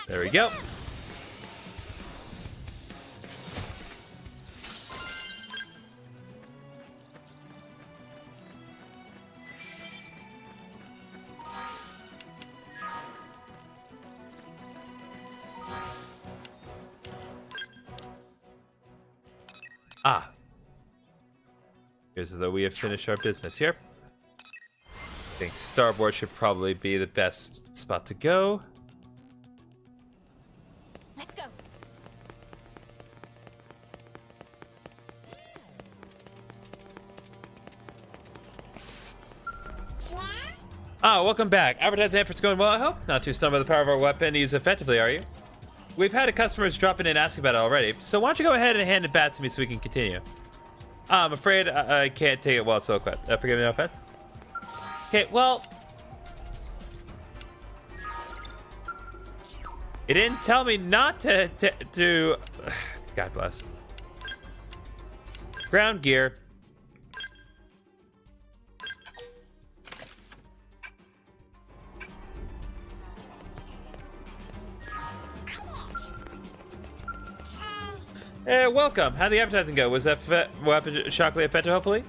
There we go. Ah. Here's as though we have finished our business here. I think starboard should probably be the best spot to go. Let's go. Ah, welcome back. Advertising efforts going well, I hope? Not too stunned by the power of our weapon to use effectively, are you? We've had customers drop in and ask about it already, so why don't you go ahead and hand it back to me so we can continue? I'm afraid I can't take it while it's still equipped. Forgive me, no offense. Okay, well... It didn't tell me not to... God bless. Ground gear. Welcome. How'd the advertising go? Was that weapon shockingly effective, hopefully?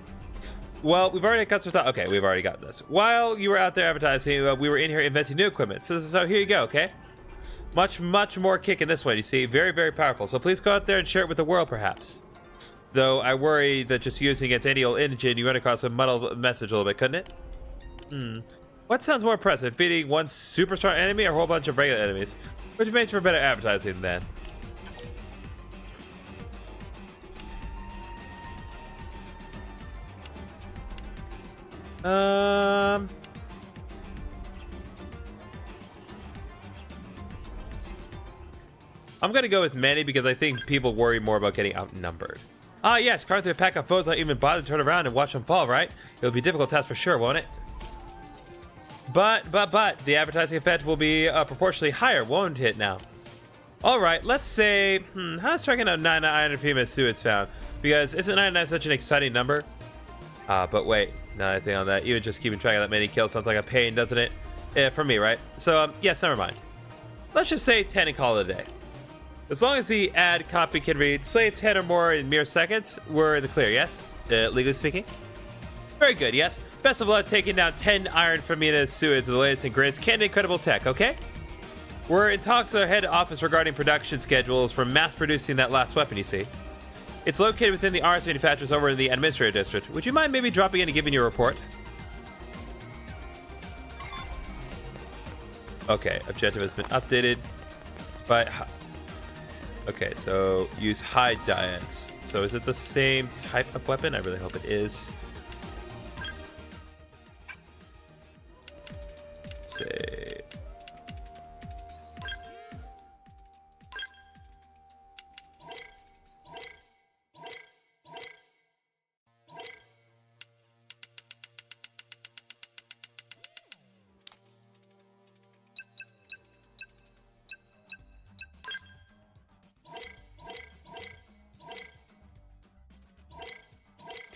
Well, we've already got some stuff. Okay, we've already got this. While you were out there advertising, we were in here inventing new equipment. So here you go, okay? Much more kick in this one, you see. Very, very powerful. So please go out there and share it with the world, perhaps. Though I worry that just using it against any old engine, you run across a muddled message a little bit, couldn't it? What sounds more impressive? Defeating one super strong enemy or a whole bunch of regular enemies? Which makes for better advertising, then. I'm gonna go with many because I think people worry more about getting outnumbered. Ah, yes, crawling through a pack of foes, not even bother to turn around and watch them fall, right? It'll be a difficult task for sure, won't it? But, the advertising effect will be proportionally higher, won't it now? Alright, let's say, how is striking out 9 iron female suits found? Because isn't 99 such an exciting number? But wait, now I think on that, even just keeping track of that many kills sounds like a pain, doesn't it? For me, right? So, yes, never mind. Let's just say 10 and call it a day. As long as the ad copy can read, slay 10 or more in mere seconds, we're in the clear, yes? Legally speaking? Very good, yes. Best of luck taking down 10 Iron Femina's Suids of the latest and greatest Candy Incredible tech, okay? We're in talks with our head office regarding production schedules for mass producing that last weapon, you see. It's located within the arms manufacturers over in the administrative district. Would you mind maybe dropping in and giving your report? Okay, objective has been updated. But okay, so use hide diodes. So is it the same type of weapon? I really hope it is. Let's say.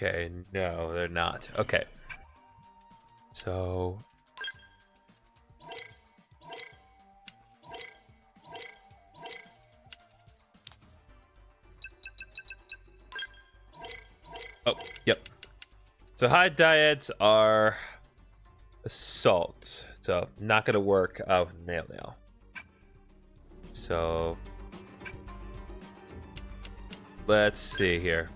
Okay, no, they're not. Okay. So... Oh, yep. So high diets are assault. So not gonna work out nail. So let's see here.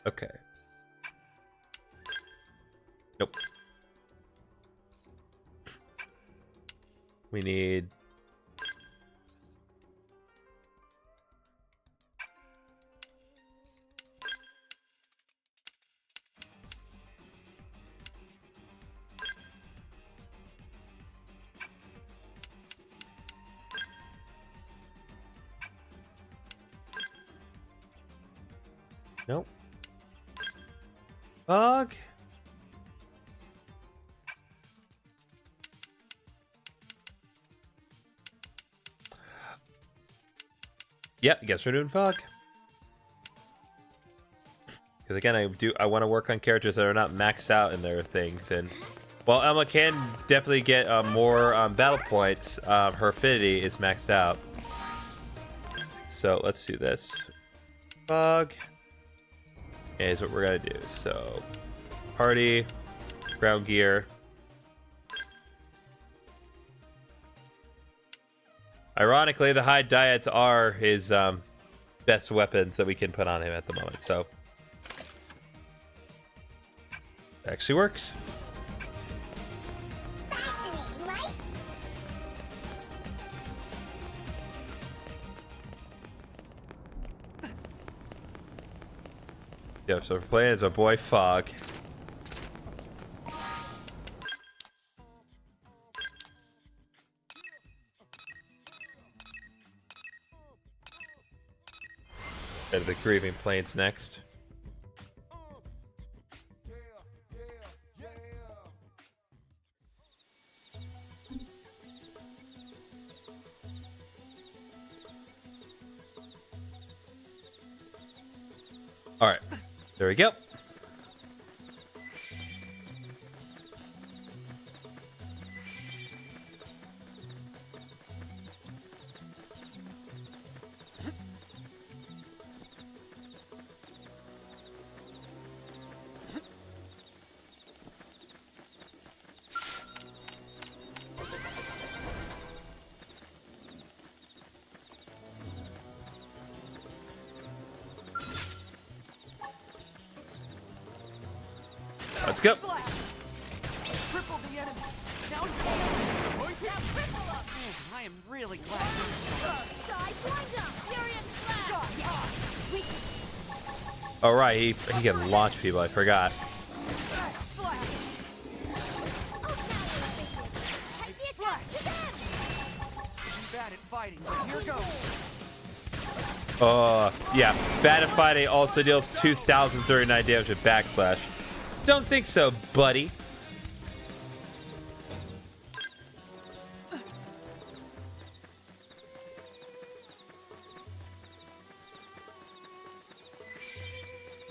Okay. Nope. We need... Nope. Bug. Yep, guess we're doing fog. Because again, I want to work on characters that are not maxed out in their things, and while Emma can definitely get more battle points, her affinity is maxed out. So let's do this. Fog is what we're gonna do. So party, ground gear. Ironically, the high diets are his best weapons that we can put on him at the moment, so it actually works. Fascinating, right? Yep, so we're playing as our boy Fog. The Grieving Plains next. All right, there we go. Let's go. Triple the enemy. Now it's I am really glad. All right, he can launch people. I forgot. Bad at fighting, but here goes. Yeah, bad at fighting also deals 2,039 damage with backslash. Don't think so, buddy.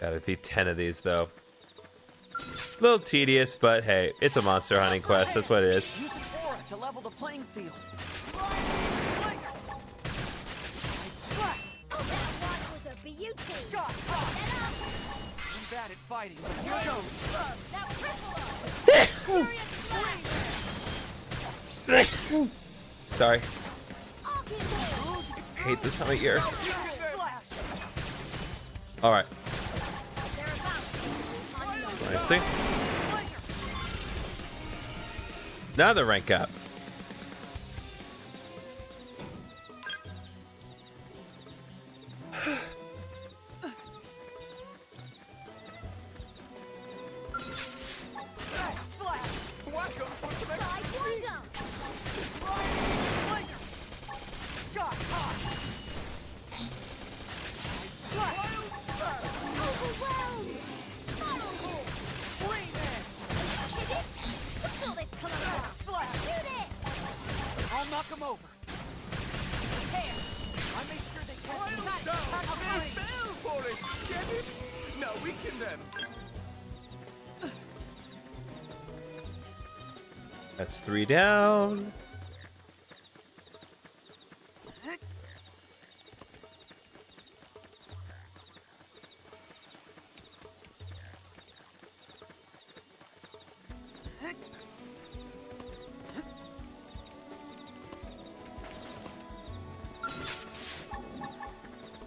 Gotta be 10 of these, though. A little tedious, but hey, it's a monster hunting quest. That's what it is. Use an aura to level the playing field. Bad at fighting, but here goes. Sorry. I hate this time of year. All right. Let's see. Another rank up. over. There. I made sure they kept me. Down! They fell for it! Get it? Now weaken them! That's 3 down.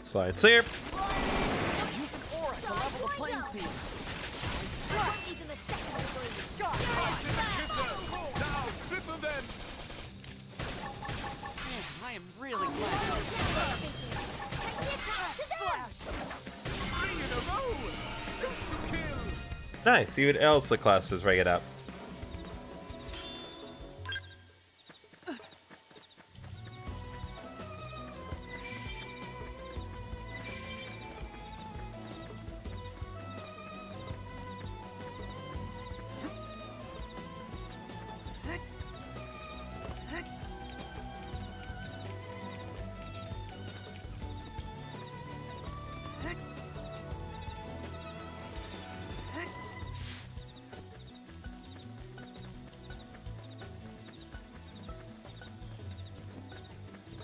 Slide sleep. Use an aura to level the playing field. Even the second degree. Now, cripple them! Man, I am really glad. Flash! 3 in a row! Shoot to kill! Nice. Even else the classes ring it up.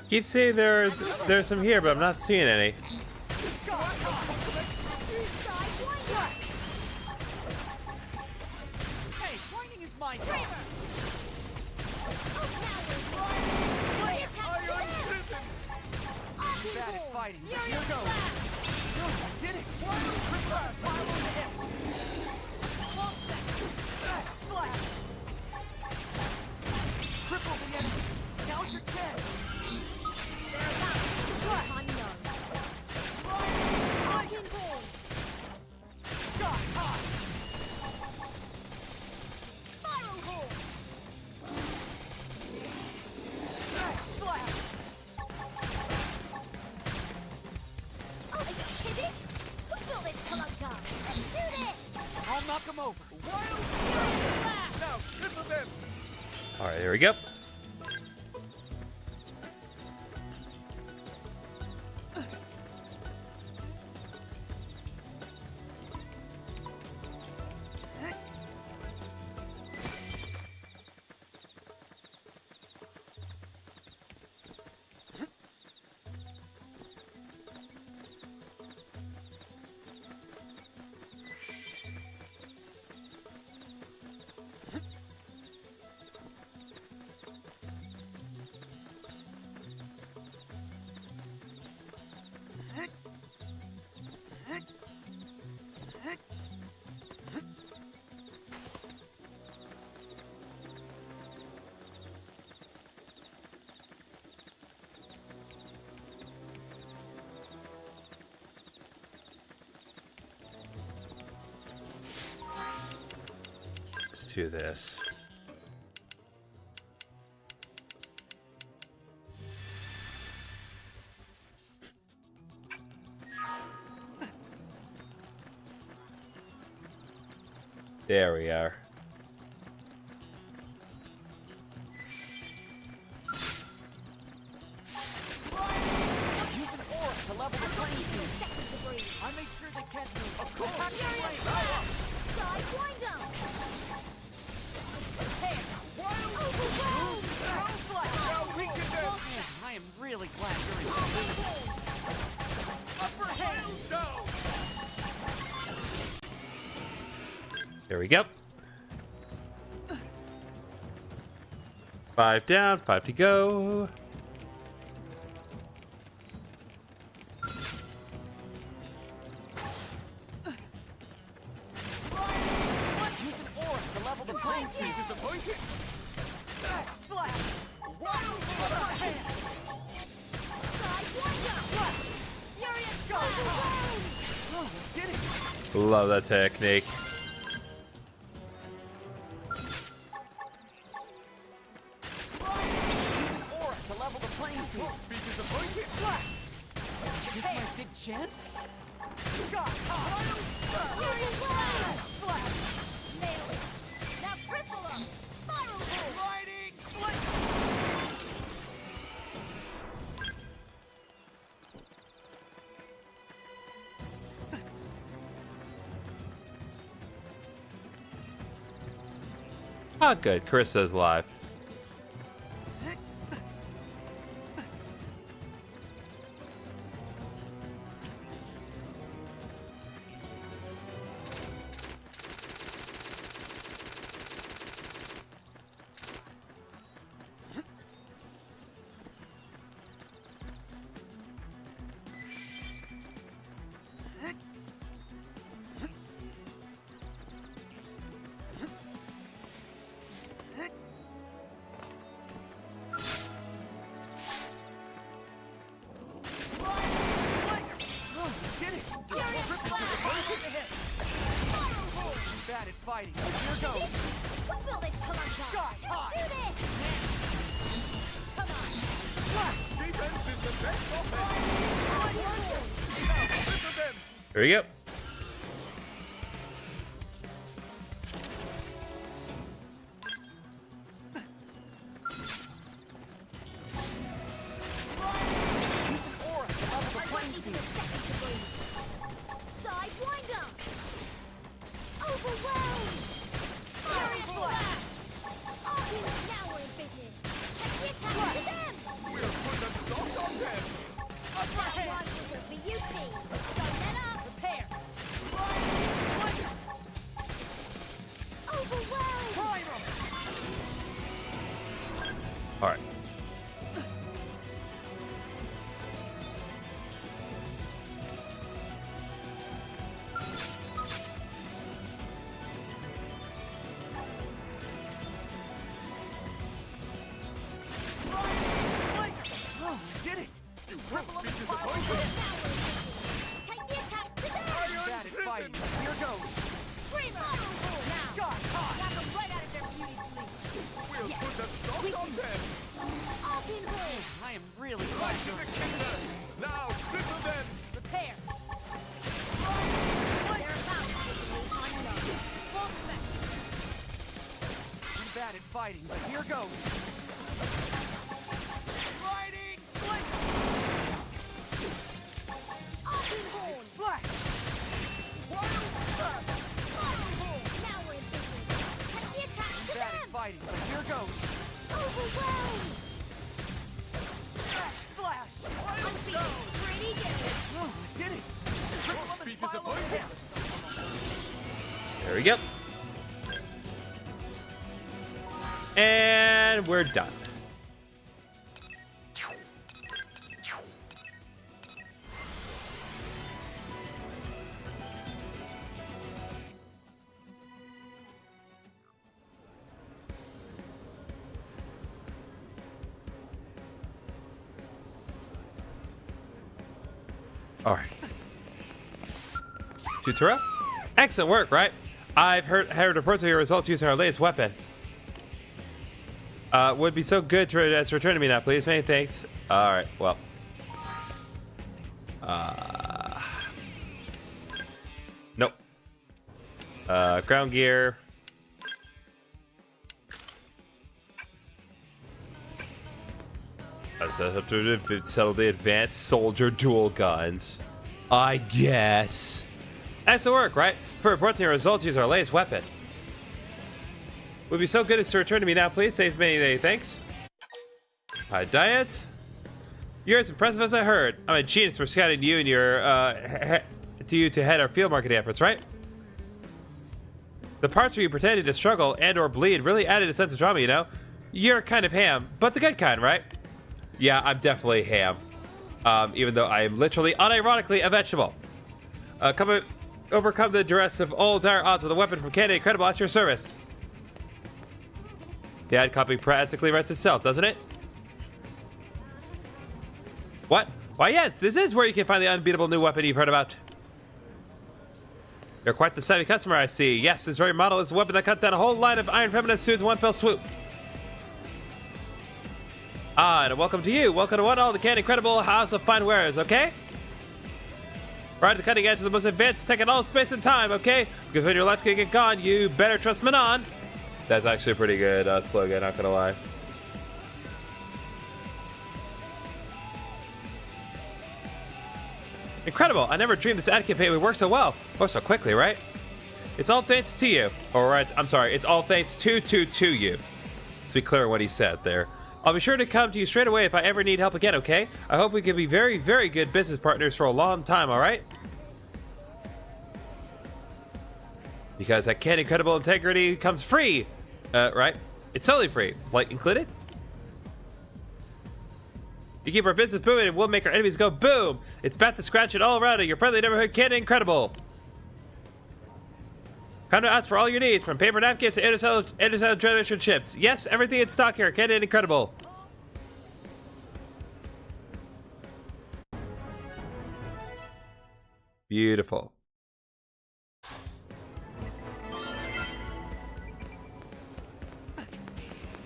Keep saying there's some here, but I'm not seeing any. Hey, pointing is my job. Bad at fighting, but here goes. No, I did it. While on the hips. Slash. Cripple the enemy. Now's your chance. I'll knock him over. Now, cripple them! Alright, here we go. Let's do this. There we are. Use an aura to level the playing field. I made sure they can't move. Of course. Sidewinder! Man, I am really glad you're in. Upper hand! There we go. 5 down, 5 to go. Use an aura to level the playing field. Disappointed? Slash! Wild upper hand! Furious Go! Oh, we did it! Love that technique. Use an aura to level the playing field. Won't be disappointed? Slash! Is this my big chance? Slash! Nailed it. Now cripple him. Spiral roll. Riding slick! Ah, good. Carissa's alive. Bad at fighting. Here goes. Who built this colossus? Sky high. Shoot it! Come on. Defense is the best offense. There you go. Use an aura to level the playing field. Sidewinder! Overwhelm! Furious Slash! Now we're in business. Take the attack to them! We'll put a salt on them. That one was a beauty! Don't let up! Prepare! Overwhelm! All right. Oh, we did it! You won't be disappointed. Take the attacks to them! Bad at fighting. Here goes. Primo! Now! Sky high. Knock them right out of their beauty sleep! We'll Yes. put a salt on them. Up in hold! I am really Right glad to you're the kisser. Now cripple them. Prepare! They're about to unload. Full effect! I'm bad at fighting, but here goes. Riding sling. Up in hold! Slash. Wild slash. Now we're in business. Take the attack to Bad at them! fighting, but here goes. Overwhelm! Slash. I'm feeling pretty good. Oh, I did it. Won't be disappointed. There we go. And we're done. All right. Tutora? Excellent work, right? I've heard reports of your results using our latest weapon. Would be so good to return to me now, please. Many thanks. All right, well. Nope. Ground gear. Settle the advanced soldier dual guns. I guess. Excellent work, right? For reports on your results, use our latest weapon. Would be so good as to return to me now, please. Thanks, many thanks. High diets. You're as impressive as I heard. I'm a genius for scouting you and your to head our field marketing efforts, right? The parts where you pretended to struggle and or bleed really added a sense of drama, you know? You're kind of ham, but the good kind, right? Yeah, I'm definitely ham. Even though I am literally, unironically, a vegetable. Overcome the duress of all dire odds with a weapon from Canada Incredible at your service. The ad copy practically writes itself, doesn't it? What? Why, yes, this is where you can find the unbeatable new weapon you've heard about. You're quite the savvy customer, I see. Yes, this very model is a weapon that cut down a whole line of Iron Feminist suits in one fell swoop. Ah, and welcome to you. Welcome to all the Canada Incredible House of Fine Wares, okay? Right at the cutting edge of the most advanced tech in all space and time, okay? Because when your life can get gone, you better trust Manon. That's actually a pretty good slogan, not gonna lie. Incredible! I never dreamed this ad campaign would work so well. Or so quickly, right? It's all thanks to you. Alright, I'm sorry. It's all thanks to you. Let's be clear on what he said there. I'll be sure to come to you straight away if I ever need help again, okay? I hope we can be very, very good business partners for a long time, alright? Because that Can Incredible Integrity comes free. Right? It's totally free. Like, included? You keep our business booming and we'll make our enemies go boom. It's bat to scratch it all around it. Your friendly neighborhood Can Incredible. Come to us for all your needs, from paper napkins to intercell generation chips. Yes, everything in stock here. Can Incredible. Beautiful.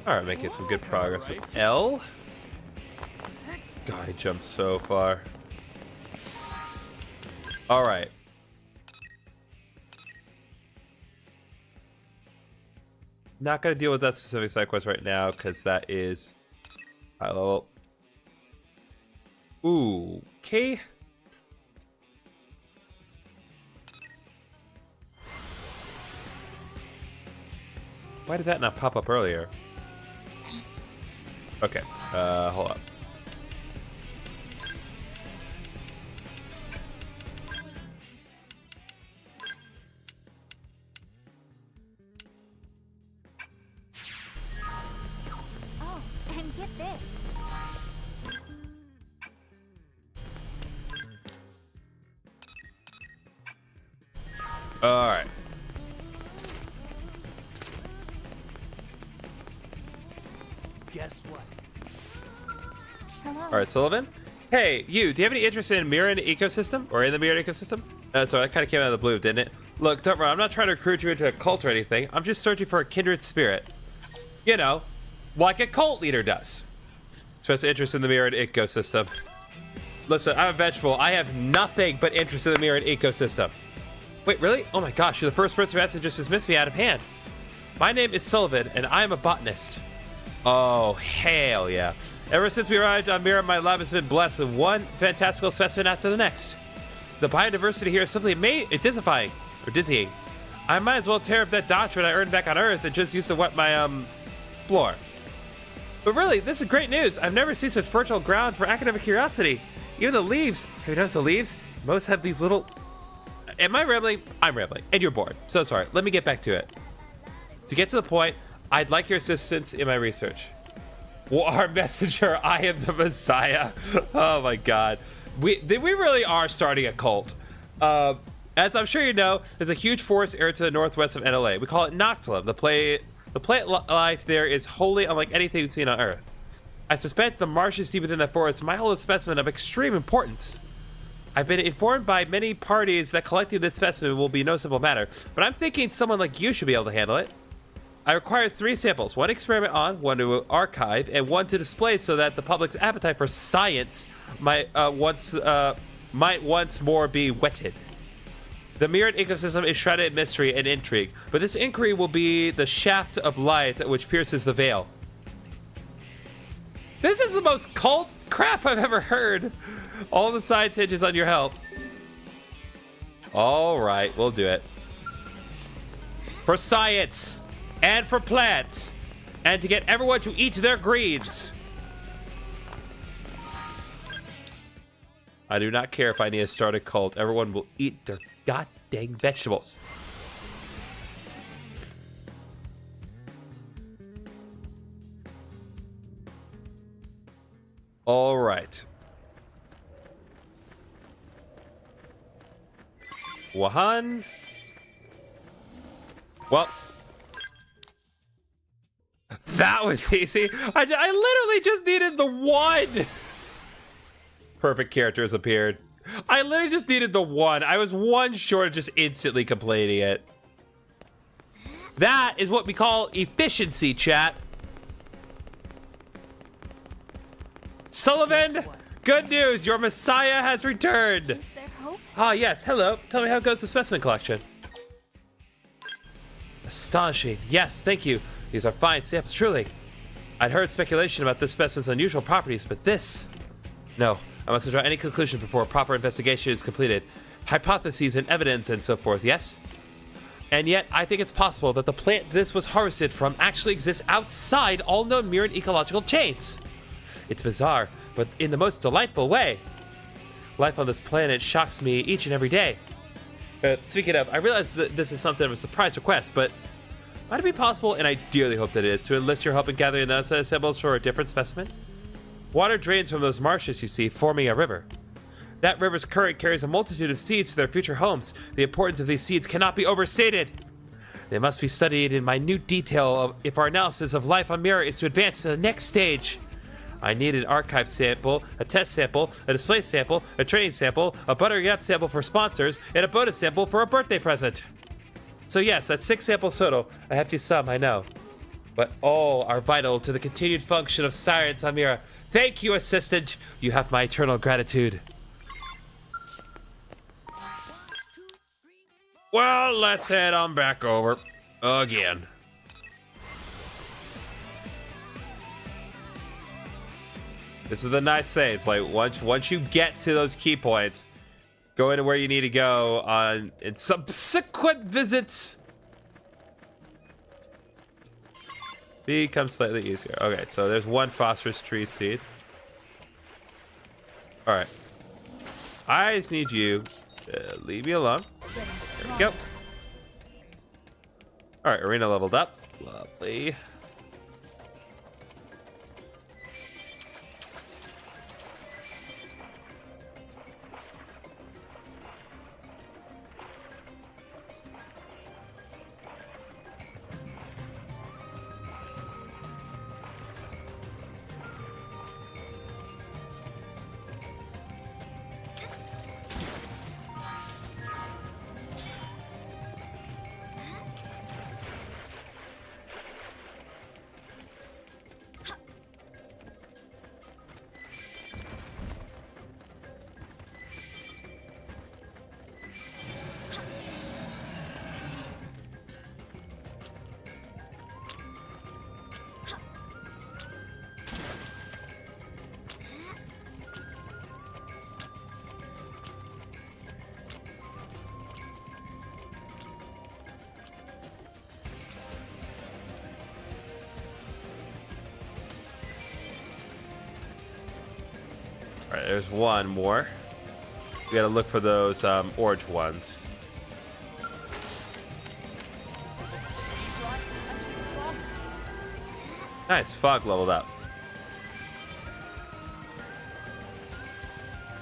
Alright, making some good progress with L. God, I jumped so far. Alright. Not gonna deal with that specific side quest right now, because that is high level. Ooh, okay. Why did that not pop up earlier? Okay, hold up. Oh, and get this. All right. Guess what? Hello. All right, Sullivan. Hey, you. Do you have any interest in Mira ecosystem or in the Mira ecosystem? So that kind of came out of the blue, didn't it? Look, don't worry. I'm not trying to recruit you into a cult or anything. I'm just searching for a kindred spirit. You know, like a cult leader does. Express interest in the Mira ecosystem. Listen, I'm a vegetable. I have nothing but interest in the Mira ecosystem. Wait, really? Oh my gosh, you're the first person who has to just dismiss me out of hand. My name is Sullivan, and I am a botanist. Oh, hell yeah. Ever since we arrived on Mira, my lab has been blessed with one fantastical specimen after the next. The biodiversity here is simply dizzying. I might as well tear up that doctrine I earned back on Earth and just use to wet my, floor. But really, this is great news. I've never seen such fertile ground for academic curiosity. Even the leaves. Have you noticed the leaves? Most have these little... Am I rambling? I'm rambling. And you're bored. So sorry. Let me get back to it. To get to the point, I'd like your assistance in my research. Well, our messenger, I am the Messiah. Oh my god. We really are starting a cult. As I'm sure you know, there's a huge forest area to the northwest of NLA. We call it Noctilum. The plant life there is wholly unlike anything we've seen on Earth. I suspect the marshes deep within that forest might hold a specimen of extreme importance. I've been informed by many parties that collecting this specimen will be no simple matter, but I'm thinking someone like you should be able to handle it. I required 3 samples, one experiment on, one to archive, and one to display so that the public's appetite for science might once more be whetted. The mirrored ecosystem is shrouded in mystery and intrigue, but this inquiry will be the shaft of light which pierces the veil. This is the most cult crap I've ever heard. All the science hinges on your help. All right, we'll do it. For science. And for plants. And to get everyone to eat their greens. I do not care if I need to start a cult. Everyone will eat their goddamn vegetables. All right. Wahan. Well. That was easy. I literally just needed the one. Perfect characters appeared. I literally just needed the one. I was one short of just instantly completing it. That is what we call efficiency, chat. Sullivan, good news. Your Messiah has returned. Is there hope? Ah, yes. Hello. Tell me how goes the specimen collection. Astonishing. Yes, thank you. These are fine samples, truly. I'd heard speculation about this specimen's unusual properties, but this... No, I mustn't draw any conclusion before a proper investigation is completed. Hypotheses and evidence and so forth, yes? And yet, I think it's possible that the plant this was harvested from actually exists outside all known Miran ecological chains. It's bizarre, but in the most delightful way. Life on this planet shocks me each and every day. Speaking of, I realize that this is something of a surprise request, but might it be possible, and I dearly hope that it is, to enlist your help in gathering the samples for a different specimen? Water drains from those marshes you see, forming a river. That river's current carries a multitude of seeds to their future homes. The importance of these seeds cannot be overstated. They must be studied in minute detail if our analysis of life on Mira is to advance to the next stage. I need an archive sample, a test sample, a display sample, a training sample, a buttering up sample for sponsors, and a bonus sample for a birthday present. So yes, that's 6 samples total. A hefty sum, I know. But all are vital to the continued function of science on Mira. Thank you, assistant. You have my eternal gratitude. Well, let's head on back over again. This is the nice thing. It's like once you get to those key points, go into where you need to go on in subsequent visits. Becomes slightly easier. Okay, so there's 1 phosphorus tree seed. All right. I just need you to leave me alone. There we go. All right, arena leveled up. Lovely. All right, there's 1 more. We gotta look for those orange ones. Nice, fog leveled up.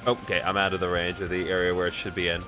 Okay, I'm out of the range of the area where it should be in.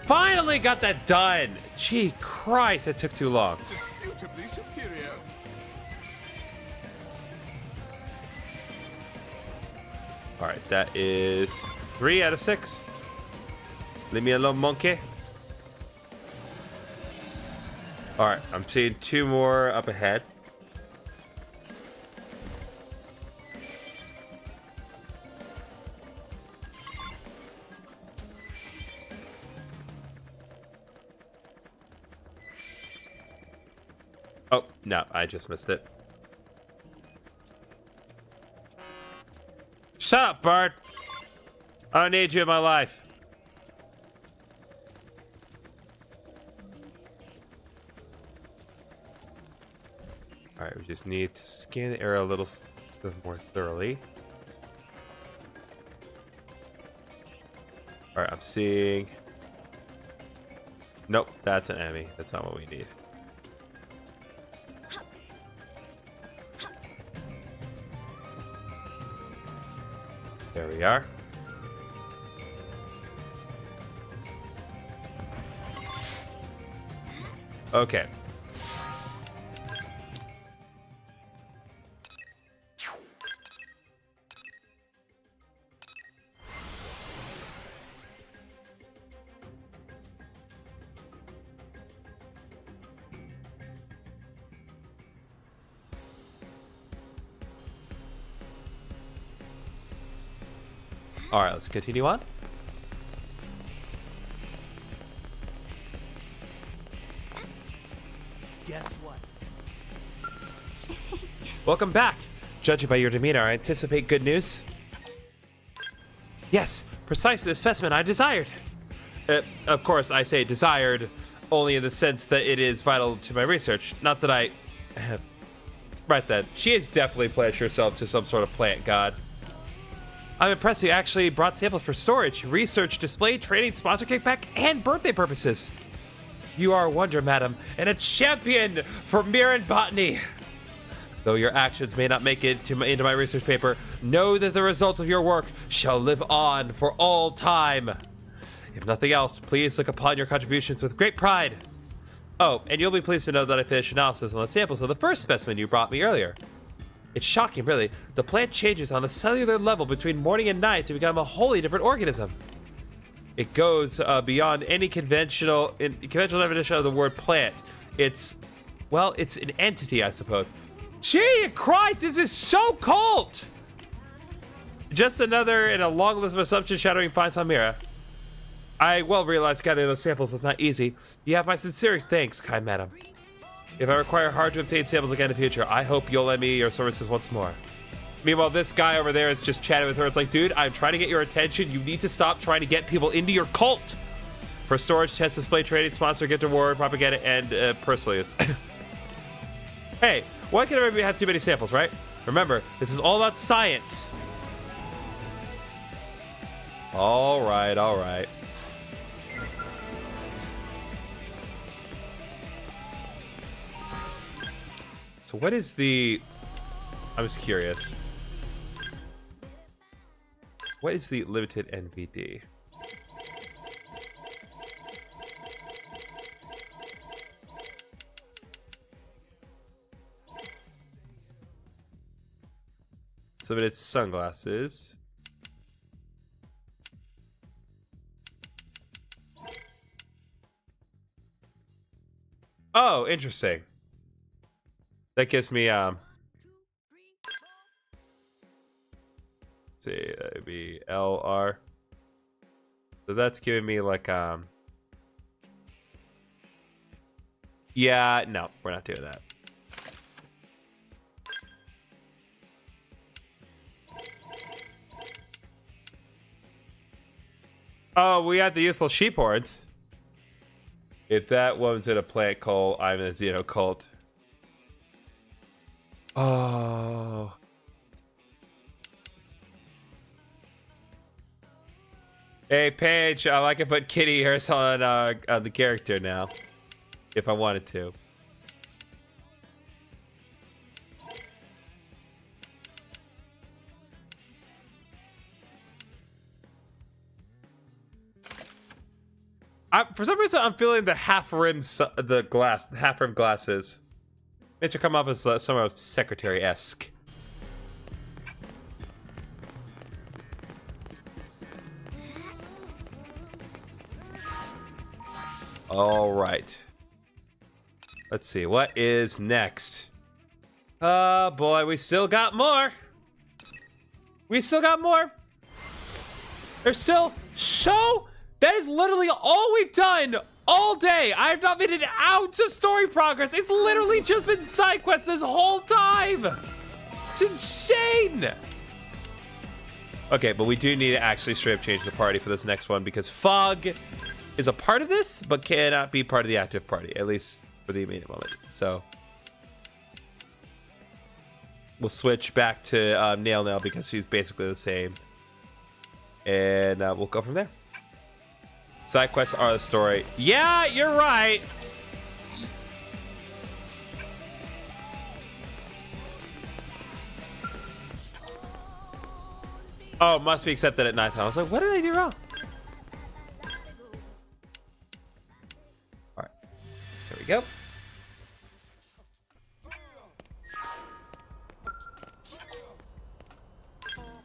Finally got that done. Gee Christ, it took too long. Disputably superior. All right, that is 3 out of 6. Leave me alone, monkey. All right, I'm seeing 2 more up ahead. Oh, no, I just missed it. Shut up, Bart. I don't need you in my life. All right, we just need to scan the area a little more thoroughly. All right, I'm seeing... Nope, that's an enemy. That's not what we need. There we are. Okay. All right, let's continue on. Guess what? Welcome back. Judging by your demeanor, I anticipate good news. Yes, precisely the specimen I desired. Of course, I say desired only in the sense that it is vital to my research. Not that I... Right then, she has definitely pledged herself to some sort of plant god. I'm impressed you actually brought samples for storage, research, display, training, sponsor kickback, and birthday purposes. You are a wonder, madam, and a champion for Mira botany. Though your actions may not make it into my research paper, know that the results of your work shall live on for all time. If nothing else, please look upon your contributions with great pride. Oh, and you'll be pleased to know that I finished analysis on the samples of the first specimen you brought me earlier. It's shocking, really. The plant changes on a cellular level between morning and night to become a wholly different organism. It goes beyond any conventional definition of the word plant. It's an entity, I suppose. Gee, Christ, this is so cold! Just another in a long list of assumptions shadowing finds on Mira. I well realize gathering those samples is not easy. You have my sincerest thanks, kind madam. If I require hard to obtain samples again in the future, I hope you'll lend me your services once more. Meanwhile, this guy over there is just chatting with her. It's like, dude, I'm trying to get your attention. You need to stop trying to get people into your cult. For storage, test, display, trading, sponsor, gift award, propaganda, and personally is. Hey, why can everybody have too many samples, right? Remember, this is all about science. All right, all right. So what is the... I'm just curious. What is the limited NVD? Limited sunglasses. Oh, interesting. That gives me let's see, that'd be LR. So that's giving me like yeah, no, we're not doing that. Oh, we had the youthful sheephorns. If that one's in a plant cult, I'm in a Xeno cult. Oh. Hey, Paige, I can put kitty ears on the character now. If I wanted to. For some reason, I'm feeling the half-rim glasses. It should come up as somewhat of secretary-esque. All right. Let's see, what is next? Oh boy, we still got more. We still got more. There's still so... That is literally all we've done all day. I have not made an ounce of story progress. It's literally just been side quests this whole time. It's insane. Okay, but we do need to actually straight up change the party for this next one because Fog is a part of this, but cannot be part of the active party, at least for the immediate moment. So we'll switch back to Nail because she's basically the same. And we'll go from there. Side quests are the story. Yeah, you're right. Oh, must be accepted at nighttime. I was like, what did I do wrong? All right, there we go.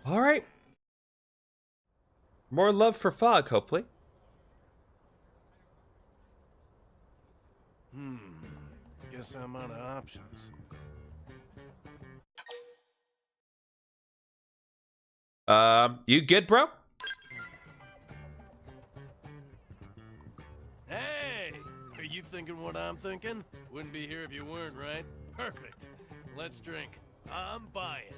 All right. More love for Fog, hopefully. Guess I'm out of options. You good, bro? Hey! Are you thinking what I'm thinking? Wouldn't be here if you weren't, right? Perfect. Let's drink. I'm buying.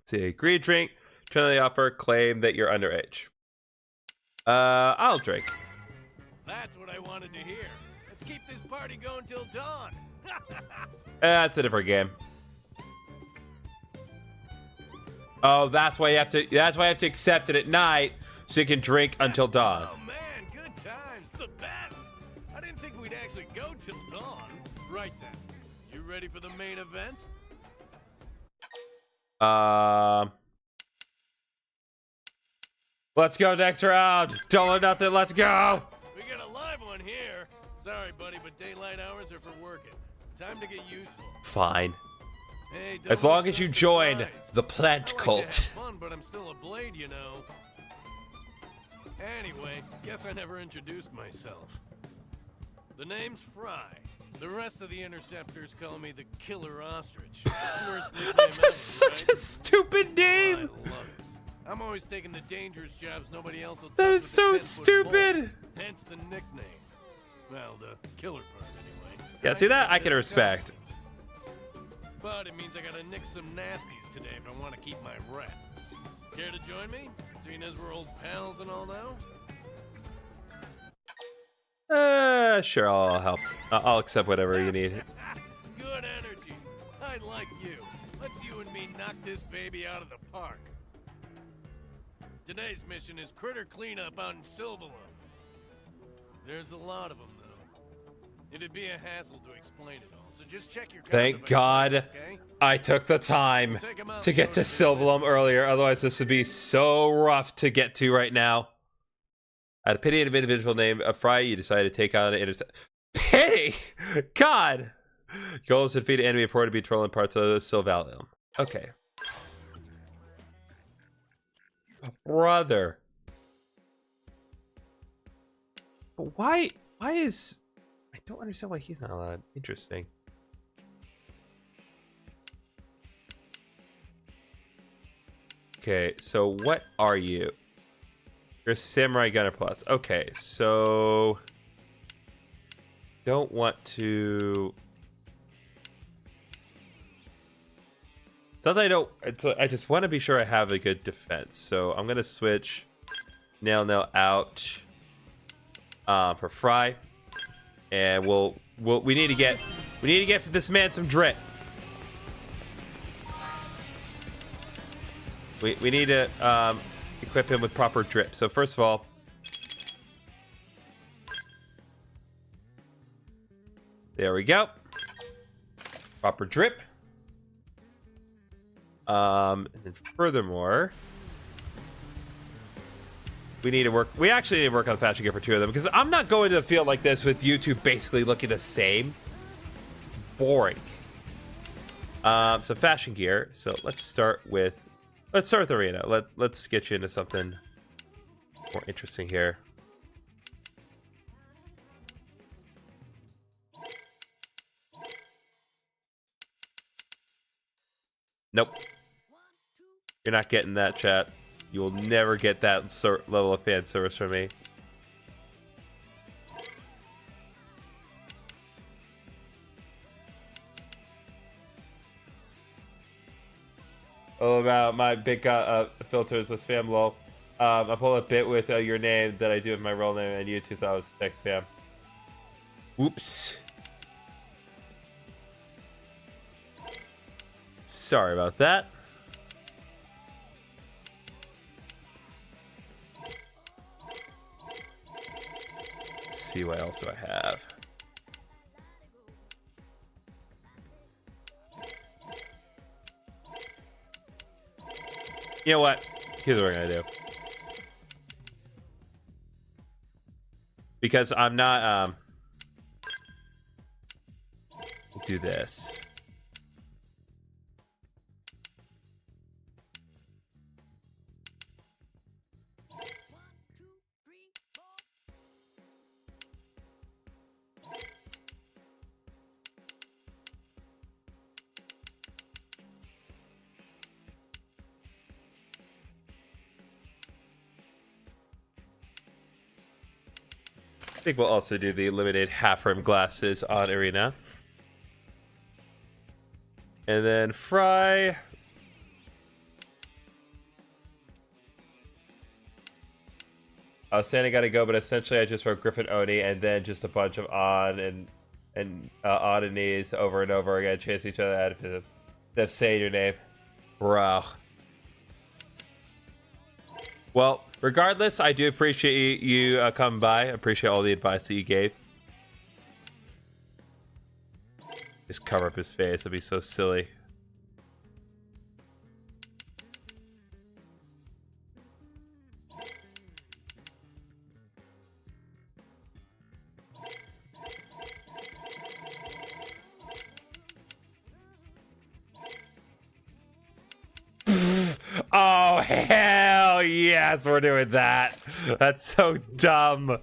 See, agree drink. Turn the offer. Claim that you're underage. I'll drink. That's what I wanted to hear. Let's keep this party going till dawn. That's a different game. Oh, that's why you have to. That's why I have to accept it at night, so you can drink until dawn. Oh man, good times, the best. I didn't think we'd actually go till dawn. Right then, you ready for the main event? Let's go next round. Don't let nothing. Let's go. We got a live one here. Sorry, buddy, but daylight hours are for working. Time to get useful. Fine. Hey, As long as you join the pledge I like cult. to have fun, but I'm still a blade, you know. Anyway, guess I never introduced myself. The name's Fry. The rest of the interceptors call me the Killer Ostrich. Worst nickname That's ever, such right? a stupid name. I love it. I'm always taking the dangerous jobs nobody else will touch. That is with a so 10-foot stupid. pole. Hence the nickname. Well, the killer part, anyway. Yeah, see that I can respect. But it means I gotta nick some nasties today if I want to keep my rep. Care to join me? Seeing as we're old pals and all now? Sure, I'll help. I'll accept whatever you need. Good energy. I like you. Let's you and me knock this baby out of the park. Today's mission is critter cleanup out in Silvalum. There's a lot of them, though. It'd be a hassle to explain it all, so just check your Thank God okay? I took the time to get to Silvalum earlier. Otherwise, this would be so rough to get to right now. Out of pity of an individual named Fry, you decided to take out an intercept. Pity? God! Goal is to defeat an enemy reported to be trolling parts of Silvalum. Okay. Brother. But why is... I don't understand why he's not allowed. Interesting. Okay, so what are you? You're a Samurai Gunner Plus. Okay, so... Don't want to... Sometimes I don't... I just want to be sure I have a good defense. So I'm going to switch Nail out for Fry. And we need to get this man some drip. We need to equip him with proper drip. So first of all, there we go. Proper drip. And then furthermore, we actually need to work on the fashion gear for two of them, because I'm not going to the field like this with you two basically looking the same. It's boring. So fashion gear. So let's start with the arena. Let's get you into something more interesting here. Nope. You're not getting that, chat. You will never get that level of fan service from me. Oh, about my big filters with spam lol. I pulled a bit with your name that I do with my real name, and YouTube thought it was text spam. Oops. Sorry about that. Let's see what else do I have. You know what? Here's what we're gonna do. Because I'm not do this. I think we'll also do the limited half-rim glasses on Arena. And then Fry. I was saying I gotta go, but essentially I just wrote Griffin Oni and then just a bunch of on and oddities over and over again, chase each other out of them saying your name. Bro. Well, regardless, I do appreciate you coming by. I appreciate all the advice that you gave. Just cover up his face. It'd be so silly. Oh, hell yes, we're doing that. That's so dumb.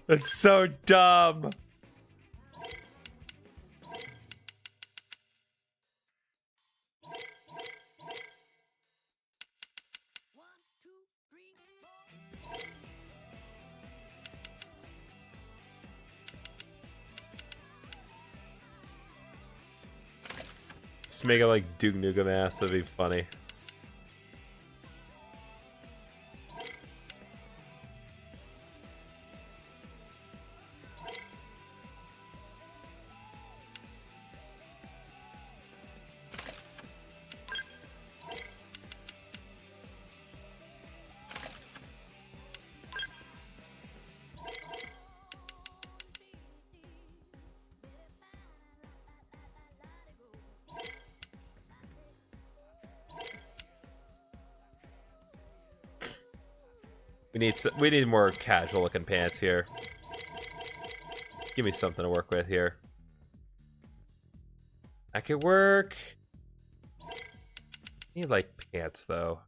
That's so dumb. Just make it like Duke Nukem ass. That'd be funny. We need more casual looking pants here. Give me something to work with here. I could work. Need like pants though.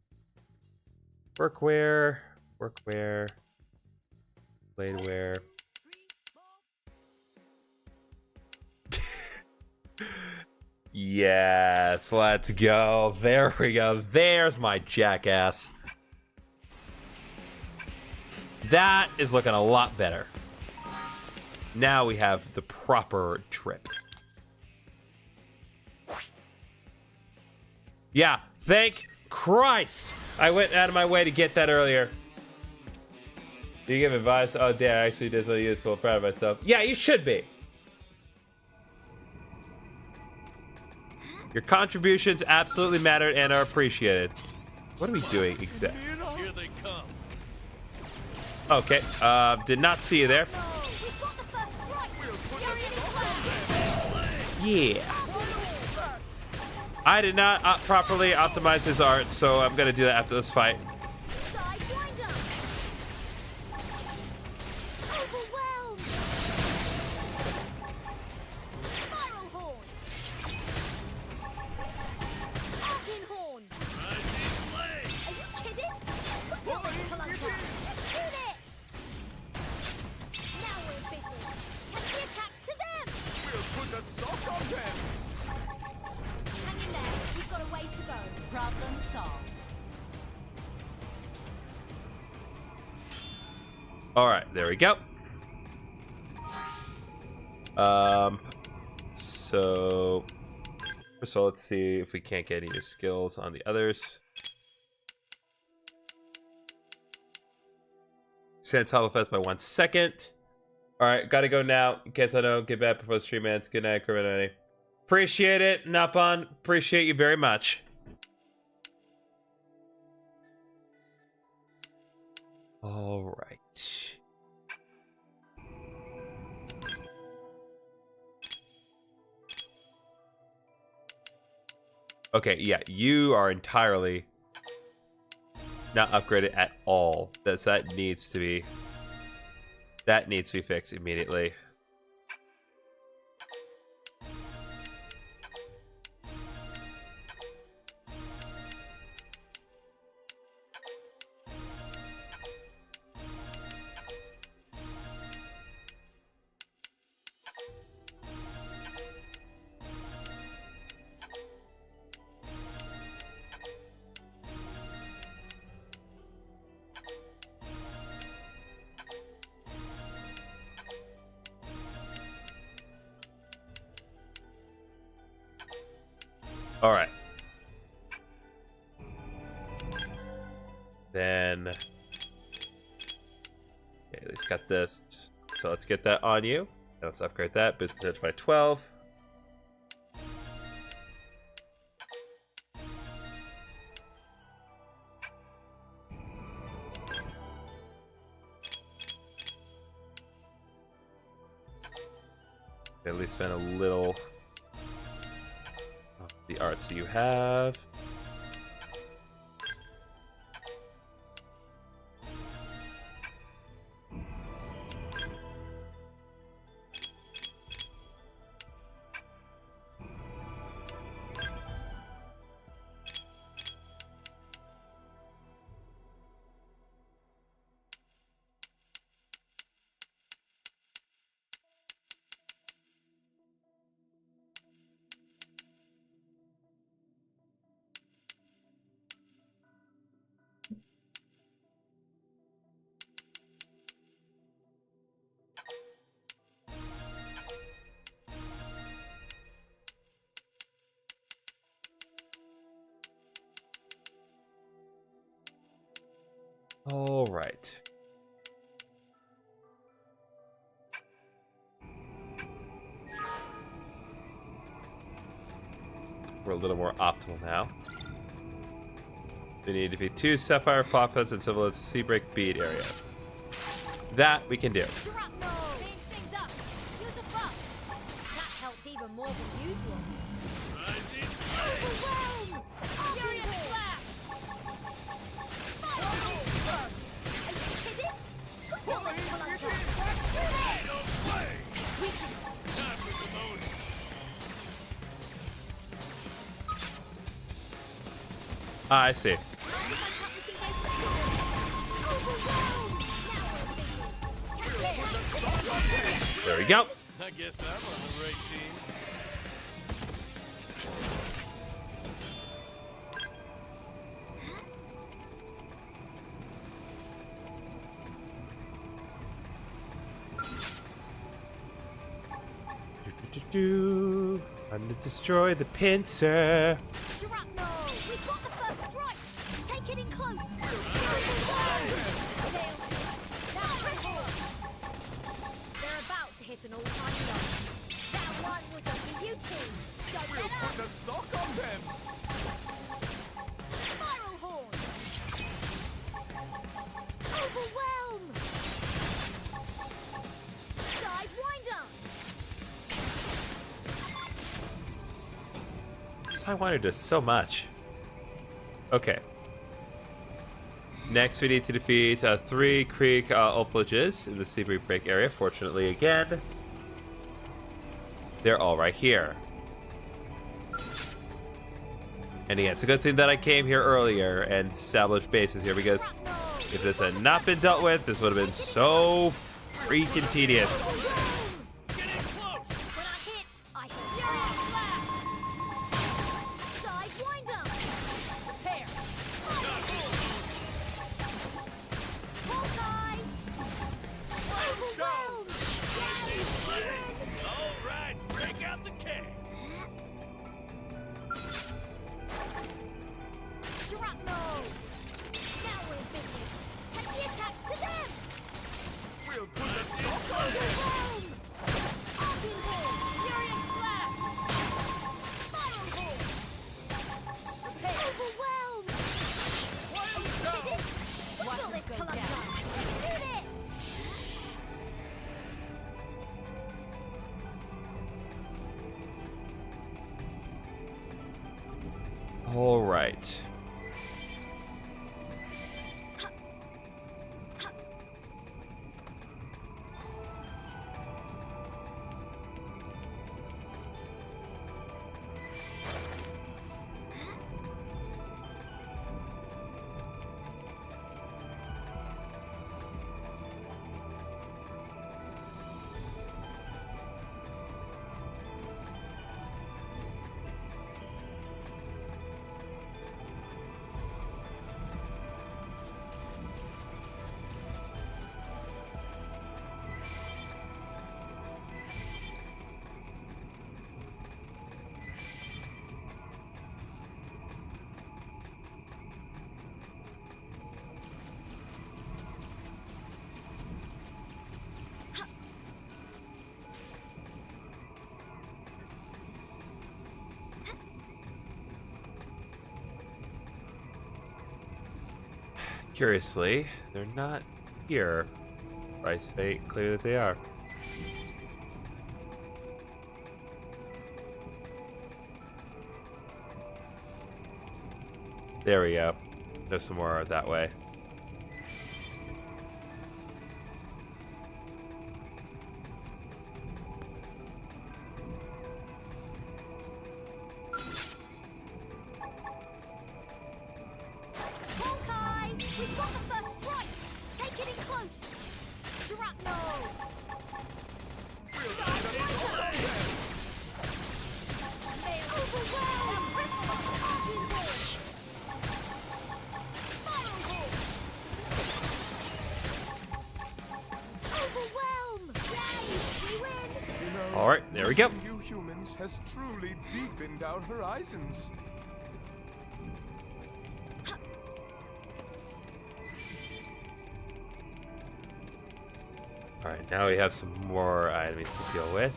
Workwear, blade wear. Yes, let's go. There we go. There's my jackass. That is looking a lot better. Now we have the proper trip. Yeah, thank Christ. I went out of my way to get that earlier. Do you give advice? Oh, damn, I actually did so useful. I'm proud of myself. Yeah, you should be. Your contributions absolutely mattered and are appreciated. What are we doing exactly? Here they come. Okay, did not see you there. Yeah. I did not properly optimize his art, so I'm gonna do that after this fight. All right, there we go. So first of all, let's see if we can't get any new skills on the others. Send Hollow Fest by 1 second. All right, gotta go now. In case I don't get back before the stream ends. Good night, Criminality. Appreciate it, Napon. Appreciate you very much. All right. Okay, yeah, you are entirely not upgraded at all. That needs to be fixed immediately. All right. Then, okay, at least got this. So let's get that on you. Now let's upgrade that. Boost potential by 12. At least spend a little of the arts you have. All right. We're a little more optimal now. We need to be 2 sapphire flopheads and civil sea break bead area. That we can do. Even more than usual. I see. There we go. I guess I'm on the right team. I'm to destroy the pincer. Shrapnel! We've got the first strike! Take it in close! They're about to hit an all-time low. That one was a beauty! Don't let up! Put a sock on them! Spiral horn! Overwhelm! Sidewinder! Sidewinder does so much. Okay. Next, we need to defeat 3 creek ulflages in the sea break area. Fortunately, again, they're all right here. And yeah, it's a good thing that I came here earlier and established bases here, because if this had not been dealt with, this would have been so freaking tedious. All right. Curiously, they're not here. I say clear that they are. There we go. There's some more that way. We've got the first strike! Take it in close! Shrapnel! Overwhelm! Yay! We win! All right, there we go. You humans has truly deepened our horizons. Alright, now we have some more enemies to deal with.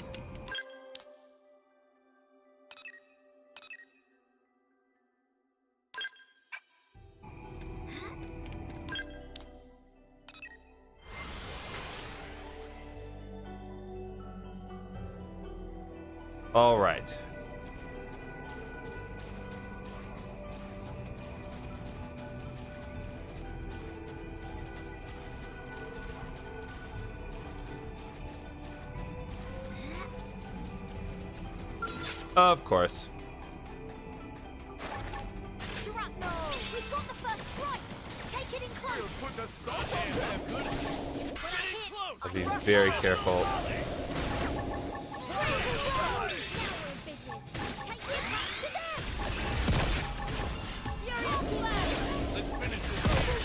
Alright. Of course. Shrapnel! We've got the first strike! Take it in close! Put a salt in there, good. I'll be very careful. Let's finish this.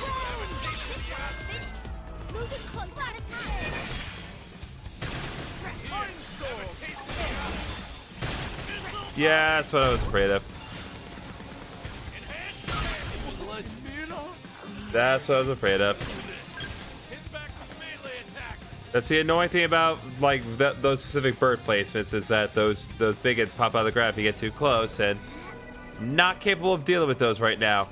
Moving close out of time! Yeah, that's what I was afraid of. That's what I was afraid of. That's the annoying thing about like those specific bird placements is that those bigots pop out of the ground if you get too close, and I'm not capable of dealing with those right now.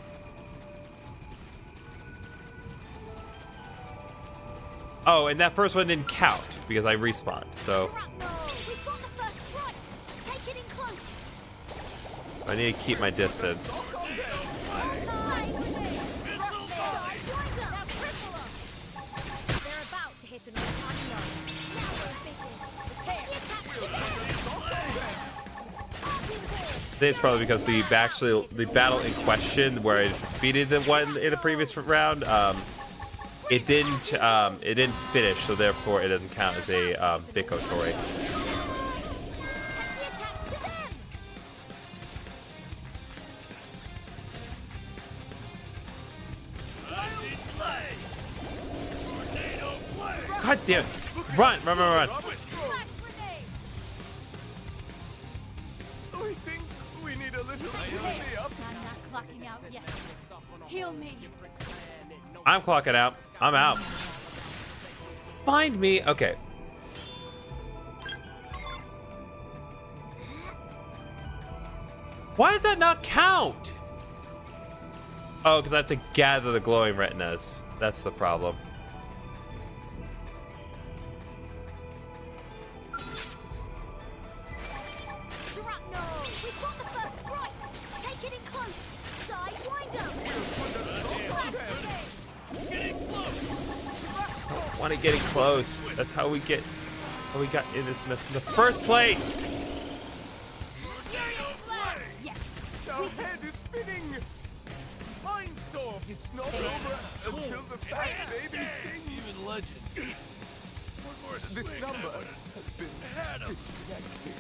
Oh, and that first one didn't count because I respawned, so I need to keep my distance. I think it's probably because the battle in question where I defeated the one in the previous round, it didn't finish, so therefore it doesn't count as a Bikotori. God damn it! Run! Run! Run! Run! We think we need a little healing up. I'm not clocking out yet. Heal me. I'm clocking out. I'm out. Find me. Okay. Why does that not count? Oh, because I have to gather the glowing retinas. That's the problem. Want to get it close. That's how we got in this mess in the first place. Our head is spinning. Mindstorm. It's not over until the fat baby sings. Even legend. This number has been disconnected.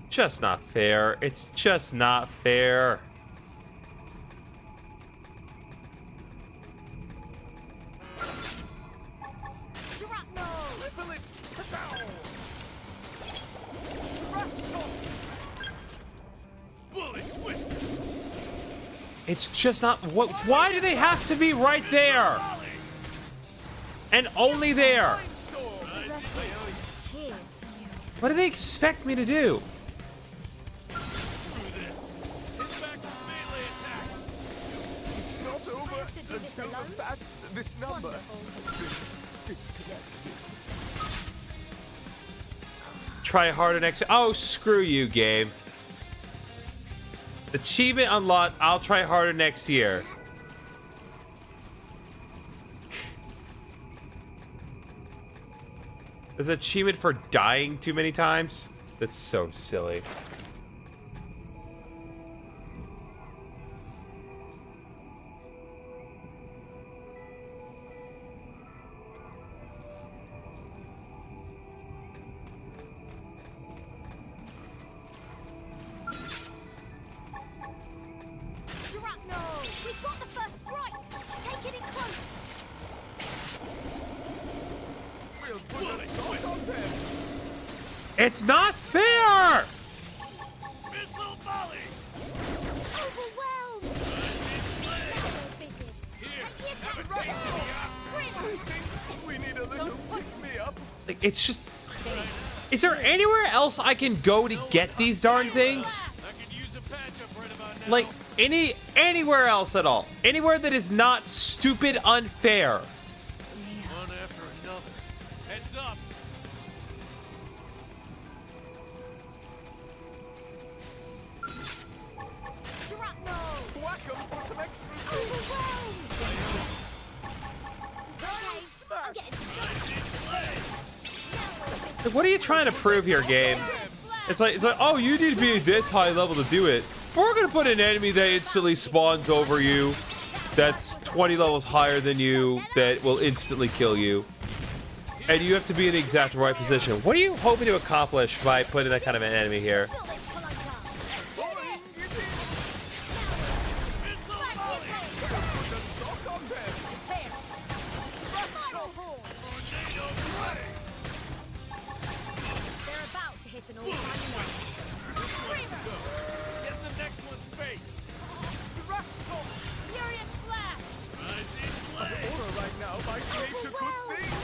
Just not fair. It's just not fair. It's just not. What? Why do they have to be right there? And only there. What do they expect me to do? It's not over until this number has been disconnected. Try harder next. Oh, screw you, game. Achievement unlocked. I'll try harder next year. There's an achievement for dying too many times? That's so silly. Shrapnel! We've got the first strike! Take it in close! We'll put a salt on them. It's not fair! Missile volley! Overwhelmed! We need a little pick-me-up. Like, it's just... Is there anywhere else I can go to get these darn things? Like, anywhere else at all. Anywhere that is not stupid unfair. One after another. Heads up. Shrapnel! Whack 'em for some extra Overwhelmed! Like, what are you trying to prove here, game? It's like, oh, you need to be this high level to do it. But we're gonna put an enemy that instantly spawns over you, that's 20 levels higher than you, that will instantly kill you. And you have to be in the exact right position. What are you hoping to accomplish by putting that kind of an enemy here? They're about to hit an all-time mark. Get the next one's face. Furious Flash! Order right now might lead to good things.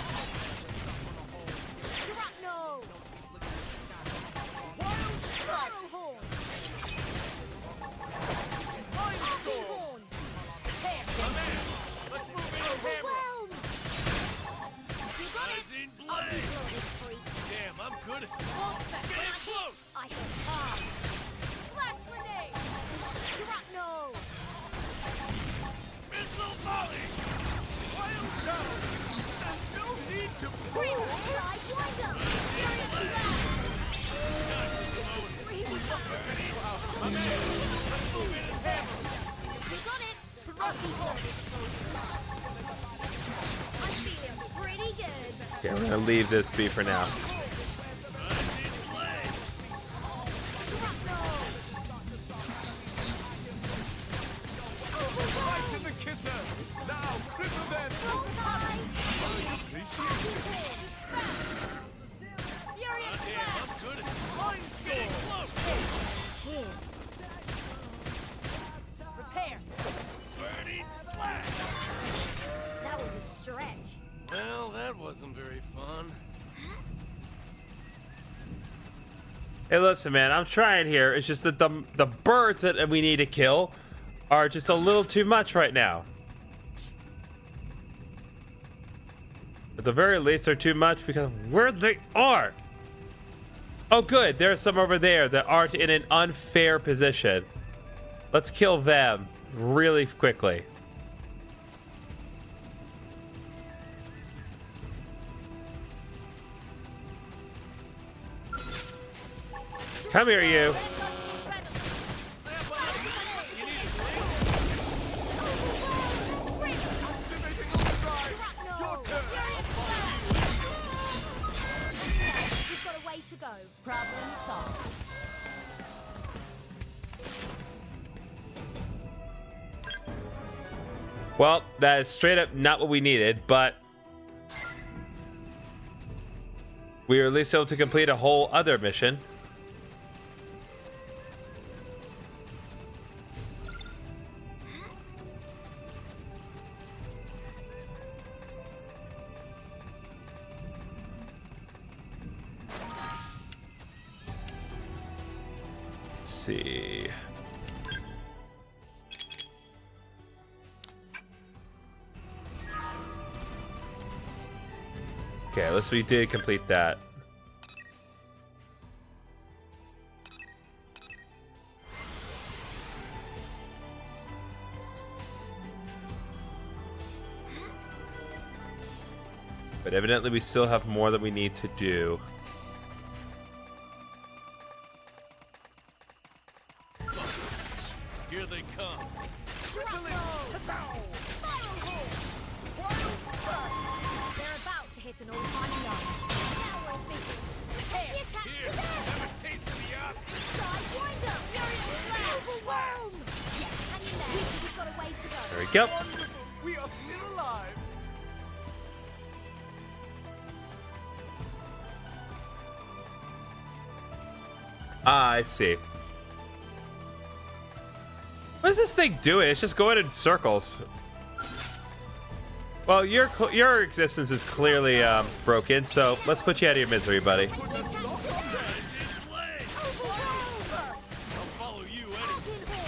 Shrapnel! Wild Splash! Horn! Horn! Let's move in on hammer. Overwhelmed! You got it! Eyes in I'll blade. deploy this freak. Damn, I'm good. Get close. I hit hard. Flash grenade! Shrapnel! Missile volley. Wild down. There's no need to Green side winder! Furious Flash! You got it! I'll deploy this freak. I'm feeling pretty good. Okay, we're gonna leave this be for now. Right to the kisser. Now, cripple them. Furious Damn, Flash! I'm good. Mind storm. Cheers. Repair. Burning slash. That was a stretch. Well, that wasn't very fun. Hey, listen, man, I'm trying here. It's just that the birds that we need to kill are just a little too much right now. At the very least, they're too much because of where they are. Oh, good. There are some over there that aren't in an unfair position. Let's kill them really quickly. Come here, you. You've got a way to go. Problem solved. Well, that is straight up not what we needed, but we were at least able to complete a whole other mission. see. Okay, at least we did complete that. But evidently we still have more that we need to do. Here they come. They're about to hit an all-time low. Now we're busy. Here, Have a taste of the earth. Sidewinder! Overwhelmed! Yes, hang in there. We've got a way to go. There we go. We are still alive. I see. What is this thing doing? It's just going in circles. Well, your existence is clearly broken, so let's put you out of your misery, buddy. I'll follow you anyway.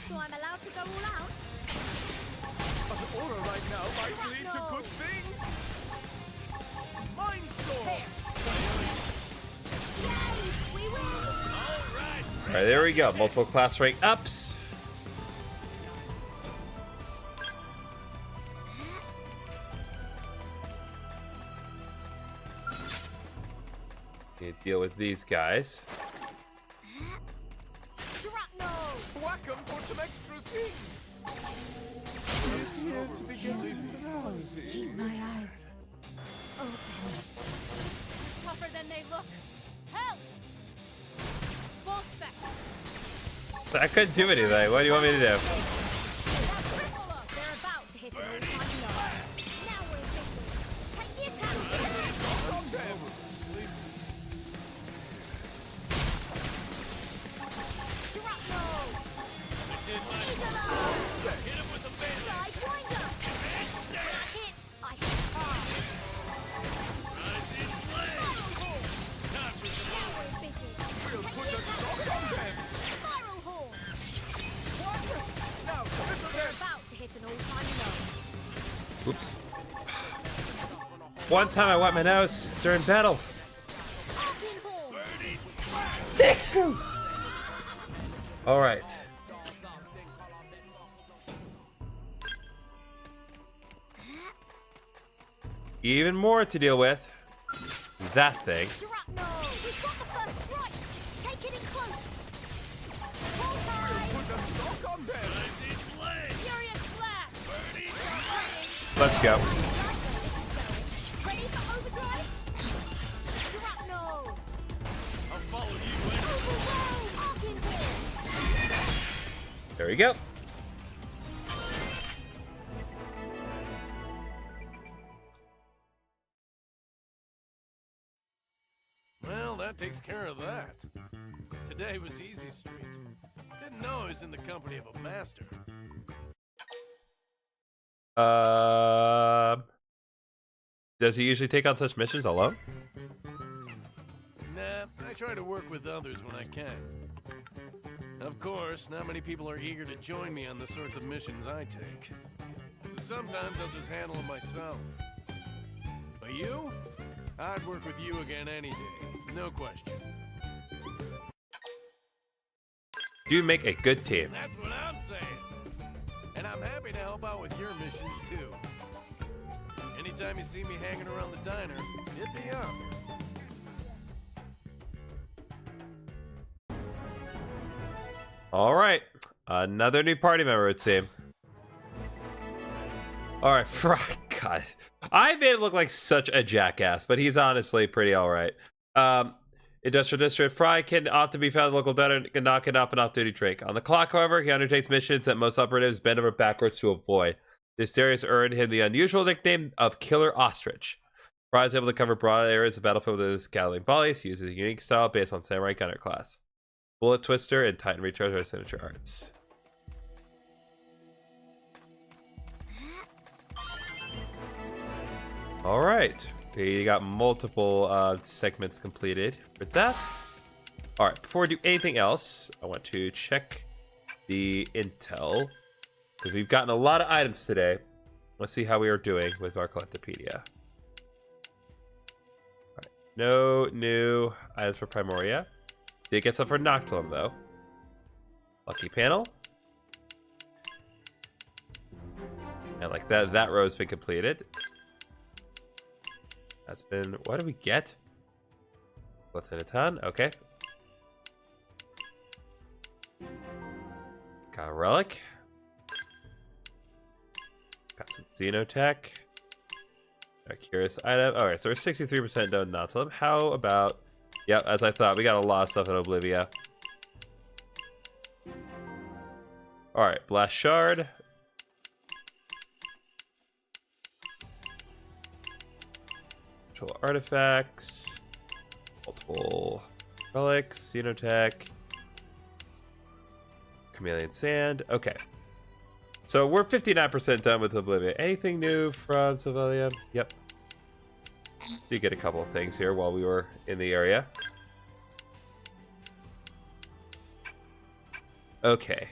So I'm allowed to go all out? An aura right now might lead to good things. Milestone. Yay! We win! All right, there we go. Multiple class rank ups. Okay, deal with these guys. Whack 'em for some extra zing. Who's here to be getting drowsy? Keep my eyes open. Tougher than they look. Help! Bolt back. I couldn't do anything. What do you want me to do? They're about to hit an all-time low. Now we're busy. Take the attack! Shrapnel! Hit him with a band. Sidewinder! When I hit hard. Time for some Now we're busy. We'll Take put the a attack! sock on them. Spiral horn! Now, They're about to hit an all-time low. Oops. One time I wiped my nose during battle. Arcane horn! All right. Even more to deal with. That thing. Shrapnel! We've got the first strike! Take it in close! Hold tight! put a sock on them. Furious blast! Let's go. Ready for overdrive? Shrapnel! I'll follow you Overwhelm! Arcane horn! There we go. Well, that takes care of that. Today was Easy Street. Didn't know I was in the company of a master. Does he usually take on such missions alone? Nah, I try to work with others when I can. Of course, not many people are eager to join me on the sorts of missions I take. So sometimes I'll just handle them myself. But you? I'd work with you again any day, no question. Do make a good team. That's what I'm saying. And I'm happy to help out with your missions too. Anytime you see me hanging around the diner, hit me up. All right, another new party member, it seems. All right, God, I made him look like such a jackass, but he's honestly pretty all right. Industrial District. Fry can opt to be found in the local diner and knock it up an off-duty drink. On the clock, however, he undertakes missions that most operatives bend over backwards to avoid. This series earned him the unusual nickname of Killer Ostrich. Fry is able to cover broad areas of battlefield with his Gatling volleys. He uses a unique style based on Samurai Gunner class. Bullet Twister and Titan Recharge are signature arts. All right. We got multiple segments completed with that. All right, before we do anything else, I want to check the intel because we've gotten a lot of items today. Let's see how we are doing with our Collectopedia. All right, no new items for Primoria. Did get some for Noctilum though. Lucky panel. And like that row has been completed. That's been, what do we get? Less than a ton, okay. Got a relic. Got some Xenotech. A curious item. Alright, so we're 63% done Noctilum. How about, yep, as I thought, we got a lot of stuff in Oblivia. Alright, Blast Shard. Artifacts, multiple relics, Xenotech, Chameleon Sand. Okay, so we're 59% done with Oblivion. Anything new from Civilian? Yep. Did get a couple of things here while we were in the area. Okay.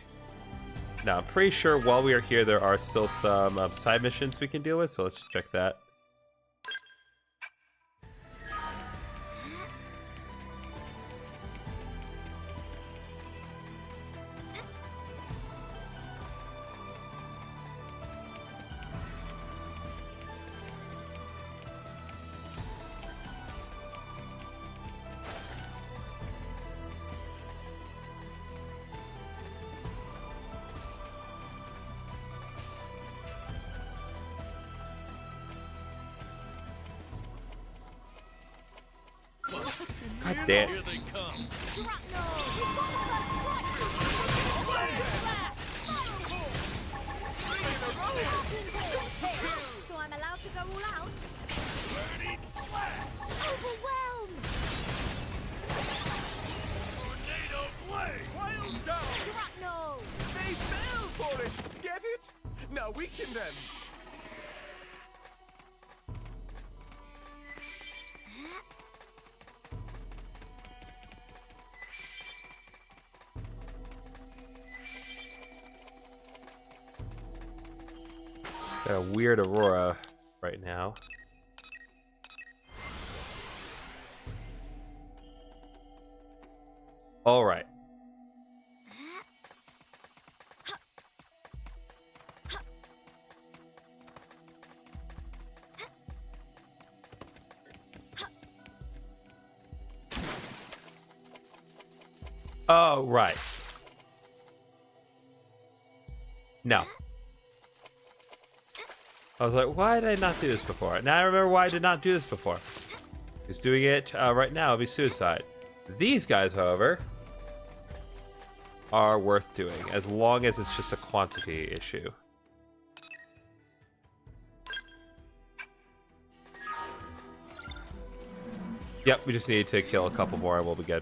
Now I'm pretty sure while we are here there are still some side missions we can deal with, so let's check that. God damn. Here they come. So I'm allowed to go all out? Overwhelmed! Tornado blade! Wild down! Shrapnel! They fell for it! Get it? Now weaken them! Got a weird aurora right now. All right. Oh, right. No. I was like, why did I not do this before? Now I remember why I did not do this before. Because doing it right now would be suicide. These guys, however, are worth doing, as long as it's just a quantity issue. Yep, we just need to kill a couple more and we'll be good.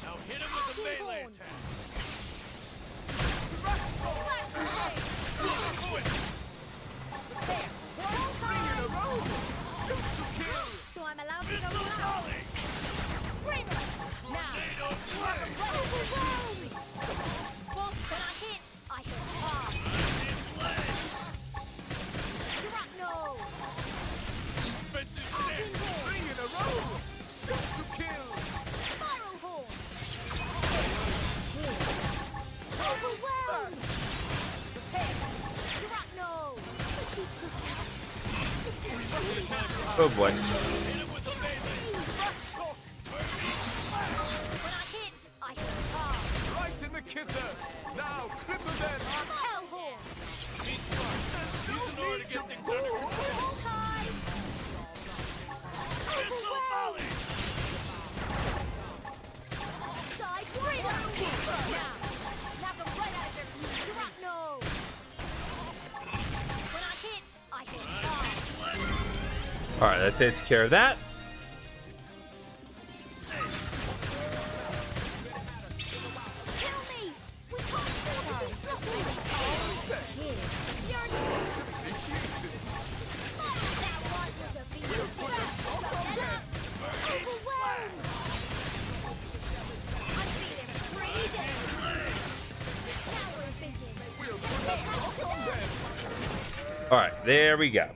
Now hit him with a melee attack. So I'm allowed to go all out? Bring it! Now! Overwhelmed! Both when I hit hard. Shrapnel! Defensive stand. 3 in a row. Shoot to kill. Spiral horn! Overwhelmed! Shrapnel! Pushy, pushy. Oh boy. When I hit hard. Right in the kisser. Now cripple them. Hellhorn! Be smart. get things under control. Missile volleys! Side freedom! Knock him right out of there, you shrapnel! When I hit hard. All right, that takes care of that. Kill me! We can't afford to be sloppy! That was a beautiful overwhelmed! I'm feeling pretty good! Now we're in business! All right, there we go.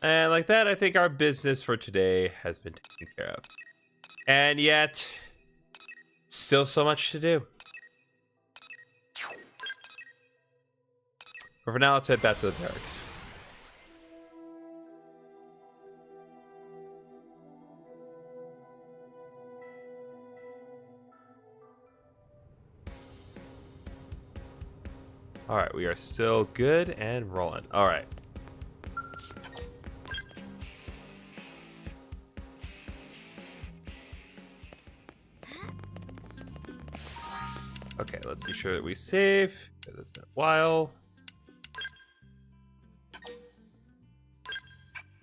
And like that, I think our business for today has been taken care of. And yet, still so much to do. But for now, let's head back to the barracks. All right, we are still good and rolling. All right. Okay, let's be sure that we save. It's been a while.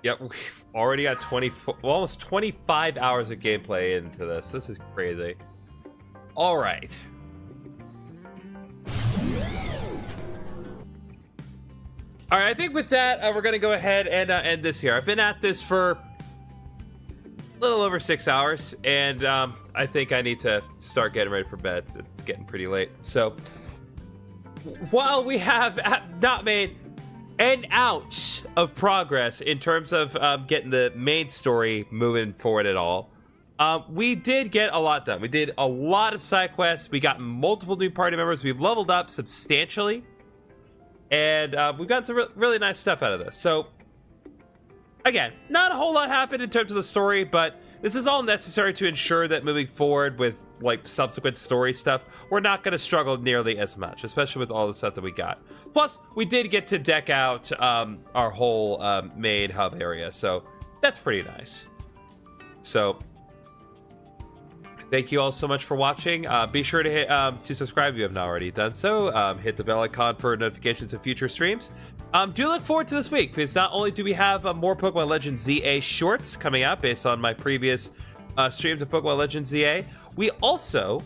Yep, we've already got 24, well, almost 25 hours of gameplay into this. This is crazy. All right. All right, I think with that, we're going to go ahead and end this here. I've been at this for a little over 6 hours, and I think I need to start getting ready for bed. It's getting pretty late. So, while we have not made an ounce of progress in terms of getting the main story moving forward at all, we did get a lot done. We did a lot of side quests. We got multiple new party members. We've leveled up substantially. And we've got some really nice stuff out of this. So, again, not a whole lot happened in terms of the story, but this is all necessary to ensure that moving forward with like subsequent story stuff, we're not going to struggle nearly as much, especially with all the stuff that we got. Plus, we did get to deck out our whole main hub area, so that's pretty nice. So, thank you all so much for watching. Be sure to hit to subscribe if you have not already done so. Hit the bell icon for notifications of future streams. Do look forward to this week, because not only do we have more Pokemon Legends ZA shorts coming out based on my previous streams of Pokemon Legends ZA, we also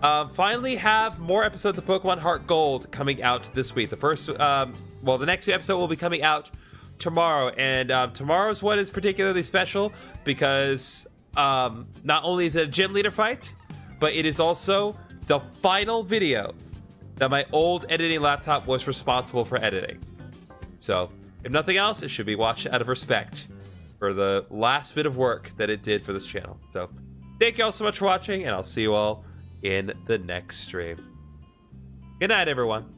finally have more episodes of Pokemon Heart Gold coming out this week. The first, well, the next episode will be coming out tomorrow, and tomorrow's one is particularly special because not only is it a gym leader fight, but it is also the final video that my old editing laptop was responsible for editing. So, if nothing else, it should be watched out of respect for the last bit of work that it did for this channel. So, thank you all so much for watching, and I'll see you all in the next stream. Good night, everyone.